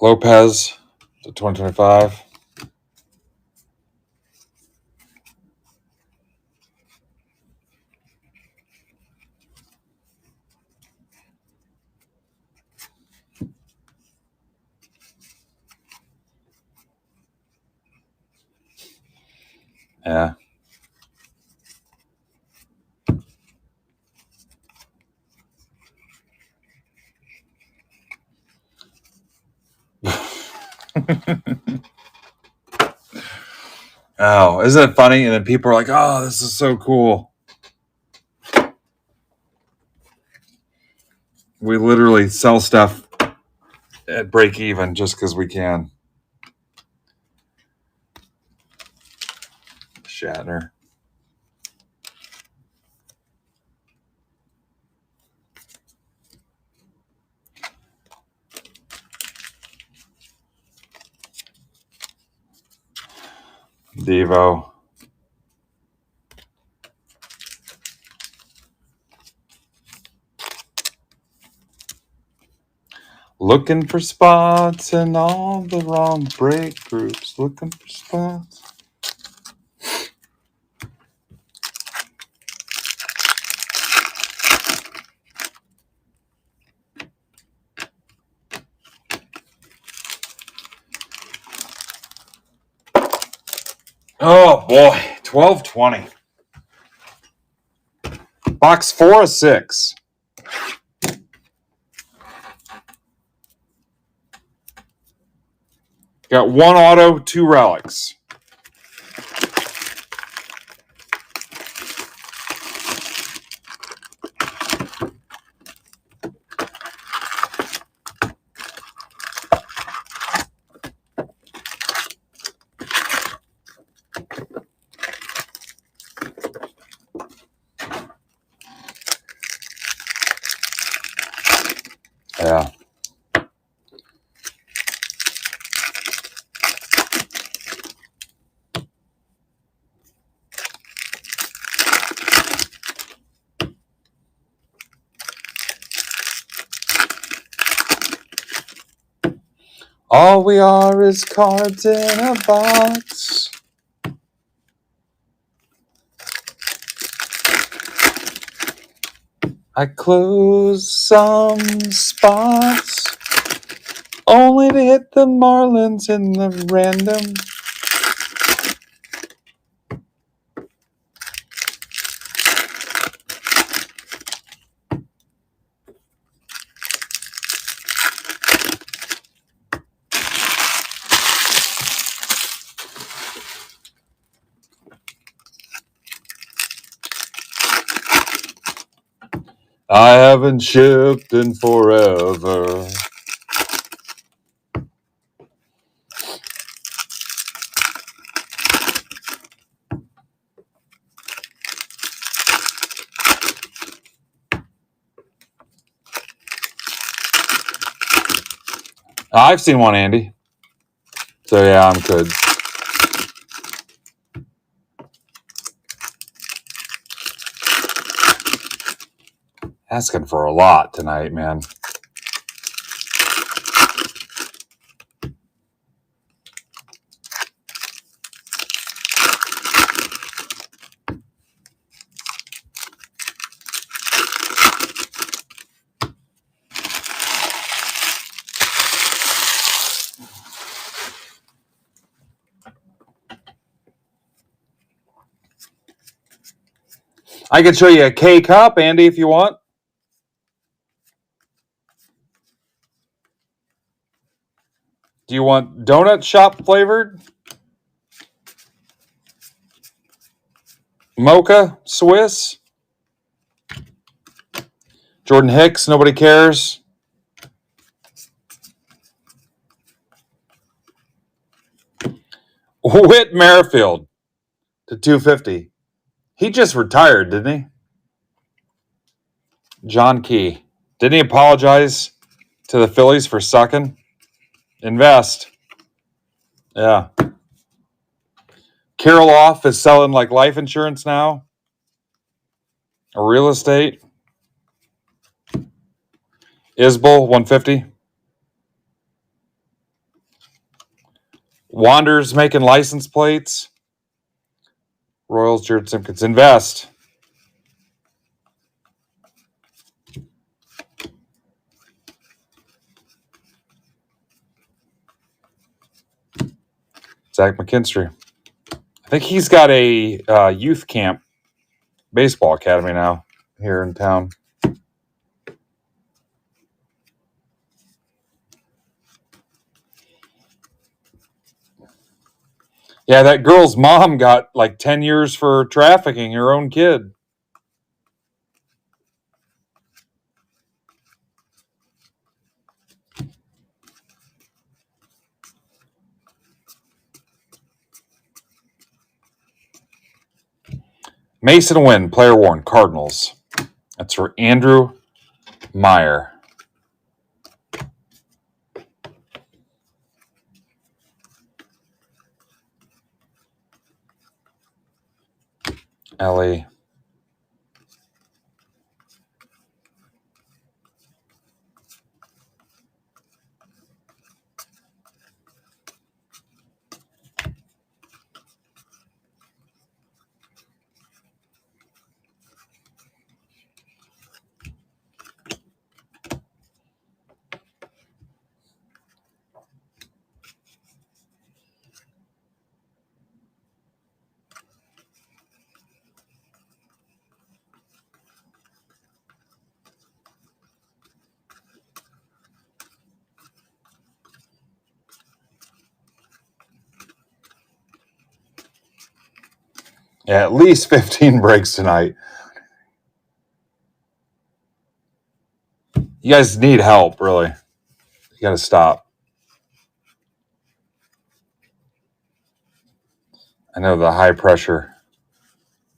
Lopez to 2025. Yeah. Oh, isn't it funny? And then people are like, oh, this is so cool. We literally sell stuff at break even just because we can. Shatner. Devo. Looking for spots in all the wrong break groups. Looking for spots. Oh boy, 1220. Box 4 of 6. Got 1 auto, 2 relics. Yeah. All we are is cards in a box. I close some spots only to hit the Marlins in the random. I haven't shipped in forever. I've seen one, Andy. So yeah, I'm good. Asking for a lot tonight, man. I can show you a K cup, Andy, if you want. Do you want donut shop flavored? Mocha? Swiss? Jordan Hicks, nobody cares. Whit Merrifield to 250. He just retired, didn't he? John Key. Didn't he apologize to the Phillies for sucking? Invest. Yeah. Kirilloff is selling like life insurance now. Or real estate. Isbell, 150. Wander's making license plates. Royals, Jared Simpkins. Invest. Zach McKinstry. I think he's got a youth camp baseball academy now here in town. Yeah, that girl's mom got like 10 years for trafficking her own kid. Mason Wynn, player worn, Cardinals. That's for Andrew Meyer. Ellie. Yeah, at least 15 breaks tonight. You guys need help, really. You got to stop. I know the high pressure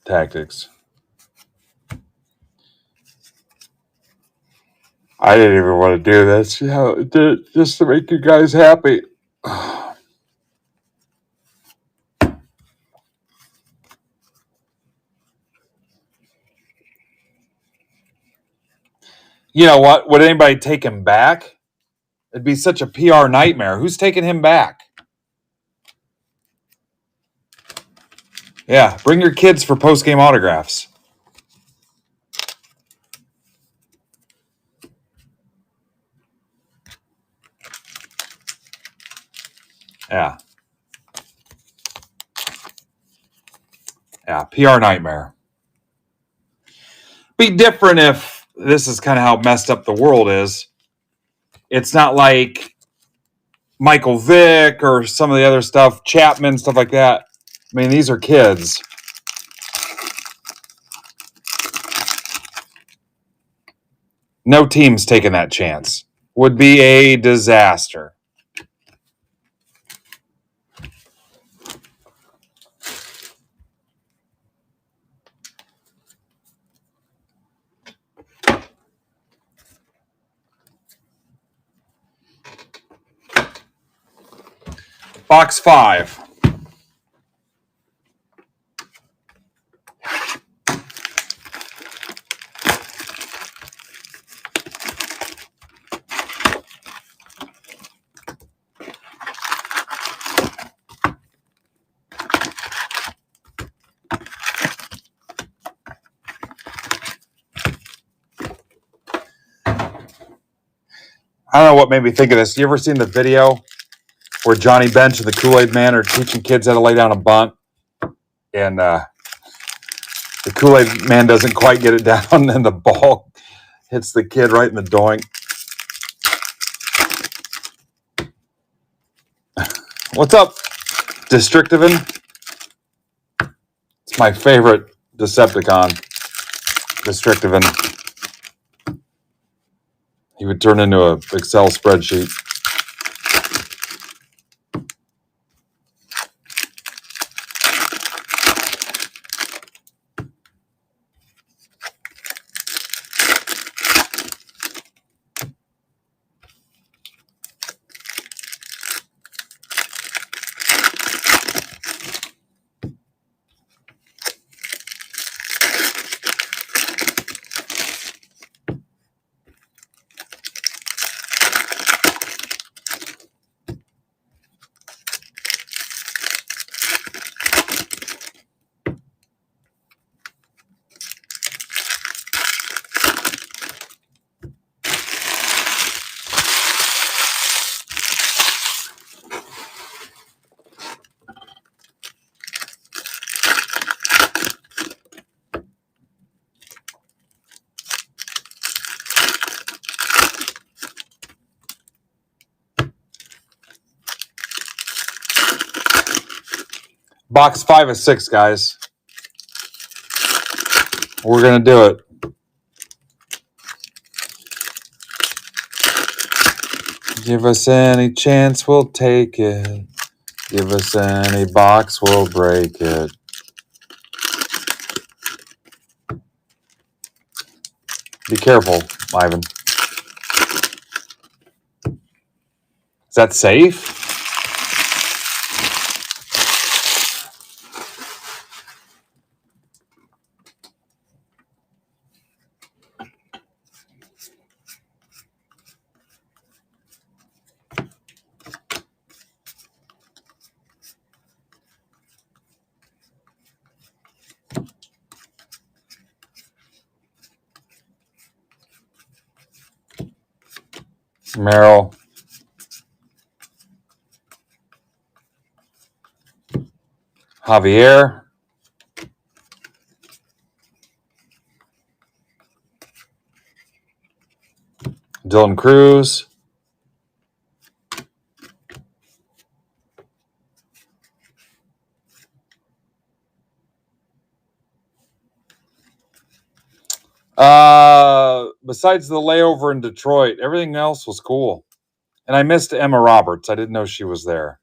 tactics. I didn't even want to do this, just to make you guys happy. You know what? Would anybody take him back? It'd be such a PR nightmare. Who's taking him back? Yeah, bring your kids for post-game autographs. Yeah. Yeah, PR nightmare. Be different if this is kind of how messed up the world is. It's not like Michael Vick or some of the other stuff, Chapman, stuff like that. I mean, these are kids. No team's taking that chance. Would be a disaster. Box 5. I don't know what made me think of this. You ever seen the video where Johnny Bench and the Kool-Aid Man are teaching kids how to lay down a bunt? And the Kool-Aid Man doesn't quite get it down, and the ball hits the kid right in the doink. What's up, Destructivan? It's my favorite Decepticon, Destructivan. He would turn into an Excel spreadsheet. Box 5 of 6, guys. We're going to do it. Give us any chance, we'll take it. Give us any box, we'll break it. Be careful, Ivan. Is that safe? Merrill. Javier. Dylan Cruz. Besides the layover in Detroit, everything else was cool. And I missed Emma Roberts. I didn't know she was there.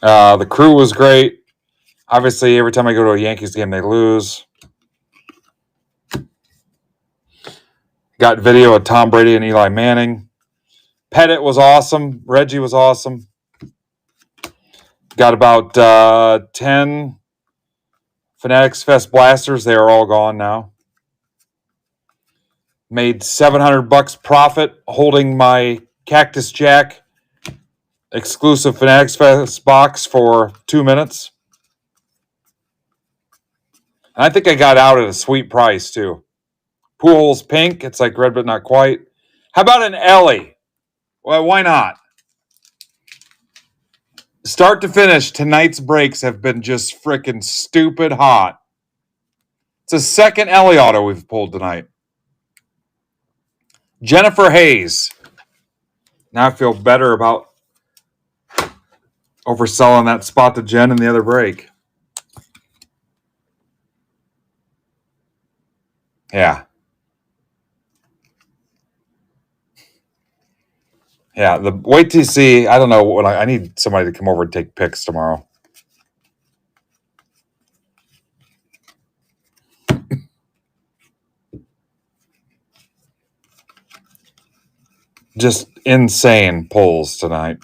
The crew was great. Obviously, every time I go to a Yankees game, they lose. Got video of Tom Brady and Eli Manning. Pettit was awesome. Reggie was awesome. Got about 10 Fanatics Fest blasters. They are all gone now. Made $700 profit holding my Cactus Jack exclusive Fanatics Fest box for 2 minutes. And I think I got out at a sweet price too. Pujols pink. It's like red, but not quite. How about an Ellie? Well, why not? Start to finish, tonight's breaks have been just freaking stupid hot. It's a second Ellie auto we've pulled tonight. Jennifer Hayes. Now I feel better about overselling that spot to Jen in the other break. Yeah. Yeah, the wait to see. I don't know what I need somebody to come over and take pics tomorrow. Just insane pulls tonight.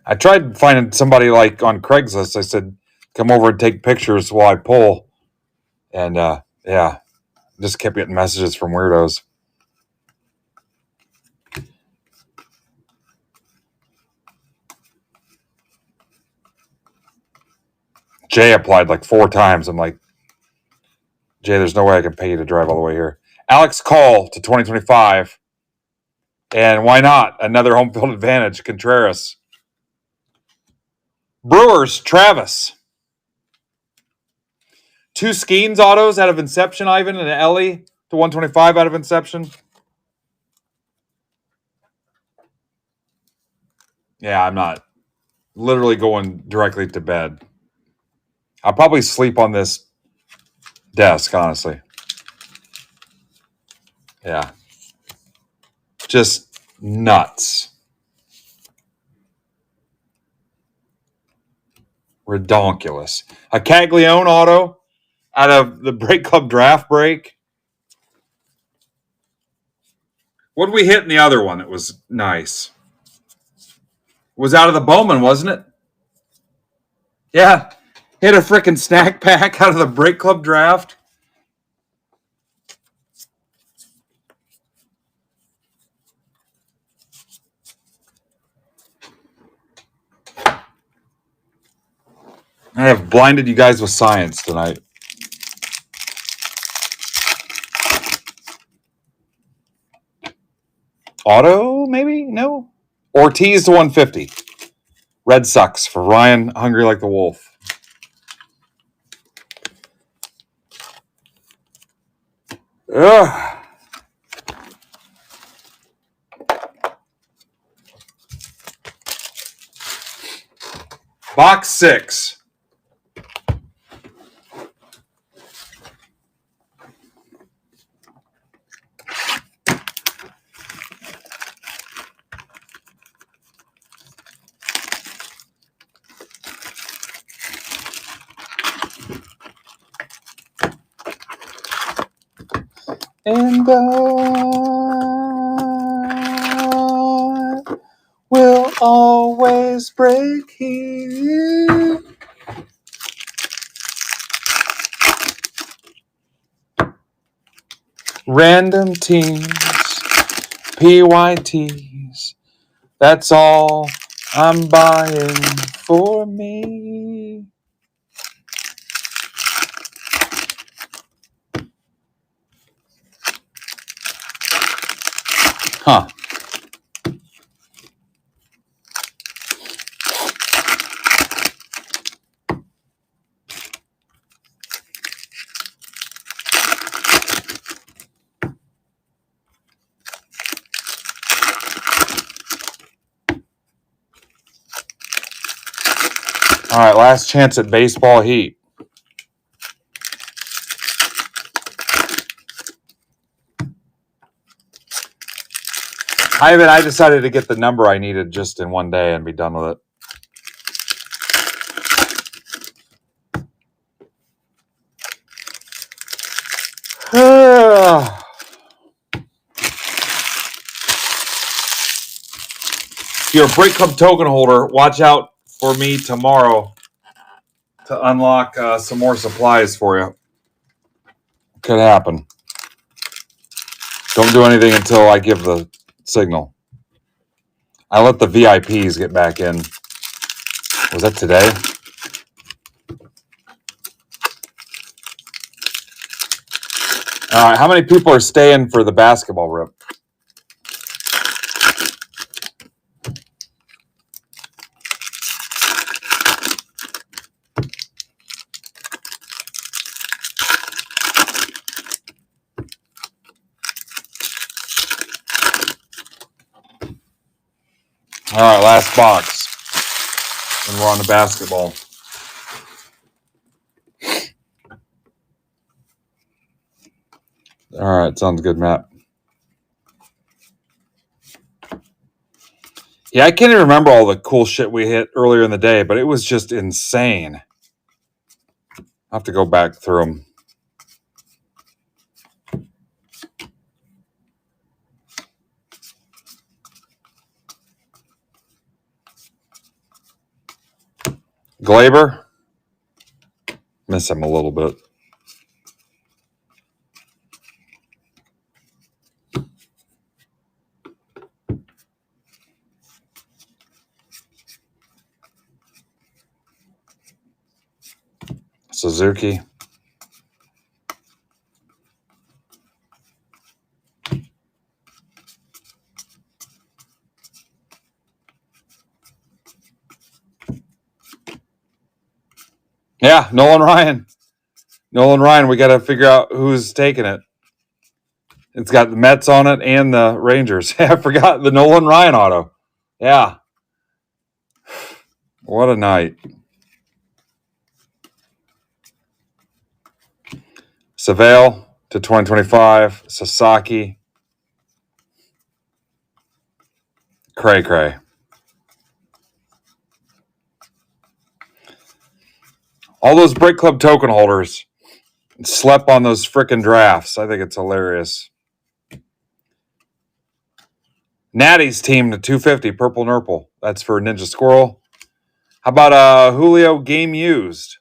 I tried finding somebody like on Craigslist. I said, come over and take pictures while I pull. And yeah, just kept getting messages from weirdos. Jay applied like 4 times. I'm like, Jay, there's no way I can pay you to drive all the way here. Alex Call to 2025. And why not? Another home field advantage. Contreras. Brewers, Travis. 2 Skeens autos out of Inception, Ivan, and an Ellie to 125 out of Inception. Yeah, I'm not literally going directly to bed. I'll probably sleep on this desk, honestly. Yeah. Just nuts. Redonkulous. A Caglione auto out of the Break Club draft break. What did we hit in the other one? It was nice. It was out of the Bowman, wasn't it? Yeah. Hit a freaking snack pack out of the Break Club draft. I have blinded you guys with science tonight. Auto, maybe? No. Ortiz to 150. Red Sox for Ryan, hungry like the wolf. Ugh. Box 6. And I will always break here. Random teams, PYTs, that's all I'm buying for me. Huh. All right, last chance at baseball heat. I decided to get the number I needed just in one day and be done with it. If you're a Break Club token holder, watch out for me tomorrow to unlock some more supplies for you. Could happen. Don't do anything until I give the signal. I let the VIPs get back in. Was that today? All right, how many people are staying for the basketball rip? All right, last box. And we're on the basketball. All right, sounds good, Matt. Yeah, I can't even remember all the cool shit we hit earlier in the day, but it was just insane. I'll have to go back through them. Glaber, miss him a little bit. Suzuki. Yeah, Nolan Ryan. Nolan Ryan, we got to figure out who's taking it. It's got the Mets on it and the Rangers. I forgot the Nolan Ryan auto. Yeah. What a night. Savale to 2025. Sasaki. Cray cray. All those Break Club token holders slept on those frickin' drafts. I think it's hilarious. Natty's team to 250, Purple Nurple. That's for Ninja Squirrel. How about Julio game used?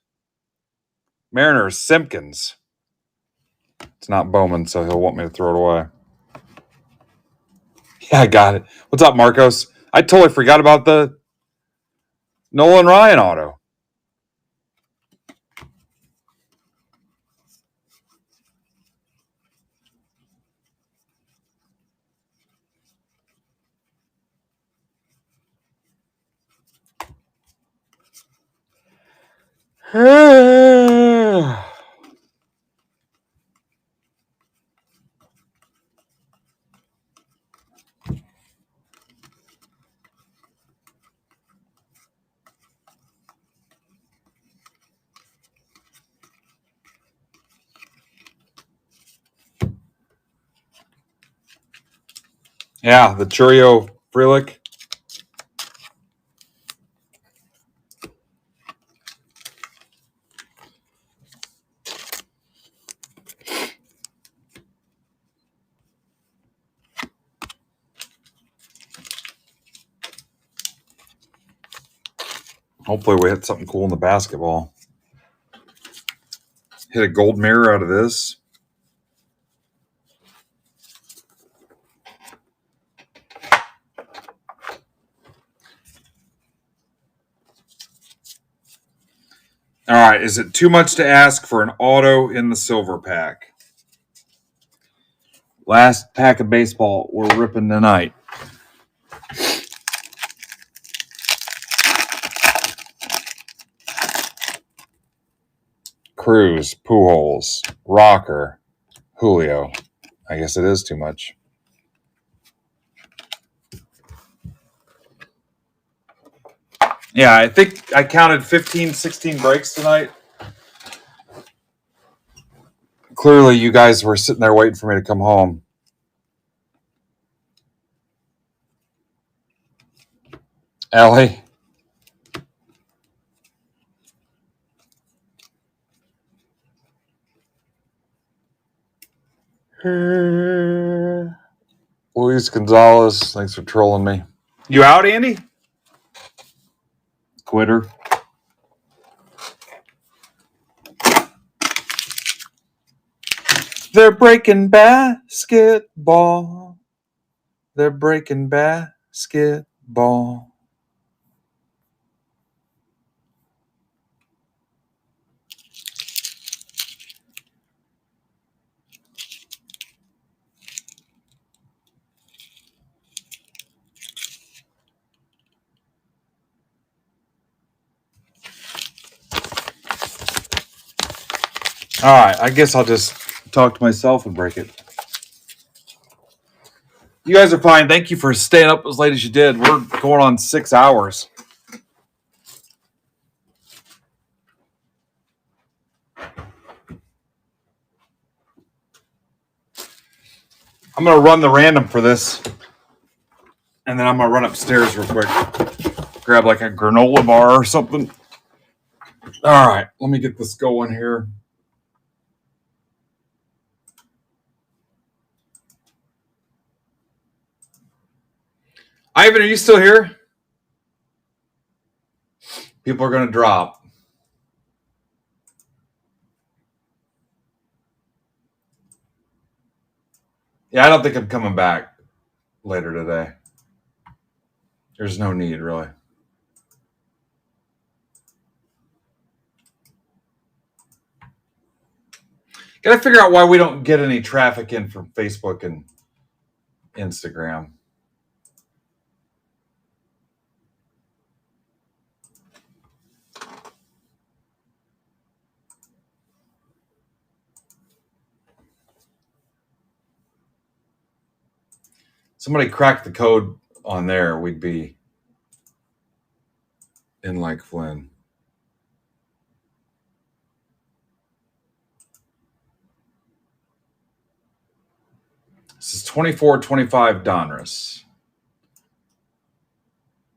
Mariners, Simpkins. It's not Bowman, so he'll want me to throw it away. Yeah, I got it. What's up, Marcos? I totally forgot about the Nolan Ryan auto. Yeah, the Churio Frelick. Hopefully we hit something cool in the basketball. Hit a gold mirror out of this. All right, is it too much to ask for an auto in the silver pack? Last pack of baseball we're ripping tonight. Cruz, Pujols, Rocker, Julio. I guess it is too much. Yeah, I think I counted 15, 16 breaks tonight. Clearly, you guys were sitting there waiting for me to come home. Allie? Luis Gonzalez, thanks for trolling me. You out, Andy? Quitter. They're breaking basketball. They're breaking basketball. All right, I guess I'll just talk to myself and break it. You guys are fine. Thank you for staying up as late as you did. We're going on 6 hours. I'm going to run the random for this. And then I'm going to run upstairs real quick. Grab like a granola bar or something. All right, let me get this going here. Ivan, are you still here? People are going to drop. Yeah, I don't think I'm coming back later today. There's no need, really. Got to figure out why we don't get any traffic in from Facebook and Instagram. Somebody cracked the code on there, we'd be in like Flynn. This is 2425 Donruss.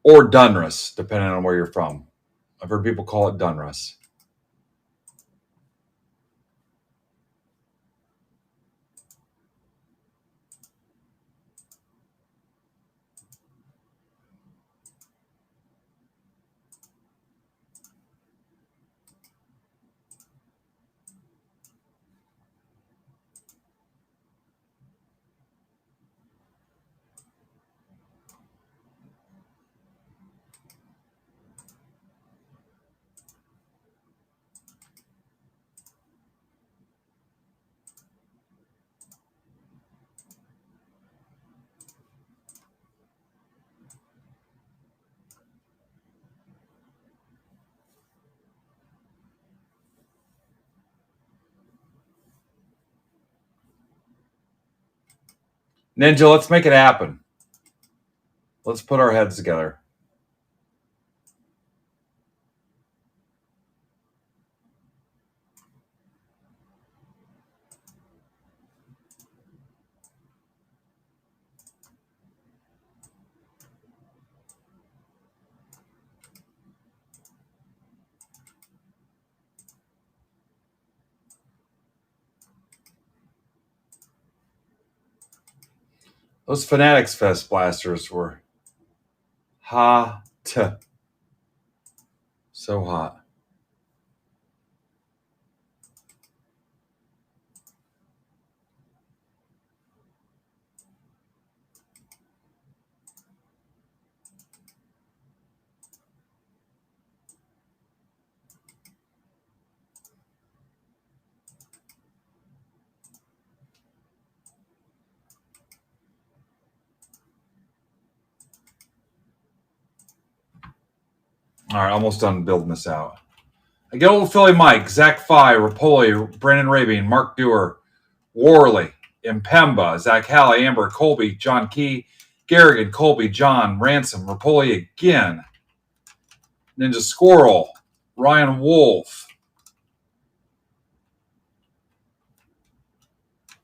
Or Dunruss, depending on where you're from. I've heard people call it Donruss. Ninja, let's make it happen. Let's put our heads together. Those Fanatics Fest blasters were hot. So hot. All right, almost done building this out. I get old Philly Mike, Zach Fye, Rapoli, Brandon Rabian, Mark Dewar, Worley, Impemba, Zach Halley, Amber, Colby, John Key, Garrigan, Colby, John, Ransom, Rapoli again, Ninja Squirrel, Ryan Wolf,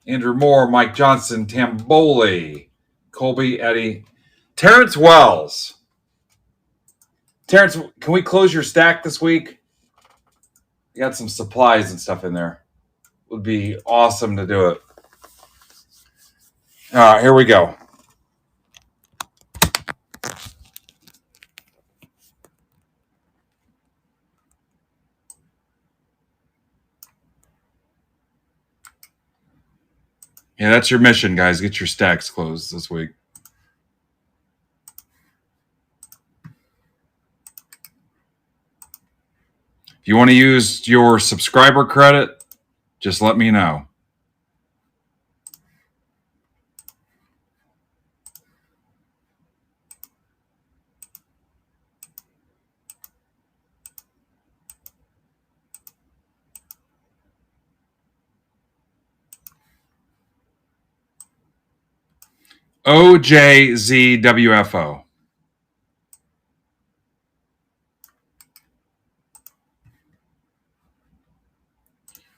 Andrew Moore, Mike Johnson, Tamboli, Colby, Eddie, Terrence Wells. Terrence, can we close your stack this week? You got some supplies and stuff in there. Would be awesome to do it. All right, here we go. Yeah, that's your mission, guys. Get your stacks closed this week. If you want to use your subscriber credit, just let me know. OJZWFO.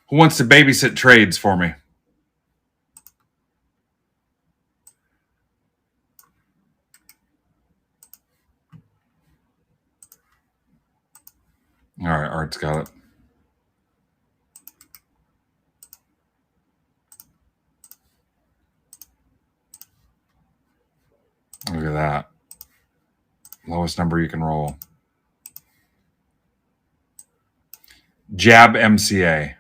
Who wants to babysit trades for me? All right, Art's got it. Look at that. Lowest number you can roll. Jab MCA.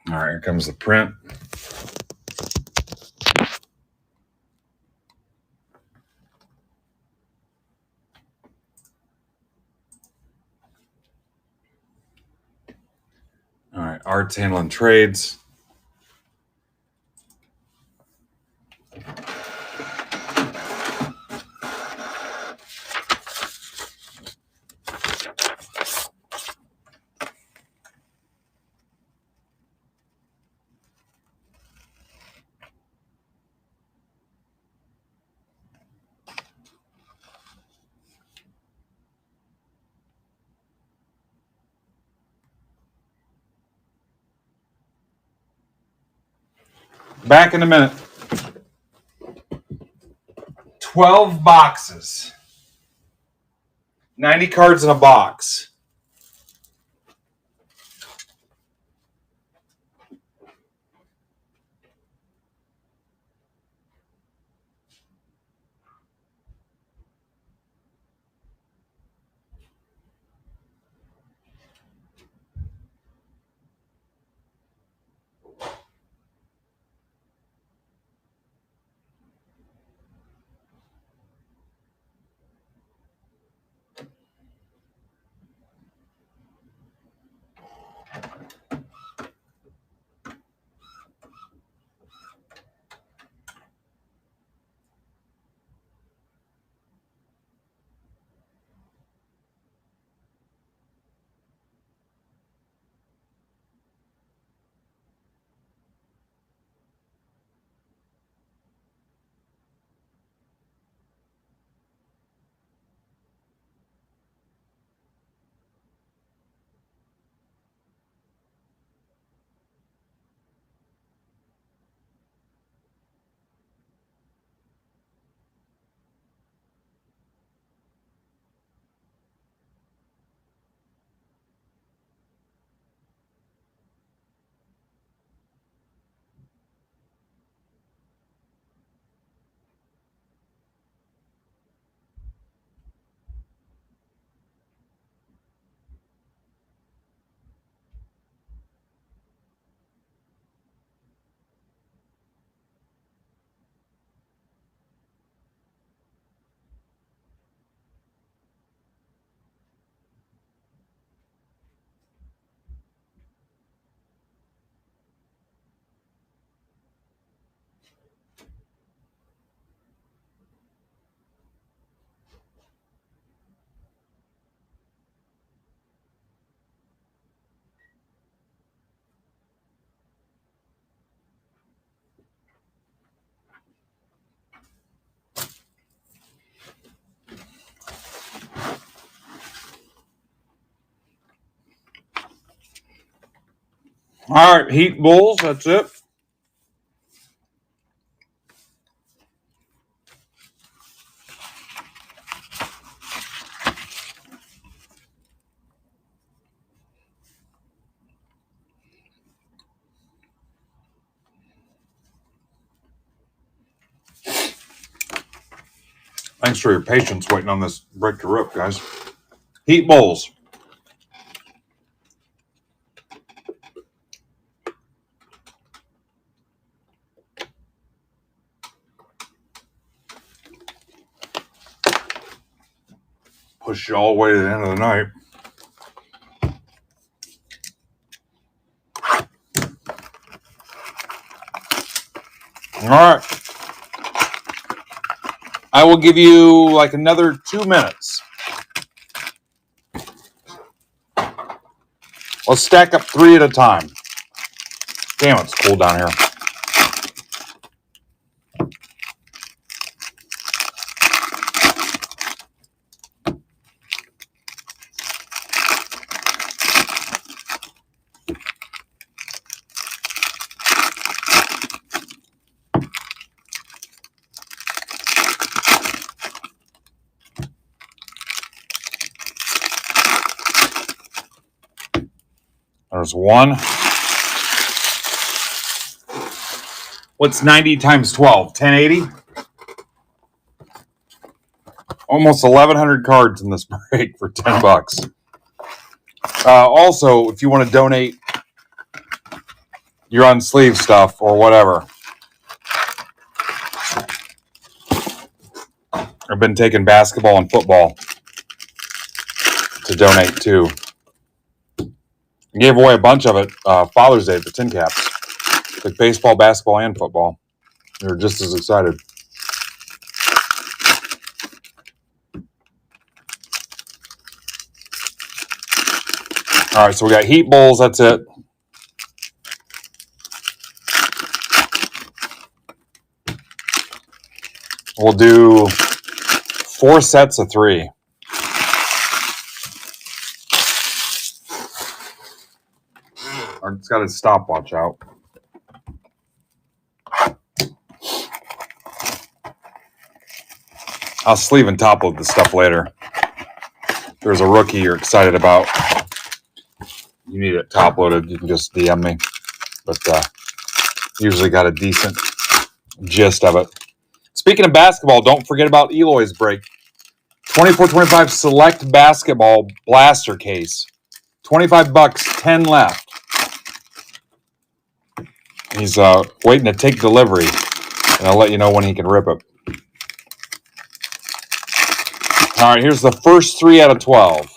All right, here comes the print. All right, Art's handling trades. Back in a minute. 12 boxes. 90 cards in a box. All right, Heat Bulls. That's it. Thanks for your patience waiting on this break to rip, guys. Heat Bulls. Push you all the way to the end of the night. All right. I will give you like another 2 minutes. Let's stack up 3 at a time. Damn, it's cold down here. There's 1. What's 90 times 12? 1080? Almost 1,100 cards in this break for $10. Also, if you want to donate your unsleeved stuff or whatever, I've been taking basketball and football to donate too. I gave away a bunch of it Father's Day at the Tin Caps. Like baseball, basketball, and football. They were just as excited. All right, so we got Heat Bulls. That's it. We'll do 4 sets of 3. It's got its stopwatch out. I'll sleeve and top load the stuff later. If there's a rookie you're excited about, you need it top loaded, you can just DM me. But usually got a decent gist of it. Speaking of basketball, don't forget about Eloy's break. 24-25 select basketball blaster case. $25, 10 left. He's waiting to take delivery, and I'll let you know when he can rip it. All right, here's the first 3 out of 12.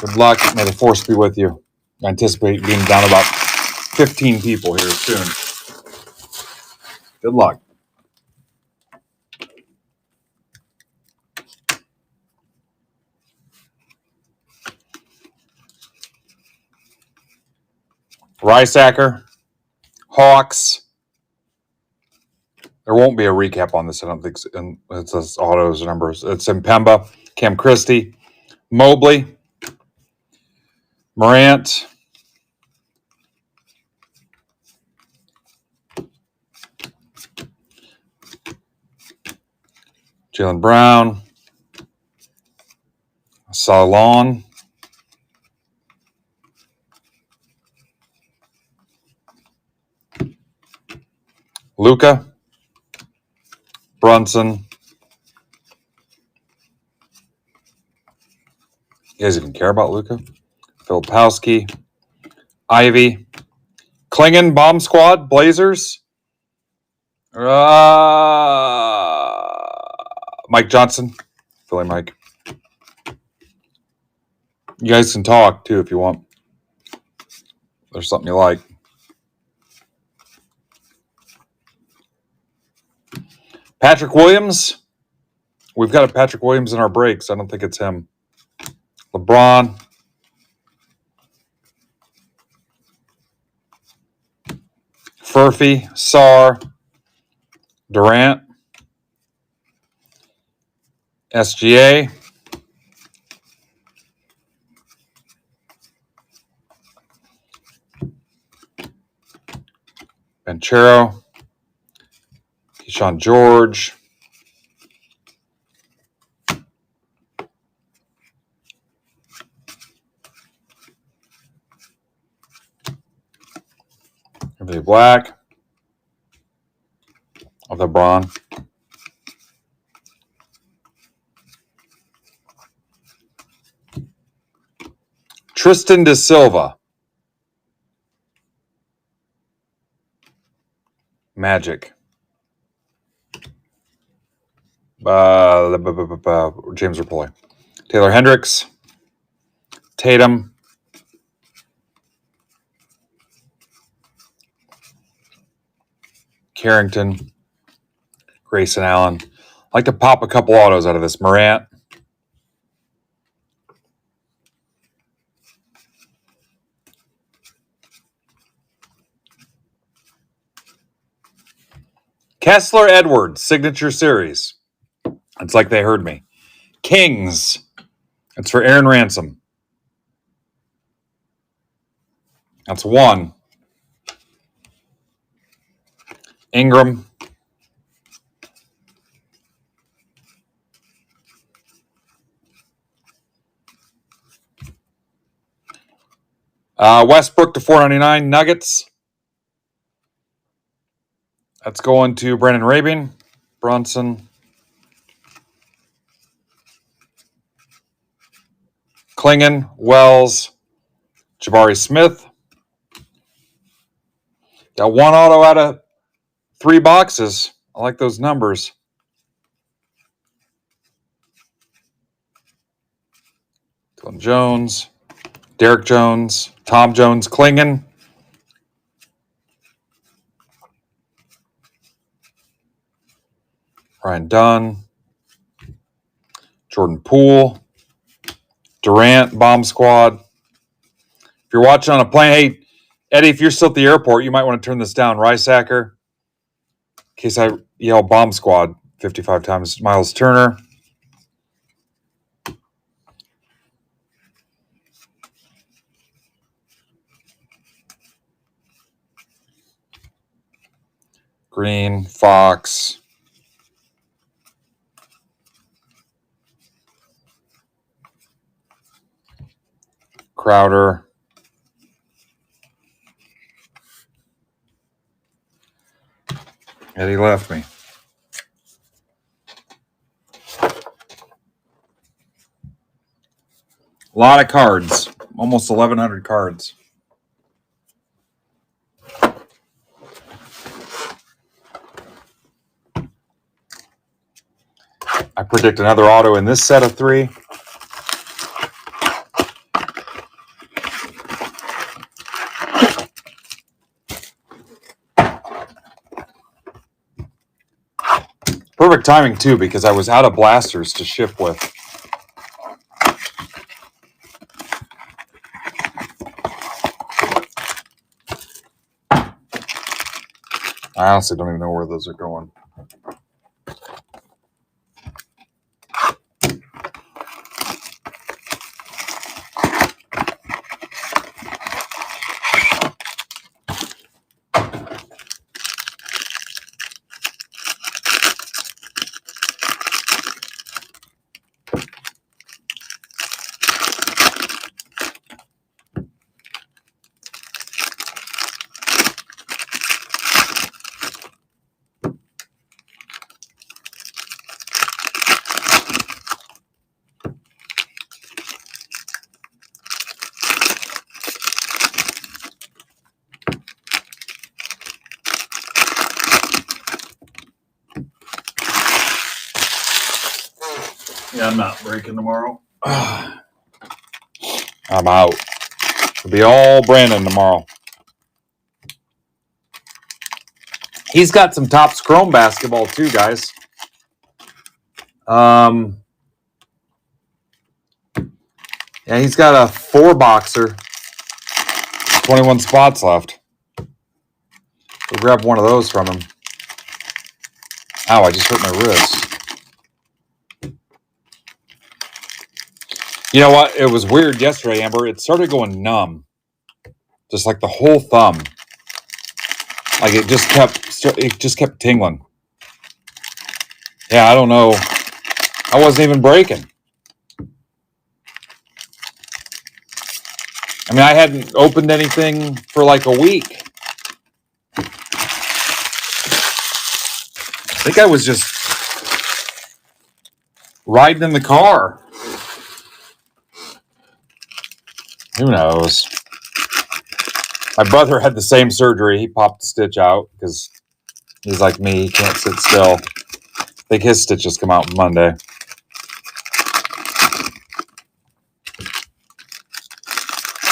Good luck. May the force be with you. I anticipate being down about 15 people here soon. Good luck. Rysacker, Hawks. There won't be a recap on this, I don't think. It says autos numbers. It's Impemba, Cam Christie, Mobley, Morant, Jaylen Brown, Salon, Luka, Brunson. You guys even care about Luka? Filipowski, Ivy, Klingon, Bomb Squad, Blazers, Mike Johnson, Philly Mike. You guys can talk too if you want. There's something you like. Patrick Williams. We've got a Patrick Williams in our breaks. I don't think it's him. LeBron. Furphy. Sarr. Durant. SGA. Banchero, Keyshawn George, MBB Black of the Braun. Tristan De Silva, Magic. James Rapoli. Taylor Hendricks, Tatum, Carrington, Grayson Allen. I like to pop a couple autos out of this. Morant, Kessler Edwards, Signature Series. It's like they heard me. Kings. It's for Aaron Ransom. That's one. Ingram. Westbrook to 499. Nuggets. That's going to Brandon Rabin. Brunson. Klingon. Wells. Jabari Smith. Got one auto out of 3 boxes. I like those numbers. Dylan Jones. Derek Jones. Tom Jones. Klingon. Ryan Dunn. Jordan Poole. Durant. Bomb Squad. If you're watching on a plane, hey, Eddie, if you're still at the airport, you might want to turn this down. Riceacker. In case I yell Bomb Squad 55 times. Miles Turner. Green. Fox. Crowder. Eddie left me. A lot of cards. Almost 1,100 cards. I predict another auto in this set of 3. Perfect timing, too, because I was out of blasters to ship with. I honestly don't even know where those are going. Yeah, I'm not breaking tomorrow. I'm out. It'll be all Brandon tomorrow. He's got some Topps Chrome basketball too, guys. Yeah, he's got a 4-boxer. 21 spots left. We'll grab one of those from him. Ow, I just hurt my wrist. You know what? It was weird yesterday, Amber. It started going numb. Just like the whole thumb. Like it just kept tingling. Yeah, I don't know. I wasn't even breaking. I mean, I hadn't opened anything for like a week. I think I was just riding in the car. Who knows? My brother had the same surgery. He popped the stitch out because he's like me. He can't sit still. I think his stitches come out Monday.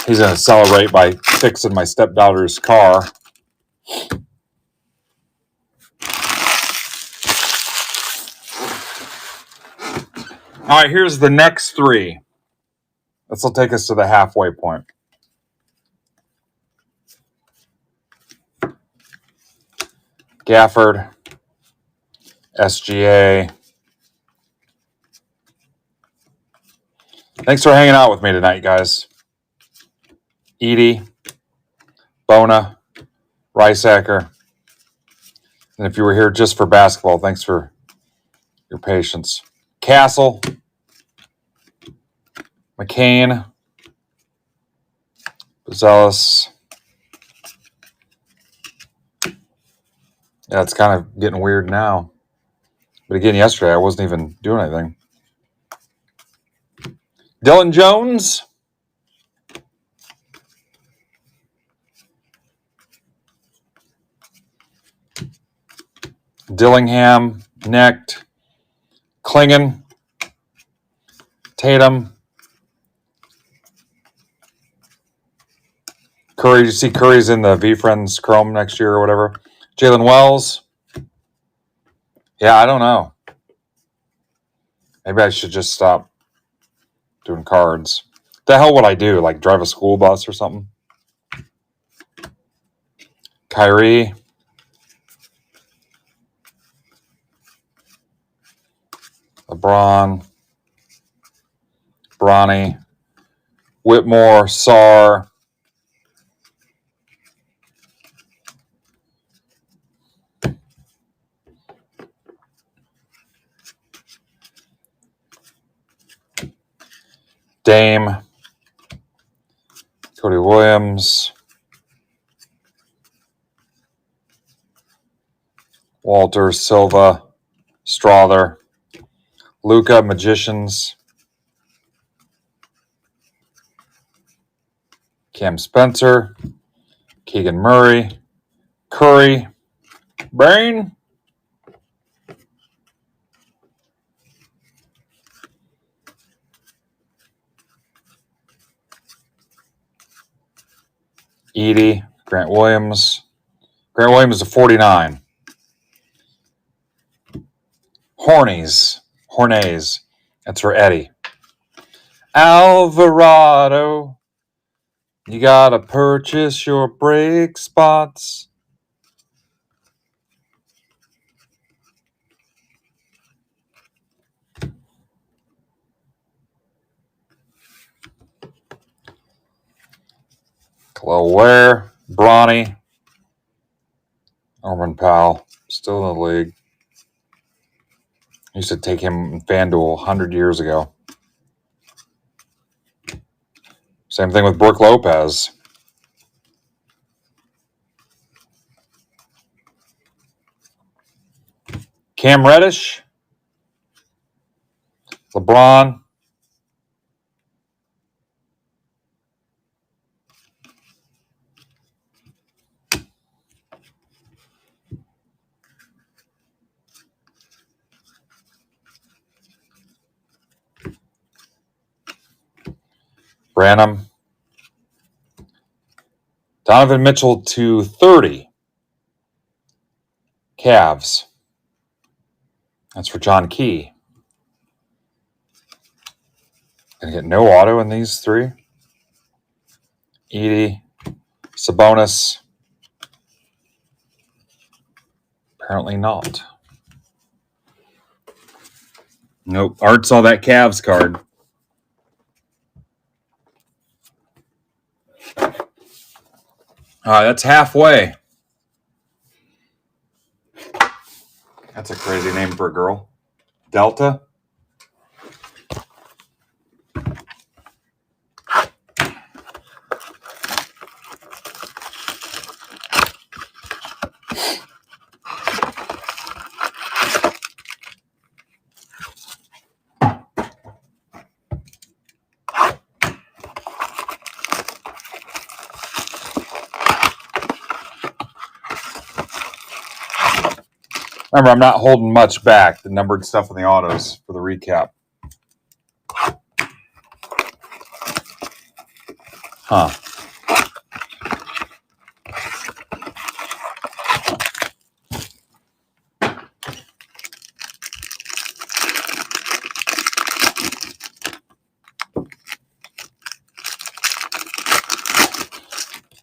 He's going to celebrate by fixing my stepdaughter's car. All right, here's the next three. This will take us to the halfway point. Gafford, SGA. Thanks for hanging out with me tonight, guys. Edie, Bona, Riceacker. And if you were here just for basketball, thanks for your patience. Castle, McCain, Bazelis. Yeah, it's kind of getting weird now. But again, yesterday I wasn't even doing anything. Dylan Jones. Dillingham, Necht, Klingon, Tatum, Curry. You see Curry's in the V-Friends Chrome next year or whatever. Jalen Wells. Yeah, I don't know. Maybe I should just stop doing cards. The hell would I do? Like drive a school bus or something? Kyrie. LeBron. Bronny. Whitmore. Sarr. Dame. Cody Williams. Walter. Silva. Strother. Luca. Magicians. Cam Spencer. Keegan Murray. Curry. Brain. Edie. Grant Williams. Grant Williams is a 49. Hornays. That's for Eddie. Alvarado. You gotta purchase your brake spots. Khalil Ware. Bronny. Norman Powell. Still in the league. I used to take him in FanDuel 100 years ago. Same thing with Brooke Lopez. Cam Reddish. LeBron. Branham. Donovan Mitchell to 30. Cavs. That's for John Key. Gonna get no auto in these three. Edie. Sabonis. Apparently not. Nope. Art saw that Cavs card. All right, that's halfway. That's a crazy name for a girl. Delta. Remember, I'm not holding much back. The numbered stuff in the autos for the recap. Huh.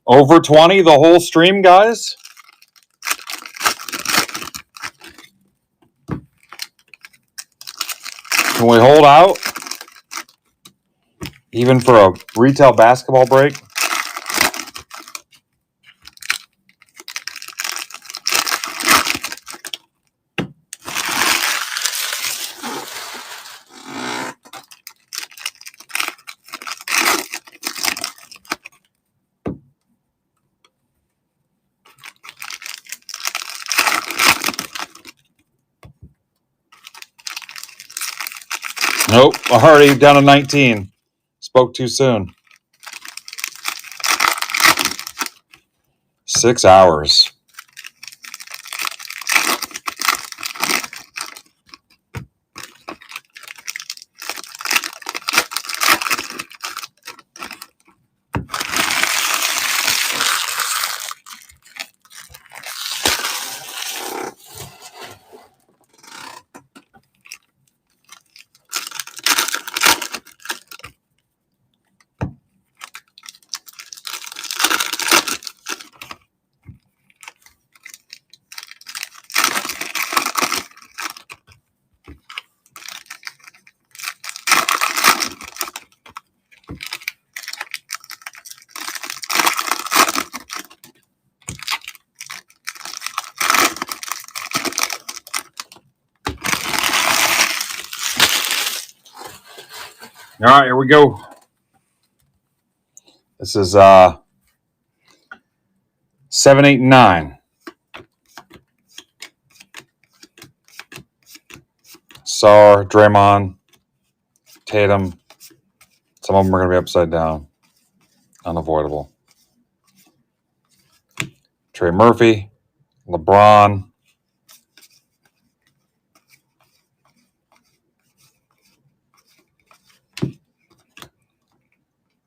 Over 20 the whole stream, guys? Can we hold out? Even for a retail basketball break? Nope, already down to 19. Spoke too soon. 6 hours. All right, here we go. This is 7, 8, 9. Sar, Draymond, Tatum. Some of them are going to be upside down. Unavoidable. Trey Murphy, LeBron.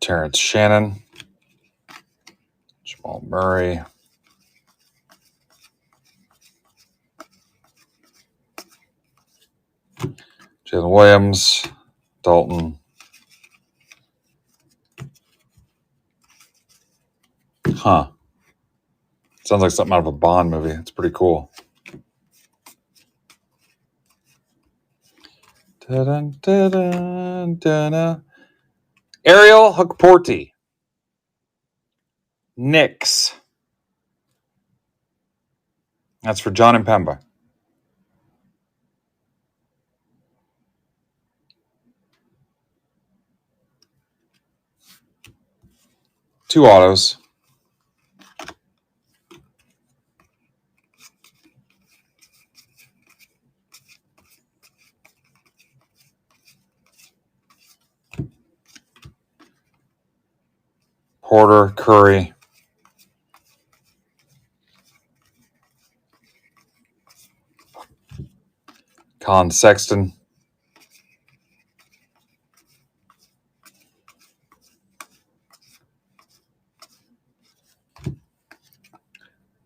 Terrence Shannon. Jamal Murray. Jalen Williams. Dalton. Huh. Sounds like something out of a Bond movie. It's pretty cool. Dun, dun, dun, dun. Ariel Hukporti. Knicks. That's for John and Pemba. Two autos. Porter, Curry. Colin Sexton.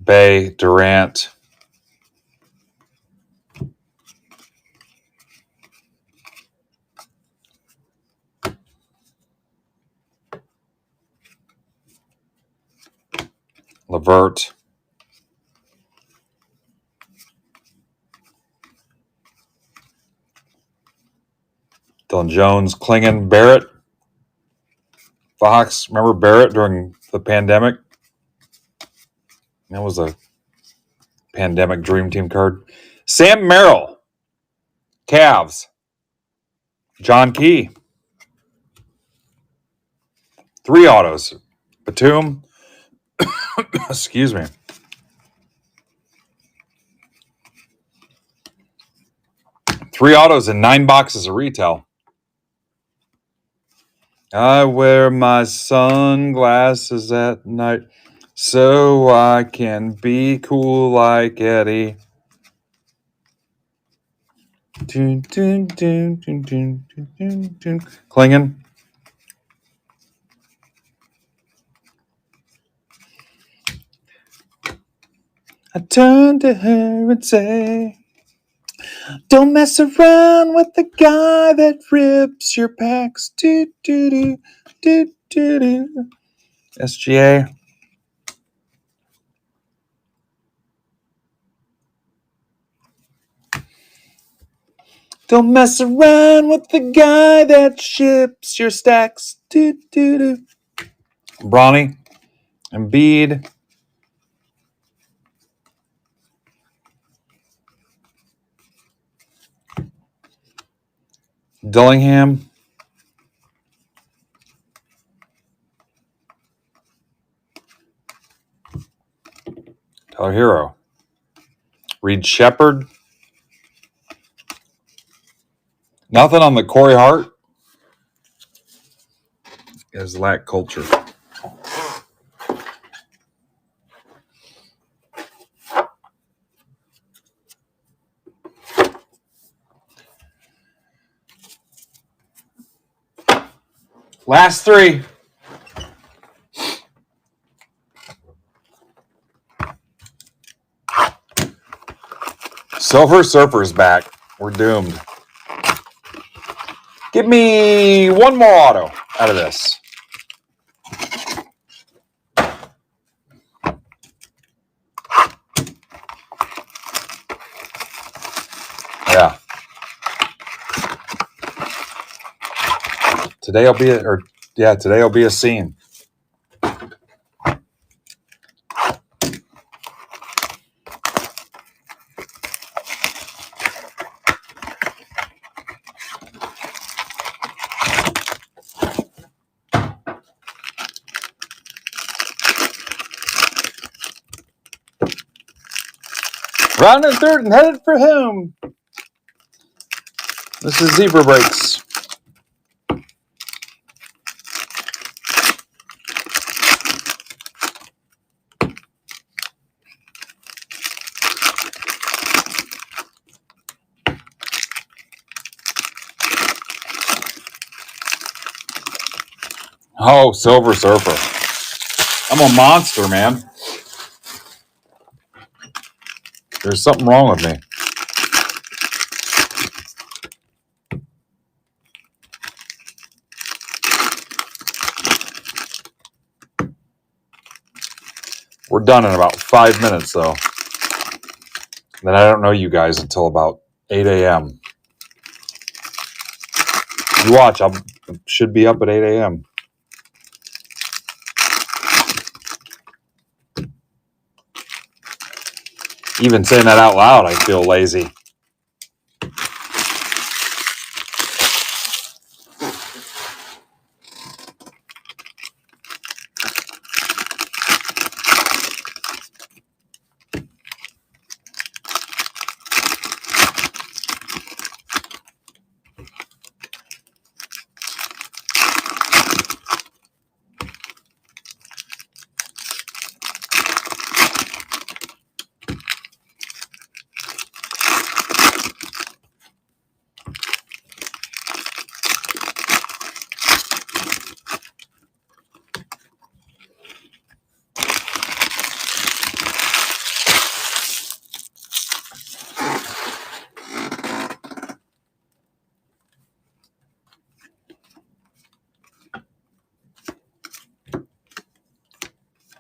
Bay, Durant. LeVert. Dylan Jones, Klingon, Barrett. Fox. Remember Barrett during the pandemic? That was a pandemic dream team card. Sam Merrill, Cavs. John Key. 3 autos. Batum. Excuse me. Three autos and 9 boxes of retail. I wear my sunglasses at night so I can be cool like Eddie. Dun, dun, dun, dun, dun, dun, dun. Klingen. I turn to her and say, don't mess around with the guy that rips your packs. Do, do, do, do, do, do. SGA. Don't mess around with the guy that ships your stacks. Do, do, do. Bronny. Embiid. Dillingham. Tyler Hero. Reed Shepard. Nothing on the Corey Hart. Is lack culture. Last 3. Silver Surfer's back. We're doomed. Give me one more auto out of this. Yeah. Today'll be a scene. Round and third and headed for home. This is Zebra Breaks. Oh, Silver Surfer. I'm a monster, man. There's something wrong with me. We're done in about 5 minutes, though. Then I don't know you guys until about 8 a.m. You watch, I should be up at 8 a.m. Even saying that out loud, I feel lazy.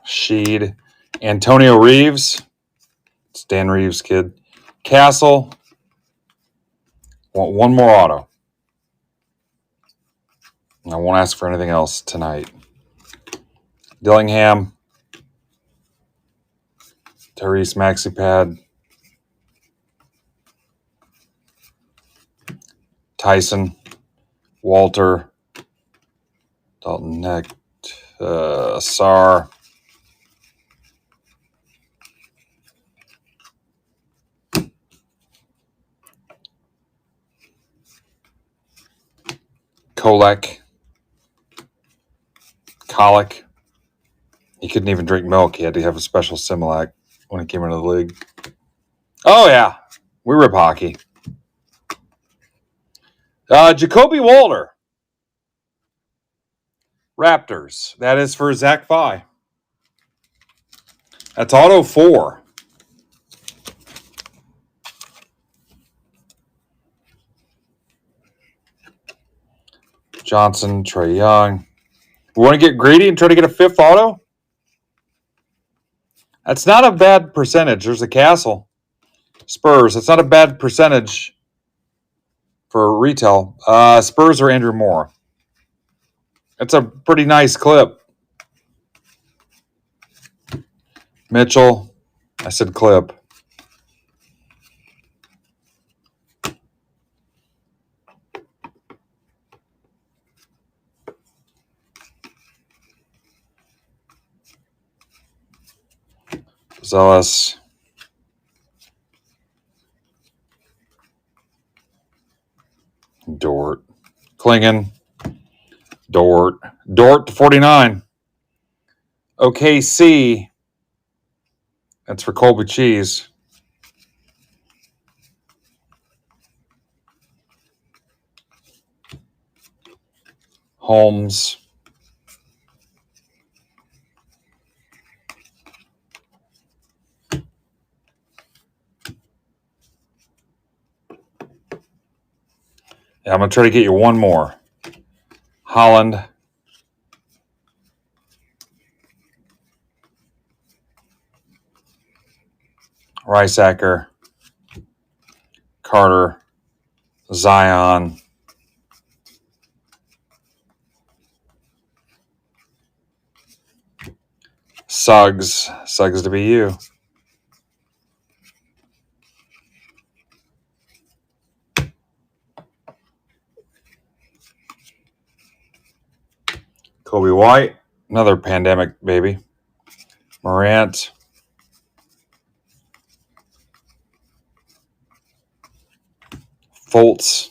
Sheed. Antonio Reeves. It's Dan Reeves' kid. Castle. Want one more auto. I won't ask for anything else tonight. Dillingham. Tyrese Maxipad. Tyson, Walter, Dalton Neck, Sar, Kolek, Colic. He couldn't even drink milk. He had to have a special Similac when he came into the league. Oh, yeah. We rip hockey. Jacoby Walter. Raptors. That is for Zach Fye. That's auto 4. Johnson, Trae Young. We want to get greedy and try to get a 5th auto? That's not a bad percentage. There's a Castle. Spurs. That's not a bad percentage for retail. Spurs or Andrew Moore. That's a pretty nice clip. Mitchell. I said clip. Zealous. Dort. Klingon. Dort to 49. OKC. That's for Colby Cheese. Holmes. Yeah, I'm going to try to get you one more. Holland. Riceacker. Carter. Zion. Suggs. Suggs to be you. Kobe White. Another pandemic baby. Morant. Fultz.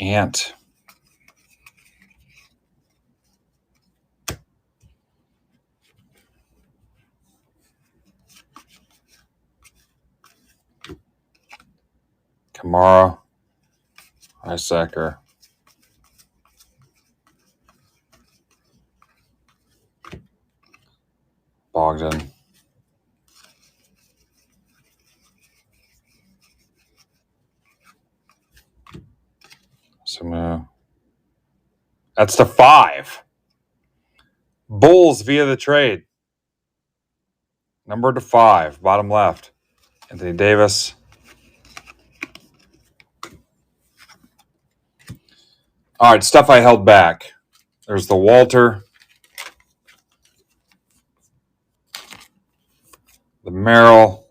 Ant. Kamara. Riceacker. Bogdan. Samu. That's the 5. Bulls via the trade. Number to 5, bottom left. Anthony Davis. All right, stuff I held back. There's the Walter. The Merrill.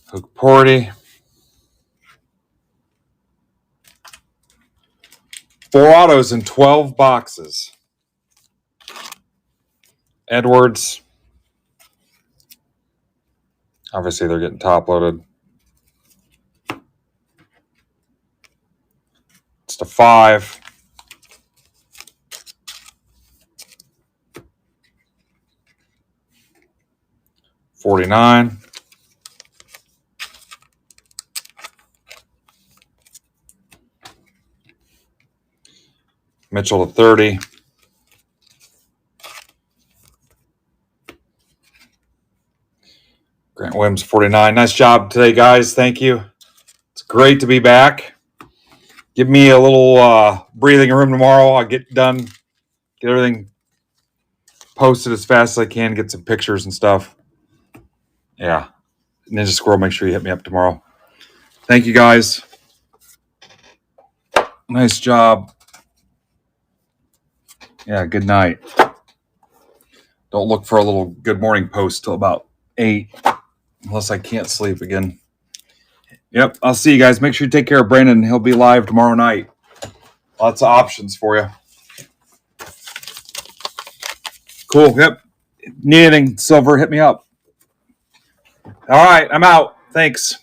Hook Porty. 4 autos in 12 boxes. Edwards. Obviously, they're getting top loaded. It's the 5. $49. Mitchell to 30. Grant Williams 49. Nice job today, guys. Thank you. It's great to be back. Give me a little breathing room tomorrow. I'll get done, get everything posted as fast as I can, get some pictures and stuff. Yeah. Ninja Squirrel, make sure you hit me up tomorrow. Thank you, guys. Nice job. Yeah, good night. Don't look for a little good morning post till about 8, unless I can't sleep again. Yep, I'll see you guys. Make sure you take care of Brandon. He'll be live tomorrow night. Lots of options for you. Cool. Yep. Need anything, Silver, hit me up. All right, I'm out. Thanks.